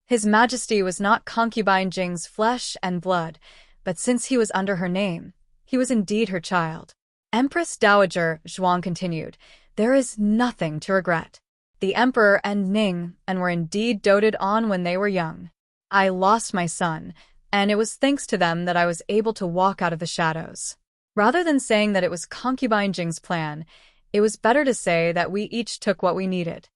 [SPEAKER 1] His Majesty was not concubine Jing's flesh and blood, but since he was under her name, he was indeed her child. Empress Dowager Zhuang continued, There is nothing to regret. The Emperor and Ning were indeed doted on when they were young. I lost my son, and it was thanks to them that I was able to walk out of the shadows. Rather than saying that it was concubine Jing's plan, it was better to say that we each took what we needed.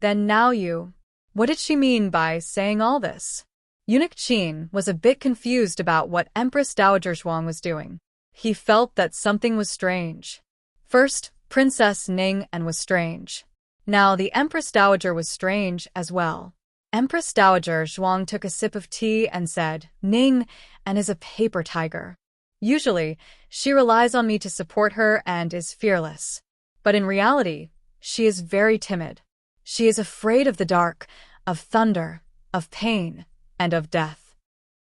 [SPEAKER 1] Then now you. What did she mean by saying all this? Eunuch Qin was a bit confused about what Empress Dowager Zhuang was doing. He felt that something was strange. First, Princess Ning was strange. Now the Empress Dowager was strange as well. Empress Dowager Zhuang took a sip of tea and said, Ning is a paper tiger. Usually, she relies on me to support her and is fearless. But in reality, she is very timid. She is afraid of the dark, of thunder, of pain, and of death.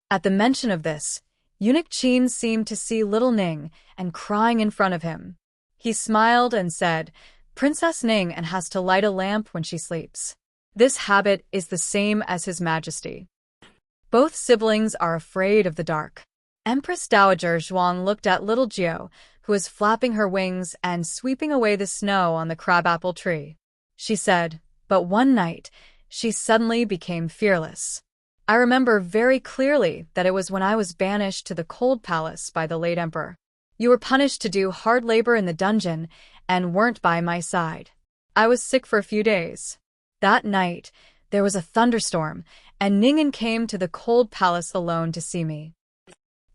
[SPEAKER 1] At the mention of this, Eunuch Qin seemed to see little Ning crying in front of him. He smiled and said, Princess Ning has to light a lamp when she sleeps. This habit is the same as His Majesty. Both siblings are afraid of the dark. Empress Dowager Zhuang looked at little Jiao, who was flapping her wings and sweeping away the snow on the crabapple tree. She said, But one night, she suddenly became fearless. I remember very clearly that it was when I was banished to the cold palace by the late emperor. You were punished to do hard labor in the dungeon and weren't by my side. I was sick for a few days. That night, there was a thunderstorm, and Ningen came to the cold palace alone to see me.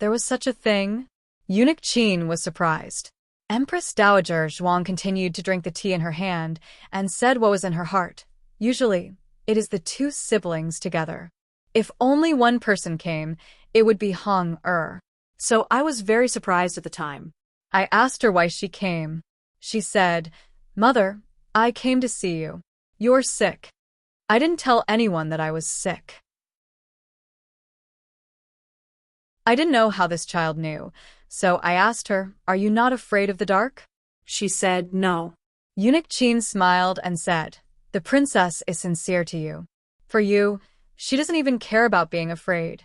[SPEAKER 1] There was such a thing? Eunuch Qin was surprised. Empress Dowager Zhuang continued to drink the tea in her hand and said what was in her heart. Usually, it is the 2 siblings together. If only one person came, it would be Hong Er.
[SPEAKER 2] So I was very surprised at the time.
[SPEAKER 1] I asked her why she came. She said, Mother, I came to see you. You're sick. I didn't tell anyone that I was sick. I didn't know how this child knew, so I asked her, Are you not afraid of the dark?
[SPEAKER 2] She said no.
[SPEAKER 1] Eunuch Qin smiled and said, The princess is sincere to you. For you, she doesn't even care about being afraid.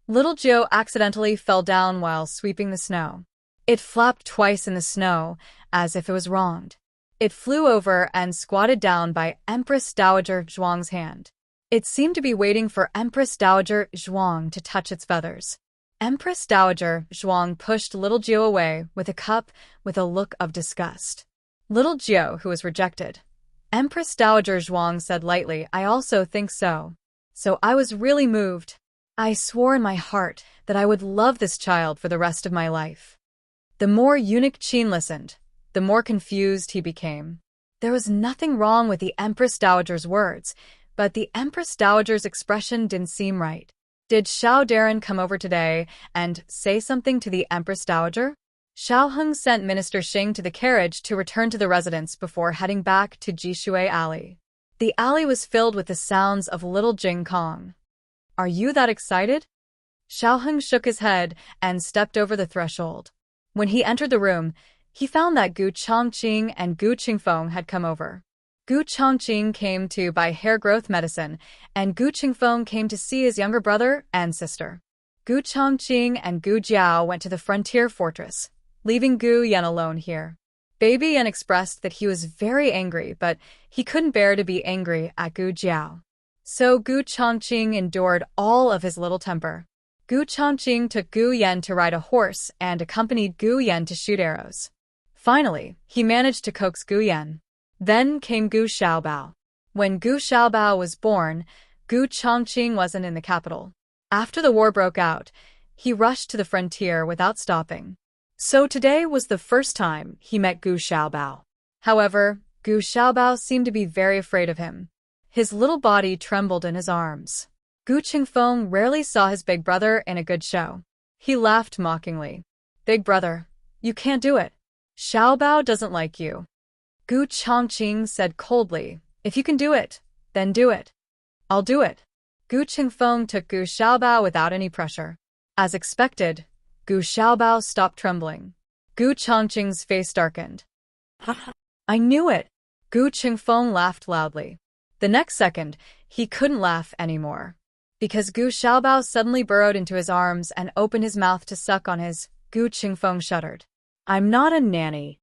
[SPEAKER 1] Little Jiao accidentally fell down while sweeping the snow. It flapped twice in the snow, as if it was wronged. It flew over and squatted down by Empress Dowager Zhuang's hand. It seemed to be waiting for Empress Dowager Zhuang to touch its feathers. Empress Dowager Zhuang pushed little Jiao away with a cup with a look of disgust. Little Jiao, who was rejected. Empress Dowager Zhuang said lightly, I also think so. So I was really moved. I swore in my heart that I would love this child for the rest of my life. The more Eunuch Qin listened, the more confused he became. There was nothing wrong with the Empress Dowager's words, but the Empress Dowager's expression didn't seem right. Did Xiao Darren come over today and say something to the Empress Dowager? Xiao Heng sent Minister Xing to the carriage to return to the residence before heading back to Jishui Alley. The alley was filled with the sounds of little Jing Kong. Are you that excited? Xiao Heng shook his head and stepped over the threshold. When he entered the room, he found that Gu Chongqing and Gu Qingfeng had come over. Gu Chongqing came to buy hair growth medicine, and Gu Qingfeng came to see his younger brother and sister. Gu Chongqing and Gu Jiao went to the frontier fortress, leaving Gu Yan alone here. Baby Yan expressed that he was very angry, but he couldn't bear to be angry at Gu Jiao. So Gu Chongqing endured all of his little temper. Gu Chongqing took Gu Yan to ride a horse and accompanied Gu Yan to shoot arrows. Finally, he managed to coax Gu Yan. Then came Gu Xiaobao. When Gu Xiaobao was born, Gu Chongqing wasn't in the capital. After the war broke out, he rushed to the frontier without stopping. So today was the first time he met Gu Xiaobao. However, Gu Xiaobao seemed to be very afraid of him. His little body trembled in his arms. Gu Qingfeng rarely saw his big brother in a good show. He laughed mockingly. Big brother, you can't do it. Xiaobao doesn't like you. Gu Chongqing said coldly, if you can do it, then do it. I'll do it. Gu Qingfeng took Gu Xiaobao without any pressure. As expected, Gu Xiaobao stopped trembling. Gu Chongqing's face darkened. I knew it. Gu Qingfeng laughed loudly. The next second, he couldn't laugh anymore. Because Gu Xiaobao suddenly burrowed into his arms and opened his mouth to suck on his, Gu Qingfeng shuddered. I'm not a nanny.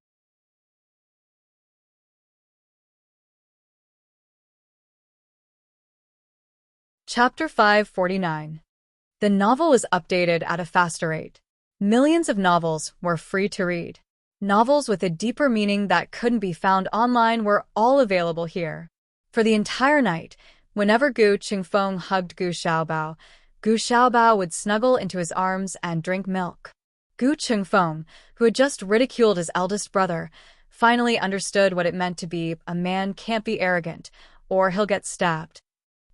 [SPEAKER 1] Chapter 549. The novel was updated at a faster rate. Millions of novels were free to read. Novels with a deeper meaning that couldn't be found online were all available here. For the entire night, whenever Gu Qingfeng hugged Gu Xiaobao would snuggle into his arms and drink milk. Gu Qingfeng, who had just ridiculed his eldest brother, finally understood what it meant to be a man can't be arrogant, or he'll get stabbed.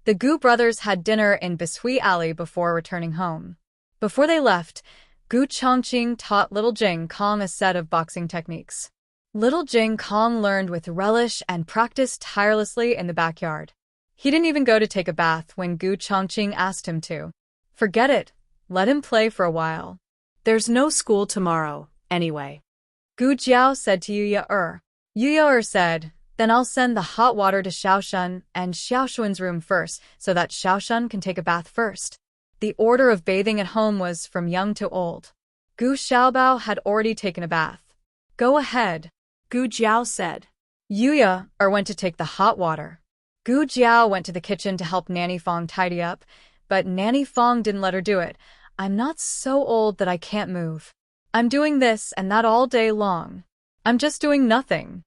[SPEAKER 1] The Gu brothers had dinner in Bishui Alley before returning home. Before they left, Gu Chongqing taught little Jing Kong a set of boxing techniques. Little Jing Kong learned with relish and practiced tirelessly in the backyard. He didn't even go to take a bath when Gu Chongqing asked him to. Forget it. Let him play for a while.
[SPEAKER 2] There's no school tomorrow, anyway.
[SPEAKER 1] Gu Jiao said to Yuya. Yuya said, then I'll send the hot water to Xiaoshun and Xiaoshun's room first so that Xiaoshun can take a bath first. The order of bathing at home was from young to old. Gu Xiaobao had already taken a bath. Go ahead,
[SPEAKER 2] Gu Jiao said.
[SPEAKER 1] Yuya went to take the hot water. Gu Jiao went to the kitchen to help Nanny Fong tidy up, but Nanny Fong didn't let her do it. I'm not so old that I can't move. I'm doing this and that all day long. I'm just doing nothing.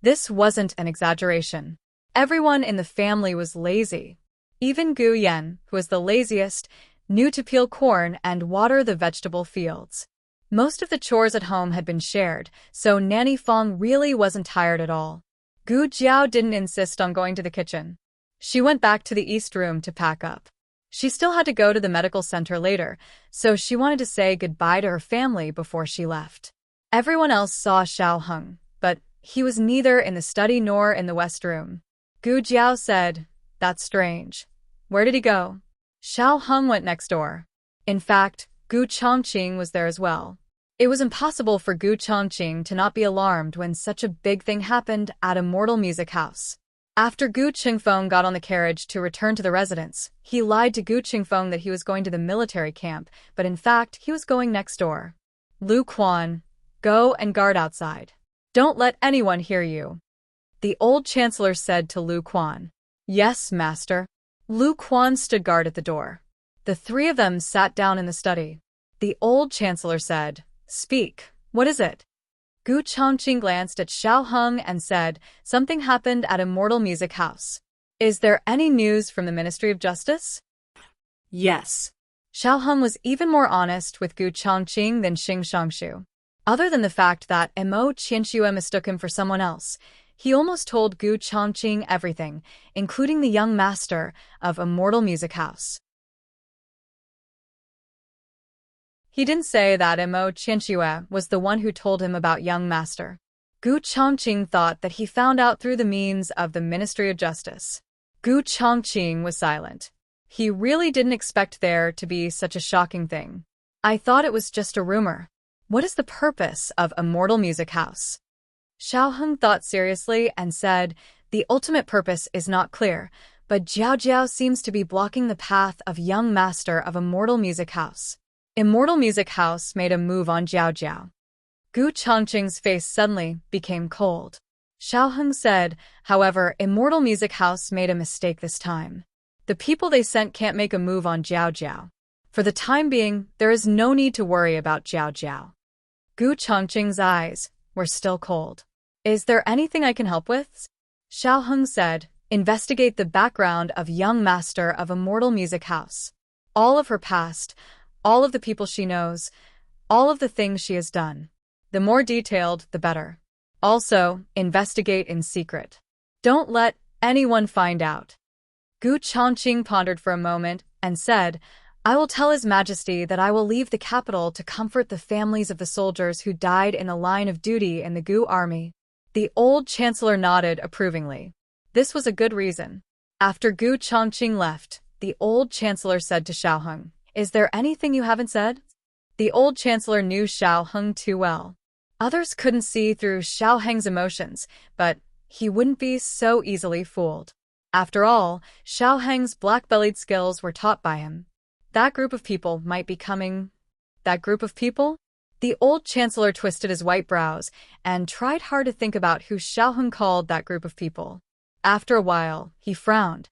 [SPEAKER 1] This wasn't an exaggeration. Everyone in the family was lazy. Even Gu Yan, who was the laziest, knew to peel corn and water the vegetable fields. Most of the chores at home had been shared, so Nanny Fong really wasn't tired at all. Gu Jiao didn't insist on going to the kitchen. She went back to the east room to pack up. She still had to go to the medical center later, so she wanted to say goodbye to her family before she left. Everyone else saw Xiao Heng, but he was neither in the study nor in the west room. Gu Jiao said, that's strange. Where did he go? Xiao Heng went next door. In fact, Gu Chongqing was there as well. It was impossible for Gu Chongqing to not be alarmed when such a big thing happened at Immortal Music House. After Gu Qingfeng got on the carriage to return to the residence, he lied to Gu Qingfeng that he was going to the military camp, but in fact, he was going next door. Lu Quan, go and guard outside. Don't let anyone hear you. The old chancellor said to Lu Quan. Yes, master. Lu Quan stood guard at the door. The three of them sat down in the study. The old chancellor said, speak, what is it? Gu Chongqing glanced at Xiao Heng and said, something happened at Immortal Music House. Is there any news from the Ministry of Justice?
[SPEAKER 2] Yes.
[SPEAKER 1] Xiao Heng was even more honest with Gu Chongqing than Xing Shangshu. Other than the fact that Mo Qianxue mistook him for someone else, he almost told Gu Chongqing everything, including the young master of Immortal Music House. He didn't say that Mo Qianxue was the one who told him about young master. Gu Chongqing thought that he found out through the means of the Ministry of Justice. Gu Chongqing was silent. He really didn't expect there to be such a shocking thing. I thought it was just a rumor. What is the purpose of Immortal Music House? Xiao Heng thought seriously and said, the ultimate purpose is not clear, but Jiao Jiao seems to be blocking the path of young master of Immortal Music House. Immortal Music House made a move on Jiao Jiao. Gu Chongqing's face suddenly became cold. Xiao Heng said, however, Immortal Music House made a mistake this time. The people they sent can't make a move on Jiao Jiao. For the time being, there is no need to worry about Jiao Jiao. Gu Chongqing's eyes were still cold. Is there anything I can help with? Xiao Heng said, investigate the background of young master of Immortal Music House. All of her past, all of the people she knows, all of the things she has done. The more detailed, the better. Also, investigate in secret. Don't let anyone find out. Gu Chongqing pondered for a moment and said, I will tell His Majesty that I will leave the capital to comfort the families of the soldiers who died in the line of duty in the Gu army. The old chancellor nodded approvingly. This was a good reason. After Gu Chongqing left, the old chancellor said to Xiaoheng, "Is there anything you haven't said?" The old chancellor knew Xiaoheng too well. Others couldn't see through Xiaoheng's emotions, but he wouldn't be so easily fooled. After all, Xiaoheng's black-bellied skills were taught by him. That group of people might be coming. That group of people? The old chancellor twisted his white brows and tried hard to think about who Xiaoheng called that group of people. After a while, he frowned.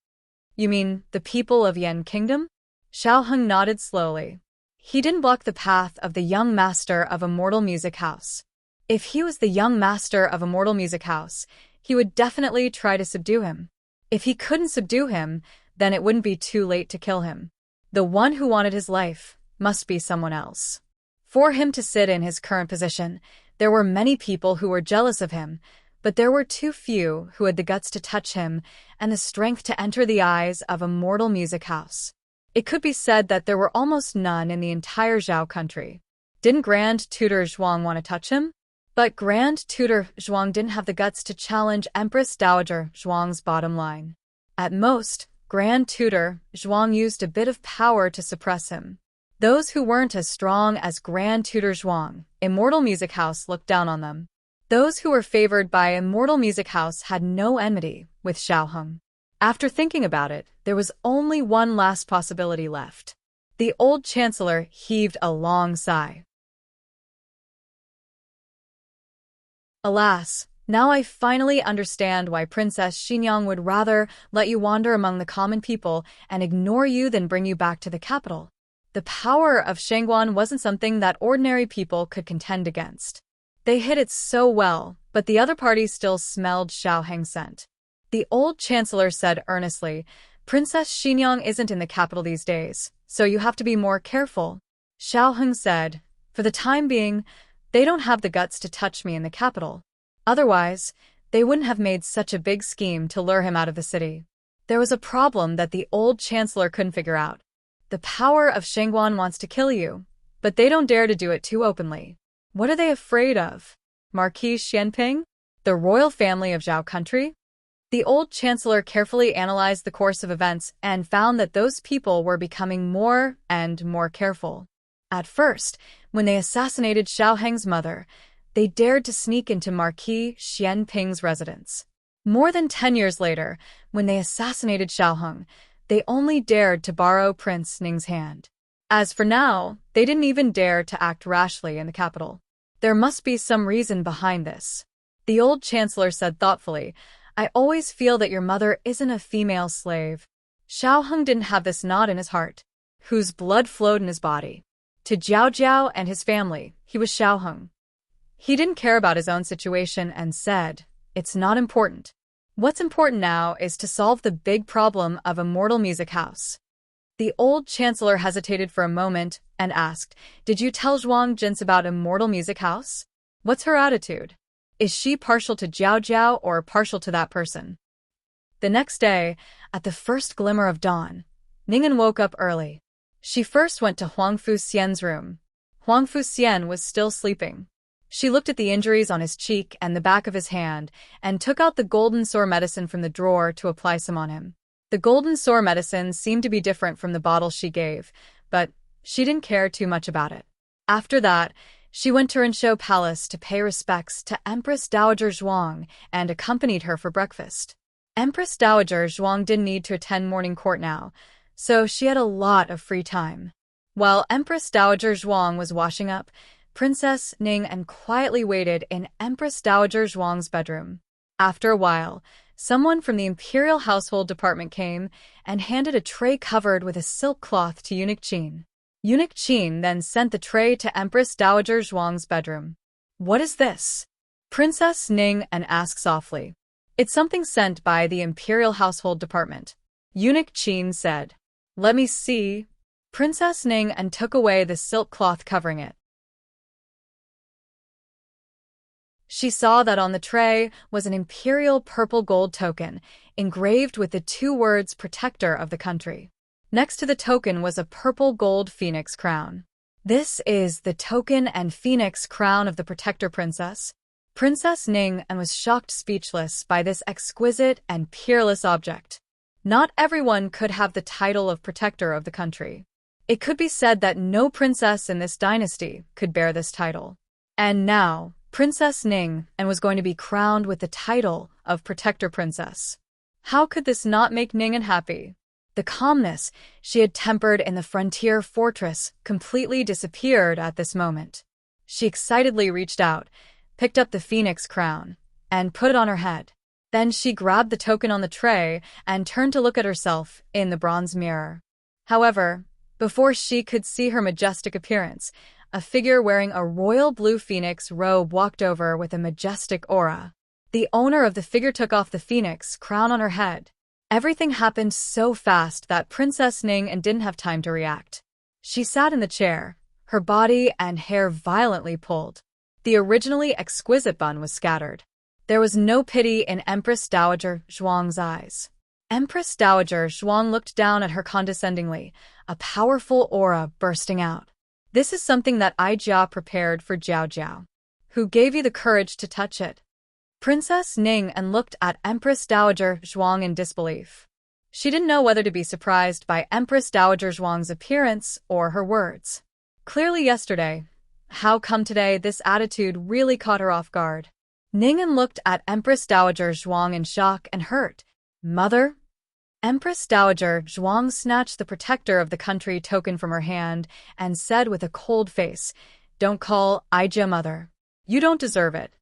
[SPEAKER 1] You mean the people of Yan Kingdom? Xiaoheng nodded slowly. He didn't block the path of the young master of Immortal Music House. If he was the young master of Immortal Music House, he would definitely try to subdue him. If he couldn't subdue him, then it wouldn't be too late to kill him. The one who wanted his life must be someone else. For him to sit in his current position, there were many people who were jealous of him, but there were too few who had the guts to touch him and the strength to enter the eyes of Immortal Music House. It could be said that there were almost none in the entire Zhao country. Didn't Grand Tutor Zhuang want to touch him? But Grand Tutor Zhuang didn't have the guts to challenge Empress Dowager Zhuang's bottom line. At most, Grand Tutor Zhuang used a bit of power to suppress him. Those who weren't as strong as Grand Tutor Zhuang, Immortal Music House looked down on them. Those who were favored by Immortal Music House had no enmity with Xiaoheng. After thinking about it, there was only one last possibility left. The old chancellor heaved a long sigh. Alas, now I finally understand why Princess Xinyang would rather let you wander among the common people and ignore you than bring you back to the capital. The power of Shangguan wasn't something that ordinary people could contend against. They hid it so well, but the other party still smelled Xiaoheng's scent. The old chancellor said earnestly, Princess Xinyang isn't in the capital these days, so you have to be more careful. Xiaoheng said, for the time being, they don't have the guts to touch me in the capital. Otherwise, they wouldn't have made such a big scheme to lure him out of the city. There was a problem that the old chancellor couldn't figure out. The power of Shangguan wants to kill you, but they don't dare to do it too openly. What are they afraid of? Marquis Xianping? The royal family of Zhao country? The old chancellor carefully analyzed the course of events and found that those people were becoming more and more careful. At first, when they assassinated Xiaoheng's mother, they dared to sneak into Marquis Xianping's residence. More than 10 years later, when they assassinated Xiaoheng, they only dared to borrow Prince Ning's hand. As for now, they didn't even dare to act rashly in the capital. There must be some reason behind this. The old chancellor said thoughtfully, I always feel that your mother isn't a female slave. Xiaoheng didn't have this knot in his heart, whose blood flowed in his body. To Jiao Jiao and his family, he was Xiaoheng. He didn't care about his own situation and said, it's not important. What's important now is to solve the big problem of Immortal Music House. The old chancellor hesitated for a moment and asked, did you tell Zhuang Jins about Immortal Music House? What's her attitude? Is she partial to Jiao Jiao or partial to that person? The next day, at the first glimmer of dawn, Ning'an woke up early. She first went to Huang Fuxian's room. Huang Fuxian was still sleeping. She looked at the injuries on his cheek and the back of his hand and took out the golden sore medicine from the drawer to apply some on him. The golden sore medicine seemed to be different from the bottle she gave, but she didn't care too much about it. After that, she went to Rinshou Palace to pay respects to Empress Dowager Zhuang and accompanied her for breakfast. Empress Dowager Zhuang didn't need to attend morning court now, so she had a lot of free time. While Empress Dowager Zhuang was washing up, Princess Ning'an quietly waited in Empress Dowager Zhuang's bedroom. After a while, someone from the Imperial Household Department came and handed a tray covered with a silk cloth to Eunuch Qin. Eunuch Qin then sent the tray to Empress Dowager Zhuang's bedroom. What is this? Princess Ning'an asked softly. It's something sent by the Imperial Household Department. Eunuch Qin said. Let me see. Princess Ning'an took away the silk cloth covering it. She saw that on the tray was an imperial purple gold token, engraved with the 2 words protector of the country. Next to the token was a purple gold phoenix crown. This is the token and phoenix crown of the protector princess. Princess Ning was shocked speechless by this exquisite and peerless object. Not everyone could have the title of protector of the country. It could be said that no princess in this dynasty could bear this title. And now, Princess Ning was going to be crowned with the title of protector princess. How could this not make Ning happy? The calmness she had tempered in the frontier fortress completely disappeared at this moment. She excitedly reached out, picked up the phoenix crown, and put it on her head. Then she grabbed the token on the tray and turned to look at herself in the bronze mirror. However, before she could see her majestic appearance, a figure wearing a royal blue phoenix robe walked over with a majestic aura. The owner of the figure took off the phoenix crown on her head. Everything happened so fast that Princess Ning didn't have time to react. She sat in the chair, her body and hair violently pulled. The originally exquisite bun was scattered. There was no pity in Empress Dowager Zhuang's eyes. Empress Dowager Zhuang looked down at her condescendingly, a powerful aura bursting out. This is something that I Jia prepared for Jiao Jiao. Who gave you the courage to touch it? Princess Ning looked at Empress Dowager Zhuang in disbelief. She didn't know whether to be surprised by Empress Dowager Zhuang's appearance or her words. Clearly yesterday. How come today this attitude really caught her off guard? Ning looked at Empress Dowager Zhuang in shock and hurt. Mother? Empress Dowager Zhuang snatched the protector of the country token from her hand and said with a cold face, "Don't call Ijia mother. You don't deserve it."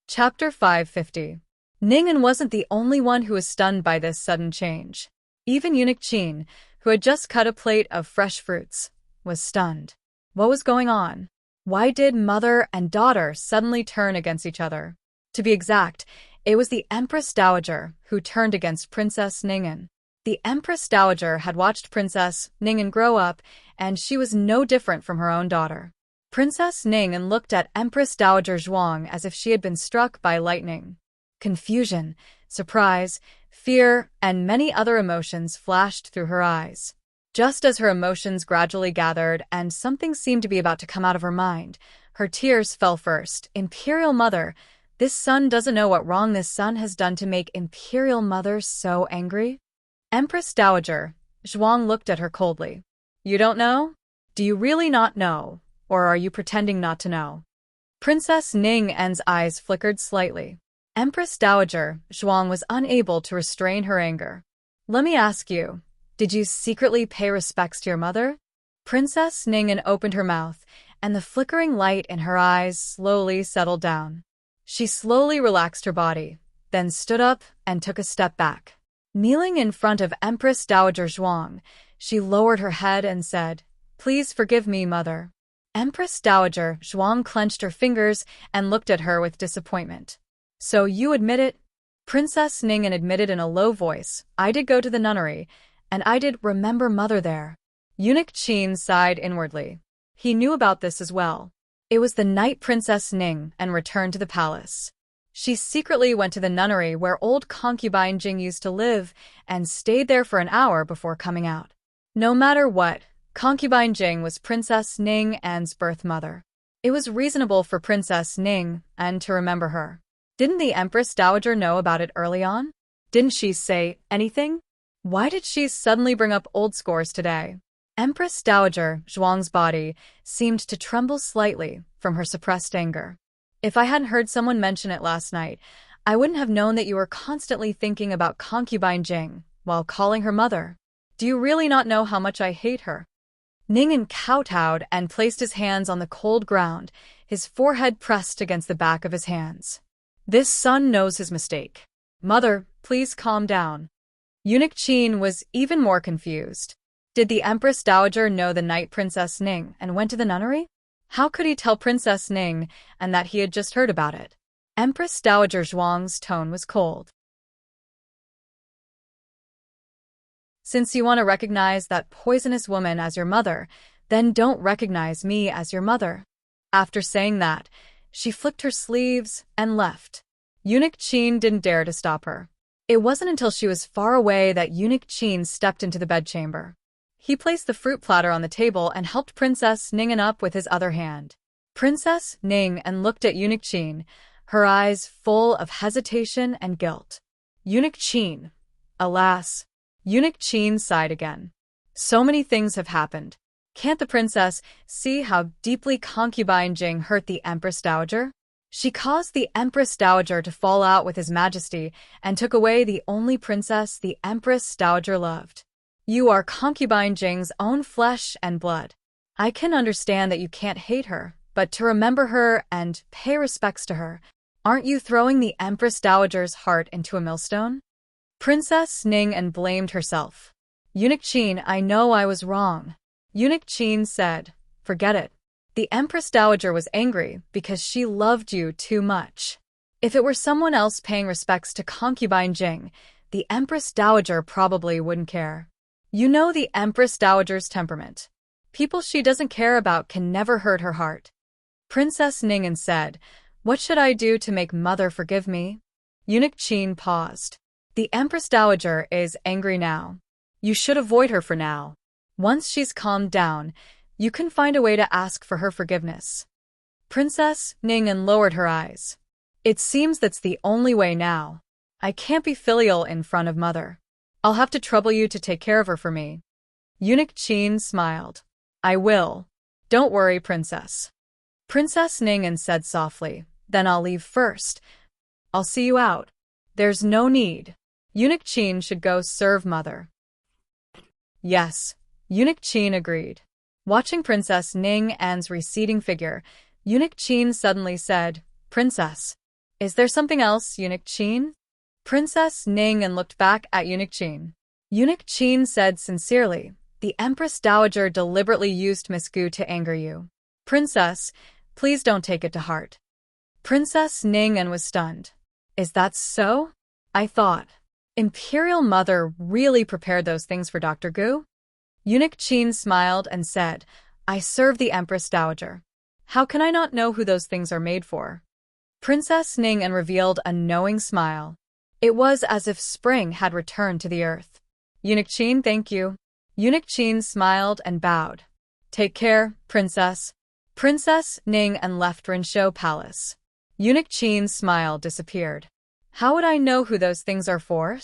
[SPEAKER 1] Chapter 550. Ning wasn't the only one who was stunned by this sudden change. Even Eunuch Qin, who had just cut a plate of fresh fruits, was stunned. What was going on? Why did mother and daughter suddenly turn against each other? To be exact, it was the Empress Dowager who turned against Princess Ning. The Empress Dowager had watched Princess Ning grow up, and she was no different from her own daughter. Princess Ning looked at Empress Dowager Zhuang as if she had been struck by lightning. Confusion, surprise, fear, and many other emotions flashed through her eyes. Just as her emotions gradually gathered and something seemed to be about to come out of her mind, her tears fell first. Imperial Mother, this son doesn't know what wrong this son has done to make Imperial Mother so angry? Empress Dowager Zhuang looked at her coldly. You don't know? Do you really not know? Or are you pretending not to know? Princess Ning's eyes flickered slightly. Empress Dowager Zhuang was unable to restrain her anger. Let me ask you, did you secretly pay respects to your mother? Princess Ning opened her mouth, and the flickering light in her eyes slowly settled down. She slowly relaxed her body, then stood up and took a step back. Kneeling in front of Empress Dowager Zhuang, she lowered her head and said, "Please forgive me, mother." Empress Dowager Zhuang clenched her fingers and looked at her with disappointment. So you admit it? Princess Ning admitted in a low voice, I did go to the nunnery, and I did remember mother there. Eunuch Qin sighed inwardly. He knew about this as well. It was the night Princess Ning returned to the palace. She secretly went to the nunnery where old concubine Jing used to live and stayed there for an hour before coming out. No matter what, concubine Jing was Princess Ning's birth mother. It was reasonable for Princess Ning to remember her. Didn't the Empress Dowager know about it early on? Didn't she say anything? Why did she suddenly bring up old scores today? Empress Dowager Zhuang's body seemed to tremble slightly from her suppressed anger. If I hadn't heard someone mention it last night, I wouldn't have known that you were constantly thinking about concubine Jing while calling her mother. Do you really not know how much I hate her? Ning kowtowed and placed his hands on the cold ground, his forehead pressed against the back of his hands. This son knows his mistake. Mother, please calm down. Eunuch Qin was even more confused. Did the Empress Dowager know the night Princess Ning went to the nunnery? How could he tell Princess Ning that he had just heard about it? Empress Dowager Zhuang's tone was cold. Since you want to recognize that poisonous woman as your mother, then don't recognize me as your mother. After saying that, she flicked her sleeves and left. Eunuch Qin didn't dare to stop her. It wasn't until she was far away that Eunuch Qin stepped into the bedchamber. He placed the fruit platter on the table and helped Princess Ningen up with his other hand. Princess Ningen looked at Eunuch Qin, her eyes full of hesitation and guilt. Eunuch Qin. Alas. Eunuch Qin sighed again. So many things have happened. Can't the princess see how deeply concubine Jing hurt the Empress Dowager? She caused the Empress Dowager to fall out with His Majesty and took away the only princess the Empress Dowager loved. You are concubine Jing's own flesh and blood. I can understand that you can't hate her, but to remember her and pay respects to her, aren't you throwing the Empress Dowager's heart into a millstone? Princess Ningen blamed herself. Eunuch Qin, I know I was wrong. Eunuch Qin said, forget it. The Empress Dowager was angry because she loved you too much. If it were someone else paying respects to concubine Jing, the Empress Dowager probably wouldn't care. You know the Empress Dowager's temperament. People she doesn't care about can never hurt her heart. Princess Ningen said, what should I do to make mother forgive me? Eunuch Qin paused. The Empress Dowager is angry now. You should avoid her for now. Once she's calmed down, you can find a way to ask for her forgiveness. Princess Ningen lowered her eyes. It seems that's the only way now. I can't be filial in front of mother. I'll have to trouble you to take care of her for me. Eunuch Qin smiled. I will. Don't worry, princess. Princess Ningen said softly, then I'll leave first. I'll see you out. There's no need. Eunuch Qin should go serve mother. Yes. Eunuch Qin agreed. Watching Princess Ningen's receding figure, Eunuch Qin suddenly said, Princess. Is there something else, Eunuch Qin? Princess Ningen looked back at Eunuch Qin. Eunuch Qin said sincerely, the Empress Dowager deliberately used Miss Gu to anger you. Princess, please don't take it to heart. Princess Ningen was stunned. Is that so? I thought. Imperial Mother really prepared those things for Dr. Gu? Eunuch Qin smiled and said, I serve the Empress Dowager. How can I not know who those things are made for? Princess Ningen revealed a knowing smile. It was as if spring had returned to the earth. Eunuch Qin, thank you. Eunuch Qin smiled and bowed. Take care, princess. Princess Ningen left Rinshou Palace. Eunuch Qin's smile disappeared. How would I know who those things are for?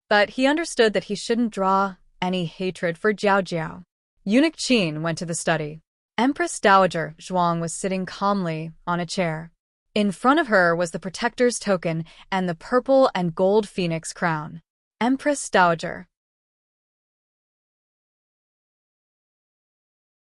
[SPEAKER 1] But he understood that he shouldn't draw any hatred for Jiao Jiao. Eunuch Qin went to the study. Empress Dowager Zhuang was sitting calmly on a chair. In front of her was the protector's token and the purple and gold phoenix crown. Empress Dowager.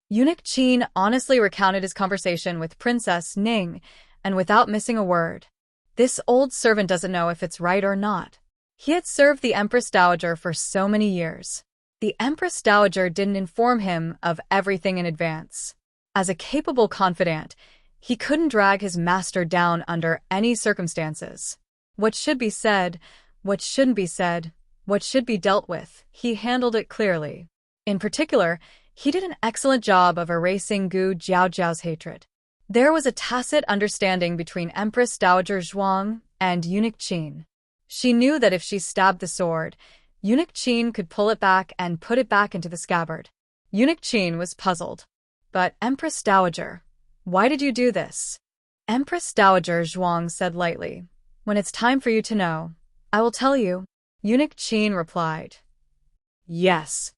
[SPEAKER 1] Eunuch Qin honestly recounted his conversation with Princess Ning, and without missing a word. This old servant doesn't know if it's right or not. He had served the Empress Dowager for so many years. The Empress Dowager didn't inform him of everything in advance. As a capable confidant, he couldn't drag his master down under any circumstances. What should be said, what shouldn't be said, what should be dealt with, he handled it clearly. In particular, he did an excellent job of erasing Gu Jiaojiao's hatred. There was a tacit understanding between Empress Dowager Zhuang and Eunuch Qin. She knew that if she stabbed the sword, Eunuch Qin could pull it back and put it back into the scabbard. Eunuch Qin was puzzled. But Empress Dowager, why did you do this? Empress Dowager Zhuang said lightly, when it's time for you to know, I will tell you. Eunuch Qin replied, yes.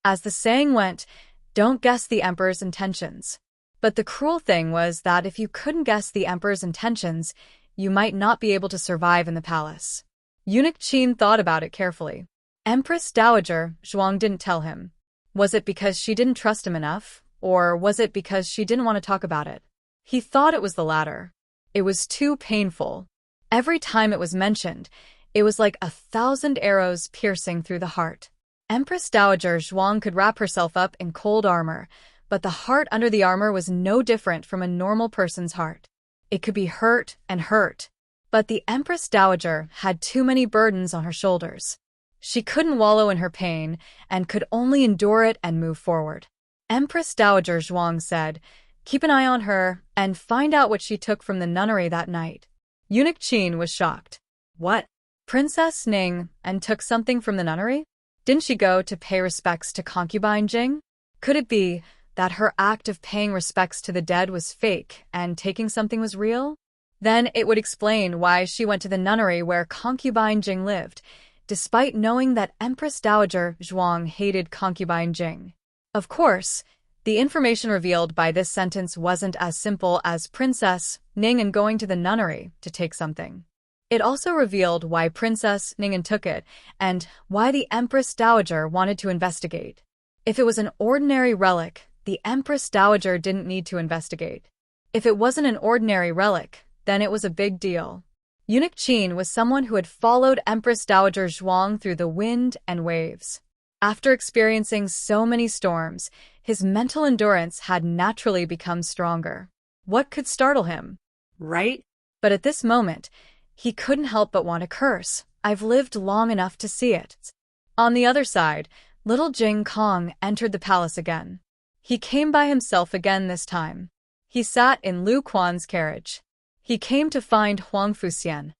[SPEAKER 1] As the saying went, don't guess the emperor's intentions. But the cruel thing was that if you couldn't guess the emperor's intentions, you might not be able to survive in the palace. Eunuch Qin thought about it carefully. Empress Dowager Zhuang didn't tell him. Was it because she didn't trust him enough, or was it because she didn't want to talk about it? He thought it was the latter. It was too painful. Every time it was mentioned, it was like 1,000 arrows piercing through the heart. Empress Dowager Zhuang could wrap herself up in cold armor, but the heart under the armor was no different from a normal person's heart. It could be hurt and hurt. But the Empress Dowager had too many burdens on her shoulders. She couldn't wallow in her pain and could only endure it and move forward. Empress Dowager Zhuang said, keep an eye on her and find out what she took from the nunnery that night. Eunuch Qin was shocked.
[SPEAKER 2] What?
[SPEAKER 1] Princess Ning and took something from the nunnery? Didn't she go to pay respects to concubine Jing? Could it be that her act of paying respects to the dead was fake and taking something was real? Then it would explain why she went to the nunnery where concubine Jing lived, despite knowing that Empress Dowager Zhuang hated concubine Jing. Of course, the information revealed by this sentence wasn't as simple as Princess Ning and going to the nunnery to take something. It also revealed why Princess Ning took it and why the Empress Dowager wanted to investigate. If it was an ordinary relic, the Empress Dowager didn't need to investigate. If it wasn't an ordinary relic, then it was a big deal. Eunuch Qin was someone who had followed Empress Dowager Zhuang through the wind and waves. After experiencing so many storms, his mental endurance had naturally become stronger. What could startle him?
[SPEAKER 2] Right?
[SPEAKER 1] But at this moment, he couldn't help but want to curse. I've lived long enough to see it. On the other side, little Jing Kong entered the palace again. He came by himself again this time. He sat in Lu Quan's carriage. He came to find Huang Fuxian.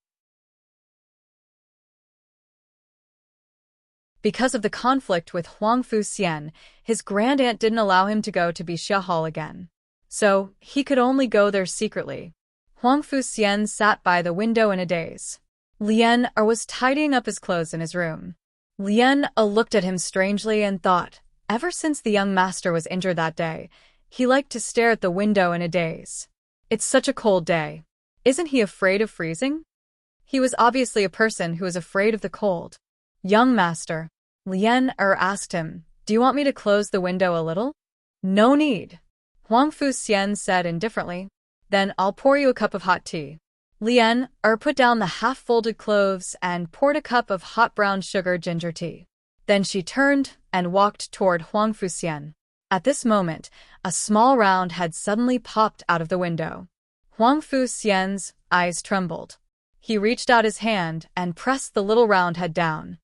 [SPEAKER 1] Because of the conflict with Huang Fuxian, his grandaunt didn't allow him to go to Bixia Hall again. So, he could only go there secretly. Huang Fuxian sat by the window in a daze. Lian was tidying up his clothes in his room. Lian looked at him strangely and thought, ever since the young master was injured that day, he liked to stare at the window in a daze. It's such a cold day. Isn't he afraid of freezing? He was obviously a person who was afraid of the cold. Young master, Lian asked him, do you want me to close the window a little? No need. Huang Fuxian said indifferently. Then I'll pour you a cup of hot tea. Lian put down the half-folded cloves and poured a cup of hot brown sugar ginger tea. Then she turned and walked toward Huang Fuxian. At this moment, a small round had suddenly popped out of the window. Huang Fuxian's eyes trembled. He reached out his hand and pressed the little round head down.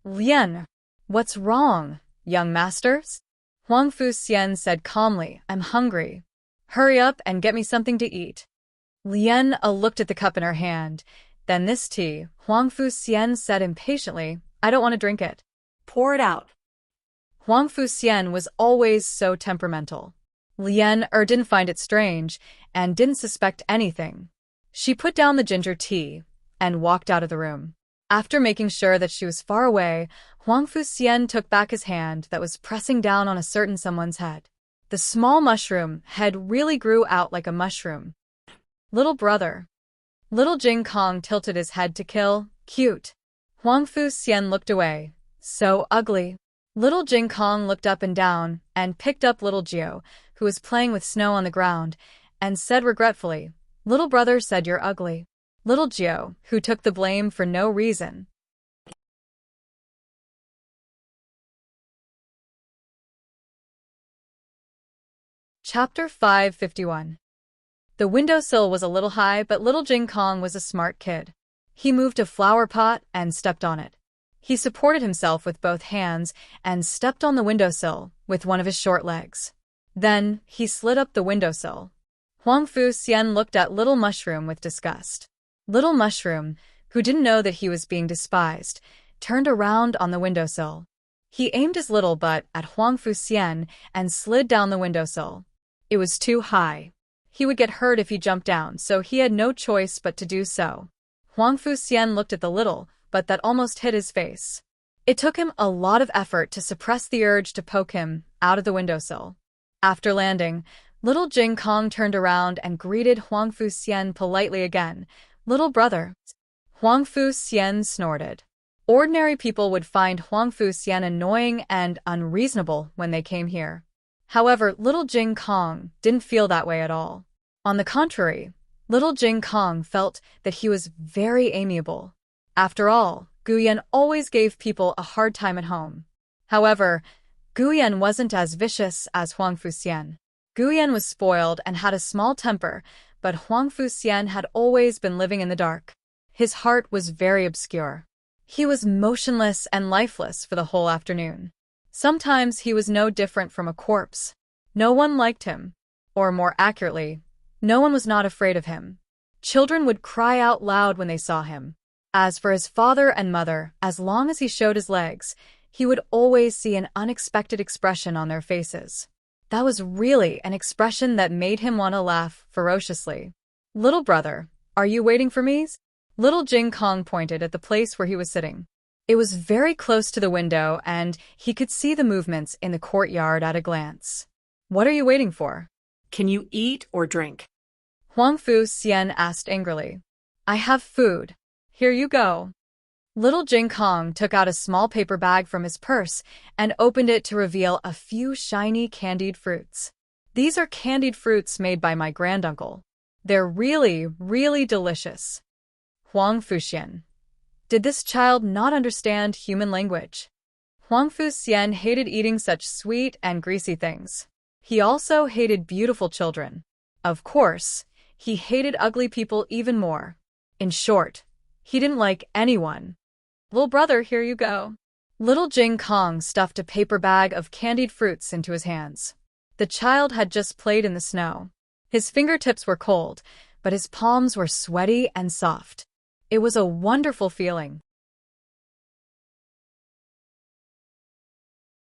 [SPEAKER 1] Lian, what's wrong, young masters? Huang Fuxian said calmly, I'm hungry. Hurry up and get me something to eat. Lian looked at the cup in her hand. Then this tea, Huang Fuxian said impatiently, I don't want to drink it.
[SPEAKER 2] Pour it out.
[SPEAKER 1] Huang Fuxian was always so temperamental. Lian didn't find it strange and didn't suspect anything. She put down the ginger tea and walked out of the room. After making sure that she was far away, Huang Fuxian took back his hand that was pressing down on a certain someone's head. The small mushroom head really grew out like a mushroom. Little brother. Little Jing Kong tilted his head to kill. Cute. Huang Fuxian looked away. So ugly. Little Jing Kong looked up and down and picked up little Gio, who was playing with snow on the ground, and said regretfully, Little brother said you're ugly. Little Gio, who took the blame for no reason. Chapter 551. The windowsill was a little high, but little Jing Kong was a smart kid. He moved a flower pot and stepped on it. He supported himself with both hands and stepped on the windowsill with one of his short legs. Then, he slid up the windowsill. Huang Fuxian looked at Little Mushroom with disgust. Little Mushroom, who didn't know that he was being despised, turned around on the windowsill. He aimed his little butt at Huang Fuxian and slid down the windowsill. It was too high. He would get hurt if he jumped down, so he had no choice but to do so. Huang Fuxian looked at the little butt that almost hit his face. It took him a lot of effort to suppress the urge to poke him out of the windowsill. After landing, little Jing Kong turned around and greeted Huang Fuxian politely again. Little brother. Huang Fuxian snorted. Ordinary people would find Huang Fuxian annoying and unreasonable when they came here. However, little Jing Kong didn't feel that way at all. On the contrary, little Jing Kong felt that he was very amiable. After all, Guyan always gave people a hard time at home. However, Guyan wasn't as vicious as Huang Fuxian. Guyan was spoiled and had a small temper, but Huang Fuxian had always been living in the dark. His heart was very obscure. He was motionless and lifeless for the whole afternoon. Sometimes he was no different from a corpse. No one liked him. Or more accurately, no one was not afraid of him. Children would cry out loud when they saw him. As for his father and mother, as long as he showed his legs, he would always see an unexpected expression on their faces. That was really an expression that made him want to laugh ferociously. "Little brother, are you waiting for me?" Little Jing Kong pointed at the place where he was sitting. It was very close to the window, and he could see the movements in the courtyard at a glance. "What are you waiting for?"
[SPEAKER 2] Can you eat or drink?
[SPEAKER 1] Huang Fu Xian asked angrily. "I have food. Here you go." Little Jing Kong took out a small paper bag from his purse and opened it to reveal a few shiny candied fruits. "These are candied fruits made by my granduncle. They're really, really delicious." Huang Fu Xian. Did this child not understand human language? Huang Fu Xian hated eating such sweet and greasy things. He also hated beautiful children. Of course, he hated ugly people even more. In short, he didn't like anyone. "Little brother, here you go." Little Jing Kong stuffed a paper bag of candied fruits into his hands. The child had just played in the snow. His fingertips were cold, but his palms were sweaty and soft. It was a wonderful feeling.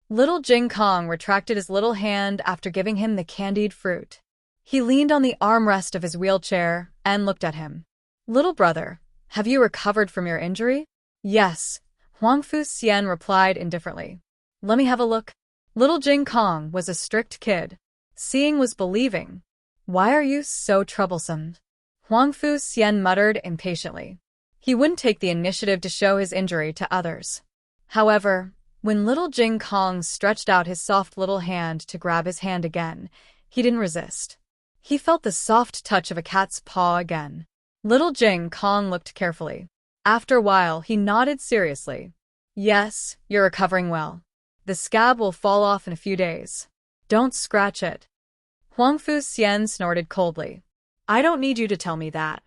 [SPEAKER 1] Little Jing Kong retracted his little hand after giving him the candied fruit. He leaned on the armrest of his wheelchair and looked at him. "Little brother, have you recovered from your injury?" "Yes," Huang Fu Xian replied indifferently. "Let me have a look." Little Jing Kong was a strict kid. Seeing was believing. "Why are you so troublesome?" Huang Fu Xian muttered impatiently. He wouldn't take the initiative to show his injury to others. However, when Little Jing Kong stretched out his soft little hand to grab his hand again, he didn't resist. He felt the soft touch of a cat's paw again. Little Jing Kong looked carefully. After a while, he nodded seriously. "Yes, you're recovering well. The scab will fall off in a few days. Don't scratch it." Huang Fu Xian snorted coldly. "I don't need you to tell me that."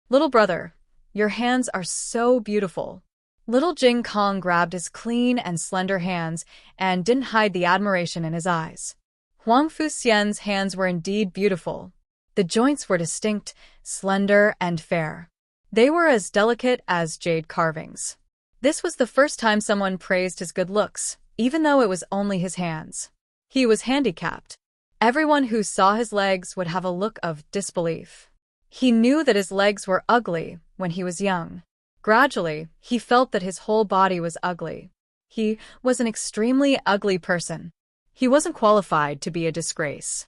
[SPEAKER 1] "Little brother, your hands are so beautiful." Little Jing Kong grabbed his clean and slender hands and didn't hide the admiration in his eyes. Huang Fu Xian's hands were indeed beautiful. The joints were distinct, slender, and fair. They were as delicate as jade carvings. This was the first time someone praised his good looks, even though it was only his hands. He was handicapped. Everyone who saw his legs would have a look of disbelief. He knew that his legs were ugly when he was young. Gradually, he felt that his whole body was ugly. He was an extremely ugly person. He wasn't qualified to be a disgrace.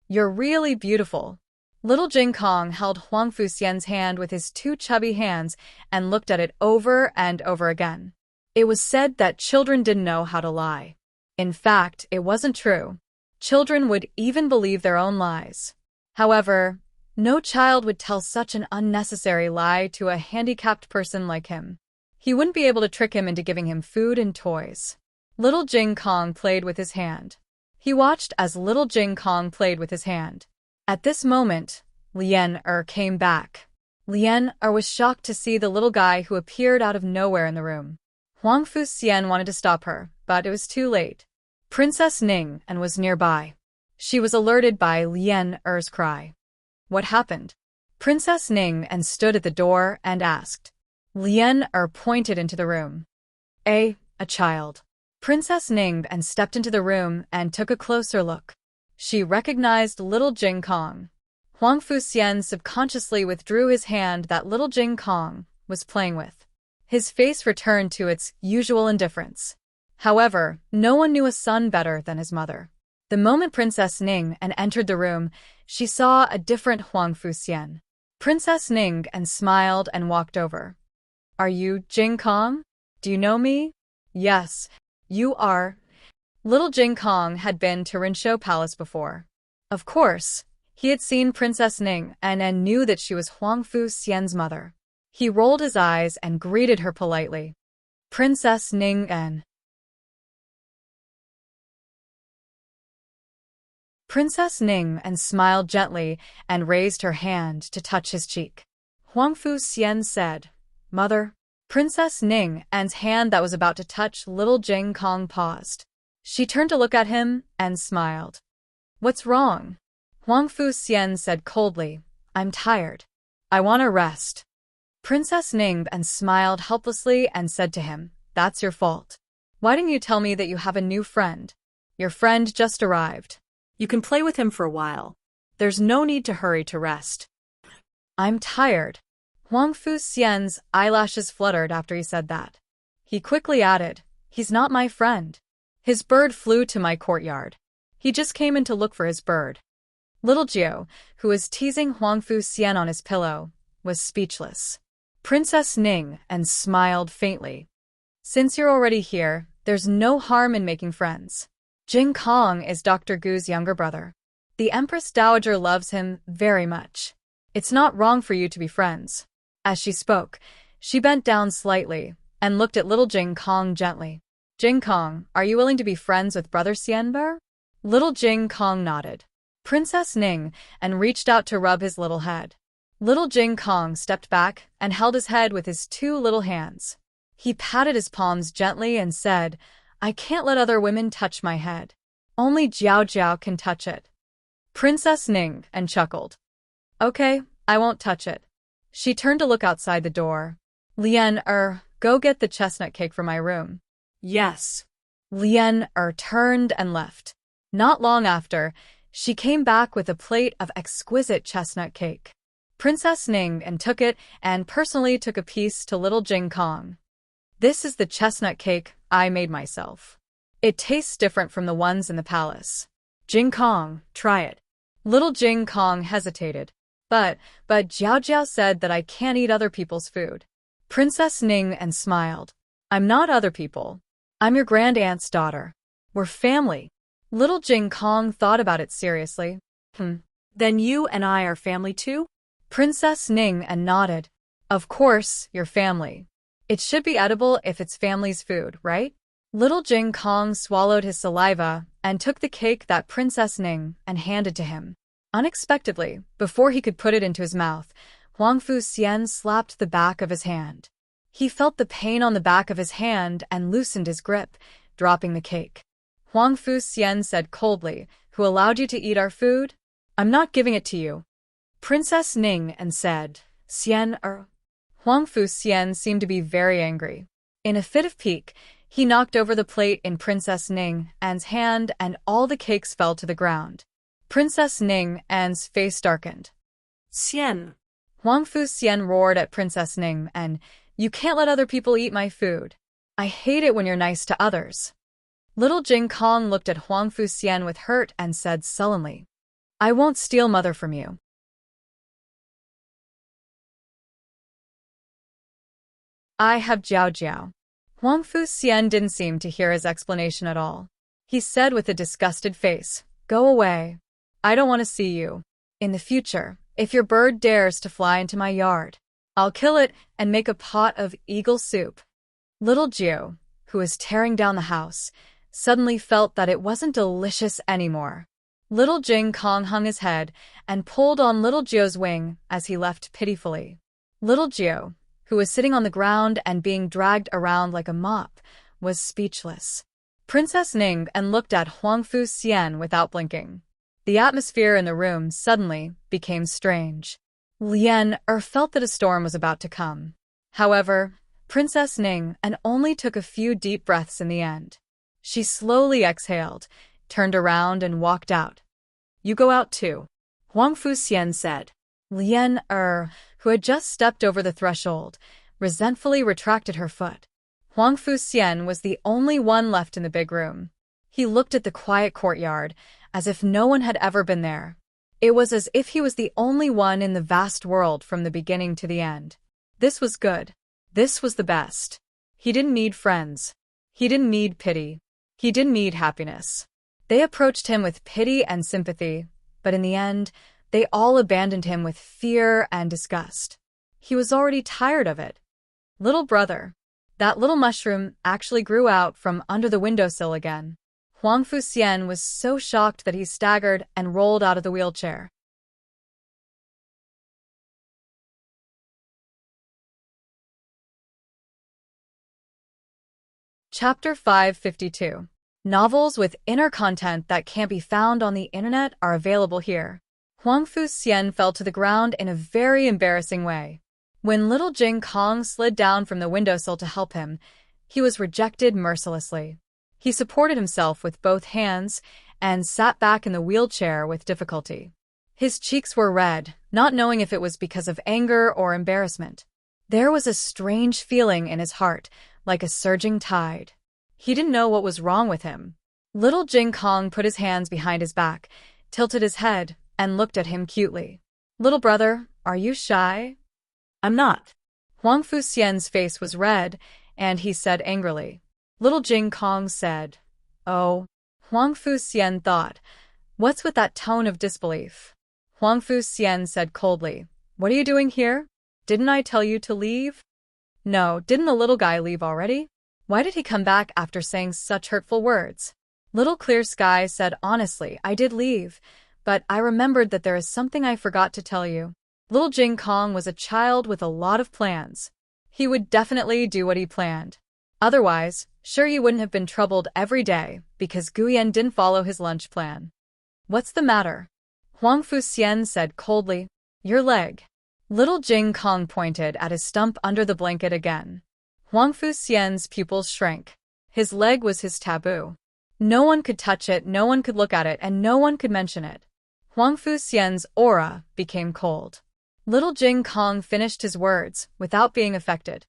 [SPEAKER 1] "You're really beautiful." Little Jing Kong held Huang Fu Xian's hand with his two chubby hands and looked at it over and over again. It was said that children didn't know how to lie. In fact, it wasn't true. Children would even believe their own lies. However, no child would tell such an unnecessary lie to a handicapped person like him. He wouldn't be able to trick him into giving him food and toys. Little Jing Kong played with his hand. He watched as Little Jing Kong played with his hand. At this moment, Lien came back. Lien was shocked to see the little guy who appeared out of nowhere in the room. Huang Fu Xian wanted to stop her, but it was too late. Princess Ning was nearby. She was alerted by Lien-er's cry. "What happened?" Princess Ning stood at the door and asked. Lien-er pointed into the room. A child." Princess Ning stepped into the room and took a closer look. She recognized Little Jing Kong. Huang Fu Xian subconsciously withdrew his hand that Little Jing Kong was playing with. His face returned to its usual indifference. However, no one knew a son better than his mother. The moment Princess Ning entered the room, she saw a different Huang Fu Xian. Princess Ning smiled and walked over. "Are you Jing Kong? Do you know me?" "Yes, you are." Little Jing Kong had been to Rinshou Palace before. Of course, he had seen Princess Ning and knew that she was Huang Fu Xian's mother. He rolled his eyes and greeted her politely. "Princess Ning." Princess Ning smiled gently and raised her hand to touch his cheek. Huang Fu Xian said, "Mother." Princess Ning's hand that was about to touch Little Jing Kong paused. She turned to look at him and smiled. "What's wrong?" Huang Fu Xian said coldly, "I'm tired." I want to rest. Princess Ning and smiled helplessly and said to him, That's your fault. Why didn't you tell me that you have a new friend? Your friend just arrived.
[SPEAKER 2] You can play with him for a while. There's no need to hurry to rest.
[SPEAKER 1] I'm tired. Huang Fu Xian's eyelashes fluttered after he said that. He quickly added, He's not my friend. His bird flew to my courtyard. He just came in to look for his bird. Little Jiu, who was teasing Huang Fu Xian on his pillow, was speechless. Princess Ning and smiled faintly. Since you're already here, there's no harm in making friends. Jing Kong is Dr. Gu's younger brother. The Empress Dowager loves him very much. It's not wrong for you to be friends. As she spoke, she bent down slightly and looked at little Jing Kong gently. Jing Kong, are you willing to be friends with Brother Xianber? Little Jing Kong nodded. Princess Ning and reached out to rub his little head. Little Jing Kong stepped back and held his head with his two little hands. He patted his palms gently and said, I can't let other women touch my head. Only Jiao Jiao can touch it. Princess Ning and chuckled. Okay, I won't touch it. She turned to look outside the door. Lien go get the chestnut cake from my room.
[SPEAKER 2] Yes.
[SPEAKER 1] Lien turned and left. Not long after, she came back with a plate of exquisite chestnut cake. Princess Ning and took it and personally took a piece to little Jing Kong. This is the chestnut cake I made myself. It tastes different from the ones in the palace. Jing Kong, try it. Little Jing Kong hesitated. But Jiao Jiao said that I can't eat other people's food. Princess Ning and smiled. I'm not other people. I'm your grand aunt's daughter. We're family. Little Jing Kong thought about it seriously.
[SPEAKER 2] Then you and I are family too?
[SPEAKER 1] Princess Ning and nodded. Of course, you're family. It should be edible if it's family's food, right? Little Jing Kong swallowed his saliva and took the cake that Princess Ning and handed to him. Unexpectedly, before he could put it into his mouth, Huang Fu Xian slapped the back of his hand. He felt the pain on the back of his hand and loosened his grip, dropping the cake. Huang Fu Xian said coldly, Who allowed you to eat our food? I'm not giving it to you. Princess Ning and said, Xian Huang Fu Xian seemed to be very angry. In a fit of pique, he knocked over the plate in Princess Ning An's hand and all the cakes fell to the ground. Princess Ning An's face darkened.
[SPEAKER 2] Xian.
[SPEAKER 1] Huang Fu Xian roared at Princess Ning and, You can't let other people eat my food. I hate it when you're nice to others. Little Jing Kong looked at Huang Fu Xian with hurt and said sullenly, I won't steal mother from you. I have Jiao Jiao. Huang Fu Xian didn't seem to hear his explanation at all. He said with a disgusted face, Go away. I don't want to see you. In the future, if your bird dares to fly into my yard, I'll kill it and make a pot of eagle soup. Little Jiu, who was tearing down the house, suddenly felt that it wasn't delicious anymore. Little Jing Kong hung his head and pulled on Little Jiu's wing as he left pitifully. Little Jiu, who was sitting on the ground and being dragged around like a mop, was speechless. Princess Ning and looked at Huang Fu Xian without blinking. The atmosphere in the room suddenly became strange. Lien felt that a storm was about to come. However, Princess Ning and only took a few deep breaths in the end. She slowly exhaled, turned around and walked out. You go out too, Huang Fu Xian said. Lien who had just stepped over the threshold, resentfully retracted her foot. Huang Fu Xian was the only one left in the big room. He looked at the quiet courtyard, as if no one had ever been there. It was as if he was the only one in the vast world from the beginning to the end. This was good. This was the best. He didn't need friends. He didn't need pity. He didn't need happiness. They approached him with pity and sympathy, but in the end, they all abandoned him with fear and disgust. He was already tired of it. Little brother. That little mushroom actually grew out from under the windowsill again. Huang Fu Xian was so shocked that he staggered and rolled out of the wheelchair. Chapter 552. Novels with inner content that can't be found on the internet are available here. Huang Fu Xian fell to the ground in a very embarrassing way. When little Jing Kong slid down from the windowsill to help him, he was rejected mercilessly. He supported himself with both hands and sat back in the wheelchair with difficulty. His cheeks were red, not knowing if it was because of anger or embarrassment. There was a strange feeling in his heart, like a surging tide. He didn't know what was wrong with him. Little Jing Kong put his hands behind his back, tilted his head, and looked at him cutely. "Little brother, are you shy?"
[SPEAKER 2] I'm not.
[SPEAKER 1] Huang Fu Xian's face was red, and he said angrily. Little Jing Kong said, "Oh." Huang Fu Xian thought, "What's with that tone of disbelief?" Huang Fu Xian said coldly, "What are you doing here? Didn't I tell you to leave?" "No, didn't the little guy leave already? Why did he come back after saying such hurtful words?" Little Clear Sky said honestly, "I did leave, but I remembered that there is something I forgot to tell you." Little Jing Kong was a child with a lot of plans. He would definitely do what he planned. Otherwise, sure he wouldn't have been troubled every day because Guyan didn't follow his lunch plan. "What's the matter?" Huang Fu Xian said coldly. "Your leg." Little Jing Kong pointed at his stump under the blanket again. Huang Fu Xian's pupils shrank. His leg was his taboo. No one could touch it, no one could look at it, and no one could mention it. Huang Fu Xian's aura became cold. Little Jing Kong finished his words without being affected.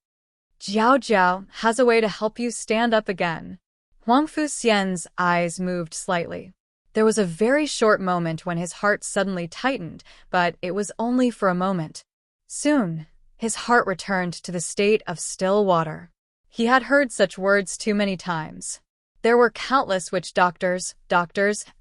[SPEAKER 1] "Jiao Jiao has a way to help you stand up again." Huang Fu Xian's eyes moved slightly. There was a very short moment when his heart suddenly tightened, but it was only for a moment. Soon, his heart returned to the state of still water. He had heard such words too many times. There were countless witch doctors,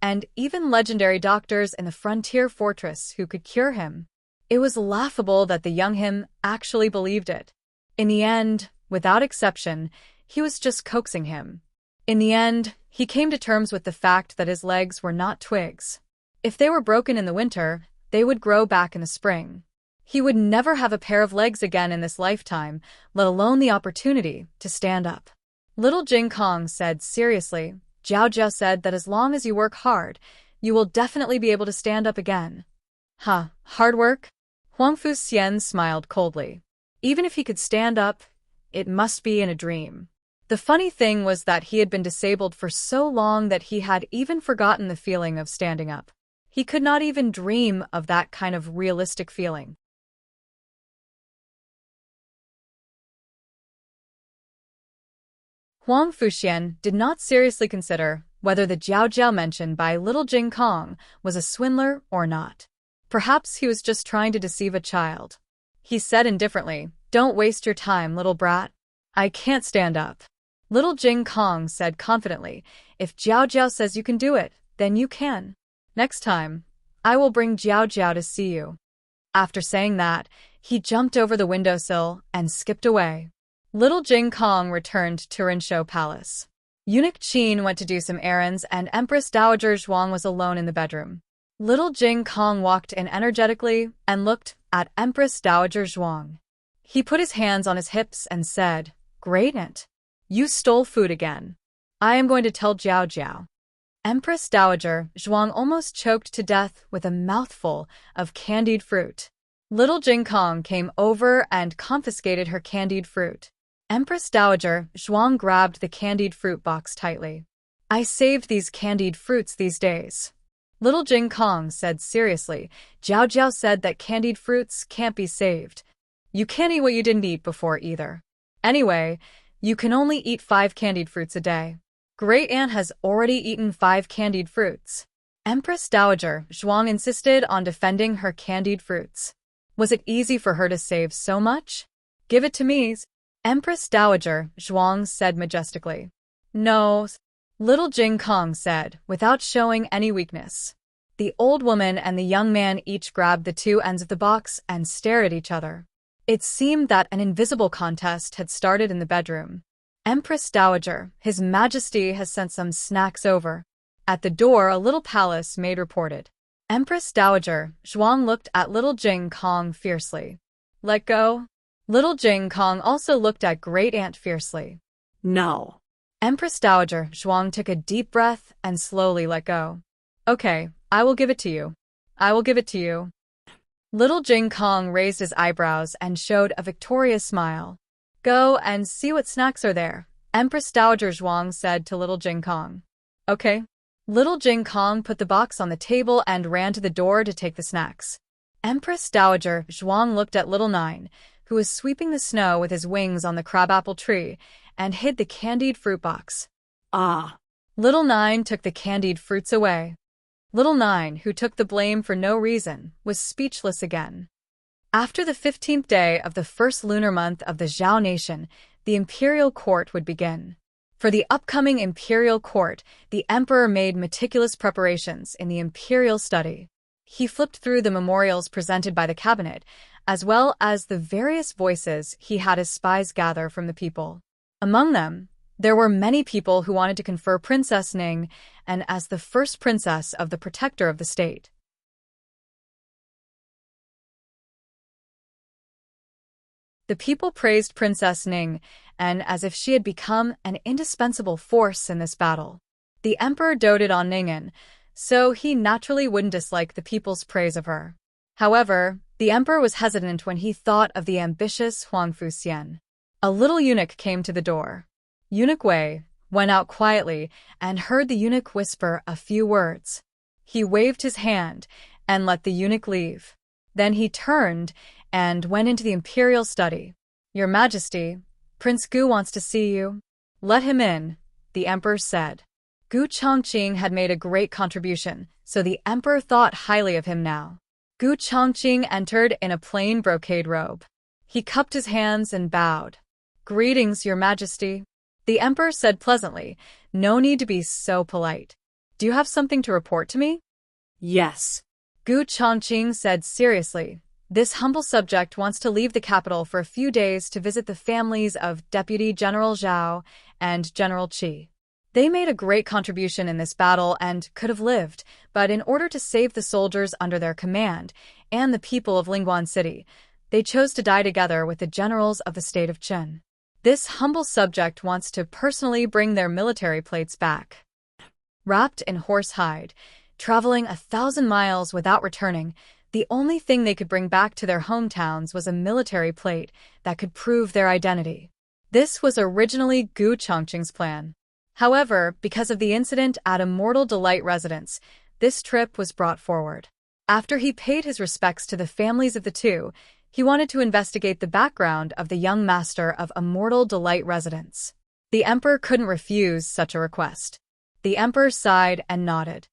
[SPEAKER 1] and even legendary doctors in the frontier fortress who could cure him. It was laughable that the young him actually believed it. In the end, without exception, he was just coaxing him. In the end, he came to terms with the fact that his legs were not twigs. If they were broken in the winter, they would grow back in the spring. He would never have a pair of legs again in this lifetime, let alone the opportunity to stand up. Little Jing Kong said seriously, "Jiao Jiao said that as long as you work hard, you will definitely be able to stand up again." "Huh, hard work?" Huang Fu Xian smiled coldly. Even if he could stand up, it must be in a dream. The funny thing was that he had been disabled for so long that he had even forgotten the feeling of standing up. He could not even dream of that kind of realistic feeling. Huang Fu Xian did not seriously consider whether the Jiao Jiao mentioned by Little Jing Kong was a swindler or not. Perhaps he was just trying to deceive a child. He said indifferently, "Don't waste your time, little brat. I can't stand up." Little Jing Kong said confidently, "If Jiao Jiao says you can do it, then you can. Next time, I will bring Jiao Jiao to see you." After saying that, he jumped over the windowsill and skipped away. Little Jing Kong returned to Rinshou Palace. Eunuch Qin went to do some errands and Empress Dowager Zhuang was alone in the bedroom. Little Jing Kong walked in energetically and looked at Empress Dowager Zhuang. He put his hands on his hips and said, "Great aunt, you stole food again. I am going to tell Jiao Jiao." Empress Dowager Zhuang almost choked to death with a mouthful of candied fruit. Little Jing Kong came over and confiscated her candied fruit. Empress Dowager Zhuang grabbed the candied fruit box tightly. "I saved these candied fruits these days." Little Jing Kong said seriously, "Jiao Jiao said that candied fruits can't be saved. You can't eat what you didn't eat before either. Anyway, you can only eat 5 candied fruits a day. Great Aunt has already eaten 5 candied fruits." Empress Dowager Zhuang insisted on defending her candied fruits. Was it easy for her to save so much? "Give it to me," Empress Dowager Zhuang said majestically. "No," Little Jing Kong said, without showing any weakness. The old woman and the young man each grabbed the 2 ends of the box and stared at each other. It seemed that an invisible contest had started in the bedroom. "Empress Dowager, His Majesty has sent some snacks over." At the door, a little palace maid reported. Empress Dowager Zhuang looked at Little Jing Kong fiercely. "Let go." Little Jing Kong also looked at Great Aunt fiercely.
[SPEAKER 2] No.
[SPEAKER 1] Empress Dowager Zhuang took a deep breath and slowly let go. "Okay, I will give it to you." I will give it to you. Little Jing Kong raised his eyebrows and showed a victorious smile. Go and see what snacks are there, Empress Dowager Zhuang said to Little Jing Kong. Okay. Little Jing Kong put the box on the table and ran to the door to take the snacks. Empress Dowager Zhuang looked at Little Nine, who was sweeping the snow with his wings on the crabapple tree, and hid the candied fruit box.
[SPEAKER 2] Ah.
[SPEAKER 1] Little Nine took the candied fruits away. Little Nine, who took the blame for no reason, was speechless again. After the 15th day of the first lunar month of the Zhao nation, the imperial court would begin. For the upcoming imperial court, the emperor made meticulous preparations in the imperial study. He flipped through the memorials presented by the cabinet, as well as the various voices he had his spies gather from the people. Among them, there were many people who wanted to confer Princess Ning and as the first princess of the protector of the state. The people praised Princess Ning, and as if she had become an indispensable force in this battle. The emperor doted on Ningen, so he naturally wouldn't dislike the people's praise of her. However, the emperor was hesitant when he thought of the ambitious Huang Fuxian. A little eunuch came to the door. Eunuch Wei went out quietly and heard the eunuch whisper a few words. He waved his hand and let the eunuch leave. Then he turned and went into the imperial study. Your Majesty, Prince Gu wants to see you. Let him in, the emperor said. Gu Chongqing had made a great contribution, so the emperor thought highly of him now. Gu Chongqing entered in a plain brocade robe. He cupped his hands and bowed. Greetings, Your Majesty. The emperor said pleasantly, no need to be so polite. Do you have something to report to me?
[SPEAKER 2] Yes.
[SPEAKER 1] Gu Chongqing said seriously. This humble subject wants to leave the capital for a few days to visit the families of Deputy General Zhao and General Qi. They made a great contribution in this battle and could have lived, but in order to save the soldiers under their command and the people of Lingguan City, they chose to die together with the generals of the state of Qin. This humble subject wants to personally bring their military plates back. Wrapped in horse hide, traveling 1,000 miles without returning, the only thing they could bring back to their hometowns was a military plate that could prove their identity. This was originally Gu Chongqing's plan. However, because of the incident at Immortal Delight residence, this trip was brought forward. After he paid his respects to the families of the two, he wanted to investigate the background of the young master of Immortal Delight residence. The emperor couldn't refuse such a request. The emperor sighed and nodded.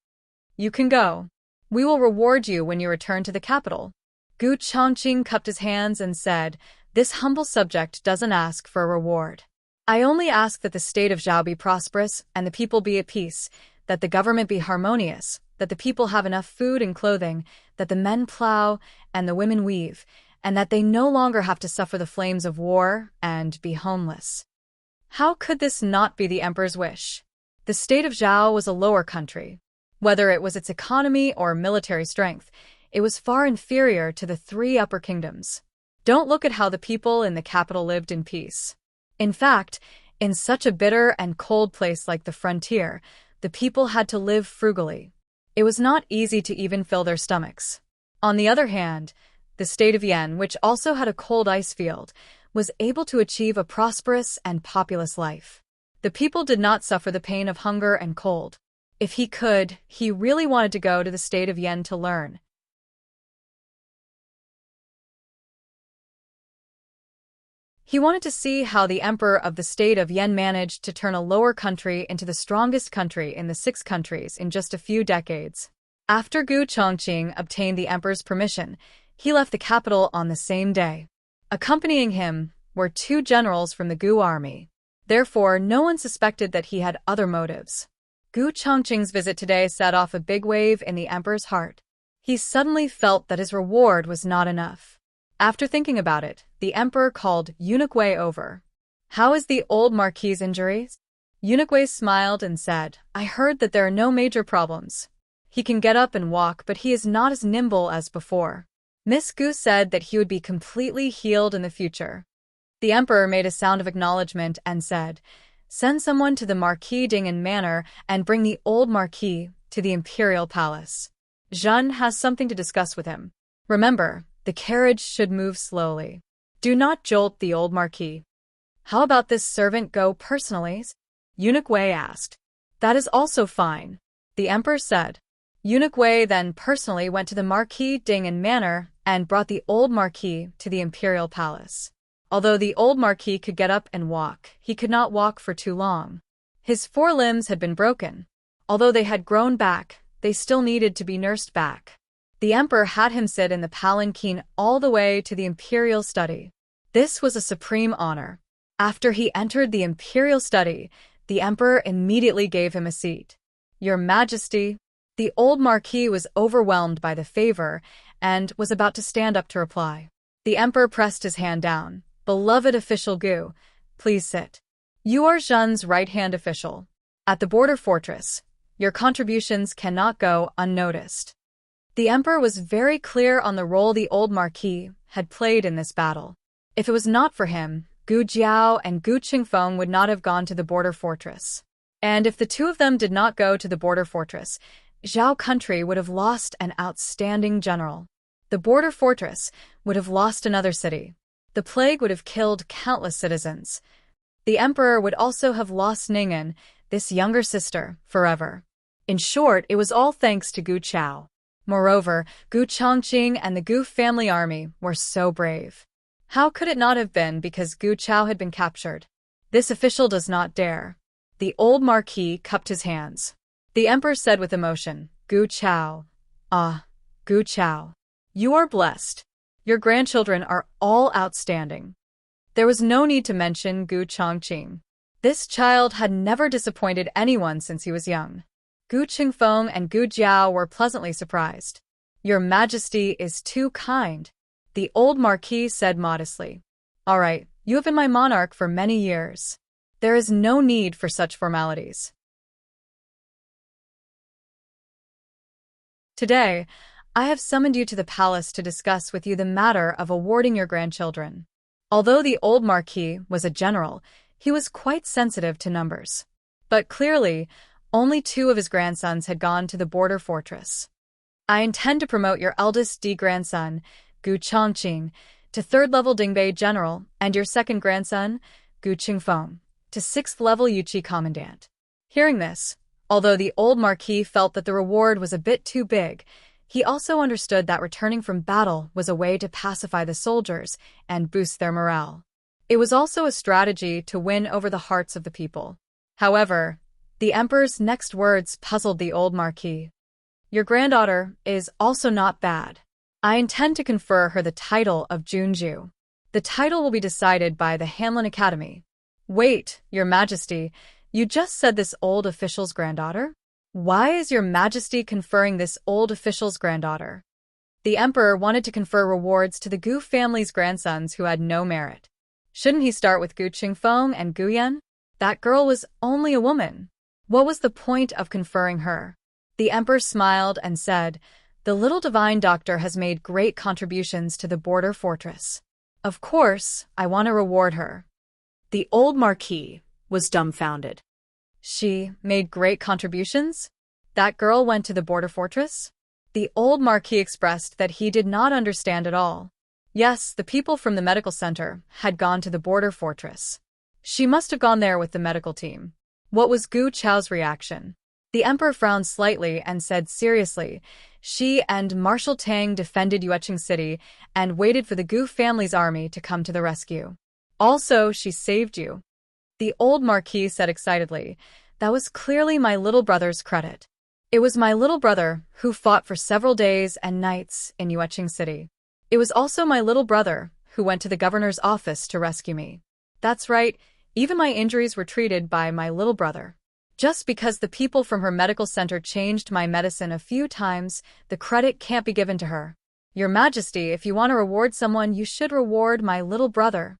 [SPEAKER 1] You can go. We will reward you when you return to the capital. Gu Chongqing cupped his hands and said, this humble subject doesn't ask for a reward. I only ask that the state of Zhao be prosperous and the people be at peace, that the government be harmonious, that the people have enough food and clothing, that the men plow and the women weave, and that they no longer have to suffer the flames of war and be homeless. How could this not be the emperor's wish? The state of Zhao was a lower country. Whether it was its economy or military strength, it was far inferior to the three upper kingdoms. Don't look at how the people in the capital lived in peace. In fact, in such a bitter and cold place like the frontier, the people had to live frugally. It was not easy to even fill their stomachs. On the other hand, the state of Yan, which also had a cold ice field, was able to achieve a prosperous and populous life. The people did not suffer the pain of hunger and cold. If he could, he really wanted to go to the state of Yan to learn. He wanted to see how the emperor of the state of Yan managed to turn a lower country into the strongest country in the 6 countries in just a few decades. After Gu Chongqing obtained the emperor's permission, he left the capital on the same day. Accompanying him were 2 generals from the Gu army. Therefore, no one suspected that he had other motives. Gu Chongqing's visit today set off a big wave in the emperor's heart. He suddenly felt that his reward was not enough. After thinking about it, the emperor called Eunuch Wei over. How is the old marquis's injuries? Eunuch Wei smiled and said, I heard that there are no major problems. He can get up and walk, but he is not as nimble as before. Miss Gu said that he would be completely healed in the future. The emperor made a sound of acknowledgement and said, send someone to the Marquis Dingen Manor and bring the old marquis to the imperial palace. Zhen has something to discuss with him. Remember, the carriage should move slowly. Do not jolt the old marquis. How about this servant go personally? Eunuch Wei asked. That is also fine, the emperor said. Eunuch Wei then personally went to the Marquis Dingen Manor and brought the old marquis to the imperial palace. Although the old marquis could get up and walk, he could not walk for too long. His forelimbs had been broken. Although they had grown back, they still needed to be nursed back. The emperor had him sit in the palanquin all the way to the imperial study. This was a supreme honor. After he entered the imperial study, the emperor immediately gave him a seat. Your Majesty, the old marquis was overwhelmed by the favor and was about to stand up to reply. The emperor pressed his hand down. Beloved official Gu, please sit. You are Zhen's right-hand official. At the border fortress, your contributions cannot go unnoticed. The emperor was very clear on the role the old marquis had played in this battle. If it was not for him, Gu Jiao and Gu Qingfeng would not have gone to the border fortress. And if the two of them did not go to the border fortress, Zhao country would have lost an outstanding general. The border fortress would have lost another city. The plague would have killed countless citizens. The emperor would also have lost Ningen, this younger sister, forever. In short, it was all thanks to Gu Chao. Moreover, Gu Chongqing and the Gu family army were so brave. How could it not have been because Gu Chao had been captured? This official does not dare. The old marquis cupped his hands. The emperor said with emotion, Gu Chao. Ah, Gu Chao. You are blessed. Your grandchildren are all outstanding. There was no need to mention Gu Chongqing. This child had never disappointed anyone since he was young. Gu Qingfeng and Gu Jiao were pleasantly surprised. Your Majesty is too kind, the old marquis said modestly. All right, you have been my monarch for many years. There is no need for such formalities. Today, I have summoned you to the palace to discuss with you the matter of awarding your grandchildren. Although the old marquis was a general, he was quite sensitive to numbers. But clearly, only 2 of his grandsons had gone to the border fortress. I intend to promote your eldest grandson, Gu Chongqing, to 3rd-level Dingbei general, and your second grandson, Gu Qingfeng, to 6th-level Yuqi commandant. Hearing this, although the old marquis felt that the reward was a bit too big, he also understood that returning from battle was a way to pacify the soldiers and boost their morale. It was also a strategy to win over the hearts of the people. However, the emperor's next words puzzled the old marquis. Your granddaughter is also not bad. I intend to confer her the title of Junju. The title will be decided by the Hanlin Academy. Wait, Your Majesty, you just said this old official's granddaughter? Why is Your Majesty conferring this old official's granddaughter? The emperor wanted to confer rewards to the Gu family's grandsons who had no merit. Shouldn't he start with Gu Qingfeng and Gu Yan? That girl was only a woman. What was the point of conferring her? The emperor smiled and said, the little divine doctor has made great contributions to the border fortress. Of course, I want to reward her.
[SPEAKER 2] The old marquis was dumbfounded.
[SPEAKER 1] She made great contributions? That girl went to the border fortress? The old marquis expressed that he did not understand at all. Yes, the people from the medical center had gone to the border fortress. She must have gone there with the medical team. What was Gu Chao's reaction? The emperor frowned slightly and said seriously, she and Marshal Tang defended Yueqing City and waited for the Gu family's army to come to the rescue. Also, she saved you. The old marquis said excitedly, that was clearly my little brother's credit. It was my little brother who fought for several days and nights in Yueqing City. It was also my little brother who went to the governor's office to rescue me. That's right, even my injuries were treated by my little brother. Just because the people from her medical center changed my medicine a few times, the credit can't be given to her. Your Majesty, if you want to reward someone, you should reward my little brother.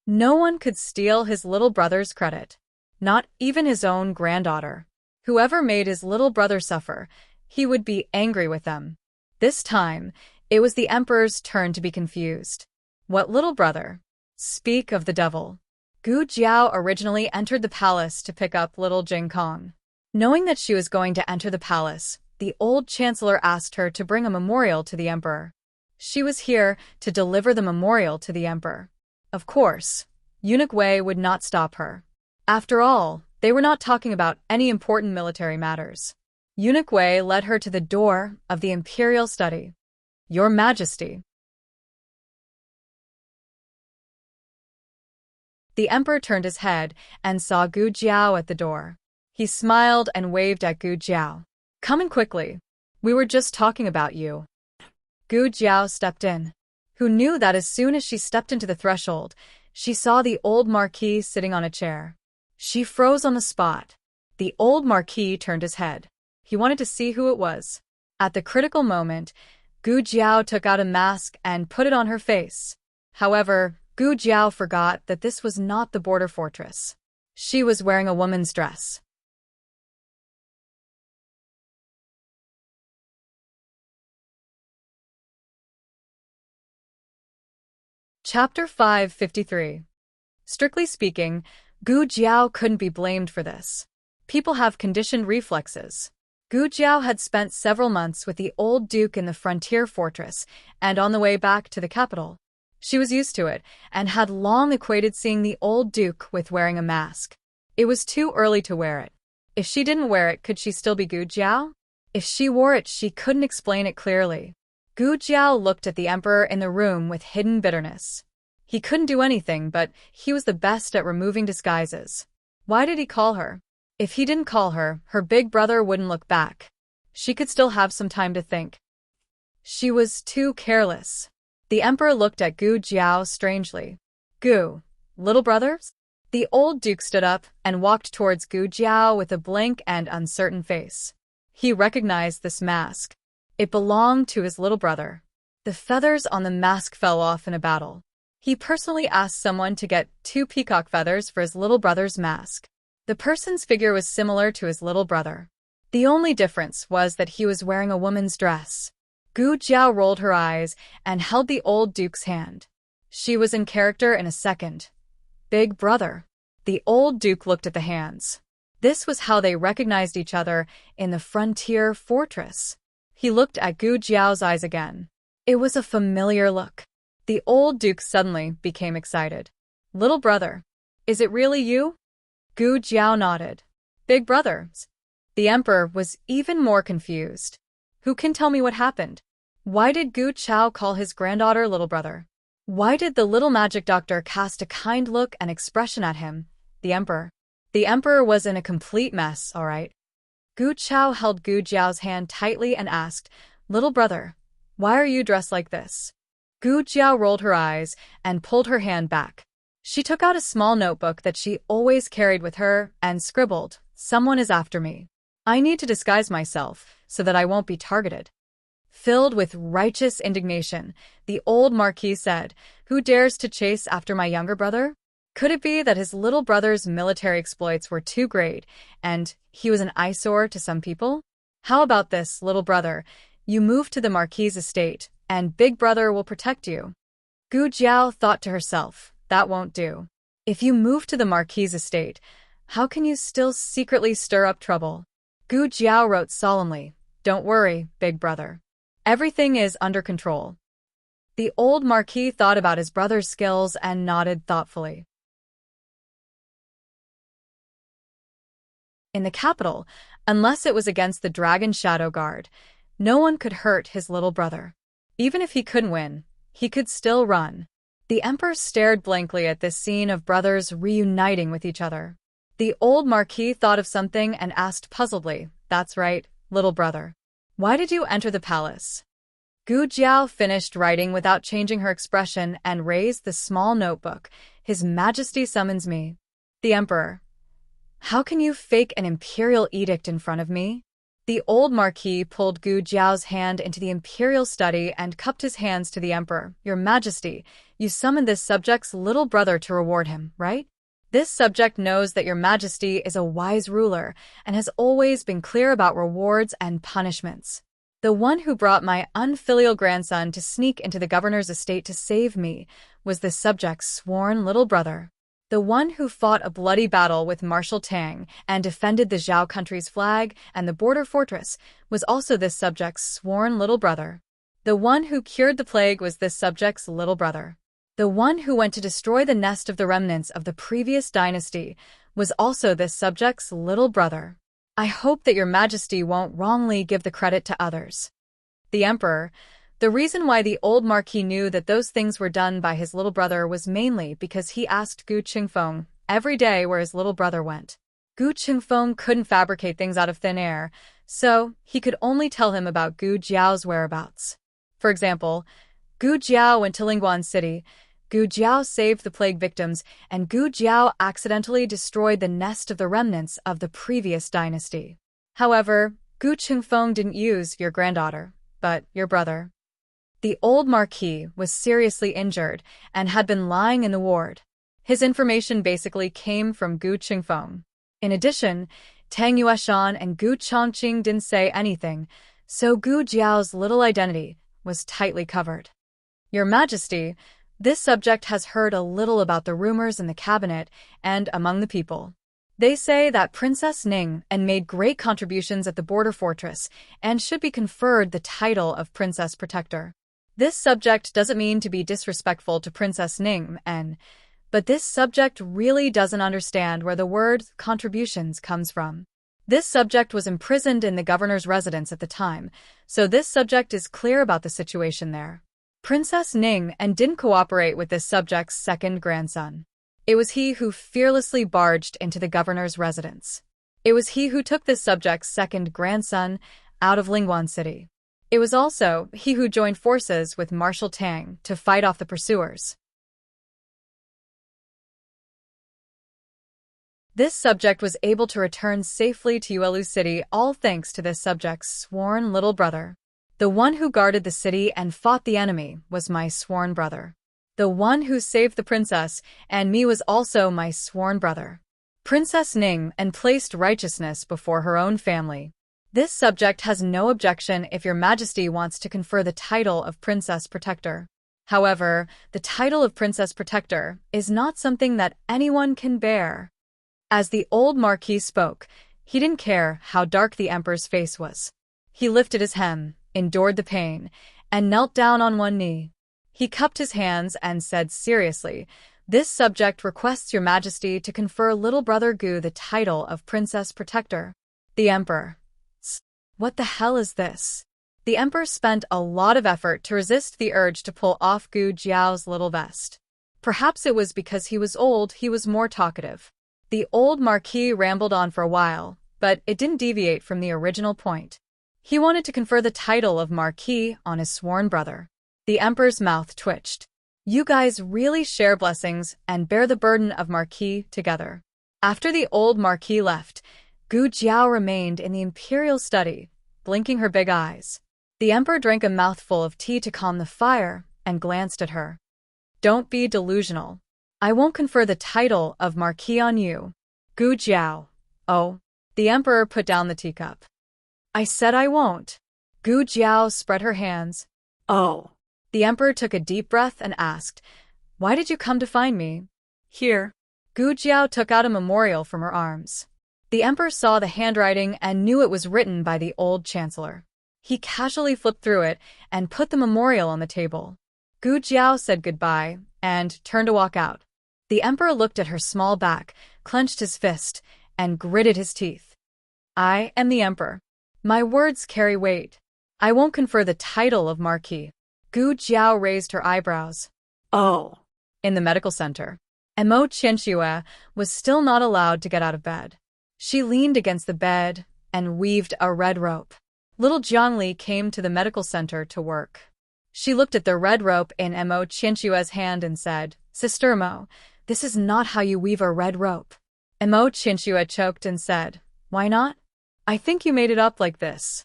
[SPEAKER 1] No one could steal his little brother's credit. Not even his own granddaughter. Whoever made his little brother suffer, he would be angry with them. This time, it was the emperor's turn to be confused. What little brother? Speak of the devil. Gu Jiao originally entered the palace to pick up little Jing Kong. Knowing that she was going to enter the palace, The old chancellor asked her to bring a memorial to the emperor. She was here to deliver the memorial to the emperor. Of course, Eunuch Wei would not stop her. After all, they were not talking about any important military matters. Eunuch Wei led her to the door of the imperial study. Your Majesty. The emperor turned his head and saw Gu Jiao at the door. He smiled and waved at Gu Jiao. Come in quickly. We were just talking about you. Gu Jiao stepped in. Who knew that as soon as she stepped into the threshold, she saw the old marquis sitting on a chair. She froze on the spot. The old marquis turned his head. He wanted to see who it was. At the critical moment, Gu Jiao took out a mask and put it on her face. However, Gu Jiao forgot that this was not the border fortress. She was wearing a woman's dress. Chapter 553. Strictly speaking, Gu Jiao couldn't be blamed for this. People have conditioned reflexes. Gu Jiao had spent several months with the old duke in the frontier fortress and on the way back to the capital. She was used to it and had long equated seeing the old duke with wearing a mask. It was too early to wear it. If she didn't wear it, could she still be Gu Jiao? If she wore it, she couldn't explain it clearly. Gu Jiao looked at the emperor in the room with hidden bitterness. He couldn't do anything, but he was the best at removing disguises. Why did he call her? If he didn't call her, her big brother wouldn't look back. She could still have some time to think. She was too careless. The emperor looked at Gu Jiao strangely. Gu, little brothers? The old duke stood up and walked towards Gu Jiao with a blank and uncertain face. He recognized this mask. It belonged to his little brother. The feathers on the mask fell off in a battle. He personally asked someone to get 2 peacock feathers for his little brother's mask. The person's figure was similar to his little brother. The only difference was that he was wearing a woman's dress. Gu Jiao rolled her eyes and held the old duke's hand. She was in character in a second. Big brother. The old duke looked at the hands. This was how they recognized each other in the frontier fortress. He looked at Gu Jiao's eyes again. It was a familiar look. The old duke suddenly became excited. Little brother, is it really you? Gu Jiao nodded. Big brother. The emperor was even more confused. Who can tell me what happened? Why did Gu Jiao call his granddaughter little brother? Why did the little magic doctor cast a kind look and expression at him, the emperor? The emperor was in a complete mess, all right. Gu Jiao held Gu Jiao's hand tightly and asked, Little brother, why are you dressed like this? Gu Jiao rolled her eyes and pulled her hand back. She took out a small notebook that she always carried with her and scribbled, Someone is after me. I need to disguise myself so that I won't be targeted. Filled with righteous indignation, the old marquis said, Who dares to chase after my younger brother? Could it be that his little brother's military exploits were too great, and he was an eyesore to some people? How about this, little brother? You move to the marquis's estate, and big brother will protect you. Gu Jiao thought to herself, that won't do. If you move to the marquis's estate, how can you still secretly stir up trouble? Gu Jiao wrote solemnly, Don't worry, big brother. Everything is under control. The old marquis thought about his brother's skills and nodded thoughtfully. In the capital, unless it was against the Dragon Shadow Guard, no one could hurt his little brother. Even if he couldn't win, he could still run. The emperor stared blankly at this scene of brothers reuniting with each other. The old marquis thought of something and asked puzzledly, That's right, little brother. Why did you enter the palace? Gu Jiao finished writing without changing her expression and raised the small notebook. His Majesty summons me. The emperor. How can you fake an imperial edict in front of me? The old marquis pulled Gu Jiao's hand into the imperial study and cupped his hands to the emperor. Your Majesty, you summoned this subject's little brother to reward him, right? This subject knows that your Majesty is a wise ruler and has always been clear about rewards and punishments. The one who brought my unfilial grandson to sneak into the governor's estate to save me was the subject's sworn little brother. The one who fought a bloody battle with Marshal Tang and defended the Zhao country's flag and the border fortress was also this subject's sworn little brother. The one who cured the plague was this subject's little brother. The one who went to destroy the nest of the remnants of the previous dynasty was also this subject's little brother. I hope that your majesty won't wrongly give the credit to others. The emperor. The reason why the old marquis knew that those things were done by his little brother was mainly because he asked Gu Qingfeng every day where his little brother went. Gu Qingfeng couldn't fabricate things out of thin air, so he could only tell him about Gu Jiao's whereabouts. For example, Gu Jiao went to Lingguan City, Gu Jiao saved the plague victims, and Gu Jiao accidentally destroyed the nest of the remnants of the previous dynasty. However, Gu Qingfeng didn't use your granddaughter, but your brother. The old marquis was seriously injured and had been lying in the ward. His information basically came from Gu Qingfeng. In addition, Tang Yueshan and Gu Chongqing didn't say anything, so Gu Jiao's little identity was tightly covered. Your Majesty, this subject has heard a little about the rumors in the cabinet and among the people. They say that Princess Ning made great contributions at the border fortress and should be conferred the title of Princess Protector. This subject doesn't mean to be disrespectful to Princess Ning, but this subject really doesn't understand where the word contributions comes from. This subject was imprisoned in the governor's residence at the time, so this subject is clear about the situation there. Princess Ning didn't cooperate with this subject's second grandson. It was he who fearlessly barged into the governor's residence. It was he who took this subject's second grandson out of Lingguan City. It was also he who joined forces with Marshal Tang to fight off the pursuers. This subject was able to return safely to Yuelu City all thanks to this subject's sworn little brother. The one who guarded the city and fought the enemy was my sworn brother. The one who saved the princess and me was also my sworn brother. Princess Ning placed righteousness before her own family. This subject has no objection if your majesty wants to confer the title of Princess Protector. However, the title of Princess Protector is not something that anyone can bear. As the old marquis spoke, he didn't care how dark the emperor's face was. He lifted his hem, endured the pain, and knelt down on one knee. He cupped his hands and said seriously, "This subject requests your majesty to confer little brother Gu the title of Princess Protector." The emperor. What the hell is this? The emperor spent a lot of effort to resist the urge to pull off Gu Jiao's little vest. Perhaps it was because he was old, he was more talkative. The old marquis rambled on for a while, but it didn't deviate from the original point. He wanted to confer the title of marquis on his sworn brother. The emperor's mouth twitched. You guys really share blessings and bear the burden of marquis together. After the old marquis left, Gu Jiao remained in the imperial study, blinking her big eyes. The emperor drank a mouthful of tea to calm the fire and glanced at her. Don't be delusional. I won't confer the title of marquis on you. Gu Jiao. Oh. The emperor put down the teacup. I said I won't. Gu Jiao spread her hands.
[SPEAKER 2] Oh.
[SPEAKER 1] The emperor took a deep breath and asked, Why did you come to find me?
[SPEAKER 2] Here.
[SPEAKER 1] Gu Jiao took out a memorial from her arms. The emperor saw the handwriting and knew it was written by the old chancellor. He casually flipped through it and put the memorial on the table. Gu Jiao said goodbye and turned to walk out. The emperor looked at her small back, clenched his fist, and gritted his teeth. I am the emperor. My words carry weight. I won't confer the title of marquis. Gu Jiao raised her eyebrows.
[SPEAKER 2] Oh.
[SPEAKER 1] In the medical center, Mo Qianxue was still not allowed to get out of bed. She leaned against the bed and weaved a red rope. Little Jiangli came to the medical center to work. She looked at the red rope in Mo Qianxue's hand and said, Sister Mo, this is not how you weave a red rope. Mo Qianxue choked and said, Why not? I think you made it up like this.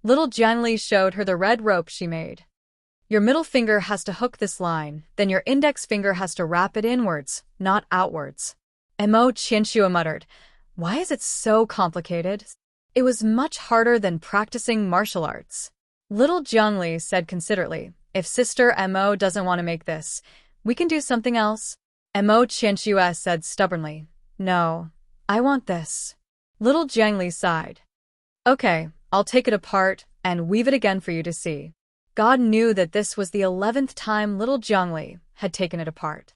[SPEAKER 1] Little Jiangli showed her the red rope she made. Your middle finger has to hook this line, then your index finger has to wrap it inwards, not outwards. Mo Qianxue muttered, Why is it so complicated? It was much harder than practicing martial arts. Little Jiangli said considerately, If Sister Mo doesn't want to make this, we can do something else. Mo Qianxue said stubbornly. No, I want this. Little Jiangli sighed. Okay, I'll take it apart and weave it again for you to see. God knew that this was the 11th time little Jiangli had taken it apart.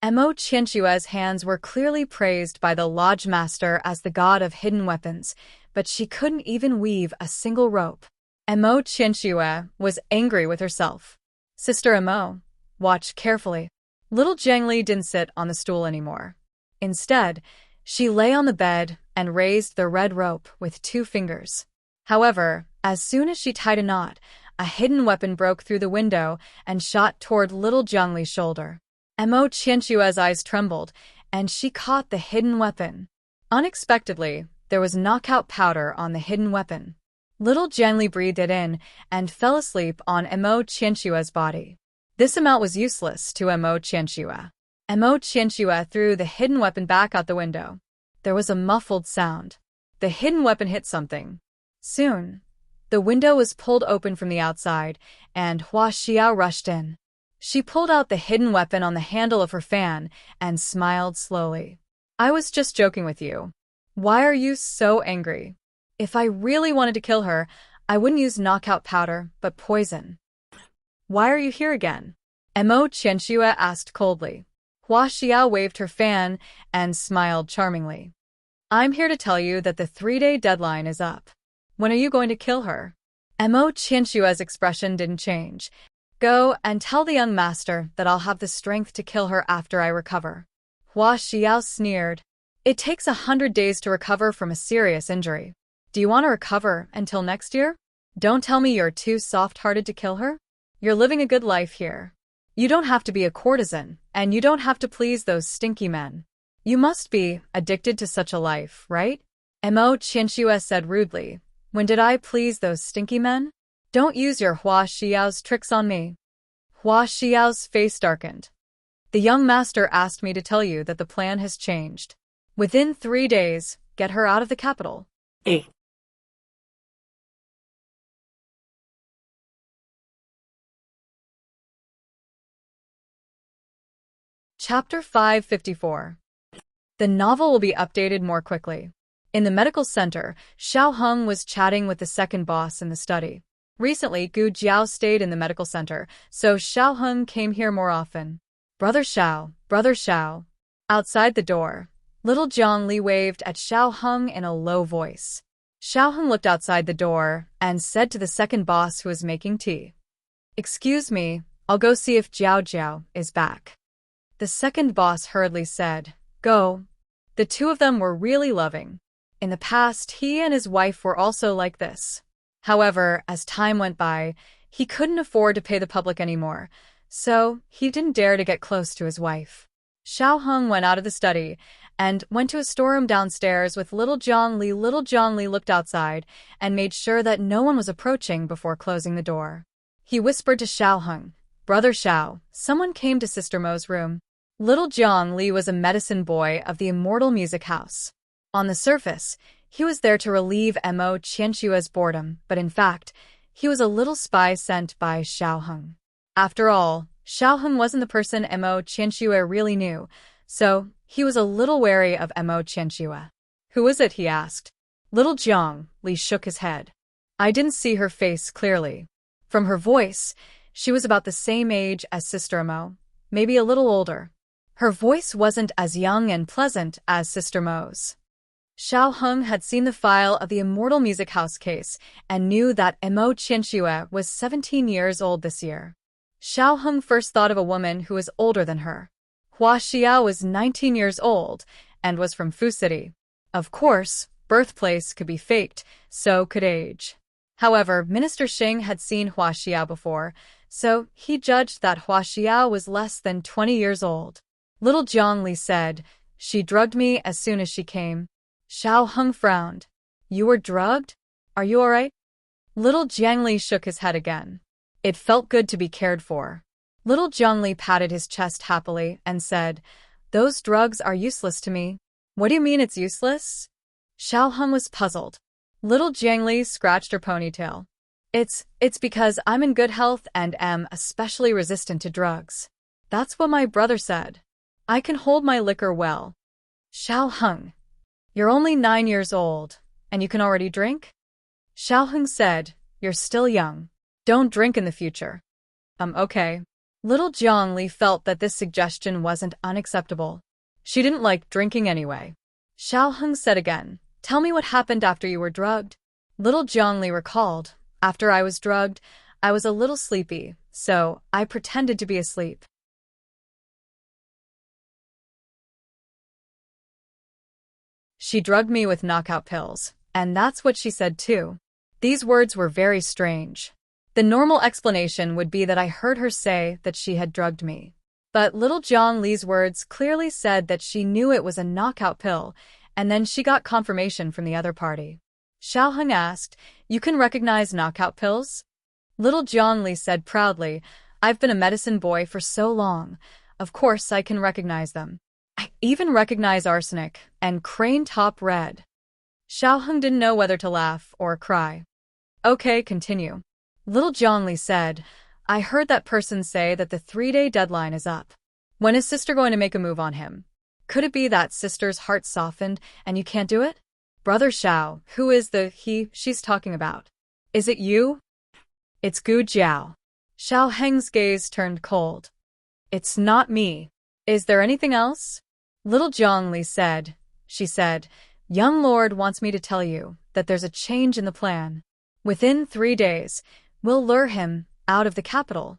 [SPEAKER 1] Mo Qianxue's hands were clearly praised by the lodge master as the god of hidden weapons, but she couldn't even weave a single rope. Mo Qianxue was angry with herself. Sister Mo, watch carefully. Little Jiangli didn't sit on the stool anymore. Instead, she lay on the bed and raised the red rope with 2 fingers. However, as soon as she tied a knot, a hidden weapon broke through the window and shot toward little Jiangli's shoulder. Mo Qianxue's eyes trembled, and she caught the hidden weapon. Unexpectedly, there was knockout powder on the hidden weapon. Little Jiangli breathed it in and fell asleep on Mo Qianxue's body. This amount was useless to Mo Qianxue. Mo Qianxue threw the hidden weapon back out the window. There was a muffled sound. The hidden weapon hit something. Soon, the window was pulled open from the outside, and Wuxia rushed in. She pulled out the hidden weapon on the handle of her fan and smiled slowly. I was just joking with you. Why are you so angry? If I really wanted to kill her, I wouldn't use knockout powder, but poison. Why are you here again? Mo Qianxue asked coldly. Wuxia waved her fan and smiled charmingly. I'm here to tell you that the 3-day deadline is up. When are you going to kill her? Mo Qianxue's expression didn't change. Go and tell the young master that I'll have the strength to kill her after I recover. Wuxia sneered. It takes 100 days to recover from a serious injury. Do you want to recover until next year? Don't tell me you're too soft-hearted to kill her. You're living a good life here. You don't have to be a courtesan, and you don't have to please those stinky men. You must be addicted to such a life, right? Mo Qianxue said rudely. When did I please those stinky men? Don't use your Wuxiao's tricks on me. Wuxiao's face darkened. The young master asked me to tell you that the plan has changed. Within 3 days, get her out of the capital. Chapter 554. The novel will be updated more quickly. In the medical center, Xiao Heng was chatting with the second boss in the study. Recently, Gu Jiao stayed in the medical center, so Xiao Heng came here more often. Brother Xiao, Brother Xiao. Outside the door, little Jiang Li waved at Xiao Heng in a low voice. Xiao Heng looked outside the door and said to the second boss who was making tea. Excuse me, I'll go see if Jiao Jiao is back. The second boss hurriedly said, Go. The 2 of them were really loving. In the past, he and his wife were also like this. However, as time went by, he couldn't afford to pay the public anymore, so he didn't dare to get close to his wife. Xiao Heng went out of the study and went to a storeroom downstairs with little Jiang Li. Little Jiang Li looked outside and made sure that no one was approaching before closing the door. He whispered to Xiao Heng, Brother Xiao, someone came to Sister Mo's room. Little Jiang Li was a medicine boy of the Immortal Music House. On the surface, he was there to relieve Mo Qianxue's boredom, but in fact, he was a little spy sent by Xiao Heng. After all, Xiao Heng wasn't the person Mo Qianxue really knew, so he was a little wary of Mo Qianxue. Who is it? He asked. Little Jiang Li shook his head. I didn't see her face clearly. From her voice, she was about the same age as Sister Mo, maybe a little older. Her voice wasn't as young and pleasant as Sister Mo's. Xiao Heng had seen the file of the Immortal Music House case and knew that Mo Qianxue was 17 years old this year. Xiao Heng first thought of a woman who was older than her. Wuxia was 19 years old and was from Fu City. Of course, birthplace could be faked, so could age. However, Minister Xing had seen Wuxia before, so he judged that Wuxia was less than 20 years old. Little Jiang Li said, She drugged me as soon as she came. Xiao Heng frowned. You were drugged? Are you alright? Little Jiang Li shook his head again. It felt good to be cared for. Little Jiang Li patted his chest happily and said, Those drugs are useless to me. What do you mean it's useless? Xiao Heng was puzzled. Little Jiang Li scratched her ponytail. It's because I'm in good health and am especially resistant to drugs. That's what my brother said. I can hold my liquor well. Xiao Heng, you're only 9 years old, and you can already drink? Xiao Heng said, you're still young. Don't drink in the future. Okay. Little Jiangli felt that this suggestion wasn't unacceptable. She didn't like drinking anyway. Xiao Heng said again, tell me what happened after you were drugged. Little Jiangli recalled, after I was drugged, I was a little sleepy, so I pretended to be asleep. She drugged me with knockout pills, and that's what she said too. These words were very strange. The normal explanation would be that I heard her say that she had drugged me. But little Jiang Li's words clearly said that she knew it was a knockout pill, and then she got confirmation from the other party. Xiao Heng asked, you can recognize knockout pills? Little Jiang Li said proudly, I've been a medicine boy for so long. Of course I can recognize them. I even recognize arsenic and crane top red. Xiao Heng didn't know whether to laugh or cry. Okay, continue. Little Jiangli said, I heard that person say that the 3-day deadline is up. When is sister going to make a move on him? Could it be that sister's heart softened and you can't do it? Brother Xiao, who is the she's talking about? Is it you? It's Gu Jiao. Xiao Heng's gaze turned cold. It's not me. Is there anything else? Little Jiangli said, she said, young lord wants me to tell you that there's a change in the plan. Within 3 days, we'll lure him out of the capital.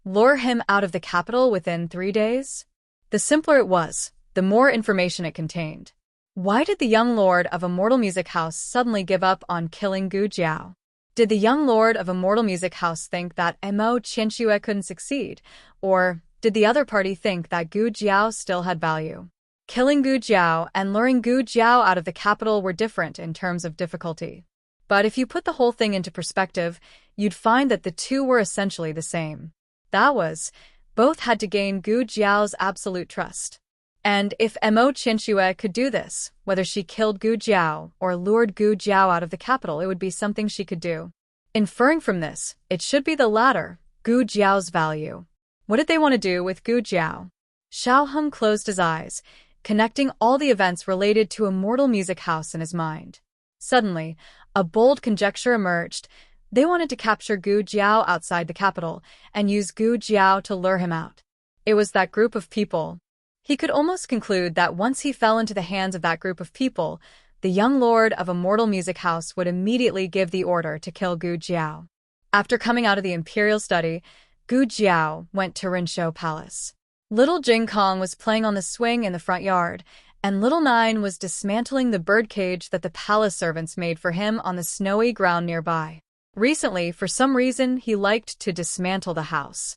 [SPEAKER 1] Lure him out of the capital within 3 days? The simpler it was, the more information it contained. Why did the young lord of Immortal Music House suddenly give up on killing Gu Jiao? Did the young lord of Immortal Music House think that Mo Qianxue couldn't succeed? Or did the other party think that Gu Jiao still had value? Killing Gu Jiao and luring Gu Jiao out of the capital were different in terms of difficulty. But if you put the whole thing into perspective, you'd find that the two were essentially the same. That was, both had to gain Gu Jiao's absolute trust. And if Mo Qianxue could do this, whether she killed Gu Jiao or lured Gu Jiao out of the capital, it would be something she could do. Inferring from this, it should be the latter, Gu Jiao's value. What did they want to do with Gu Jiao? Xiao Heng closed his eyes, connecting all the events related to Immortal Music House in his mind. Suddenly, a bold conjecture emerged. They wanted to capture Gu Jiao outside the capital and use Gu Jiao to lure him out. It was that group of people. He could almost conclude that once he fell into the hands of that group of people, the young lord of Immortal Music House would immediately give the order to kill Gu Jiao. After coming out of the imperial study, Gu Jiao went to Rinshou Palace. Little Jing Kong was playing on the swing in the front yard, and Little Nine was dismantling the birdcage that the palace servants made for him on the snowy ground nearby. Recently, for some reason, he liked to dismantle the house.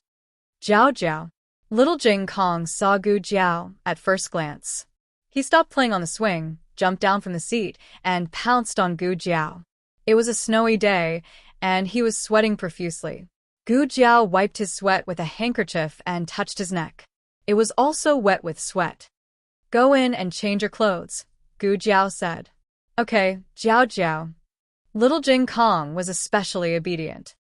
[SPEAKER 1] Jiao Jiao. Little Jing Kong saw Gu Jiao at first glance. He stopped playing on the swing, jumped down from the seat, and pounced on Gu Jiao. It was a snowy day, and he was sweating profusely. Gu Jiao wiped his sweat with a handkerchief and touched his neck. It was also wet with sweat. Go in and change your clothes, Gu Jiao said. Okay, Jiao Jiao. Little Jing Kong was especially obedient.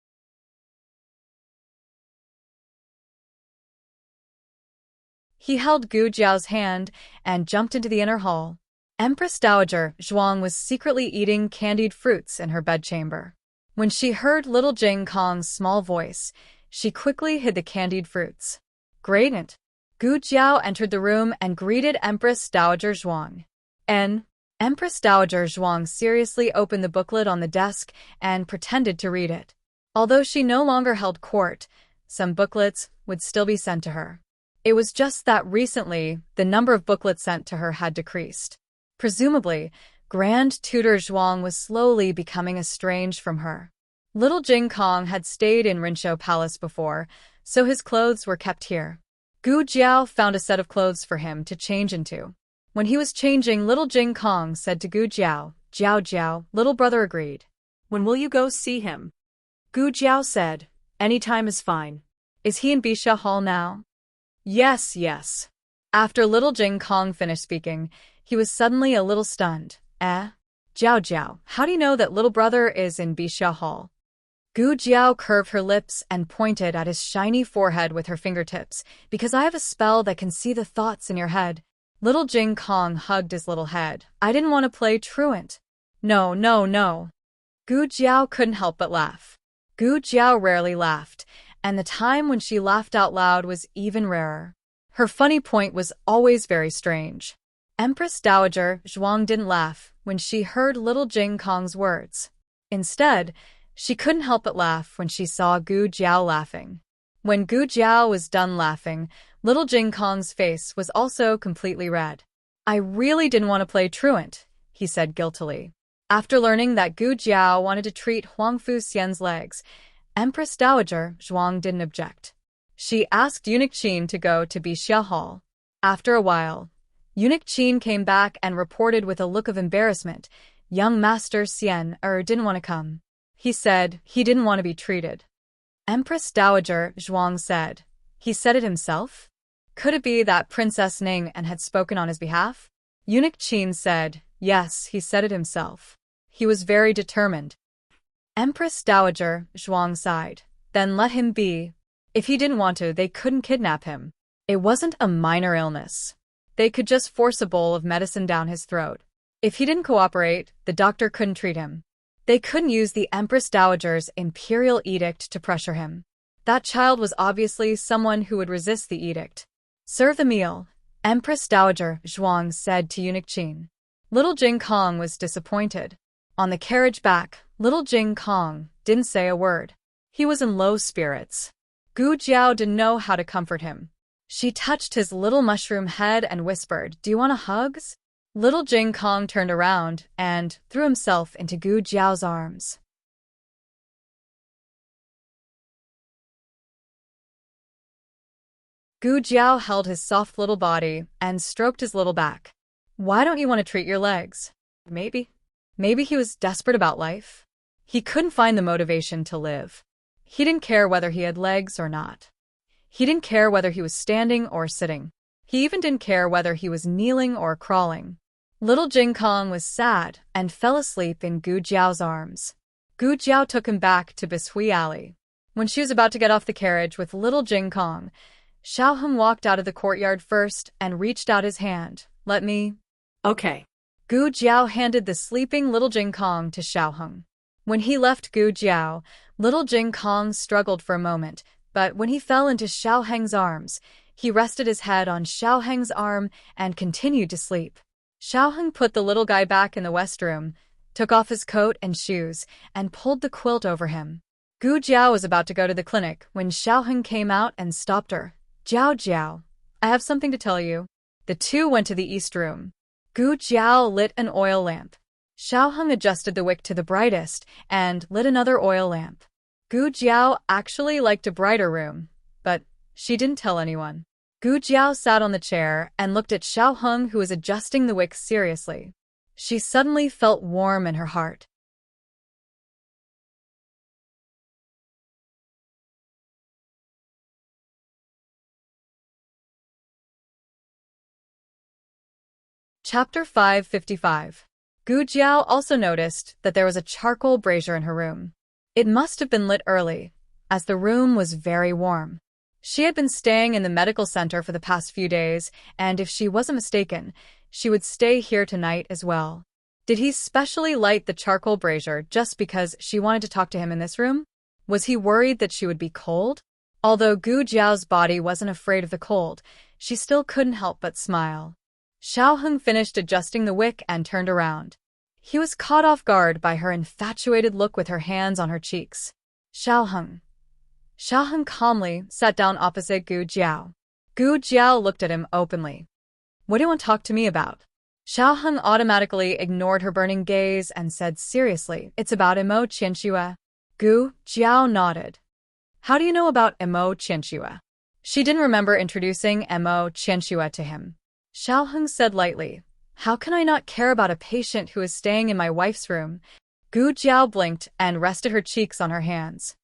[SPEAKER 1] He held Gu Jiao's hand and jumped into the inner hall. Empress Dowager Zhuang was secretly eating candied fruits in her bedchamber. When she heard Little Jing Kong's small voice, she quickly hid the candied fruits. Great! Gu Jiao entered the room and greeted Empress Dowager Zhuang. Empress Dowager Zhuang seriously opened the booklet on the desk and pretended to read it. Although she no longer held court, some booklets would still be sent to her. It was just that recently, the number of booklets sent to her had decreased. Presumably, Grand Tutor Zhuang was slowly becoming estranged from her. Little Jing Kong had stayed in Rinshou Palace before, so his clothes were kept here. Gu Jiao found a set of clothes for him to change into. When he was changing, Little Jing Kong said to Gu Jiao, Jiao Jiao, little brother agreed.
[SPEAKER 2] When will you go see him? Gu Jiao said, any time is fine.
[SPEAKER 1] Is he in Bisha Hall now? Yes. After Little Jing Kong finished speaking, he was suddenly a little stunned. Jiao Jiao, how do you know that little brother is in Bisha Hall? Gu Jiao curved her lips and pointed at his shiny forehead with her fingertips. Because I have a spell that can see the thoughts in your head. Little Jing Kong hugged his little head. I didn't want to play truant. No, no, no. Gu Jiao couldn't help but laugh. Gu Jiao rarely laughed, and the time when she laughed out loud was even rarer. Her funny point was always very strange. Empress Dowager Zhuang didn't laugh when she heard little Jing Kong's words. Instead, she couldn't help but laugh when she saw Gu Jiao laughing. When Gu Jiao was done laughing, little Jing Kong's face was also completely red. I really didn't want to play truant, he said guiltily. After learning that Gu Jiao wanted to treat Huangfu Xian's legs, Empress Dowager Zhuang didn't object. She asked Eunuch Qin to go to Bixia Hall. After a while, Eunuch Qin came back and reported with a look of embarrassment. Young Master Xian didn't want to come. He said he didn't want to be treated. Empress Dowager Zhuang said, he said it himself? Could it be that Princess Ning had spoken on his behalf? Eunuch Qin said, yes, he said it himself. He was very determined. Empress Dowager Zhuang sighed. Then let him be. If he didn't want to, they couldn't kidnap him. It wasn't a minor illness. They could just force a bowl of medicine down his throat. If he didn't cooperate, the doctor couldn't treat him. They couldn't use the Empress Dowager's imperial edict to pressure him. That child was obviously someone who would resist the edict. Serve the meal, Empress Dowager Zhuang said to Eunuch Qin. Little Jing Kong was disappointed. On the carriage back, little Jing Kong didn't say a word. He was in low spirits. Gu Jiao didn't know how to comfort him. She touched his little mushroom head and whispered, do you want hugs? Little Jing Kong turned around and threw himself into Gu Jiao's arms. Gu Jiao held his soft little body and stroked his little back. Why don't you want to treat your legs? Maybe he was desperate about life. He couldn't find the motivation to live. He didn't care whether he had legs or not. He didn't care whether he was standing or sitting. He even didn't care whether he was kneeling or crawling. Little Jing Kong was sad and fell asleep in Gu Jiao's arms. Gu Jiao took him back to Bishui Alley. When she was about to get off the carriage with little Jing Kong, Xiaoheng walked out of the courtyard first and reached out his hand. Let me.
[SPEAKER 2] Okay.
[SPEAKER 1] Gu Jiao handed the sleeping little Jing Kong to Xiaoheng. When he left Gu Jiao, little Jing Kong struggled for a moment, but when he fell into Xiaoheng's arms, he rested his head on Xiaoheng's arm and continued to sleep. Xiaoheng put the little guy back in the west room, took off his coat and shoes, and pulled the quilt over him. Gu Jiao was about to go to the clinic when Xiaoheng came out and stopped her. Jiao Jiao, I have something to tell you. The two went to the east room. Gu Jiao lit an oil lamp. Xiaoheng adjusted the wick to the brightest and lit another oil lamp. Gu Jiao actually liked a brighter room, but she didn't tell anyone. Gu Jiao sat on the chair and looked at Xiaoheng, who was adjusting the wick seriously. She suddenly felt warm in her heart. Chapter 555. Gu Jiao also noticed that there was a charcoal brazier in her room. It must have been lit early, as the room was very warm. She had been staying in the medical center for the past few days, and if she wasn't mistaken, she would stay here tonight as well. Did he specially light the charcoal brazier just because she wanted to talk to him in this room? Was he worried that she would be cold? Although Gu Jiao's body wasn't afraid of the cold, she still couldn't help but smile. Xiaoheng finished adjusting the wick and turned around. He was caught off guard by her infatuated look with her hands on her cheeks. Xiaoheng calmly sat down opposite Gu Jiao. Gu Jiao looked at him openly. What do you want to talk to me about? Xiaoheng automatically ignored her burning gaze and said seriously, it's about Emo Qianxue. Gu Jiao nodded. How do you know about Emo Qianxue? She didn't remember introducing Emo Qianxue to him. Xiaoheng said lightly, how can I not care about a patient who is staying in my wife's room? Gu Jiao blinked and rested her cheeks on her hands.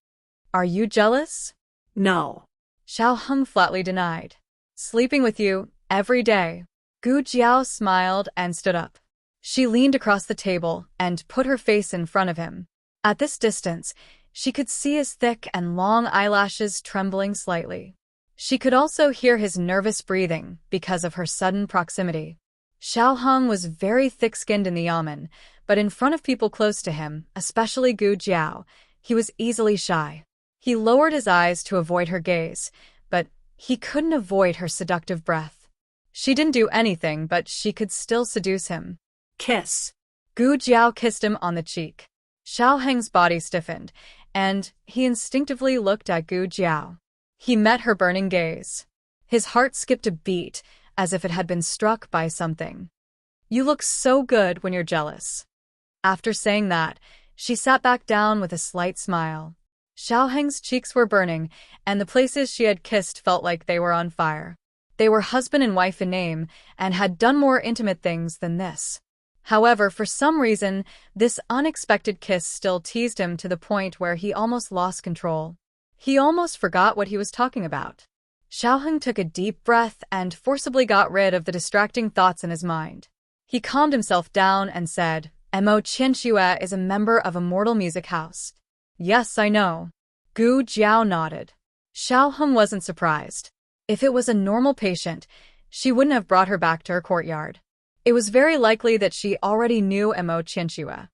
[SPEAKER 1] Are you jealous?
[SPEAKER 2] No.
[SPEAKER 1] Xiaoheng flatly denied. Sleeping with you every day. Gu Jiao smiled and stood up. She leaned across the table and put her face in front of him. At this distance, She could see his thick and long eyelashes trembling slightly. She could also hear his nervous breathing because of her sudden proximity. Xiao Heng was very thick-skinned in the yamen, but in front of people close to him, especially Gu Jiao, he was easily shy. He lowered his eyes to avoid her gaze, but he couldn't avoid her seductive breath. She didn't do anything, but she could still seduce him.
[SPEAKER 2] Kiss.
[SPEAKER 1] Gu Jiao kissed him on the cheek. Xiao Heng's body stiffened, and he instinctively looked at Gu Jiao. He met her burning gaze. His heart skipped a beat, as if it had been struck by something. "You look so good when you're jealous." After saying that, she sat back down with a slight smile. Xiao Heng's cheeks were burning, and the places she had kissed felt like they were on fire. They were husband and wife in name, and had done more intimate things than this. However, for some reason, this unexpected kiss still teased him to the point where he almost lost control. He almost forgot what he was talking about. Xiao Heng took a deep breath and forcibly got rid of the distracting thoughts in his mind. He calmed himself down and said, "Mo Qianxue is a member of Immortal Music House." "Yes, I know." Gu Jiao nodded. Xiao Heng wasn't surprised. If it was a normal patient, she wouldn't have brought her back to her courtyard. It was very likely that she already knew Mo Qianxue.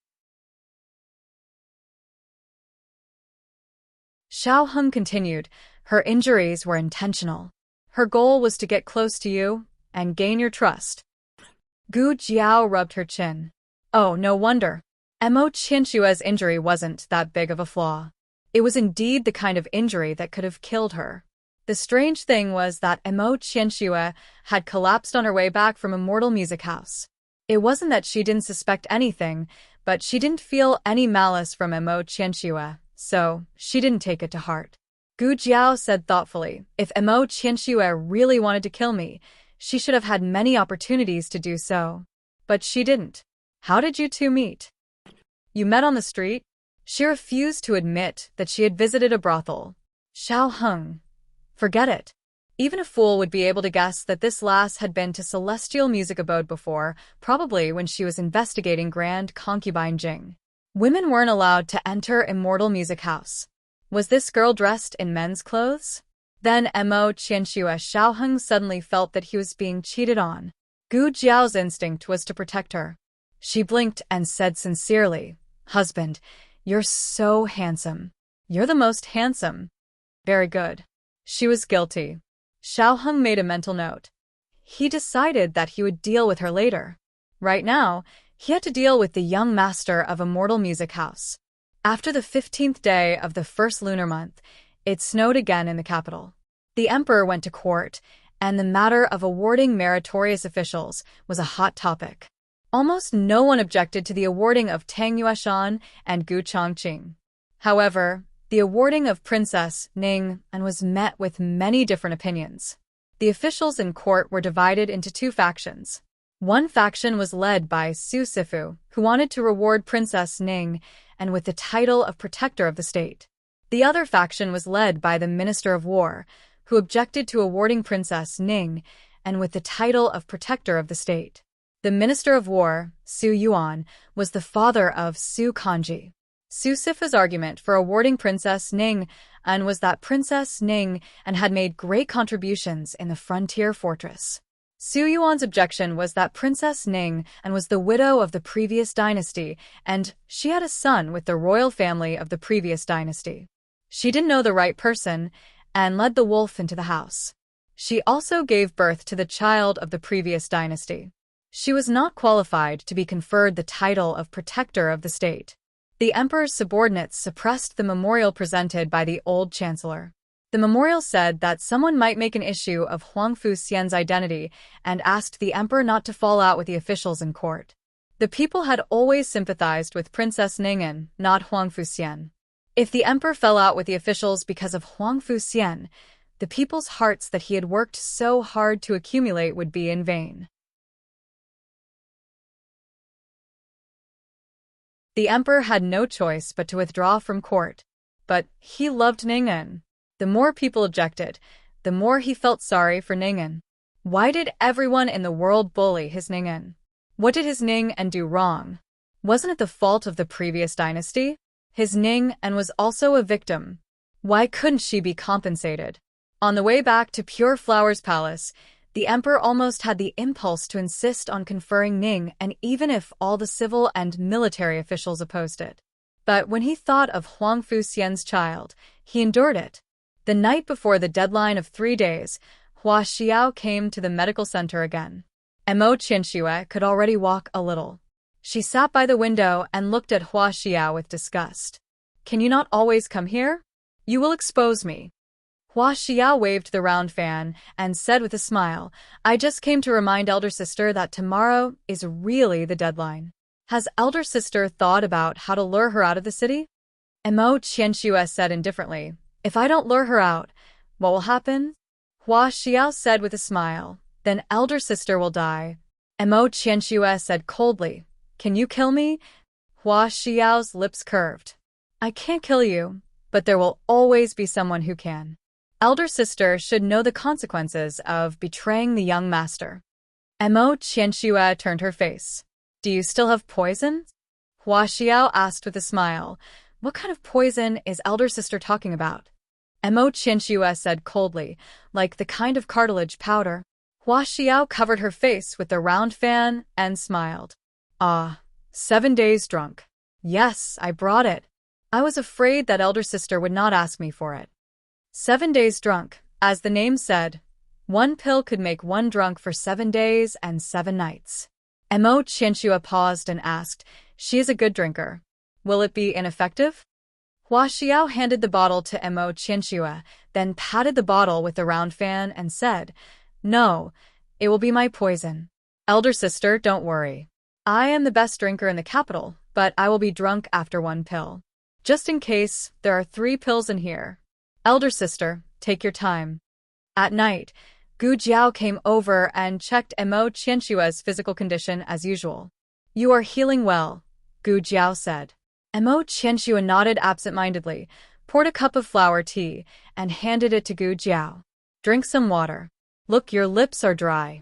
[SPEAKER 1] Xiao Heng continued, "Her injuries were intentional. Her goal was to get close to you and gain your trust." Gu Jiao rubbed her chin. Oh, no wonder. Mo Qianxue's injury wasn't that big of a flaw. It was indeed the kind of injury that could have killed her. The strange thing was that Mo Qianxue had collapsed on her way back from Immortal Music House. It wasn't that she didn't suspect anything, but she didn't feel any malice from Mo Qianxue, so she didn't take it to heart. Gu Jiao said thoughtfully, "If Mo Qianxue really wanted to kill me, she should have had many opportunities to do so. But she didn't. How did you two meet?" "You met on the street?" She refused to admit that she had visited a brothel. Xiao Heng. Forget it. Even a fool would be able to guess that this lass had been to Celestial Music Abode before, probably when she was investigating Grand Concubine Jing. Women weren't allowed to enter Immortal Music House. Was this girl dressed in men's clothes? Then Mo Qianxue. Xiao Heng suddenly felt that he was being cheated on. Gu Jiao's instinct was to protect her. She blinked and said sincerely, "Husband, you're so handsome. You're the most handsome." "Very good." She was guilty. Xiao Heng made a mental note. He decided that he would deal with her later. Right now, he had to deal with the young master of Immortal Music House. After the 15th day of the first lunar month, it snowed again in the capital. The emperor went to court, and the matter of awarding meritorious officials was a hot topic. Almost no one objected to the awarding of Tang Yueshan and Gu Chongqing. However, the awarding of Princess Ning was met with many different opinions. The officials in court were divided into two factions. One faction was led by Su Sifu, who wanted to reward Princess Ning and with the title of Protector of the State. The other faction was led by the Minister of War, who objected to awarding Princess Ning and with the title of Protector of the State. The Minister of War, Su Yuan, was the father of Su Kanji. Su Sifu's argument for awarding Princess Ning was that Princess Ning had made great contributions in the frontier fortress. Su Yuan's objection was that Princess Ning was the widow of the previous dynasty, and she had a son with the royal family of the previous dynasty. She didn't know the right person and led the wolf into the house. She also gave birth to the child of the previous dynasty. She was not qualified to be conferred the title of Protector of the State. The emperor's subordinates suppressed the memorial presented by the old chancellor. The memorial said that someone might make an issue of Huang Fuxian's identity and asked the emperor not to fall out with the officials in court. The people had always sympathized with Princess Ningen, not Huang Fuxian. If the emperor fell out with the officials because of Huang Fuxian, the people's hearts that he had worked so hard to accumulate would be in vain. The emperor had no choice but to withdraw from court. But he loved Ningen. The more people objected, the more he felt sorry for Ningen. Why did everyone in the world bully his Ningen? What did his Ningen do wrong? Wasn't it the fault of the previous dynasty? his Ning, and was also a victim. Why couldn't she be compensated? On the way back to Pure Flower's palace, the emperor almost had the impulse to insist on conferring Ning, and even if all the civil and military officials opposed it. But when he thought of Huang Fuxian's child, he endured it. The night before the deadline of 3 days, Hua Xiao came to the medical center again. Mo Qianxue could already walk a little. She sat by the window and looked at Hua Xiao with disgust. Can you not always come here? You will expose me. Hua Xiao waved the round fan and said with a smile, I just came to remind elder sister that tomorrow is really the deadline. Has elder sister thought about how to lure her out of the city? Mo Qianxue said indifferently, if I don't lure her out, what will happen? Hua Xiao said with a smile, then elder sister will die. Mo Qianxue said coldly, can you kill me? Hua Xiao's lips curved. I can't kill you, but there will always be someone who can. Elder sister should know the consequences of betraying the young master. Mo Qianxue turned her face. Do you still have poison? Hua Xiao asked with a smile. What kind of poison is elder sister talking about? Mo Qianxue said coldly, like the kind of cartilage powder. Hua Xiao covered her face with the round fan and smiled. 7 days drunk. Yes, I brought it. I was afraid that elder sister would not ask me for it. 7 days drunk, as the name said. 1 pill could make one drunk for 7 days and 7 nights. Mo Qianxue paused and asked, she is a good drinker. Will it be ineffective? Hua Xiao handed the bottle to Mo Qianxue, then patted the bottle with the round fan and said, no, it will be my poison. Elder sister, don't worry. I am the best drinker in the capital, but I will be drunk after 1 pill. Just in case, there are 3 pills in here. Elder sister, take your time. At night, Gu Jiao came over and checked Mo Qianxue's physical condition as usual. You are healing well, Gu Jiao said. Mo Qianxue nodded absent-mindedly, poured a cup of flower tea, and handed it to Gu Jiao. Drink some water. Look, your lips are dry.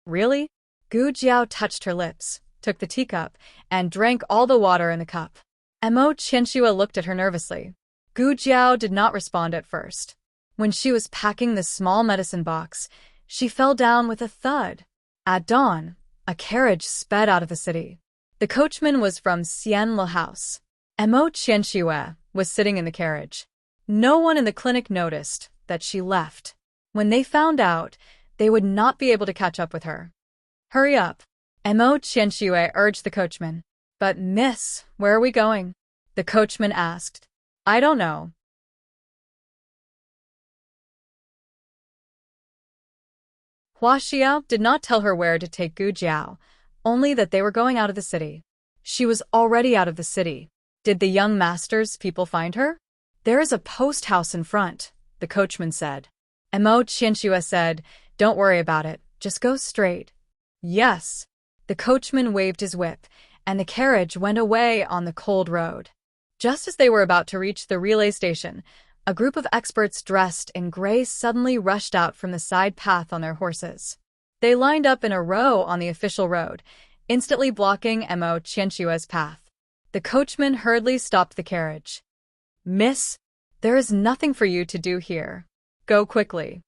[SPEAKER 1] Really? Gu Jiao touched her lips, took the teacup, and drank all the water in the cup. Mo Qianxue looked at her nervously. Gu Jiao did not respond at first. When she was packing the small medicine box, she fell down with a thud. At dawn, a carriage sped out of the city. The coachman was from Xianle House. Mo Qianxue was sitting in the carriage. No one in the clinic noticed that she left. When they found out, they would not be able to catch up with her. Hurry up. Mo Qianxue urged the coachman. But miss, where are we going? The coachman asked. I don't know. Hua Xiao did not tell her where to take Gu Jiao, only that they were going out of the city. She was already out of the city. Did the young master's people find her? There is a post house in front, the coachman said. Mo Qianxue said, don't worry about it, just go straight. Yes. The coachman waved his whip, and the carriage went away on the cold road. Just as they were about to reach the relay station, a group of experts dressed in gray suddenly rushed out from the side path on their horses. They lined up in a row on the official road, instantly blocking Mo Qianxue's path. The coachman hurriedly stopped the carriage. Miss, there is nothing for you to do here. Go quickly.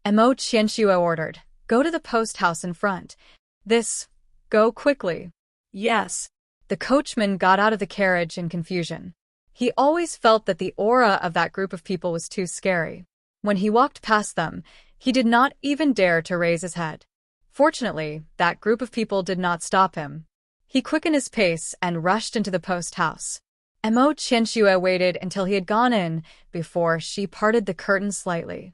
[SPEAKER 1] Mo Qianxue ordered, go to the post house in front. Go quickly. Yes. The coachman got out of the carriage in confusion. He always felt that the aura of that group of people was too scary. When he walked past them, he did not even dare to raise his head. Fortunately, that group of people did not stop him. He quickened his pace and rushed into the post house. Mo Qianxue waited until he had gone in before she parted the curtain slightly.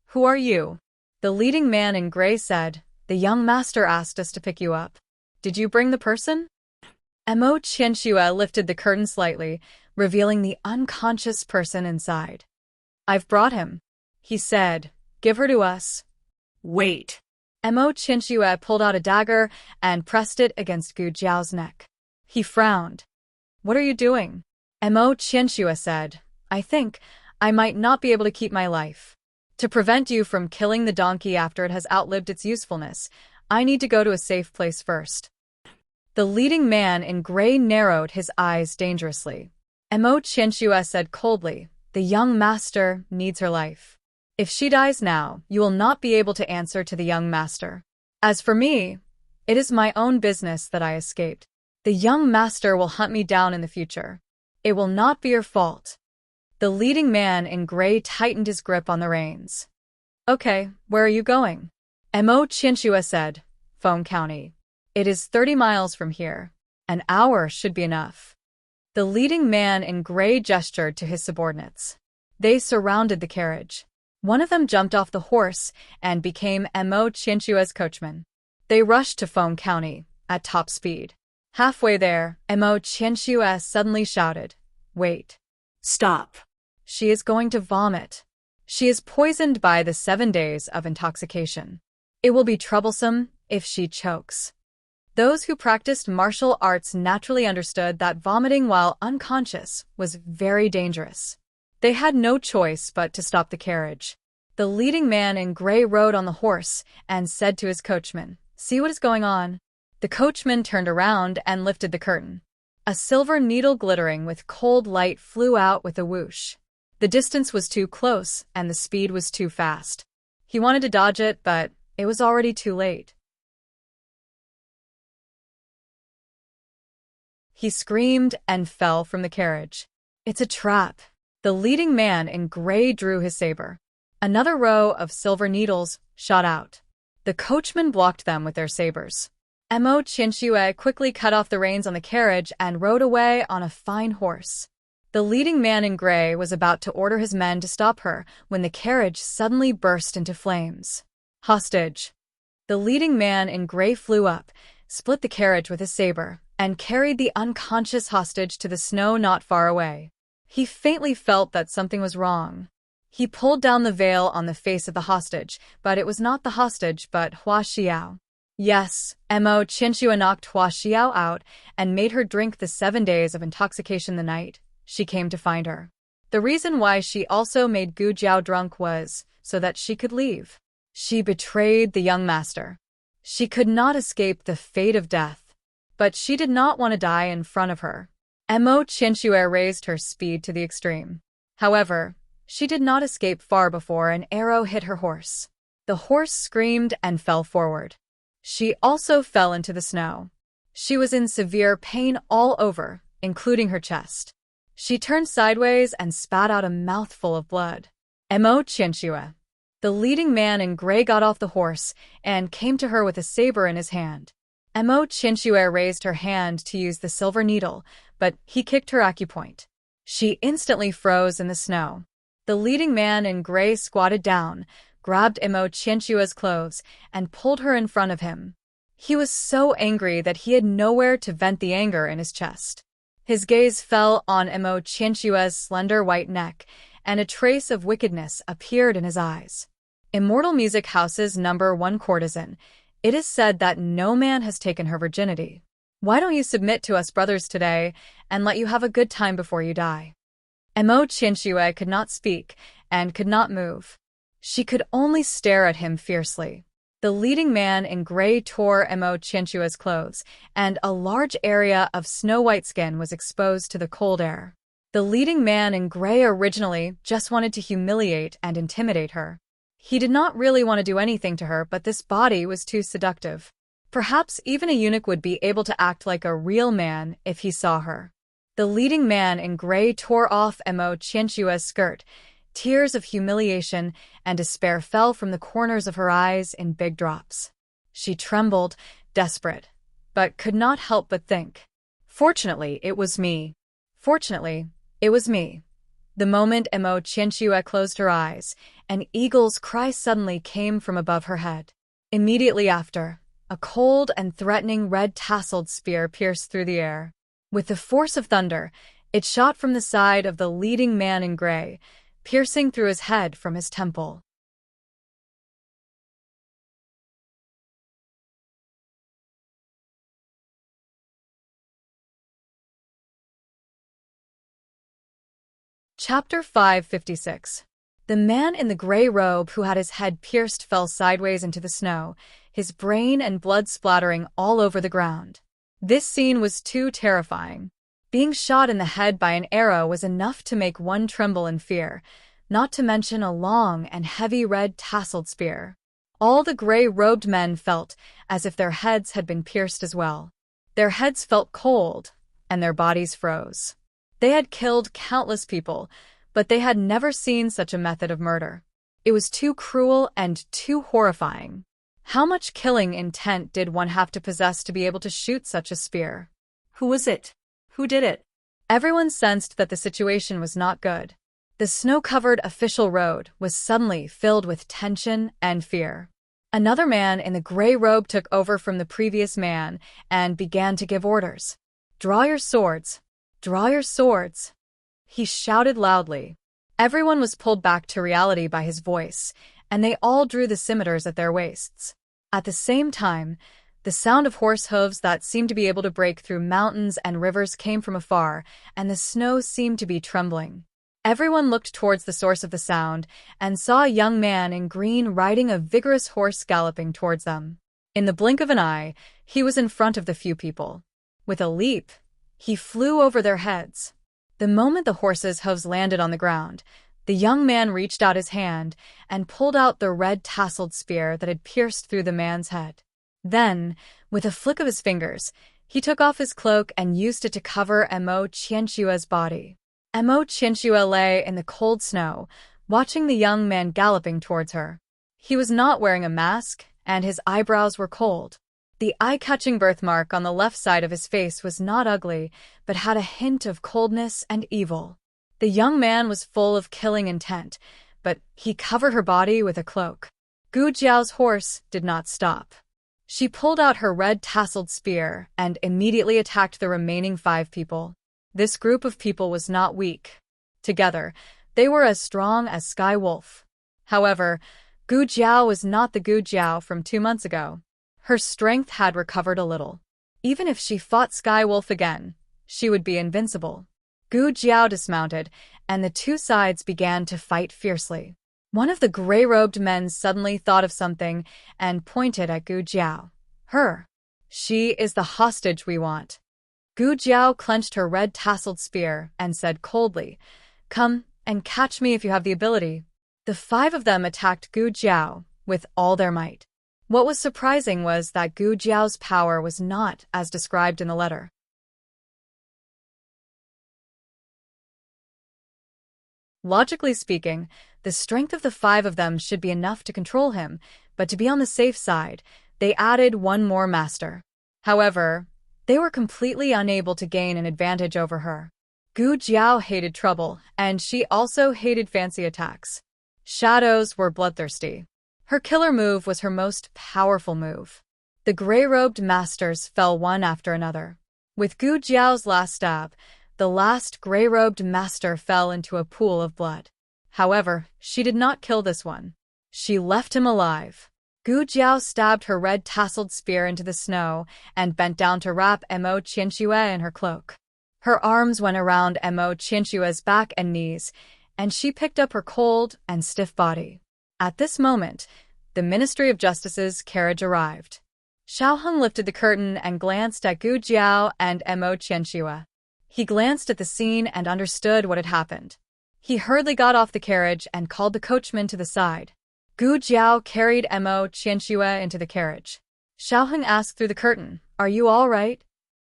[SPEAKER 1] Who are you? The leading man in gray said, the young master asked us to pick you up. Did you bring the person? Mo Qianxue lifted the curtain slightly, revealing the unconscious person inside. I've brought him, he said. Give her to us. Wait. Mo Qianxue pulled out a dagger and pressed it against Gu Jiao's neck. He frowned. What are you doing? Mo Qianxue said, I think I might not be able to keep my life. To prevent you from killing the donkey after it has outlived its usefulness, I need to go to a safe place first. The leading man in gray narrowed his eyes dangerously. Mo Qianxue said coldly, "The young master needs her life. If she dies now, you will not be able to answer to the young master. As for me, it is my own business that I escaped. The young master will hunt me down in the future. It will not be your fault." The leading man in gray tightened his grip on the reins. "Okay, where are you going?" Mo Qianxue said, "Feng County. It is 30 miles from here. An hour should be enough." The leading man in gray gestured to his subordinates. They surrounded the carriage. One of them jumped off the horse and became Mo Qianxue's coachman. They rushed to Feng County at top speed. Halfway there, Mo Qianxue suddenly shouted, "Wait.
[SPEAKER 2] Stop."
[SPEAKER 1] She is going to vomit. She is poisoned by the 7 days of intoxication. It will be troublesome if she chokes. Those who practiced martial arts naturally understood that vomiting while unconscious was very dangerous. They had no choice but to stop the carriage. The leading man in gray rode on the horse and said to his coachman, "See what is going on?" The coachman turned around and lifted the curtain. A silver needle glittering with cold light flew out with a whoosh. The distance was too close and the speed was too fast. He wanted to dodge it, but it was already too late. He screamed and fell from the carriage. "It's a trap." The leading man in gray drew his saber. Another row of silver needles shot out. The coachmen blocked them with their sabers. Mo Qianxue quickly cut off the reins on the carriage and rode away on a fine horse. The leading man in gray was about to order his men to stop her when the carriage suddenly burst into flames. "Hostage!" The leading man in gray flew up, split the carriage with his saber, and carried the unconscious hostage to the snow not far away. He faintly felt that something was wrong. He pulled down the veil on the face of the hostage, but it was not the hostage but Hua Xiao. Yes, Mo Qianxue knocked Hua Xiao out and made her drink the 7 days of intoxication the night she came to find her. The reason why she also made Gu Jiao drunk was so that she could leave. She betrayed the young master. She could not escape the fate of death, but she did not want to die in front of her. Mo Qianxue raised her speed to the extreme. However, she did not escape far before an arrow hit her horse. The horse screamed and fell forward. She also fell into the snow. She was in severe pain all over, including her chest. She turned sideways and spat out a mouthful of blood. Mo Qianxue. The leading man in gray got off the horse and came to her with a saber in his hand. Mo Qianxue raised her hand to use the silver needle, but he kicked her acupoint. She instantly froze in the snow. The leading man in gray squatted down, grabbed Mo Qianxue's clothes, and pulled her in front of him. He was so angry that he had nowhere to vent the anger in his chest. His gaze fell on Mo Qianxue's slender white neck, and a trace of wickedness appeared in his eyes. Immortal Music House's #1 courtesan, it is said that no man has taken her virginity. Why don't you submit to us brothers today and let you have a good time before you die? Mo Qianxue could not speak and could not move. She could only stare at him fiercely. The leading man in gray tore Mo Qianxue's clothes, and a large area of snow-white skin was exposed to the cold air. The leading man in gray originally just wanted to humiliate and intimidate her. He did not really want to do anything to her, but this body was too seductive. Perhaps even a eunuch would be able to act like a real man if he saw her. The leading man in gray tore off Mo Qianxue's skirt. Tears of humiliation and despair fell from the corners of her eyes in big drops. She trembled, desperate, but could not help but think, "Fortunately, it was me. Fortunately, it was me." The moment Mo Qianxue closed her eyes, an eagle's cry suddenly came from above her head. Immediately after, a cold and threatening red-tasseled spear pierced through the air. With the force of thunder, it shot from the side of the leading man in gray, piercing through his head from his temple. Chapter 556. The man in the gray robe who had his head pierced fell sideways into the snow, his brain and blood splattering all over the ground. This scene was too terrifying. Being shot in the head by an arrow was enough to make one tremble in fear, not to mention a long and heavy red tasseled spear. All the gray-robed men felt as if their heads had been pierced as well. Their heads felt cold, and their bodies froze. They had killed countless people, but they had never seen such a method of murder. It was too cruel and too horrifying. How much killing intent did one have to possess to be able to shoot such a spear?
[SPEAKER 2] Who was it? Who did it?
[SPEAKER 1] Everyone sensed that the situation was not good. The snow-covered official road was suddenly filled with tension and fear. Another man in the gray robe took over from the previous man and began to give orders. "Draw your swords! Draw your swords!" He shouted loudly. Everyone was pulled back to reality by his voice, and they all drew the scimitars at their waists. At the same time, the sound of horse hooves that seemed to be able to break through mountains and rivers came from afar, and the snow seemed to be trembling. Everyone looked towards the source of the sound and saw a young man in green riding a vigorous horse galloping towards them. In the blink of an eye, he was in front of the few people. With a leap, he flew over their heads. The moment the horse's hooves landed on the ground, the young man reached out his hand and pulled out the red tasseled spear that had pierced through the man's head. Then, with a flick of his fingers, he took off his cloak and used it to cover Mo Qianxue's body. Mo Qianxue lay in the cold snow, watching the young man galloping towards her. He was not wearing a mask, and his eyebrows were cold. The eye-catching birthmark on the left side of his face was not ugly, but had a hint of coldness and evil. The young man was full of killing intent, but he covered her body with a cloak. Gu Jiao's horse did not stop. She pulled out her red tasseled spear and immediately attacked the remaining 5 people. This group of people was not weak. Together, they were as strong as Sky Wolf. However, Gu Jiao was not the Gu Jiao from 2 months ago. Her strength had recovered a little. Even if she fought Sky Wolf again, she would be invincible. Gu Jiao dismounted, and the 2 sides began to fight fiercely. One of the gray-robed men suddenly thought of something and pointed at Gu Jiao. "Her. She is the hostage we want." Gu Jiao clenched her red tasseled spear and said coldly, "Come and catch me if you have the ability." The 5 of them attacked Gu Jiao with all their might. What was surprising was that Gu Jiao's power was not as described in the letter. Logically speaking, the strength of the 5 of them should be enough to control him, but to be on the safe side, they added one more master. However, they were completely unable to gain an advantage over her. Gu Jiao hated trouble, and she also hated fancy attacks. Shadows were bloodthirsty. Her killer move was her most powerful move. The gray-robed masters fell one after another. With Gu Jiao's last stab, the last gray-robed master fell into a pool of blood. However, she did not kill this one. She left him alive. Gu Jiao stabbed her red tasseled spear into the snow and bent down to wrap Mo Qianxue in her cloak. Her arms went around Mo Qianxue's back and knees, and she picked up her cold and stiff body. At this moment, the Ministry of Justice's carriage arrived. Xiaoheng lifted the curtain and glanced at Gu Jiao and Mo Qianxue. He glanced at the scene and understood what had happened. He hurriedly got off the carriage and called the coachman to the side. Gu Jiao carried Mo Qianxue into the carriage. Xiaoheng asked through the curtain, "Are you all right?"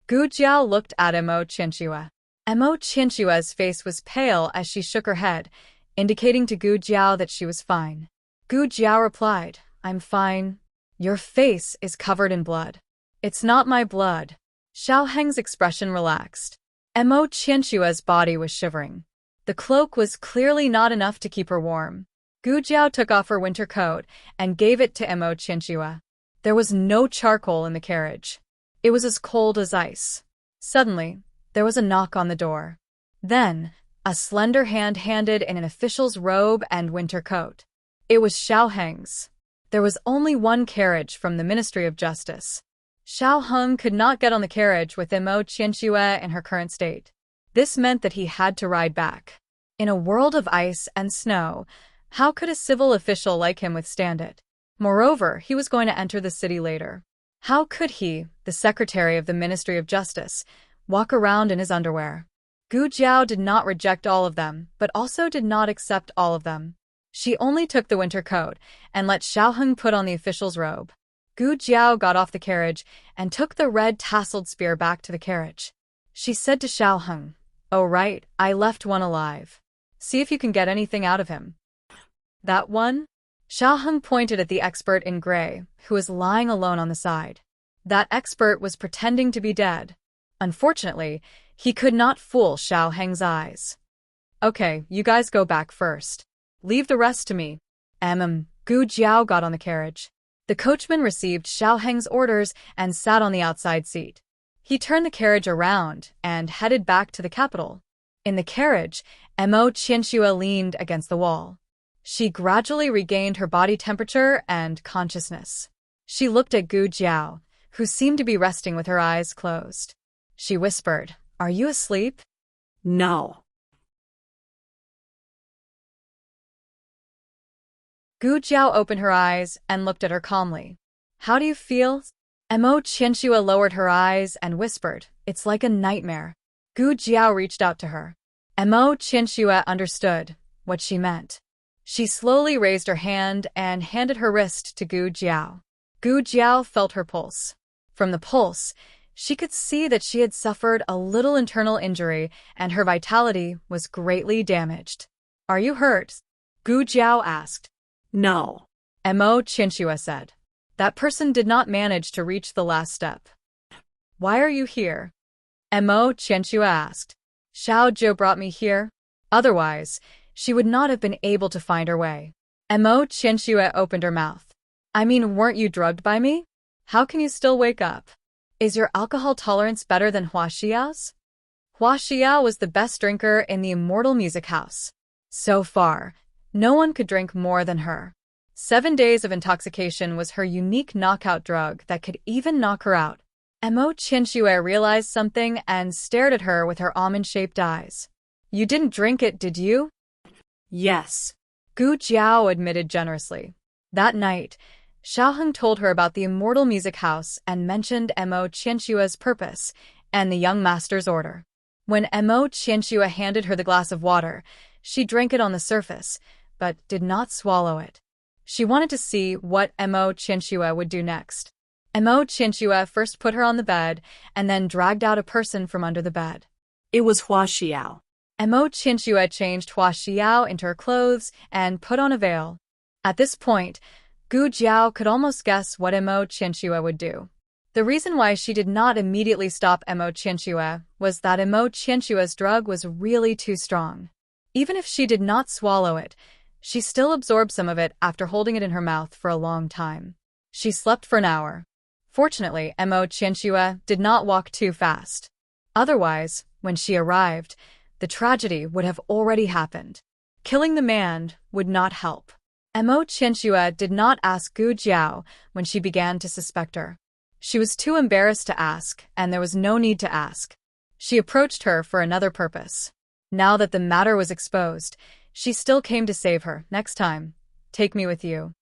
[SPEAKER 1] Gu Jiao looked at Mo Qianxue. Mo Qianxue's face was pale as she shook her head, indicating to Gu Jiao that she was fine. Gu Jiao replied, "I'm fine. Your face is covered in blood." "It's not my blood." Xiaoheng's expression relaxed. Mo Qianxue's body was shivering. The cloak was clearly not enough to keep her warm. Gu Jiao took off her winter coat and gave it to Mo Qianxue. There was no charcoal in the carriage. It was as cold as ice. Suddenly, there was a knock on the door. Then, a slender hand handed in an official's robe and winter coat. It was Xiaoheng's. There was only one carriage from the Ministry of Justice. Xiaoheng could not get on the carriage with Mo Qianxue in her current state. This meant that he had to ride back. In a world of ice and snow, how could a civil official like him withstand it? Moreover, he was going to enter the city later. How could he, the secretary of the Ministry of Justice, walk around in his underwear. Gu Jiao did not reject all of them, but also did not accept all of them. She only took the winter coat and let Xiaoheng put on the official's robe. Gu Jiao got off the carriage and took the red tasseled spear back to the carriage. She said to Xiaoheng, "Oh right, I left one alive. See if you can get anything out of him." "That one?" Xiaoheng pointed at the expert in gray, who was lying alone on the side. That expert was pretending to be dead. Unfortunately, he could not fool Xiaoheng's eyes. "Okay, you guys go back first. Leave the rest to me." Gu Jiao got on the carriage. The coachman received Xiaoheng's orders and sat on the outside seat. He turned the carriage around and headed back to the capital. In the carriage, Mo Qianxue leaned against the wall. She gradually regained her body temperature and consciousness. She looked at Gu Jiao, who seemed to be resting with her eyes closed. She whispered, "Are you asleep?"
[SPEAKER 2] "No."
[SPEAKER 1] Gu Jiao opened her eyes and looked at her calmly. "How do you feel?" Mo Qianxue lowered her eyes and whispered, "It's like a nightmare." Gu Jiao reached out to her. Mo Qianxue understood what she meant. She slowly raised her hand and handed her wrist to Gu Jiao. Gu Jiao felt her pulse. From the pulse, she could see that she had suffered a little internal injury and her vitality was greatly damaged. "Are you hurt?" Gu Jiao asked.
[SPEAKER 2] "No."
[SPEAKER 1] Mo Qianxue said. "That person did not manage to reach the last step." "Why are you here?" Mo Qianxue asked. "Xiao Zhou brought me here. Otherwise, she would not have been able to find her way." Mo Qianxue opened her mouth. "I mean, weren't you drugged by me? How can you still wake up? Is your alcohol tolerance better than Hua Xiao's?" Hua Xiao was the best drinker in the Immortal Music House. So far, no one could drink more than her. 7 days of intoxication was her unique knockout drug that could even knock her out. Mo Qianxue realized something and stared at her with her almond-shaped eyes. "You didn't drink it, did you?"
[SPEAKER 2] "Yes."
[SPEAKER 1] Gu Jiao admitted generously. That night, Xiaoheng told her about the Immortal Music House and mentioned Mo Qianxue's purpose and the young master's order. When Mo Qianxue handed her the glass of water, she drank it on the surface, but did not swallow it. She wanted to see what Mo Qianxue would do next. Mo Qianxue first put her on the bed and then dragged out a person from under the bed.
[SPEAKER 2] It was Hua Xiao.
[SPEAKER 1] Mo Qianxue changed Hua Xiao into her clothes and put on a veil. At this point, Gu Jiao could almost guess what Mo Qianxue would do. The reason why she did not immediately stop Mo Qianxue was that Mo Qianxue's drug was really too strong. Even if she did not swallow it, she still absorbed some of it after holding it in her mouth for a long time. She slept for an hour. Fortunately, Mo Qianxue did not walk too fast. Otherwise, when she arrived, the tragedy would have already happened. Killing the man would not help. Mo Qianxue did not ask Gu Jiao when she began to suspect her. She was too embarrassed to ask, and there was no need to ask. She approached her for another purpose. Now that the matter was exposed, she still came to save her. "Next time, take me with you."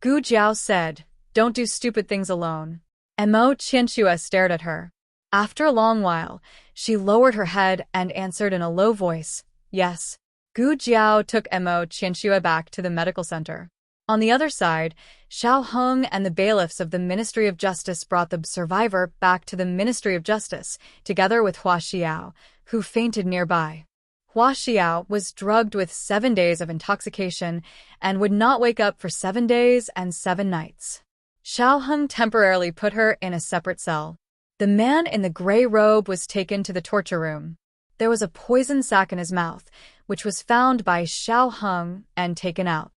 [SPEAKER 1] Gu Jiao said, "Don't do stupid things alone." Mo Qianxue stared at her. After a long while, she lowered her head and answered in a low voice, "Yes." Gu Jiao took Mo Qianxue back to the medical center. On the other side, Xiaoheng and the bailiffs of the Ministry of Justice brought the survivor back to the Ministry of Justice, together with Hua Xiao, who fainted nearby. Hua Xiao was drugged with 7 days of intoxication and would not wake up for 7 days and 7 nights. Xiaoheng temporarily put her in a separate cell. The man in the gray robe was taken to the torture room. There was a poison sac in his mouth, which was found by Xiaoheng and taken out.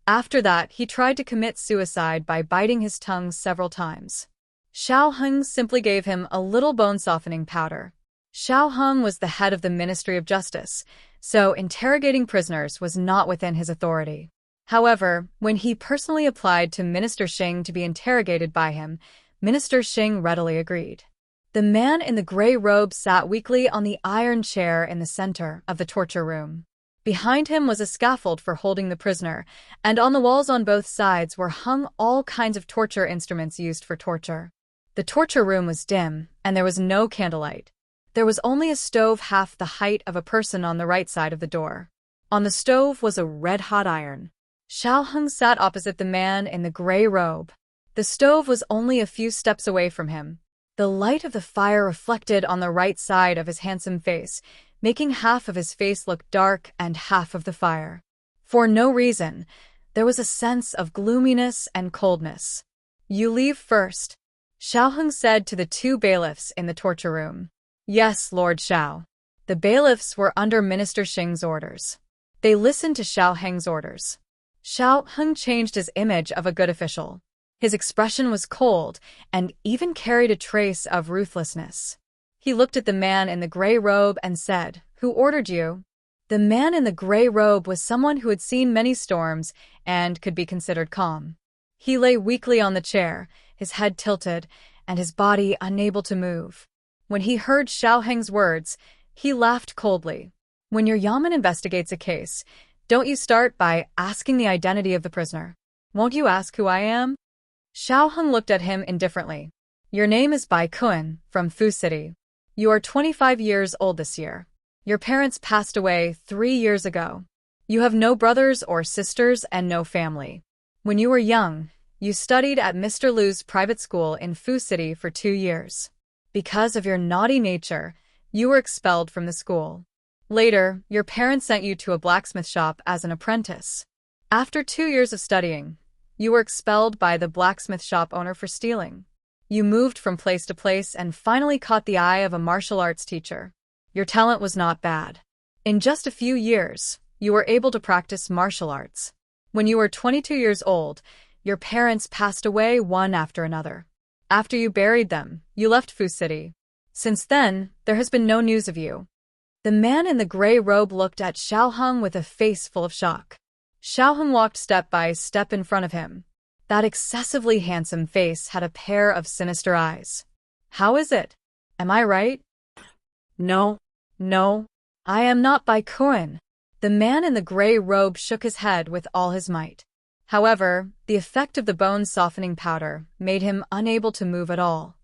[SPEAKER 1] After that, he tried to commit suicide by biting his tongue several times. Xiaoheng simply gave him a little bone-softening powder. Xiaoheng was the head of the Ministry of Justice, so interrogating prisoners was not within his authority. However, when he personally applied to Minister Xing to be interrogated by him, Minister Xing readily agreed. The man in the gray robe sat weakly on the iron chair in the center of the torture room. Behind him was a scaffold for holding the prisoner, and on the walls on both sides were hung all kinds of torture instruments used for torture. The torture room was dim, and there was no candlelight. There was only a stove half the height of a person on the right side of the door. On the stove was a red-hot iron. Xiao Heng sat opposite the man in the gray robe. The stove was only a few steps away from him. The light of the fire reflected on the right side of his handsome face, making half of his face look dark and half of the fire. For no reason, there was a sense of gloominess and coldness. "You leave first," Xiao Heng said to the two bailiffs in the torture room. "Yes, Lord Xiao." The bailiffs were under Minister Xing's orders. They listened to Xiao Heng's orders. Xiao Heng changed his image of a good official. His expression was cold and even carried a trace of ruthlessness. He looked at the man in the gray robe and said, "Who ordered you?" The man in the gray robe was someone who had seen many storms and could be considered calm. He lay weakly on the chair, his head tilted, and his body unable to move. When he heard Xiao Heng's words, he laughed coldly. "When your yamen investigates a case, don't you start by asking the identity of the prisoner? Won't you ask who I am?" Xiao Heng looked at him indifferently. "Your name is Bai Kun, from Fu City. You are 25 years old this year. Your parents passed away 3 years ago. You have no brothers or sisters and no family. When you were young, you studied at Mr. Liu's private school in Fu City for 2 years. Because of your naughty nature, you were expelled from the school. Later, your parents sent you to a blacksmith shop as an apprentice. After 2 years of studying, you were expelled by the blacksmith shop owner for stealing. You moved from place to place and finally caught the eye of a martial arts teacher. Your talent was not bad. In just a few years, you were able to practice martial arts. When you were 22 years old, your parents passed away one after another. After you buried them, you left Fu City. Since then, there has been no news of you." The man in the gray robe looked at Xiao Heng with a face full of shock. Xiao Heng walked step by step in front of him. That excessively handsome face had a pair of sinister eyes. "How is it? Am I right?"
[SPEAKER 2] No.
[SPEAKER 1] "No, I am not Bai Kun." The man in the gray robe shook his head with all his might. However, the effect of the bone-softening powder made him unable to move at all.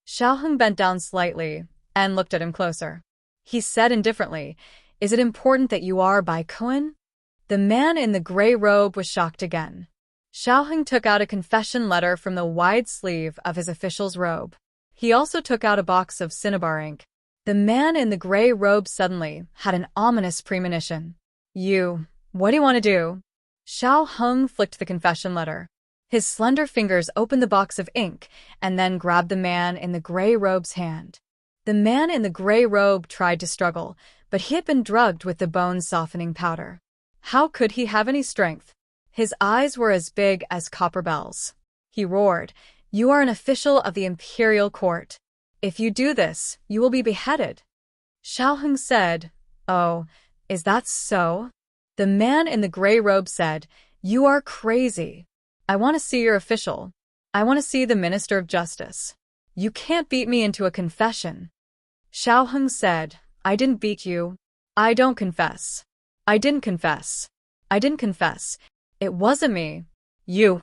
[SPEAKER 1] Xiao Heng bent down slightly and looked at him closer. He said indifferently, "Is it important that you are Bai Kun?" The man in the gray robe was shocked again. Xiao Heng took out a confession letter from the wide sleeve of his official's robe. He also took out a box of cinnabar ink. The man in the gray robe suddenly had an ominous premonition. What do you want to do?" Xiao Heng flicked the confession letter. His slender fingers opened the box of ink and then grabbed the man in the gray robe's hand. The man in the gray robe tried to struggle, but he had been drugged with the bone-softening powder. How could he have any strength? His eyes were as big as copper bells. He roared, "You are an official of the imperial court. If you do this, you will be beheaded." Xiao Heng said, "Oh, is that so?" The man in the gray robe said, "You are crazy. I want to see your official. I want to see the Minister of Justice. You can't beat me into a confession." Xiao Heng said, "I didn't beat you. I don't confess. I didn't confess. I didn't confess. It wasn't me. You.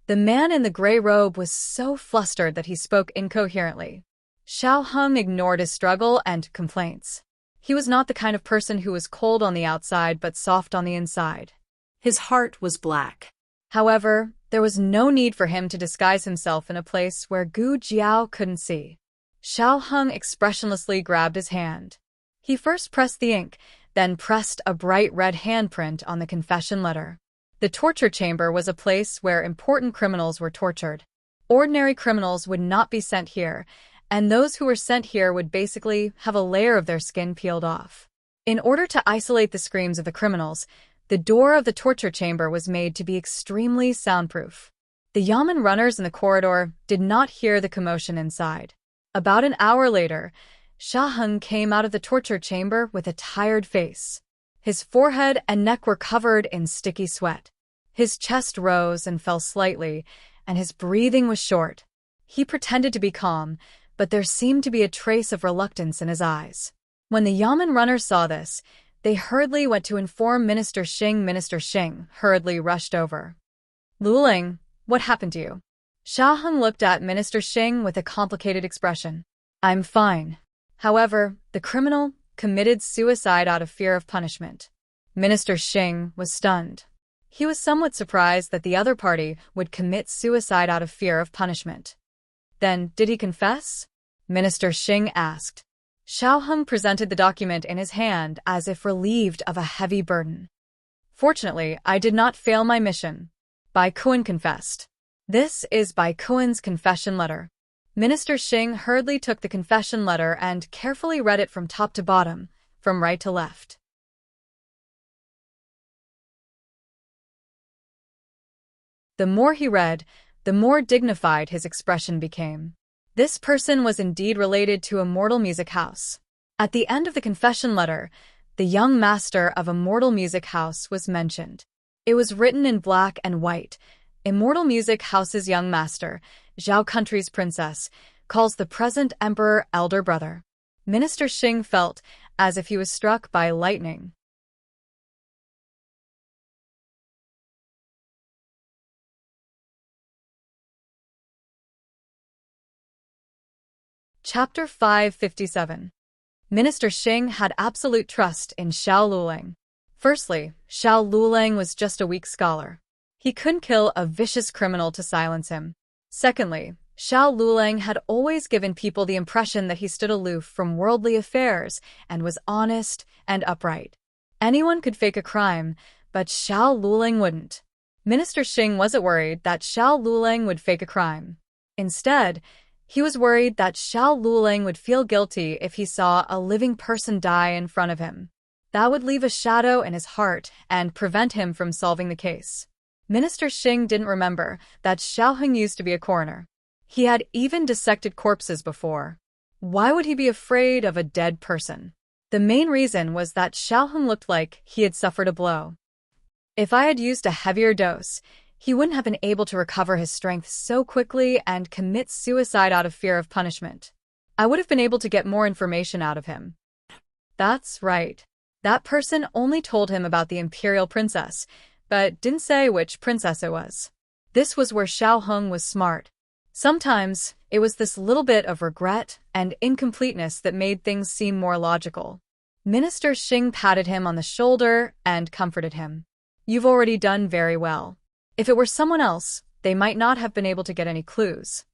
[SPEAKER 1] The man in the gray robe was so flustered that he spoke incoherently. Xiao Heng ignored his struggle and complaints. He was not the kind of person who was cold on the outside but soft on the inside.
[SPEAKER 2] His heart was black.
[SPEAKER 1] However, there was no need for him to disguise himself in a place where Gu Jiao couldn't see. Xiao Heng expressionlessly grabbed his hand. He first pressed the ink, then pressed a bright red handprint on the confession letter. The torture chamber was a place where important criminals were tortured. Ordinary criminals would not be sent here, and those who were sent here would basically have a layer of their skin peeled off. In order to isolate the screams of the criminals, the door of the torture chamber was made to be extremely soundproof. The yamen runners in the corridor did not hear the commotion inside. About an hour later, Xiao Heng came out of the torture chamber with a tired face. His forehead and neck were covered in sticky sweat. His chest rose and fell slightly, and his breathing was short. He pretended to be calm, but there seemed to be a trace of reluctance in his eyes. When the Yamen runners saw this, they hurriedly went to inform Minister Xing. Minister Xing hurriedly rushed over. Luling, what happened to you? Xiao Heng looked at Minister Xing with a complicated expression. I'm fine. However, the criminal committed suicide out of fear of punishment. Minister Xing was stunned. He was somewhat surprised that the other party would commit suicide out of fear of punishment. Then, did he confess? Minister Xing asked. Xiao Heng presented the document in his hand as if relieved of a heavy burden. Fortunately, I did not fail my mission. Bai Kuan confessed. This is Bai Kuan's confession letter. Minister Xing hurriedly took the confession letter and carefully read it from top to bottom, from right to left. The more he read, the more dignified his expression became. This person was indeed related to Immortal Music House. At the end of the confession letter, the young master of Immortal Music House was mentioned. It was written in black and white. Immortal Music House's young master, Zhao Country's princess, calls the present emperor elder brother. Minister Xing felt as if he was struck by lightning. Chapter 557. Minister Xing had absolute trust in Xiao Luling. Firstly, Xiao Luling was just a weak scholar. He couldn't kill a vicious criminal to silence him. Secondly, Xiao Luling had always given people the impression that he stood aloof from worldly affairs and was honest and upright. Anyone could fake a crime, but Xiao Luling wouldn't. Minister Xing wasn't worried that Xiao Luling would fake a crime. Instead, he was worried that Xiao Luling would feel guilty if he saw a living person die in front of him. That would leave a shadow in his heart and prevent him from solving the case. Minister Xing didn't remember that Xiao Heng used to be a coroner. He had even dissected corpses before. Why would he be afraid of a dead person? The main reason was that Xiao Heng looked like he had suffered a blow. If I had used a heavier dose, he wouldn't have been able to recover his strength so quickly and commit suicide out of fear of punishment. I would have been able to get more information out of him. That's right. That person only told him about the imperial princess, but didn't say which princess it was. This was where Xiao Heng was smart. Sometimes, it was this little bit of regret and incompleteness that made things seem more logical. Minister Xing patted him on the shoulder and comforted him. You've already done very well. If it were someone else, they might not have been able to get any clues.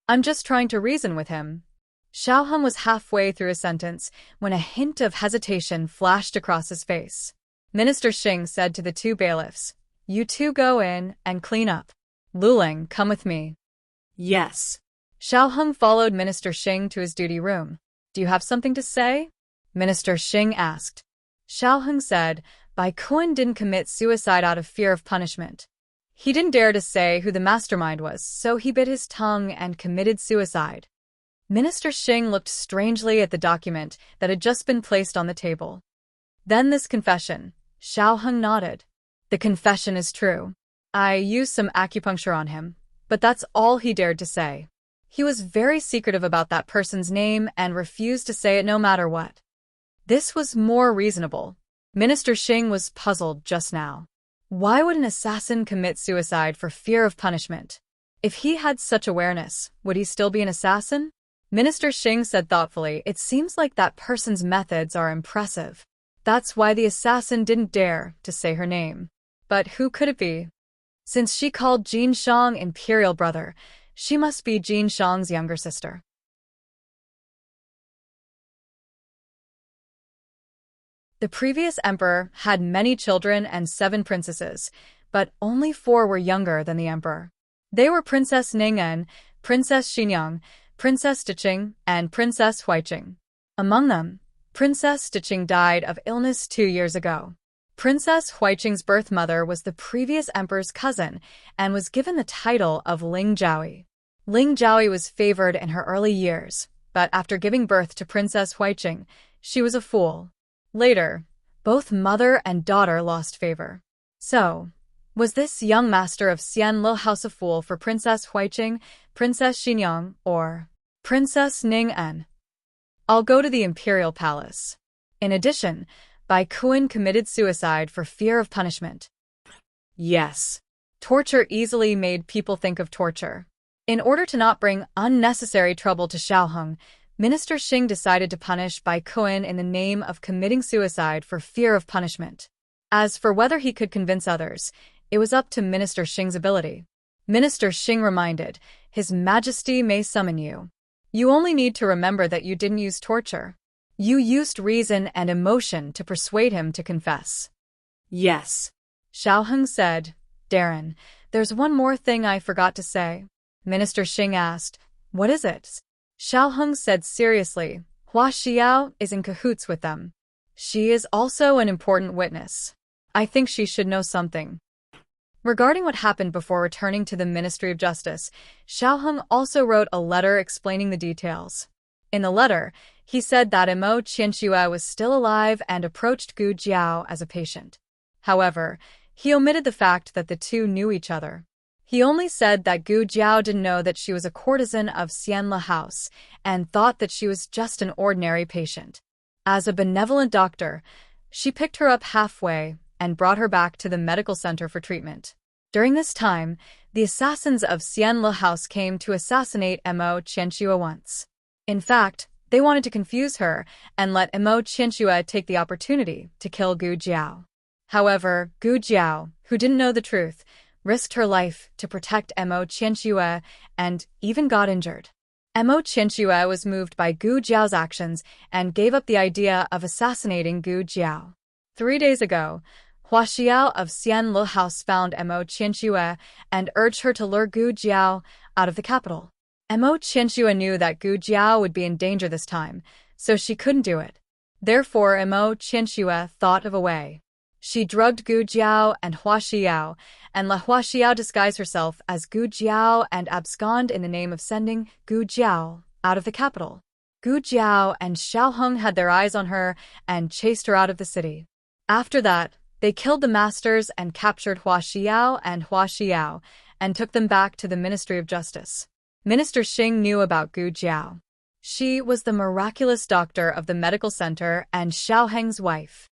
[SPEAKER 1] I'm just trying to reason with him. Xiao Heng was halfway through a sentence when a hint of hesitation flashed across his face. Minister Xing said to the two bailiffs, You two go in and clean up. Luling, come with me.
[SPEAKER 2] Yes.
[SPEAKER 1] Xiao Heng followed Minister Xing to his duty room. Do you have something to say? Minister Xing asked. Xiao Heng said, Bai Kuan didn't commit suicide out of fear of punishment. He didn't dare to say who the mastermind was, so he bit his tongue and committed suicide. Minister Xing looked strangely at the document that had just been placed on the table. Then this confession. Xiao Heng nodded. The confession is true. I used some acupuncture on him, but that's all he dared to say. He was very secretive about that person's name and refused to say it no matter what. This was more reasonable. Minister Xing was puzzled just now. Why would an assassin commit suicide for fear of punishment? If he had such awareness, would he still be an assassin? Minister Xing said thoughtfully, It seems like that person's methods are impressive. That's why the assassin didn't dare to say her name. But who could it be? Since she called Jin Shang imperial brother, she must be Jin Shang's younger sister. The previous emperor had many children and 7 princesses, but only 4 were younger than the emperor. They were Princess Ning'en, Princess Xinyang, Princess Diqing, and Princess Huiqing. Among them, Princess Diqing died of illness 2 years ago. Princess Huiqing's birth mother was the previous emperor's cousin and was given the title of Ling Jiaoyi. Ling Jiaoyi was favored in her early years, but after giving birth to Princess Huiqing, she was a fool. Later, both mother and daughter lost favor. So, was this young master of Xianlu House a fool for Princess Huiqing, Princess Xinyang, or Princess Ning En. I'll go to the imperial palace. In addition, Bai Kuan committed suicide for fear of punishment.
[SPEAKER 2] Yes.
[SPEAKER 1] Torture easily made people think of torture. In order to not bring unnecessary trouble to Xiaoheng, Minister Xing decided to punish Bai Kuan in the name of committing suicide for fear of punishment. As for whether he could convince others, it was up to Minister Xing's ability. Minister Xing reminded, His Majesty may summon you. You only need to remember that you didn't use torture. You used reason and emotion to persuade him to confess.
[SPEAKER 2] Yes.
[SPEAKER 1] Xiaoheng said, Darren, there's one more thing I forgot to say. Minister Xing asked, What is it? Xiaoheng said seriously, Hua Xiao is in cahoots with them. She is also an important witness. I think she should know something. Regarding what happened before returning to the Ministry of Justice, Xiaoheng also wrote a letter explaining the details. In the letter, he said that Mo Qianxue was still alive and approached Gu Jiao as a patient. However, he omitted the fact that the two knew each other. He only said that Gu Jiao didn't know that she was a courtesan of Xianle House and thought that she was just an ordinary patient. As a benevolent doctor, she picked her up halfway and brought her back to the medical center for treatment. During this time, the assassins of Xianle House came to assassinate Mo Qianxue once. In fact, they wanted to confuse her and let Mo Qianxue take the opportunity to kill Gu Jiao. However, Gu Jiao, who didn't know the truth, risked her life to protect Mo Qianxue and even got injured. Mo Qianxue was moved by Gu Jiao's actions and gave up the idea of assassinating Gu Jiao. 3 days ago, Hua Xiao of Xianle House found Mo Qianxue and urged her to lure Gu Jiao out of the capital. Mo Qianxue knew that Gu Jiao would be in danger this time, so she couldn't do it. Therefore, Mo Qianxue thought of a way. She drugged Gu Jiao and Hua Xiao, and let Hua Xiao disguise herself as Gu Jiao and abscond in the name of sending Gu Jiao out of the capital. Gu Jiao and Xiaoheng had their eyes on her and chased her out of the city. After that, they killed the masters and captured Hua Xiao and took them back to the Ministry of Justice. Minister Xing knew about Gu Jiao. She was the miraculous doctor of the medical center and Xiaoheng's wife.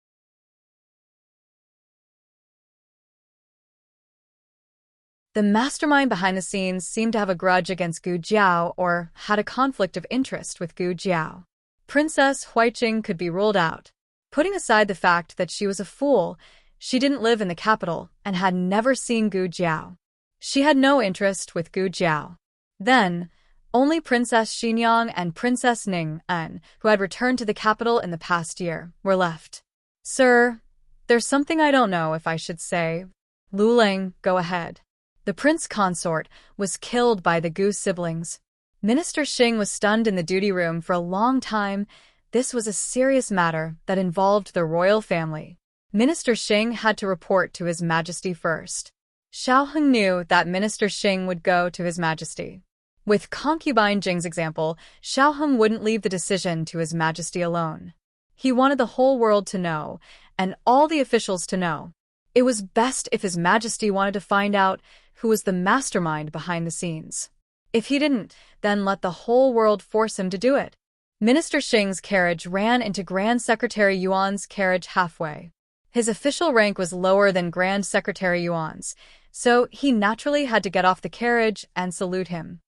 [SPEAKER 1] The mastermind behind the scenes seemed to have a grudge against Gu Jiao or had a conflict of interest with Gu Jiao. Princess Huiqing could be ruled out. Putting aside the fact that she was a fool, she didn't live in the capital and had never seen Gu Jiao. She had no interest with Gu Jiao. Then, only Princess Xinyang and Princess Ning En, who had returned to the capital in the past year, were left. Sir, there's something I don't know if I should say. Lu Ling, go ahead. The prince consort was killed by the Gu siblings. Minister Xing was stunned in the duty room for a long time. This was a serious matter that involved the royal family. Minister Xing had to report to His Majesty first. Xiaoheng knew that Minister Xing would go to His Majesty. With concubine Jing's example, Xiaoheng wouldn't leave the decision to His Majesty alone. He wanted the whole world to know, and all the officials to know. It was best if His Majesty wanted to find out who was the mastermind behind the scenes. If he didn't, then let the whole world force him to do it. Minister Xing's carriage ran into Grand Secretary Yuan's carriage halfway. His official rank was lower than Grand Secretary Yuan's, so he naturally had to get off the carriage and salute him.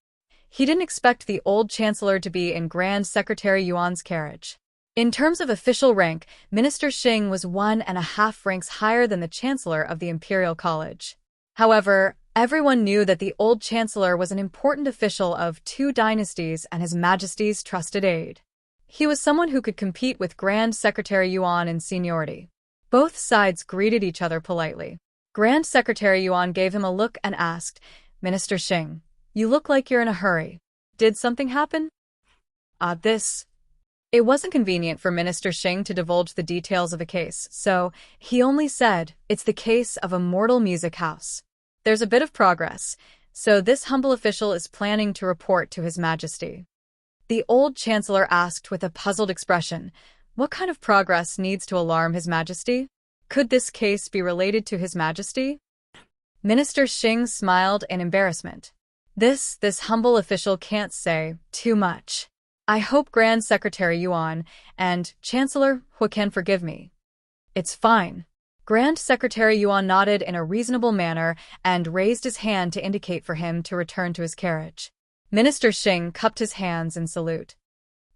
[SPEAKER 1] He didn't expect the old chancellor to be in Grand Secretary Yuan's carriage. In terms of official rank, Minister Xing was 1.5 ranks higher than the chancellor of the Imperial College. However, everyone knew that the old chancellor was an important official of 2 dynasties and His Majesty's trusted aide. He was someone who could compete with Grand Secretary Yuan in seniority. Both sides greeted each other politely. Grand Secretary Yuan gave him a look and asked, Minister Xing, you look like you're in a hurry. Did something happen? It wasn't convenient for Minister Xing to divulge the details of a case, so he only said, it's the case of a mortal music house. There's a bit of progress, so this humble official is planning to report to His Majesty. The old chancellor asked with a puzzled expression, what kind of progress needs to alarm His Majesty? Could this case be related to His Majesty? Minister Xing smiled in embarrassment. This humble official can't say too much. I hope Grand Secretary Yuan and Chancellor Hu can forgive me. It's fine. Grand Secretary Yuan nodded in a reasonable manner and raised his hand to indicate for him to return to his carriage. Minister Xing cupped his hands in salute.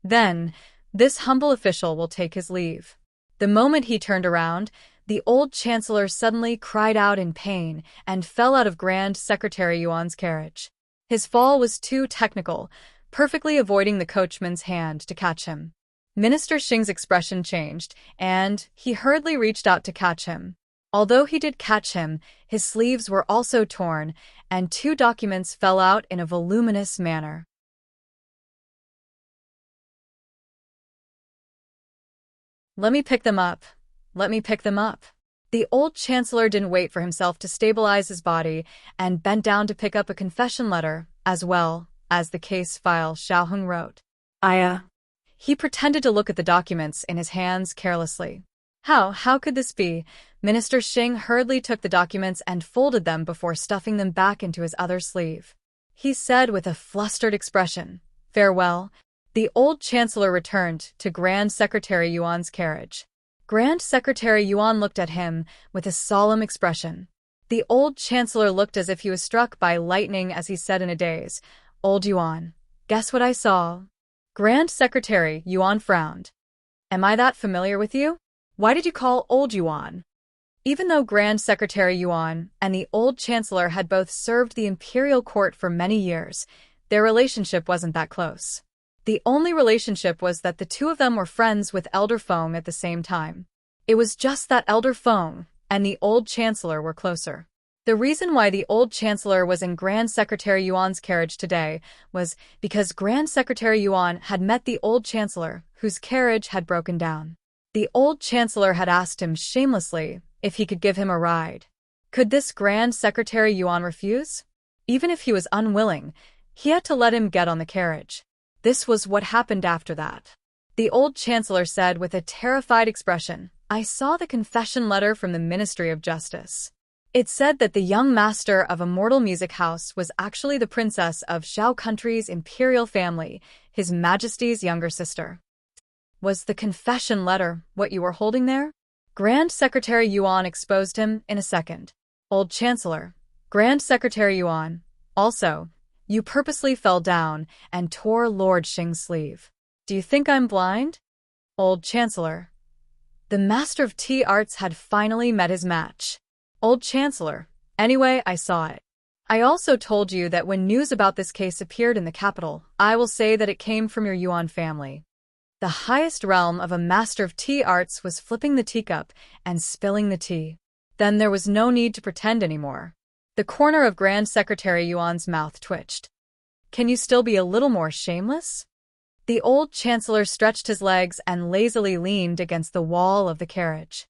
[SPEAKER 1] Then, this humble official will take his leave. The moment he turned around, the old chancellor suddenly cried out in pain and fell out of Grand Secretary Yuan's carriage. His fall was too technical, perfectly avoiding the coachman's hand to catch him. Minister Xing's expression changed, and he hurriedly reached out to catch him. Although he did catch him, his sleeves were also torn, and 2 documents fell out in a voluminous manner. Let me pick them up. Let me pick them up. The old chancellor didn't wait for himself to stabilize his body and bent down to pick up a confession letter, as well as the case file Xiaoheng wrote. He pretended to look at the documents in his hands carelessly. How could this be? Minister Xing hurriedly took the documents and folded them before stuffing them back into his other sleeve. He said with a flustered expression, "Farewell." The old chancellor returned to Grand Secretary Yuan's carriage. Grand Secretary Yuan looked at him with a solemn expression. The old chancellor looked as if he was struck by lightning as he said in a daze, "Old Yuan, guess what I saw?" Grand Secretary Yuan frowned. "Am I that familiar with you? Why did you call Old Yuan?" Even though Grand Secretary Yuan and the old chancellor had both served the imperial court for many years, their relationship wasn't that close. The only relationship was that the 2 of them were friends with Elder Feng at the same time. It was just that Elder Feng and the old chancellor were closer. The reason why the old chancellor was in Grand Secretary Yuan's carriage today was because Grand Secretary Yuan had met the old chancellor, whose carriage had broken down. The old chancellor had asked him shamelessly if he could give him a ride. Could this Grand Secretary Yuan refuse? Even if he was unwilling, he had to let him get on the carriage. This was what happened after that. The old chancellor said with a terrified expression, "I saw the confession letter from the Ministry of Justice. It said that the young master of a mortal music house was actually the princess of Xiao country's imperial family, His Majesty's younger sister." Was the confession letter what you were holding there? Grand Secretary Yuan exposed him in a second. Old Chancellor, Grand Secretary Yuan, also, you purposely fell down and tore Lord Xing's sleeve. Do you think I'm blind? Old Chancellor. The Master of Tea Arts had finally met his match. Old Chancellor, anyway, I saw it. I also told you that when news about this case appeared in the capital, I will say that it came from your Yuan family. The highest realm of a Master of Tea Arts was flipping the teacup and spilling the tea. Then there was no need to pretend anymore. The corner of Grand Secretary Yuan's mouth twitched. Can you still be a little more shameless? The old chancellor stretched his legs and lazily leaned against the wall of the carriage.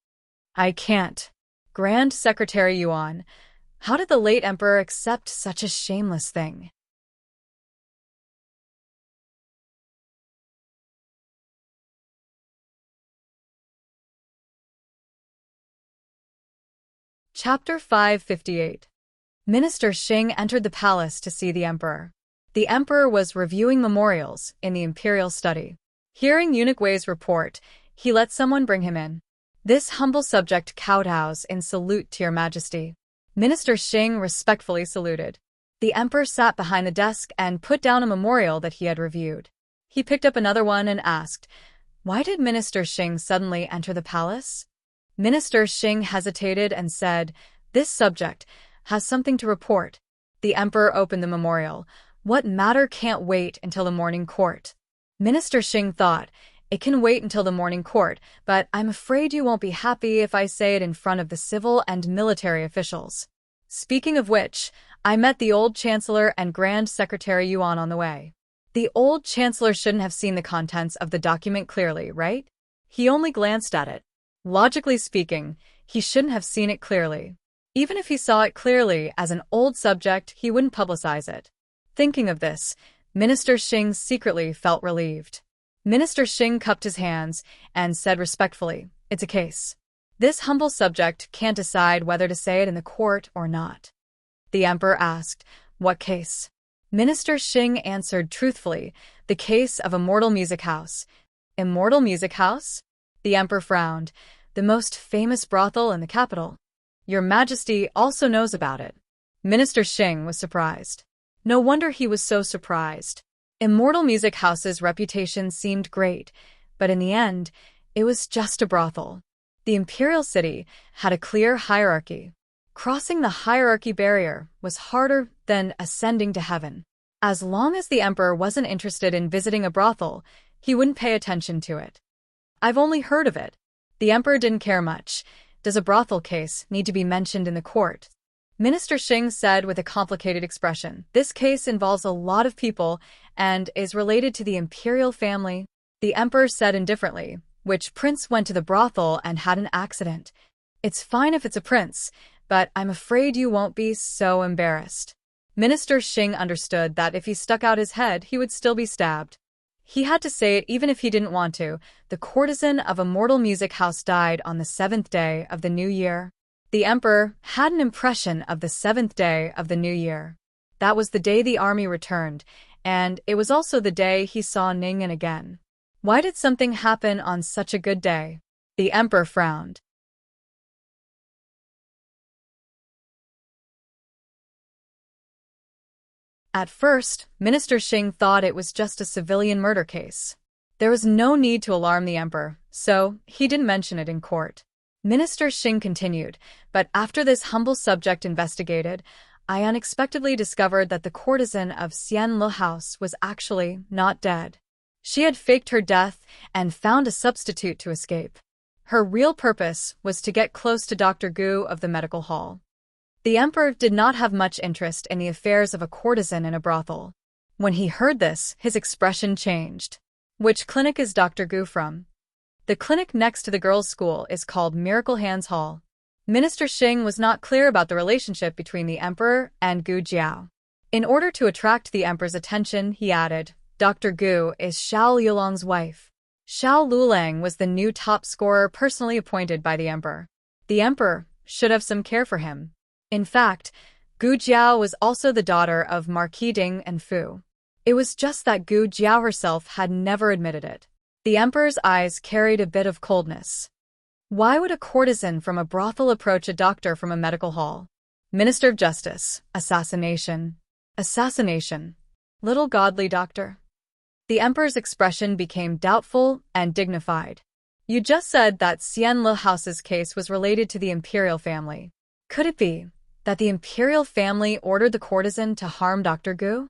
[SPEAKER 1] I can't. Grand Secretary Yuan, how did the late emperor accept such a shameless thing? Chapter 558. Minister Xing entered the palace to see the emperor. The emperor was reviewing memorials in the imperial study. Hearing eunuch Wei's report, he let someone bring him in. This humble subject kowtows in salute to your majesty. Minister Xing respectfully saluted. The emperor sat behind the desk and put down a memorial that he had reviewed. He picked up another one and asked, why did Minister Xing suddenly enter the palace? Minister Xing hesitated and said, this subject has something to report. The emperor opened the memorial. What matter can't wait until the morning court? Minister Xing thought, it can wait until the morning court, but I'm afraid you won't be happy if I say it in front of the civil and military officials. Speaking of which, I met the old chancellor and Grand Secretary Yuan on the way. The old chancellor shouldn't have seen the contents of the document clearly, right? He only glanced at it. Logically speaking, he shouldn't have seen it clearly. Even if he saw it clearly as an old subject, he wouldn't publicize it. Thinking of this, Minister Xing secretly felt relieved. Minister Xing cupped his hands and said respectfully, it's a case. This humble subject can't decide whether to say it in the court or not. The emperor asked, what case? Minister Xing answered truthfully, the case of Immortal Music House. Immortal Music House? The emperor frowned. The most famous brothel in the capital. Your Majesty also knows about it. Minister Xing was surprised. No wonder he was so surprised. Immortal Music House's reputation seemed great, but in the end, it was just a brothel. The imperial city had a clear hierarchy. Crossing the hierarchy barrier was harder than ascending to heaven. As long as the emperor wasn't interested in visiting a brothel, he wouldn't pay attention to it. I've only heard of it. The emperor didn't care much. Does a brothel case need to be mentioned in the court? Minister Xing said with a complicated expression. This case involves a lot of people and is related to the imperial family. The emperor said indifferently, which prince went to the brothel and had an accident? It's fine if it's a prince, but I'm afraid you won't be so embarrassed. Minister Xing understood that if he stuck out his head, he would still be stabbed. He had to say it even if he didn't want to. The courtesan of Immortal Music House died on the 7th day of the new year. The emperor had an impression of the 7th day of the new year. That was the day the army returned, and it was also the day he saw Ningen again. Why did something happen on such a good day? The emperor frowned. At first, Minister Xing thought it was just a civilian murder case. There was no need to alarm the emperor, so he didn't mention it in court. Minister Xing continued, but after this humble subject investigated, I unexpectedly discovered that the courtesan of Xianlu House was actually not dead. She had faked her death and found a substitute to escape. Her real purpose was to get close to Dr. Gu of the medical hall. The emperor did not have much interest in the affairs of a courtesan in a brothel. When he heard this, his expression changed. Which clinic is Dr. Gu from? The clinic next to the girls' school is called Miracle Hands Hall. Minister Xing was not clear about the relationship between the emperor and Gu Jiao. In order to attract the emperor's attention, he added, Dr. Gu is Xiao Lulang's wife. Xiao Lulang was the new top scorer personally appointed by the emperor. The emperor should have some care for him. In fact, Gu Jiao was also the daughter of Marquis Ding and Fu. It was just that Gu Jiao herself had never admitted it. The emperor's eyes carried a bit of coldness. Why would a courtesan from a brothel approach a doctor from a medical hall? Minister of Justice. Assassination. Assassination. Little godly doctor. The emperor's expression became doubtful and dignified. You just said that Xianlu House's case was related to the imperial family. Could it be that the imperial family ordered the courtesan to harm Dr. Gu?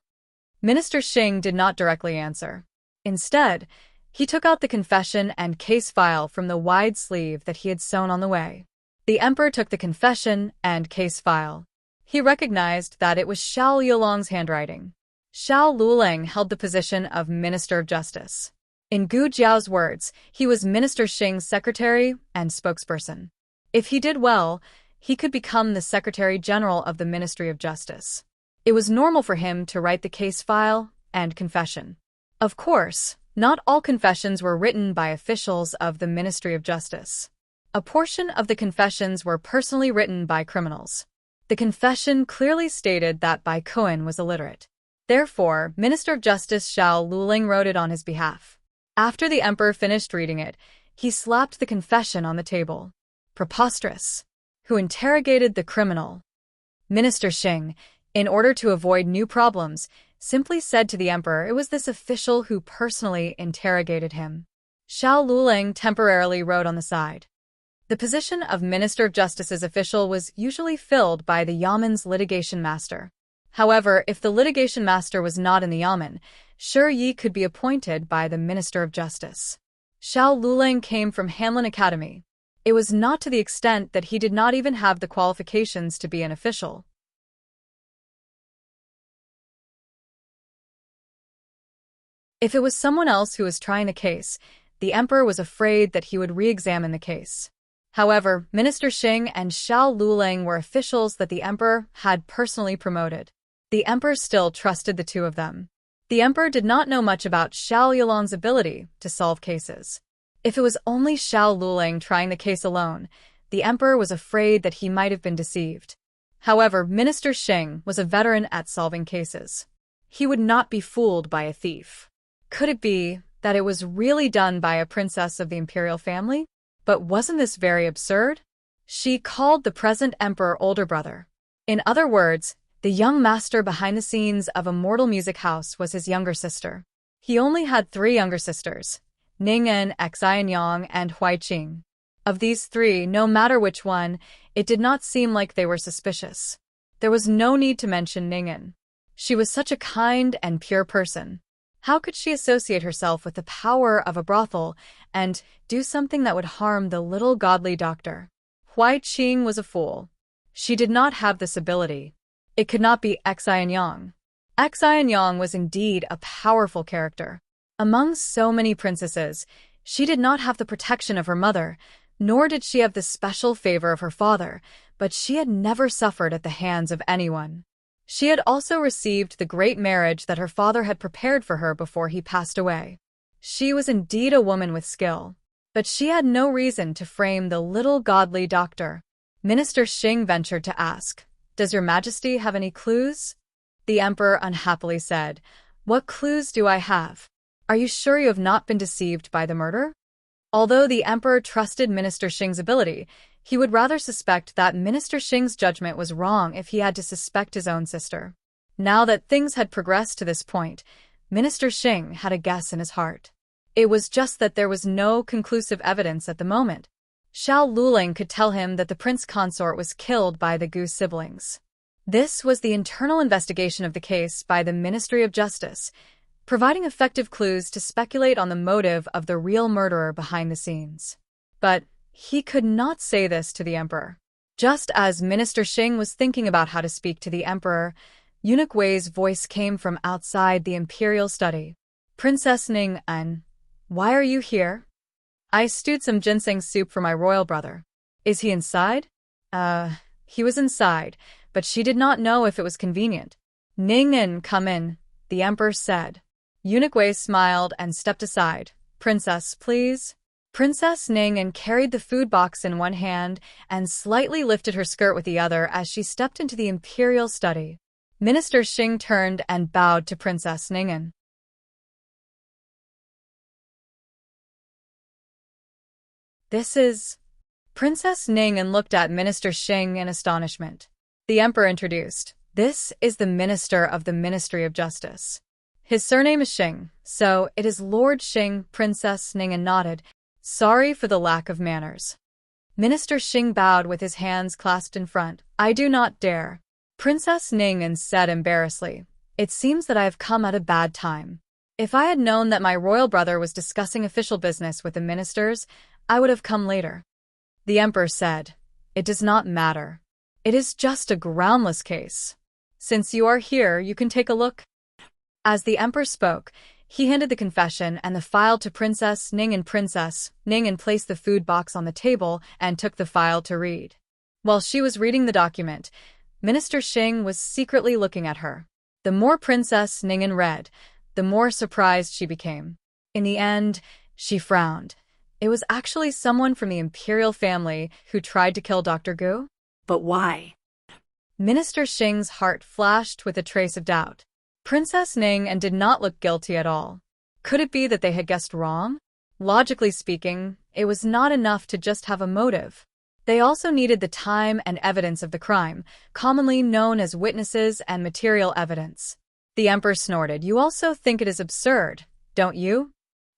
[SPEAKER 1] Minister Xing did not directly answer. Instead, he took out the confession and case file from the wide sleeve that he had sewn on the way. The emperor took the confession and case file. He recognized that it was Xiao Yulong's handwriting. Xiao Lulang held the position of Minister of Justice. In Gu Jiao's words, he was Minister Xing's secretary and spokesperson. If he did well, he could become the Secretary General of the Ministry of Justice. It was normal for him to write the case file and confession. Of course, not all confessions were written by officials of the Ministry of Justice. A portion of the confessions were personally written by criminals. The confession clearly stated that Bai Kuan was illiterate. Therefore, Minister of Justice Xiao Luling wrote it on his behalf. After the emperor finished reading it, he slapped the confession on the table. Preposterous. Who interrogated the criminal? Minister Xing, in order to avoid new problems, simply said to the emperor it was this official who personally interrogated him. Xiao Lulang temporarily wrote on the side. The position of Minister of Justice's official was usually filled by the Yamen's litigation master. However, if the litigation master was not in the Yamen, Shi Yi could be appointed by the Minister of Justice. Xiao Lulang came from Hanlin Academy. It was not to the extent that he did not even have the qualifications to be an official. If it was someone else who was trying the case, the emperor was afraid that he would re-examine the case. However, Minister Xing and Xiao Lulang were officials that the emperor had personally promoted. The emperor still trusted the two of them. The emperor did not know much about Xiao Yulong's ability to solve cases. If it was only Xiao Lulang trying the case alone, the emperor was afraid that he might have been deceived. However, Minister Xing was a veteran at solving cases. He would not be fooled by a thief. Could it be that it was really done by a princess of the imperial family? But wasn't this very absurd? She called the present emperor older brother. In other words, the young master behind the scenes of a mortal music house was his younger sister. He only had 3 younger sisters, Ning'en, Xianyang, and Huaiqing. Of these 3, no matter which one, it did not seem like they were suspicious. There was no need to mention Ning'en. She was such a kind and pure person. How could she associate herself with the power of a brothel and do something that would harm the little godly doctor? Huaiqing was a fool. She did not have this ability. It could not be Xianyang. Xianyang was indeed a powerful character. Among so many princesses, she did not have the protection of her mother, nor did she have the special favor of her father, but she had never suffered at the hands of anyone. She had also received the great marriage that her father had prepared for her before he passed away. She was indeed a woman with skill, but she had no reason to frame the little godly doctor. Minister Xing ventured to ask, "Does your majesty have any clues?" The emperor unhappily said, "What clues do I have? Are you sure you have not been deceived by the murder?" Although the emperor trusted Minister Xing's ability, he would rather suspect that Minister Xing's judgment was wrong if he had to suspect his own sister. Now that things had progressed to this point, Minister Xing had a guess in his heart. It was just that there was no conclusive evidence at the moment. Xiao Luling could tell him that the prince consort was killed by the Gu siblings. This was the internal investigation of the case by the Ministry of Justice, providing effective clues to speculate on the motive of the real murderer behind the scenes. But he could not say this to the emperor. Just as Minister Xing was thinking about how to speak to the emperor, Eunuch Wei's voice came from outside the imperial study. "Princess Ning'en, why are you here?" "I stewed some ginseng soup for my royal brother." "Is he inside?" He was inside, but she did not know if it was convenient. "Ning'en, come in," the emperor said. Eunuch Wei smiled and stepped aside. "Princess, please." Princess Ning'en carried the food box in one hand and slightly lifted her skirt with the other as she stepped into the imperial study. Minister Xing turned and bowed to Princess Ning'en. "This is..." Princess Ning'en looked at Minister Xing in astonishment. The emperor introduced, "This is the minister of the Ministry of Justice. His surname is Xing, so it is Lord Xing." Princess Ning'en nodded. "Sorry for the lack of manners." Minister Xing bowed with his hands clasped in front. "I do not dare." Princess Ning'en said embarrassedly, "It seems that I have come at a bad time. If I had known that my royal brother was discussing official business with the ministers, I would have come later." The emperor said, "It does not matter. It is just a groundless case. Since you are here, you can take a look." As the emperor spoke, he handed the confession and the file to Princess Ning'en. Princess Ning'en placed the food box on the table and took the file to read. While she was reading the document, Minister Xing was secretly looking at her. The more Princess Ning'en read, the more surprised she became. In the end, she frowned. It was actually someone from the imperial family who tried to kill Dr. Gu.
[SPEAKER 2] But why?
[SPEAKER 1] Minister Xing's heart flashed with a trace of doubt. Princess Ning'en did not look guilty at all. Could it be that they had guessed wrong? Logically speaking, it was not enough to just have a motive. They also needed the time and evidence of the crime, commonly known as witnesses and material evidence. The emperor snorted. "You also think it is absurd, don't you?"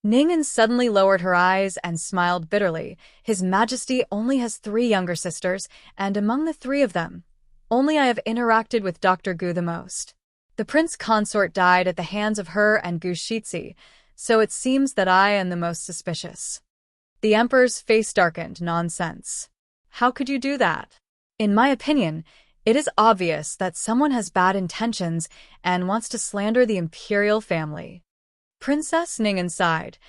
[SPEAKER 1] Ning'en suddenly lowered her eyes and smiled bitterly. "His Majesty only has 3 younger sisters, and among the 3 of them, only I have interacted with Dr. Gu the most. The prince consort died at the hands of her and Gu Shizhi, so it seems that I am the most suspicious." The emperor's face darkened. "Nonsense. How could you do that? In my opinion, it is obvious that someone has bad intentions and wants to slander the imperial family." Princess Ning'en sighed.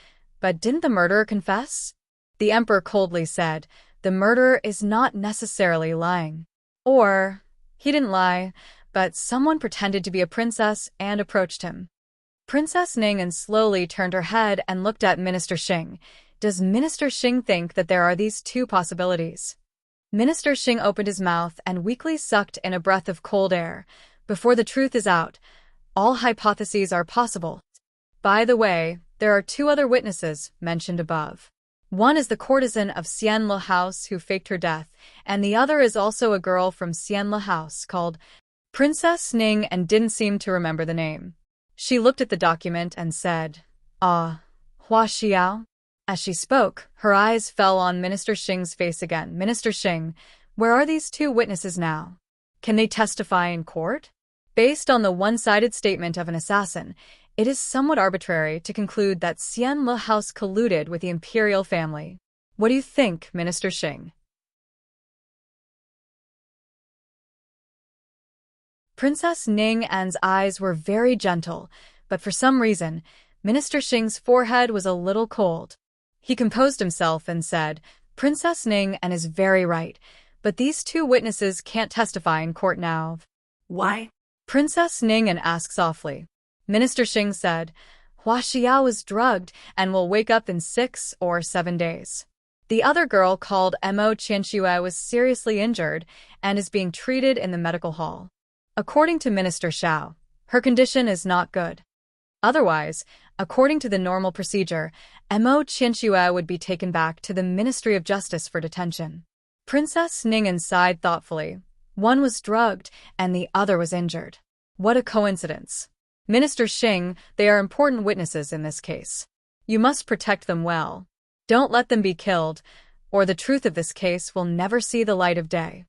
[SPEAKER 1] "But didn't the murderer confess?" The emperor coldly said, "The murderer is not necessarily lying. Or, he didn't lie, but someone pretended to be a princess and approached him." Princess Ning'en slowly turned her head and looked at Minister Xing. Does Minister Xing think that there are these 2 possibilities? Minister Xing opened his mouth and weakly sucked in a breath of cold air. "Before the truth is out, All hypotheses are possible. By the way, there are two other witnesses mentioned above. One is the courtesan of Xianle House who faked her death, and the other is also a girl from Xianle House called Princess Ning and didn't seem to remember the name. She looked at the document and said, Wuxia. As she spoke, her eyes fell on Minister Xing's face again. Minister Xing, where are these two witnesses now? Can they testify in court? Based on the one-sided statement of an assassin, it is somewhat arbitrary to conclude that Xianle House colluded with the imperial family. What do you think, Minister Xing? Princess Ning An's eyes were very gentle, but for some reason, Minister Xing's forehead was a little cold. He composed himself and said, Princess Ning An is very right, but these two witnesses can't testify in court now.
[SPEAKER 2] Why?
[SPEAKER 1] Princess Ning An asked softly. Minister Xing said, Wuxia was drugged and will wake up in 6 or 7 days. The other girl called Mo Qianxue was seriously injured and is being treated in the medical hall. According to Minister Xiao, her condition is not good. Otherwise, according to the normal procedure, Mo Qianxue would be taken back to the Ministry of Justice for detention. Princess Ning An sighed thoughtfully. One was drugged and the other was injured. What a coincidence. Minister Xing, they are important witnesses in this case. You must protect them well. Don't let them be killed, or the truth of this case will never see the light of day.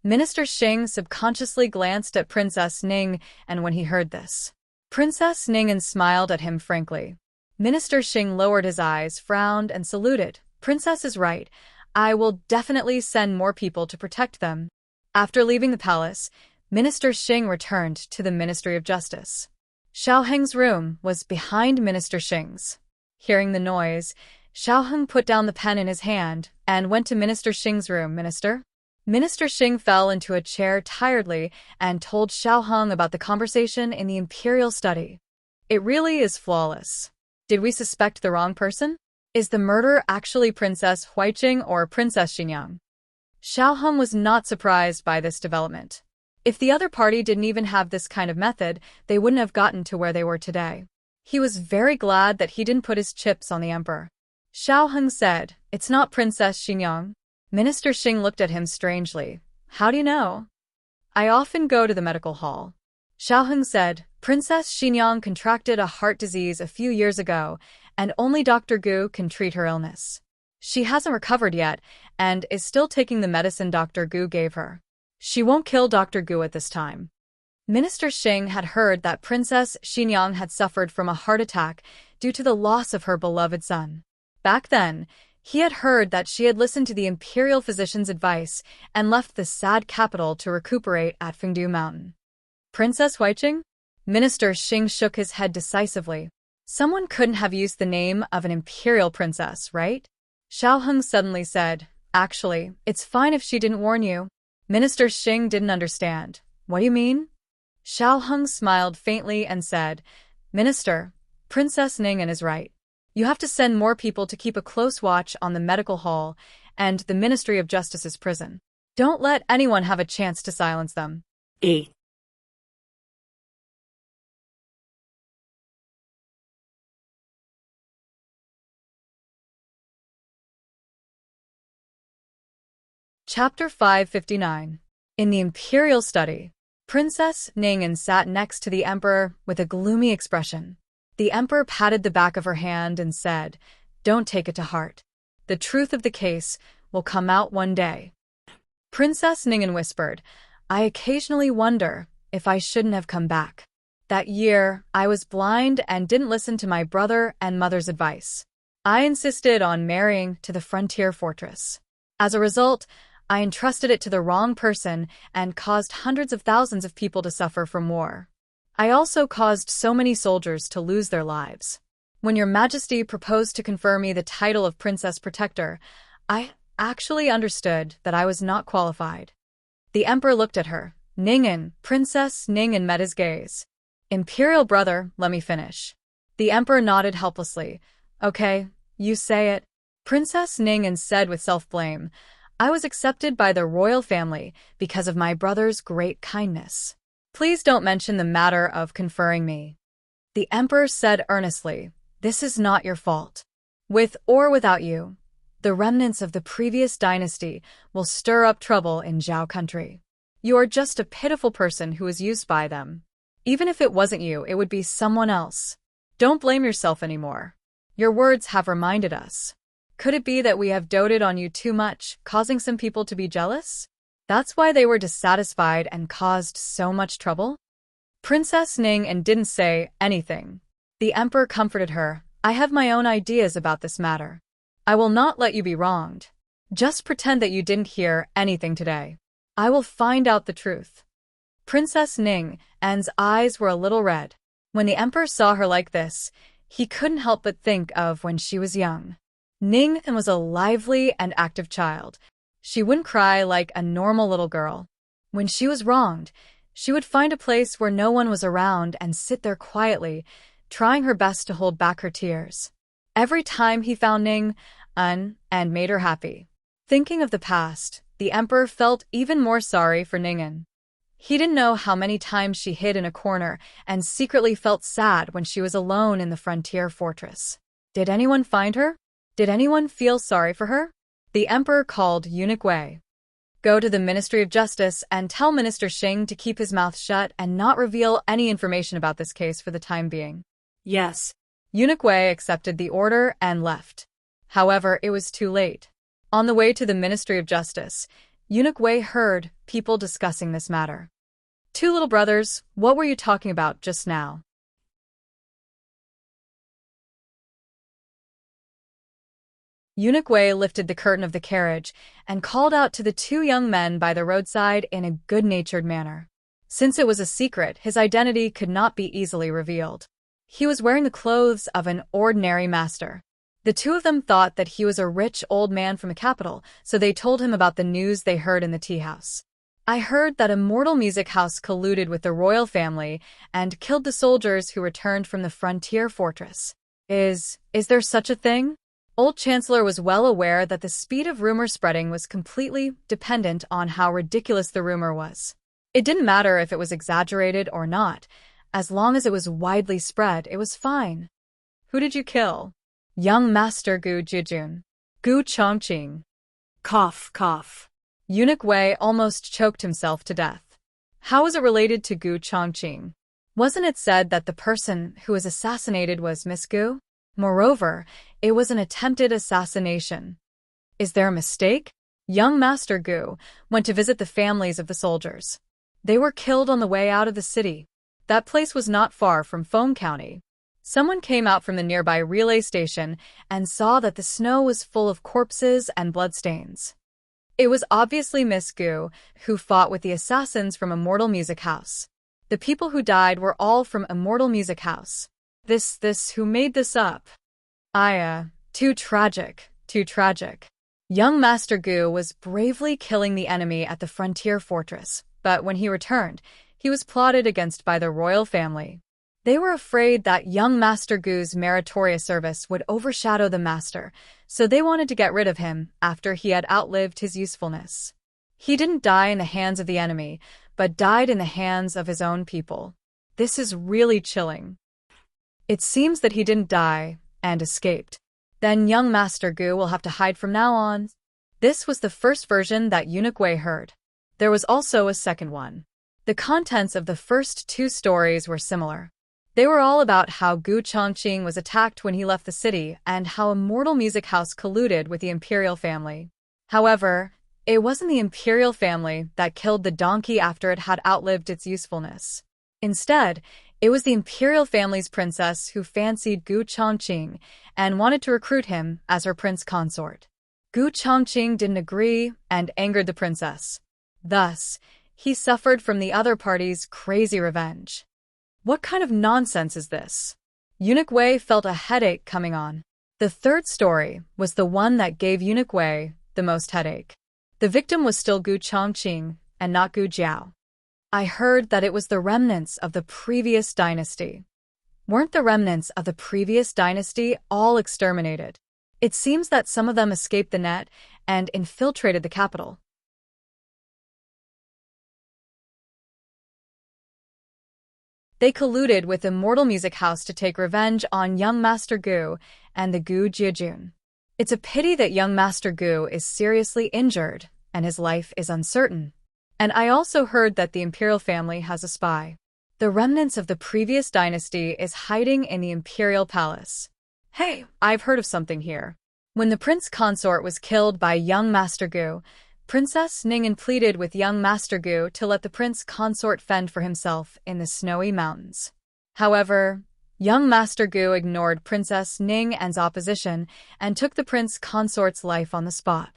[SPEAKER 1] Minister Xing subconsciously glanced at Princess Ning, and when he heard this, Princess Ning An smiled at him frankly. Minister Xing lowered his eyes, frowned, and saluted. Princess is right. I will definitely send more people to protect them. After leaving the palace, Minister Xing returned to the Ministry of Justice. Xiao Heng's room was behind Minister Xing's. Hearing the noise, Xiao Heng put down the pen in his hand and went to Minister Xing's room. Minister Xing fell into a chair tiredly and told Xiao Heng about the conversation in the imperial study. It really is flawless. Did we suspect the wrong person? Is the murderer actually Princess Huiqing or Princess Xinyang? Xiao Heng was not surprised by this development. If the other party didn't even have this kind of method, they wouldn't have gotten to where they were today. He was very glad that he didn't put his chips on the emperor. Xiao Heng said, It's not Princess Xinyang. Minister Xing looked at him strangely. How do you know? I often go to the medical hall. Xiao Heng said, Princess Xinyang contracted a heart disease a few years ago, and only Dr. Gu can treat her illness. She hasn't recovered yet, and is still taking the medicine Dr. Gu gave her. She won't kill Dr. Gu at this time. Minister Xing had heard that Princess Xinyang had suffered from a heart attack due to the loss of her beloved son. Back then, he had heard that she had listened to the imperial physician's advice and left the sad capital to recuperate at Fengdu Mountain. Princess Huiqing? Minister Xing shook his head decisively. Someone couldn't have used the name of an imperial princess, right? Xiao Heng suddenly said, Actually, it's fine if she didn't warn you. Minister Xing didn't understand. What do you mean? Xiao Heng smiled faintly and said, Minister, Princess Ning An is right. You have to send more people to keep a close watch on the medical hall and the Ministry of Justice's prison. Don't let anyone have a chance to silence them.
[SPEAKER 2] 8.
[SPEAKER 1] Chapter 559. In the imperial study, Princess Ning An sat next to the emperor with a gloomy expression. The emperor patted the back of her hand and said, Don't take it to heart. The truth of the case will come out one day. Princess Ning An whispered, I occasionally wonder if I shouldn't have come back. That year, I was blind and didn't listen to my brother and mother's advice. I insisted on marrying to the frontier fortress. As a result, I entrusted it to the wrong person and caused hundreds of thousands of people to suffer from war. I also caused so many soldiers to lose their lives. When Your Majesty proposed to confer me the title of Princess Protector, I actually understood that I was not qualified. The emperor looked at her. Ning An, Princess Ning An met his gaze. Imperial brother, let me finish. The emperor nodded helplessly. Okay, you say it. Princess Ning An said with self-blame, I was accepted by the royal family because of my brother's great kindness. Please don't mention the matter of conferring me. The emperor said earnestly, this is not your fault. With or without you, the remnants of the previous dynasty will stir up trouble in Zhao country. You are just a pitiful person who is used by them. Even if it wasn't you, it would be someone else. Don't blame yourself anymore. Your words have reminded us. Could it be that we have doted on you too much, causing some people to be jealous? That's why they were dissatisfied and caused so much trouble? Princess Ning and didn't say anything. The emperor comforted her. I have my own ideas about this matter. I will not let you be wronged. Just pretend that you didn't hear anything today. I will find out the truth. Princess Ning An's eyes were a little red. When the emperor saw her like this, he couldn't help but think of when she was young. Ning An was a lively and active child. She wouldn't cry like a normal little girl. When she was wronged, she would find a place where no one was around and sit there quietly, trying her best to hold back her tears. Every time he found Ning An and made her happy. Thinking of the past, the emperor felt even more sorry for Ning An. He didn't know how many times she hid in a corner and secretly felt sad when she was alone in the frontier fortress. Did anyone find her? Did anyone feel sorry for her? The emperor called Eunuch Wei. Go to the Ministry of Justice and tell Minister Xing to keep his mouth shut and not reveal any information about this case for the time being.
[SPEAKER 2] Yes.
[SPEAKER 1] Eunuch Wei accepted the order and left. However, it was too late. On the way to the Ministry of Justice, Eunuch Wei heard people discussing this matter. Two little brothers, what were you talking about just now? Eunuch Wei lifted the curtain of the carriage and called out to the two young men by the roadside in a good-natured manner. Since it was a secret, his identity could not be easily revealed. He was wearing the clothes of an ordinary master. The two of them thought that he was a rich old man from the capital, so they told him about the news they heard in the tea house. I heard that a mortal music house colluded with the royal family and killed the soldiers who returned from the frontier fortress. Is there such a thing? Old Chancellor was well aware that the speed of rumor spreading was completely dependent on how ridiculous the rumor was. It didn't matter if it was exaggerated or not. As long as it was widely spread, it was fine. Who did you kill? Young Master Gu Jijun. Gu Chongqing.
[SPEAKER 2] Cough, cough.
[SPEAKER 1] Eunuch Wei almost choked himself to death. How was it related to Gu Chongqing? Wasn't it said that the person who was assassinated was Miss Gu? Moreover, it was an attempted assassination. Is there a mistake? Young Master Gu went to visit the families of the soldiers. They were killed on the way out of the city. That place was not far from Feng County. Someone came out from the nearby relay station and saw that the snow was full of corpses and bloodstains. It was obviously Miss Gu who fought with the assassins from Immortal Music House. The people who died were all from Immortal Music House. Who made this up? Too tragic, too tragic. Young Master Gu was bravely killing the enemy at the frontier fortress, but when he returned, he was plotted against by the royal family. They were afraid that young Master Gu's meritorious service would overshadow the master, so they wanted to get rid of him after he had outlived his usefulness. He didn't die in the hands of the enemy, but died in the hands of his own people. This is really chilling. It seems that he didn't die and escaped. Then young Master Gu will have to hide from now on. This was the first version that Eunuch Wei heard. There was also a second one. The contents of the first two stories were similar. They were all about how Gu Chongqing was attacked when he left the city and how Immortal Music House colluded with the imperial family. However, it wasn't the imperial family that killed the donkey after it had outlived its usefulness. Instead, it was the imperial family's princess who fancied Gu Chongqing and wanted to recruit him as her prince consort. Gu Chongqing didn't agree and angered the princess. Thus, he suffered from the other party's crazy revenge. What kind of nonsense is this? Eunuch Wei felt a headache coming on. The third story was the one that gave Eunuch Wei the most headache. The victim was still Gu Chongqing and not Gu Jiao. I heard that it was the remnants of the previous dynasty. Weren't the remnants of the previous dynasty all exterminated? It seems that some of them escaped the net and infiltrated the capital. They colluded with Immortal Music House to take revenge on young Master Gu and the Gu Jiajun. It's a pity that young Master Gu is seriously injured and his life is uncertain. And I also heard that the imperial family has a spy. The remnants of the previous dynasty is hiding in the imperial palace. Hey, I've heard of something here. When the prince consort was killed by young Master Gu, Princess Ning'an pleaded with young Master Gu to let the prince consort fend for himself in the snowy mountains. However, young Master Gu ignored Princess Ning'an's opposition and took the prince consort's life on the spot.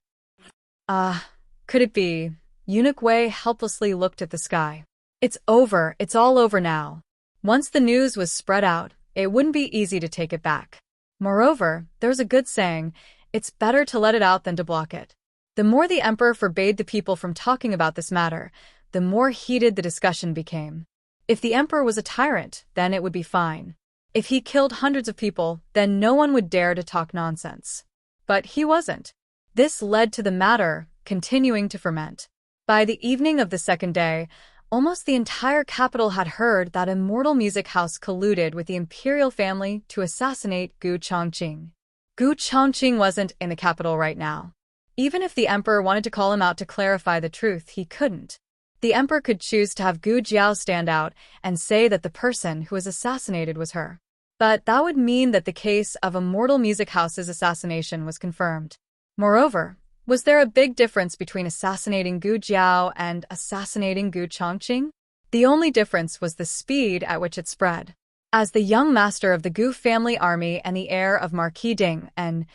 [SPEAKER 1] Could it be? Eunuch Wei helplessly looked at the sky. It's over, it's all over now. Once the news was spread out, it wouldn't be easy to take it back. Moreover, there's a good saying, it's better to let it out than to block it. The more the emperor forbade the people from talking about this matter, the more heated the discussion became. If the emperor was a tyrant, then it would be fine. If he killed hundreds of people, then no one would dare to talk nonsense. But he wasn't. This led to the matter continuing to ferment. By the evening of the second day, almost the entire capital had heard that Immortal Music House colluded with the imperial family to assassinate Gu Chongqing. Gu Chongqing wasn't in the capital right now. Even if the emperor wanted to call him out to clarify the truth, he couldn't. The emperor could choose to have Gu Jiao stand out and say that the person who was assassinated was her. But that would mean that the case of Immortal Music House's assassination was confirmed. Moreover, was there a big difference between assassinating Gu Jiao and assassinating Gu Chongqing? The only difference was the speed at which it spread. As the young master of the Gu family army and the heir of Marquis Ding, and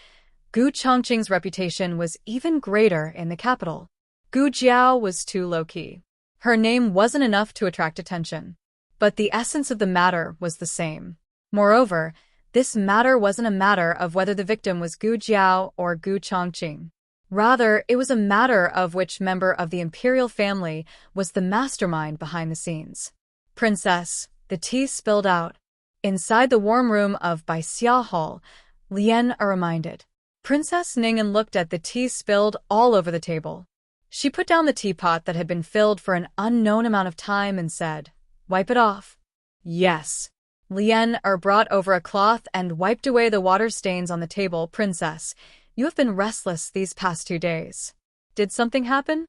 [SPEAKER 1] Gu Chongqing's reputation was even greater in the capital. Gu Jiao was too low-key. Her name wasn't enough to attract attention. But the essence of the matter was the same. Moreover, this matter wasn't a matter of whether the victim was Gu Jiao or Gu Chongqing. Rather, it was a matter of which member of the imperial family was the mastermind behind the scenes. Princess, the tea spilled out. Inside the warm room of Baixia Hall, Lian reminded. Princess Ning'an looked at the tea spilled all over the table. She put down the teapot that had been filled for an unknown amount of time and said, "Wipe it off." Yes. Lian brought over a cloth and wiped away the water stains on the table. Princess, you have been restless these past 2 days. Did something happen?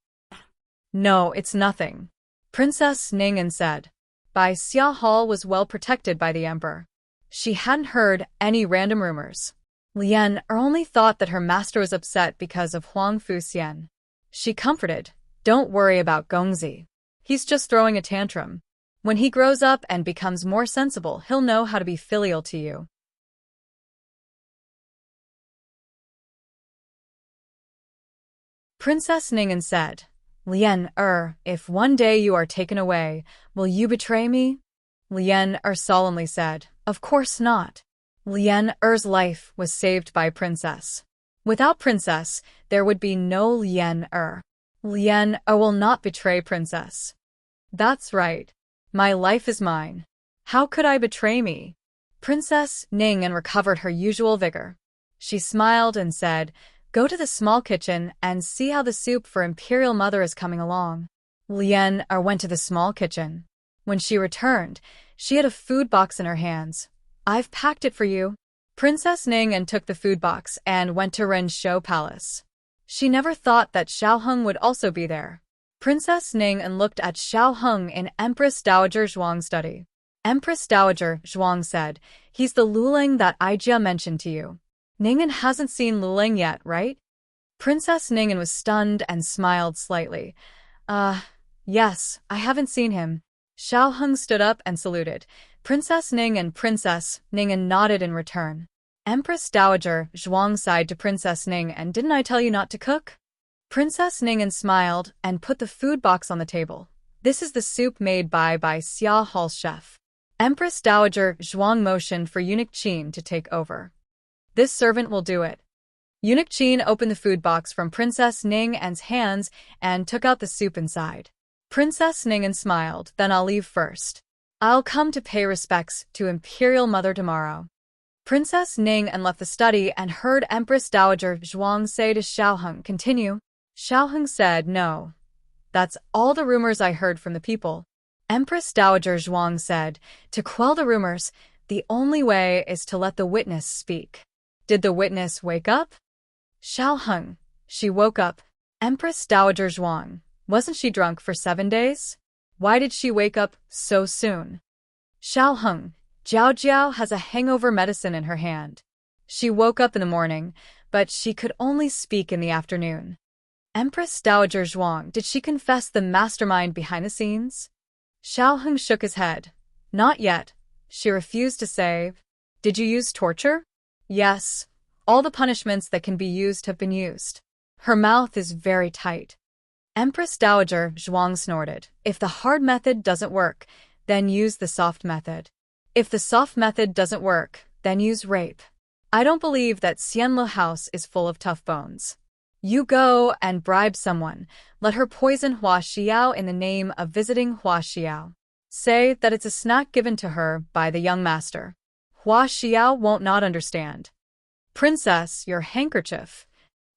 [SPEAKER 1] No, it's nothing. Princess Ning'an said. Baixia Hall was well protected by the emperor. She hadn't heard any random rumors. Lian only thought that her master was upset because of Huang Fuxian. She comforted, "Don't worry about Gongzi. He's just throwing a tantrum. When he grows up and becomes more sensible, he'll know how to be filial to you." Princess Ning'an said, "Lian, if one day you are taken away, will you betray me?" Lian solemnly said, "Of course not." Lian life was saved by Princess. Without Princess, there would be no Lian Lian will not betray Princess. That's right. My life is mine. How could I betray me? Princess Ning'an recovered her usual vigor. She smiled and said, "Go to the small kitchen and see how the soup for Imperial Mother is coming along." Lian went to the small kitchen. When she returned, she had a food box in her hands. "I've packed it for you." Princess Ning'an took the food box and went to Ren's show palace. She never thought that Xiaoheng would also be there. Princess Ning'an looked at Xiaoheng in Empress Dowager Zhuang's study. Empress Dowager Zhuang said, "He's the Luling that Ijia mentioned to you. Ning'an hasn't seen Luling yet, right?" Princess Ning'an was stunned and smiled slightly. Yes, I haven't seen him." Xiaoheng stood up and saluted. Princess Ning'an nodded in return. Empress Dowager Zhuang sighed to Princess Ning'an, "Didn't I tell you not to cook?" Princess Ning'an smiled and put the food box on the table. "This is the soup made by Xia Hall's chef." Empress Dowager Zhuang motioned for Eunuch Qin to take over. "This servant will do it." Eunuch Qin opened the food box from Princess Ning'an's hands and took out the soup inside. Princess Ning'an smiled. "Then I'll leave first. I'll come to pay respects to Imperial Mother tomorrow." Princess Ning'an left the study and heard Empress Dowager Zhuang say to Xiaoheng, "Continue." Xiaoheng said, "No. That's all the rumors I heard from the people." Empress Dowager Zhuang said, to quell the rumors, the only way is to let the witness speak. Did the witness wake up? Xiao Heng. She woke up. Empress Dowager Zhuang. Wasn't she drunk for 7 days? Why did she wake up so soon? Xiao Heng. Jiao Jiao has a hangover medicine in her hand. She woke up in the morning, but she could only speak in the afternoon. Empress Dowager Zhuang, did she confess the mastermind behind the scenes? Xiao Heng shook his head. Not yet. She refused to say. Did you use torture? Yes. All the punishments that can be used have been used. Her mouth is very tight. Empress Dowager Zhuang snorted. If the hard method doesn't work, then use the soft method. If the soft method doesn't work, then use rape. I don't believe that Xianlu House is full of tough bones. You go and bribe someone. Let her poison Hua Xiao in the name of visiting Hua Xiao. Say that it's a snack given to her by the young master. Hua Xiao won't not understand. Princess, your handkerchief.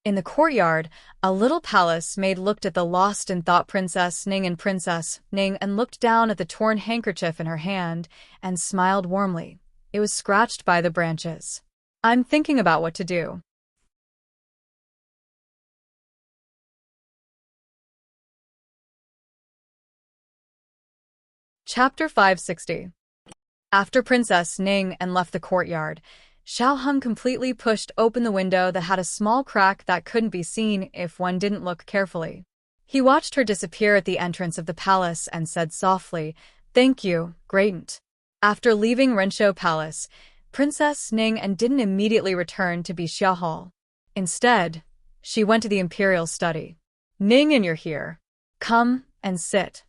[SPEAKER 1] In the courtyard, a little palace maid looked at the lost and thought Princess Ning and looked down at the torn handkerchief in her hand and smiled warmly. It was scratched by the branches. I'm thinking about what to do. Chapter 560. After Princess Ning left the courtyard, Xiao Heng completely pushed open the window that had a small crack that couldn't be seen if one didn't look carefully. He watched her disappear at the entrance of the palace and said softly, "Thank you, great aunt." After leaving Renshou Palace, Princess Ning didn't immediately return to Bixia Hall. Instead, she went to the imperial study. Ning, you're here. Come and sit.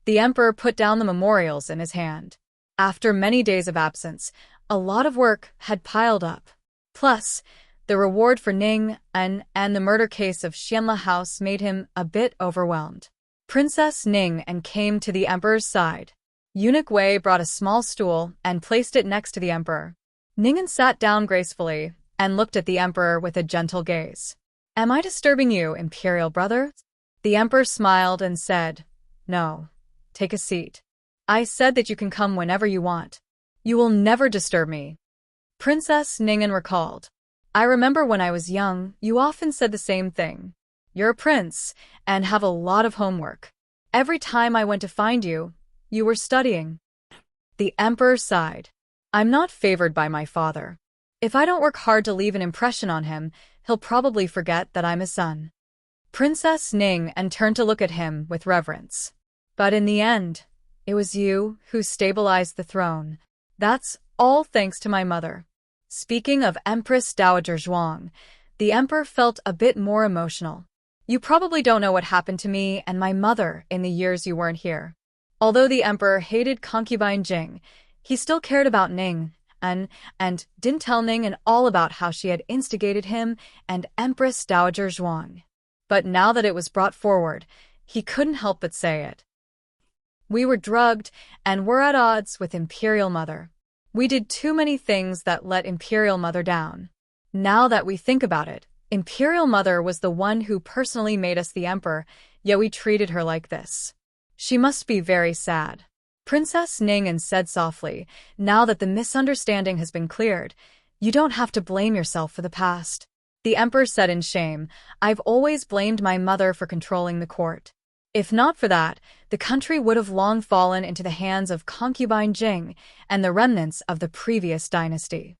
[SPEAKER 1] The emperor put down the memorials in his hand. After many days of absence, a lot of work had piled up. Plus, the reward for Ning and the murder case of Xianlu House made him a bit overwhelmed. Princess Ning came to the emperor's side. Eunuch Wei brought a small stool and placed it next to the emperor. Ning sat down gracefully and looked at the emperor with a gentle gaze. Am I disturbing you, imperial brother? The emperor smiled and said, No. Take a seat. I said that you can come whenever you want. You will never disturb me. Princess Ning recalled. I remember when I was young, you often said the same thing. You're a prince and have a lot of homework. Every time I went to find you, you were studying. The emperor sighed. I'm not favored by my father. If I don't work hard to leave an impression on him, he'll probably forget that I'm his son. Princess Ning turned to look at him with reverence. But in the end, it was you who stabilized the throne. That's all thanks to my mother. Speaking of Empress Dowager Zhuang, the emperor felt a bit more emotional. You probably don't know what happened to me and my mother in the years you weren't here. Although the emperor hated concubine Jing, he still cared about Ning and didn't tell Ning all about how she had instigated him and Empress Dowager Zhuang. But now that it was brought forward, he couldn't help but say it. We were drugged and were at odds with Imperial Mother. We did too many things that let Imperial Mother down. Now that we think about it, Imperial Mother was the one who personally made us the emperor, yet we treated her like this. She must be very sad. Princess Ning said softly, now that the misunderstanding has been cleared, you don't have to blame yourself for the past. The emperor said in shame, I've always blamed my mother for controlling the court. If not for that, the country would have long fallen into the hands of concubine Jing and the remnants of the previous dynasty.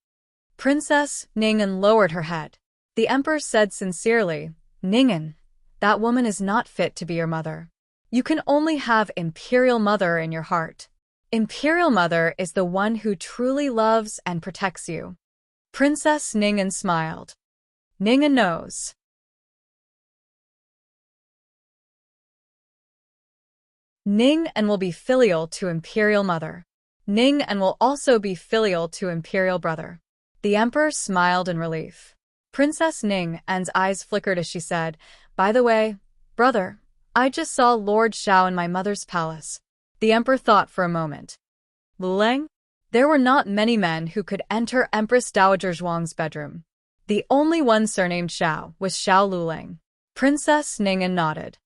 [SPEAKER 1] Princess Ning lowered her head. The emperor said sincerely, Ning, that woman is not fit to be your mother. You can only have Imperial Mother in your heart. Imperial Mother is the one who truly loves and protects you. Princess Ning smiled. Ning knows. Ning will be filial to Imperial Mother. Ning will also be filial to Imperial Brother. The emperor smiled in relief. Princess Ning's eyes flickered as she said, By the way, brother, I just saw Lord Xiao in my mother's palace. The emperor thought for a moment. Luleng? There were not many men who could enter Empress Dowager Zhuang's bedroom. The only one surnamed Xiao was Xiao Luleng. Princess Ning nodded.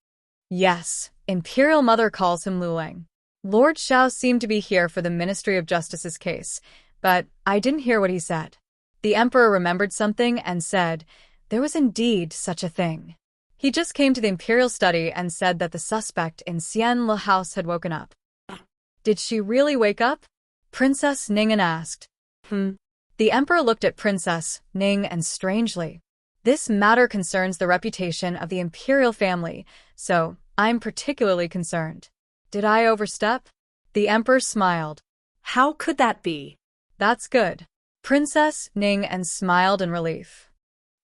[SPEAKER 1] Yes, Imperial Mother calls him Luleng. Lord Xiao seemed to be here for the Ministry of Justice's case, but I didn't hear what he said. The emperor remembered something and said, there was indeed such a thing. He just came to the imperial study and said that the suspect in Xian Le house had woken up. Did she really wake up? Princess Ning'an asked. The emperor looked at Princess Ning and strangely. This matter concerns the reputation of the imperial family, so I'm particularly concerned. Did I overstep? The emperor smiled.
[SPEAKER 2] How could that be?
[SPEAKER 1] That's good. Princess Ning'an smiled in relief.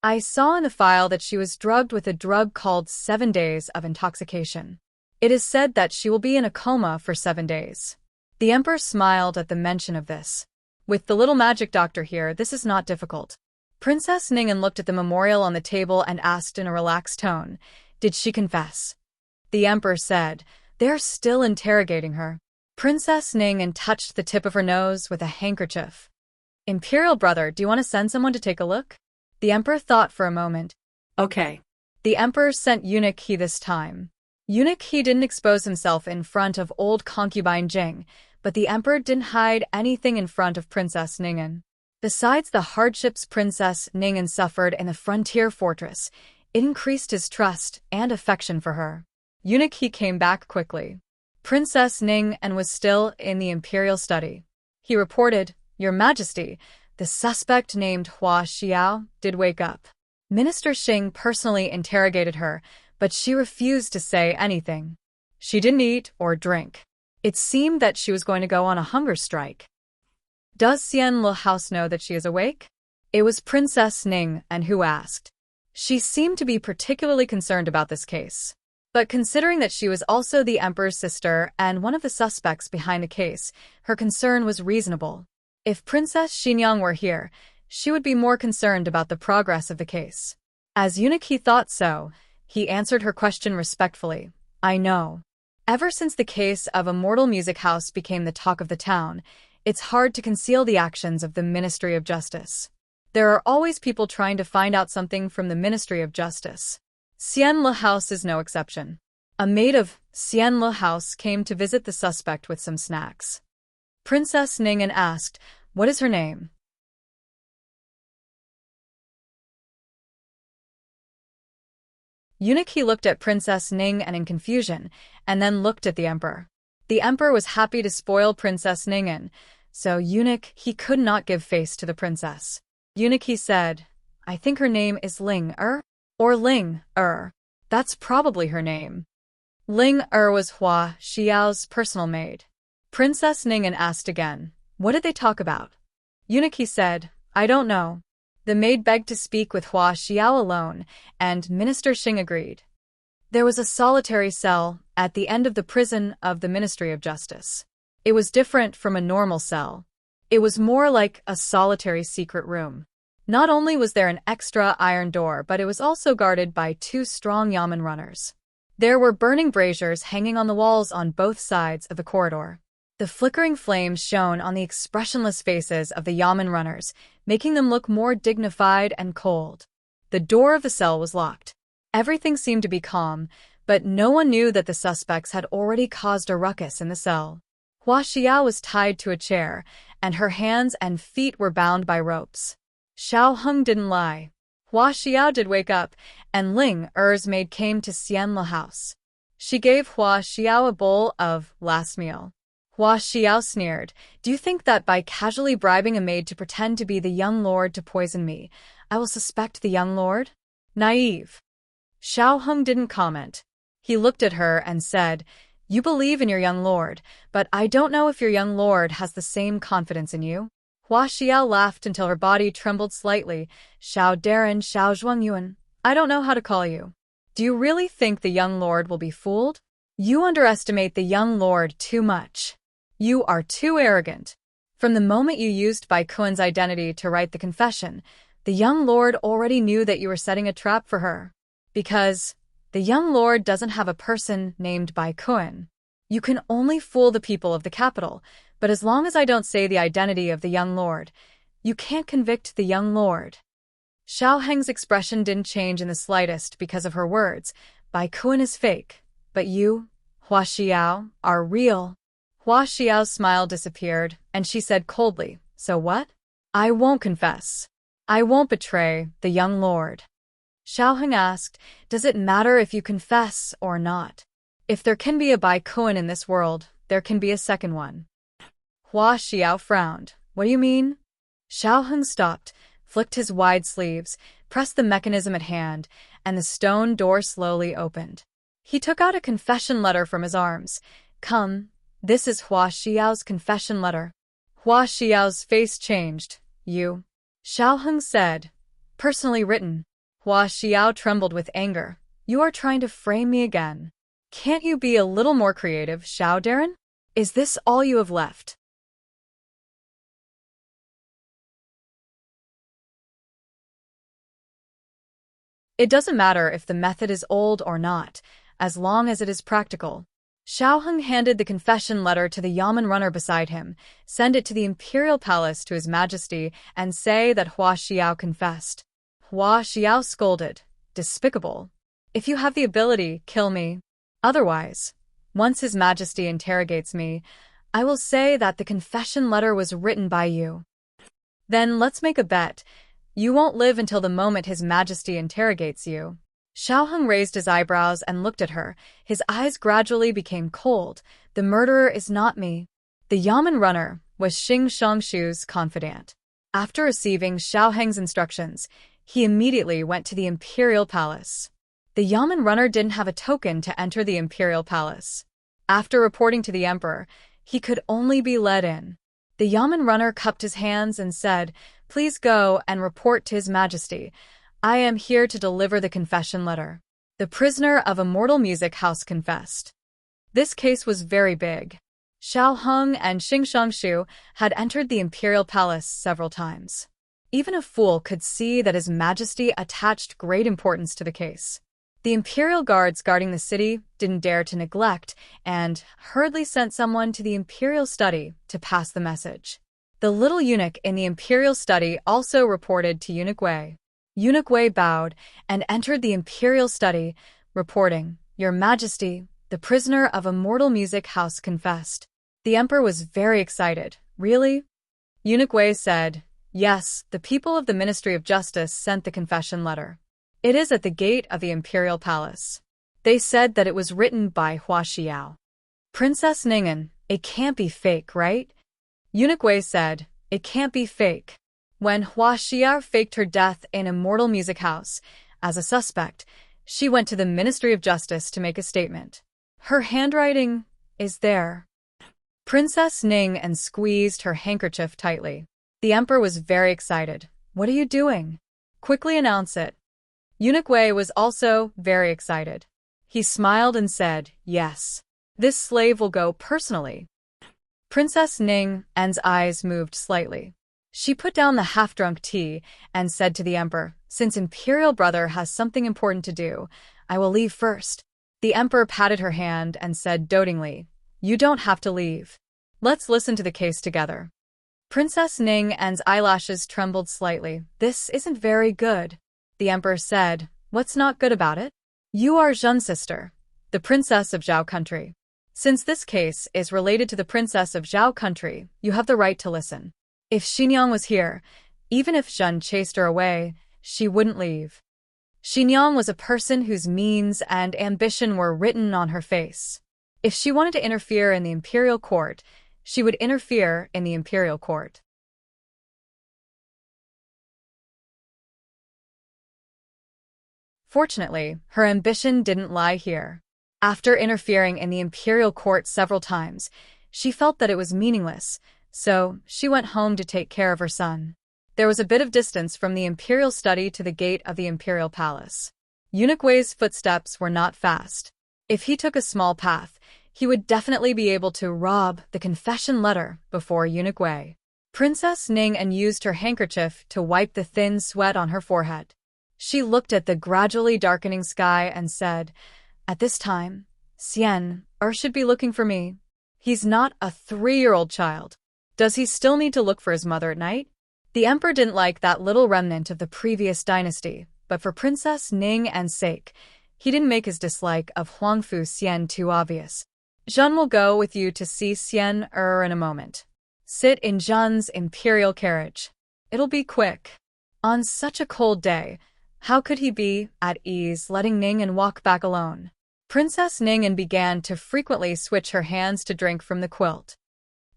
[SPEAKER 1] I saw in the file that she was drugged with a drug called 7 days of intoxication. It is said that she will be in a coma for 7 days. The emperor smiled at the mention of this. With the little magic doctor here, this is not difficult. Princess Ning'an looked at the memorial on the table and asked in a relaxed tone, did she confess? The emperor said, they're still interrogating her. Princess Ning'an touched the tip of her nose with a handkerchief. Imperial brother, do you want to send someone to take a look? The emperor thought for a moment.
[SPEAKER 2] Okay.
[SPEAKER 1] The emperor sent Eunuch He this time. Eunuch He didn't expose himself in front of old concubine Jing, but the emperor didn't hide anything in front of Princess Ning'an. Besides the hardships Princess Ning'an suffered in the frontier fortress, it increased his trust and affection for her. Eunuch He came back quickly. Princess Ning'an was still in the imperial study. He reported, Your Majesty, the suspect named Hua Xiao did wake up. Minister Xing personally interrogated her, but she refused to say anything. She didn't eat or drink. It seemed that she was going to go on a hunger strike. Does Xian Le house know that she is awake? It was Princess Ning'an who asked. She seemed to be particularly concerned about this case. But considering that she was also the emperor's sister and one of the suspects behind the case, her concern was reasonable. If Princess Xinyang were here, she would be more concerned about the progress of the case. As Eunuch He thought so, he answered her question respectfully. I know. Ever since the case of Immortal Music House became the talk of the town, it's hard to conceal the actions of the Ministry of Justice. There are always people trying to find out something from the Ministry of Justice. Xian Le house is no exception. A maid of Xian Le house came to visit the suspect with some snacks. Princess Ning'an asked, what is her name? Eunuch He looked at Princess Ning'an in confusion, and then looked at the emperor. The emperor was happy to spoil Princess Ning'an, so Eunuch He could not give face to the princess. Eunuch He said, I think her name is Ling-er? Or Ling-er. That's probably her name. Ling-er was Hua Xiao's personal maid. Princess Ning'an asked again, what did they talk about? Eunuch He said, I don't know. The maid begged to speak with Hua Xiao alone, and Minister Xing agreed. There was a solitary cell at the end of the prison of the Ministry of Justice. It was different from a normal cell. It was more like a solitary secret room. Not only was there an extra iron door, but it was also guarded by 2 strong yamen runners. There were burning braziers hanging on the walls on both sides of the corridor. The flickering flames shone on the expressionless faces of the yamen runners, making them look more dignified and cold. The door of the cell was locked. Everything seemed to be calm, but no one knew that the suspects had already caused a ruckus in the cell. Hua Xiao was tied to a chair, and her hands and feet were bound by ropes. Xiao Heng didn't lie. Hua Xiao did wake up, and Ling-er's maid came to Xian Le house. She gave Hua Xiao a bowl of last meal. Hua Xiao sneered, do you think that by casually bribing a maid to pretend to be the young lord to poison me, I will suspect the young lord? Naive. Xiao Heng didn't comment. He looked at her and said, you believe in your young lord, but I don't know if your young lord has the same confidence in you. Hua Xiao laughed until her body trembled slightly. Xiao Darren, Xiao Zhuangyuan, I don't know how to call you. Do you really think the young lord will be fooled? You underestimate the young lord too much. You are too arrogant. From the moment you used Bai Kuen's identity to write the confession, the young lord already knew that you were setting a trap for her. Because the young lord doesn't have a person named Bai Kuen. You can only fool the people of the capital, but as long as I don't say the identity of the young lord, you can't convict the young lord. Xiao Heng's expression didn't change in the slightest because of her words. Bai Kuen is fake, but you, Hua Xiao, are real. Hua Xiao's smile disappeared, and she said coldly, "So what? I won't confess. I won't betray the young lord." Xiaoheng asked, "Does it matter if you confess or not? If there can be a Bai Kuan in this world, there can be a second one." Hua Xiao frowned. "What do you mean?" Xiaoheng stopped, flicked his wide sleeves, pressed the mechanism at hand, and the stone door slowly opened. He took out a confession letter from his arms. "Come, this is Hua Xiao's confession letter." Hua Xiao's face changed. "You?" Xiaoheng said. "Personally written." Hua Xiao trembled with anger. "You are trying to frame me again. Can't you be a little more creative, Xiao Darren? Is this all you have left?" It doesn't matter if the method is old or not, as long as it is practical. Xiaoheng handed the confession letter to the Yamen runner beside him. "Send it to the imperial palace to His Majesty and say that Hua Xiao confessed." Hua Xiao scolded. "Despicable. If you have the ability, kill me. Otherwise, once His Majesty interrogates me, I will say that the confession letter was written by you. Then let's make a bet. You won't live until the moment His Majesty interrogates you." Xiaoheng raised his eyebrows and looked at her. His eyes gradually became cold. "The murderer is not me." The Yamen runner was Xing Shongshu's confidant. After receiving Xiaoheng's instructions, he immediately went to the imperial palace. The Yamen runner didn't have a token to enter the imperial palace. After reporting to the emperor, he could only be let in. The Yamen runner cupped his hands and said, "Please go and report to His Majesty. I am here to deliver the confession letter." The prisoner of Immortal Music House confessed. This case was very big. Xiaoheng and Xing Shongshu had entered the imperial palace several times. Even a fool could see that His Majesty attached great importance to the case. The imperial guards guarding the city didn't dare to neglect and hurriedly sent someone to the imperial study to pass the message. The little eunuch in the imperial study also reported to Eunuch Wei. Eunuch Wei bowed and entered the imperial study, reporting, "Your Majesty, the prisoner of Immortal Music House confessed." The emperor was very excited. "Really?" Eunuch Wei said, "Yes, the people of the Ministry of Justice sent the confession letter. It is at the gate of the imperial palace. They said that it was written by Hua Xiao." "Princess Ning'an, it can't be fake, right?" Eunuch Wei said, "It can't be fake." When Hua Xiao faked her death in Immortal Music House, as a suspect, she went to the Ministry of Justice to make a statement. Her handwriting is there. Princess Ning'an squeezed her handkerchief tightly. The emperor was very excited. "What are you doing? Quickly announce it." Eunuch Wei was also very excited. He smiled and said, "Yes. This slave will go personally." Princess Ning'an's eyes moved slightly. She put down the half-drunk tea and said to the emperor, "Since Imperial Brother has something important to do, I will leave first." The emperor patted her hand and said dotingly, "You don't have to leave. Let's listen to the case together." Princess Ning'an's eyelashes trembled slightly. "This isn't very good." The emperor said, "What's not good about it? You are Zhen's sister, the princess of Zhao country. Since this case is related to the princess of Zhao country, you have the right to listen. If Xinjiang was here, even if Zhen chased her away, she wouldn't leave. Xinjiang was a person whose means and ambition were written on her face. If she wanted to interfere in the imperial court, she would interfere in the imperial court. Fortunately, her ambition didn't lie here. After interfering in the imperial court several times, she felt that it was meaningless, so she went home to take care of her son. There was a bit of distance from the imperial study to the gate of the imperial palace. Eunuch Wei's footsteps were not fast. If he took a small path, he would definitely be able to rob the confession letter before Eunuch Wei. Princess Ning'an used her handkerchief to wipe the thin sweat on her forehead. She looked at the gradually darkening sky and said, "At this time, Xian should be looking for me. He's not a 3-year-old child. Does he still need to look for his mother at night?" The emperor didn't like that little remnant of the previous dynasty, but for Princess Ning'an's sake, he didn't make his dislike of Huangfu Xian too obvious. Zhen will go with you to see Xian in a moment. Sit in Zhen's imperial carriage. It'll be quick. On such a cold day, how could he be at ease letting Ning'an walk back alone? Princess Ning'an began to frequently switch her hands to drink from the quilt.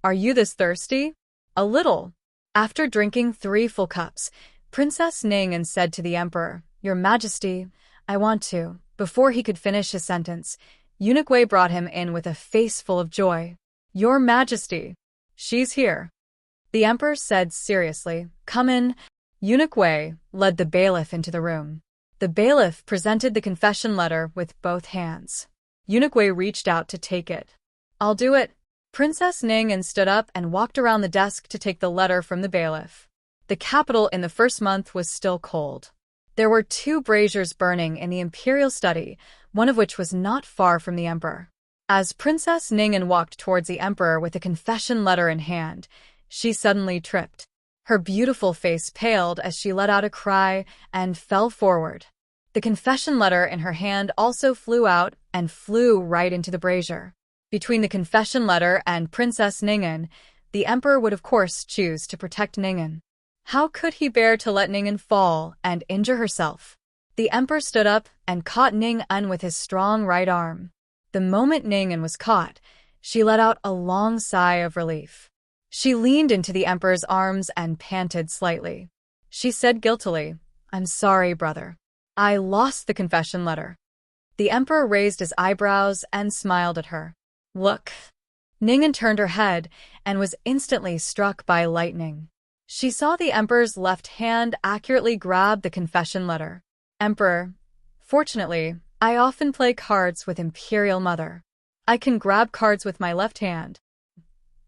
[SPEAKER 1] Are you this thirsty? A little. After drinking 3 full cups, Princess Ning'an said to the emperor, Your Majesty, I want to. Before he could finish his sentence, Eunuch Wei brought him in with a face full of joy. Your Majesty, she's here. The emperor said seriously, Come in. Eunuch Wei led the bailiff into the room. The bailiff presented the confession letter with both hands. Eunuch Wei reached out to take it. I'll do it. Princess Ning'an stood up and walked around the desk to take the letter from the bailiff. The capital in the first month was still cold. There were 2 braziers burning in the imperial study, one of which was not far from the emperor. As Princess Ning'an walked towards the emperor with the confession letter in hand, she suddenly tripped. Her beautiful face paled as she let out a cry and fell forward. The confession letter in her hand also flew out and flew right into the brazier. Between the confession letter and Princess Ning'an, the emperor would of course choose to protect Ning'an. How could he bear to let Ning'an fall and injure herself? The emperor stood up and caught Ning'an with his strong right arm. The moment Ning'an was caught, she let out a long sigh of relief. She leaned into the emperor's arms and panted slightly. She said guiltily, I'm sorry, brother. I lost the confession letter. The emperor raised his eyebrows and smiled at her. Look. Ning'an turned her head and was instantly struck by lightning. She saw the emperor's left hand accurately grab the confession letter. Emperor, fortunately, I often play cards with Imperial Mother. I can grab cards with my left hand.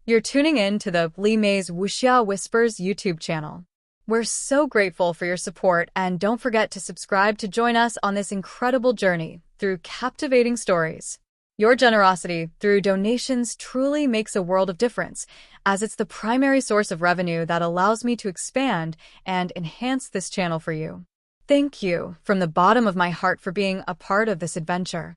[SPEAKER 1] You're tuning in to the Li Mei's Wuxia Whispers YouTube channel. We're so grateful for your support, and don't forget to subscribe to join us on this incredible journey through captivating stories. Your generosity through donations truly makes a world of difference, as it's the primary source of revenue that allows me to expand and enhance this channel for you. Thank you from the bottom of my heart for being a part of this adventure.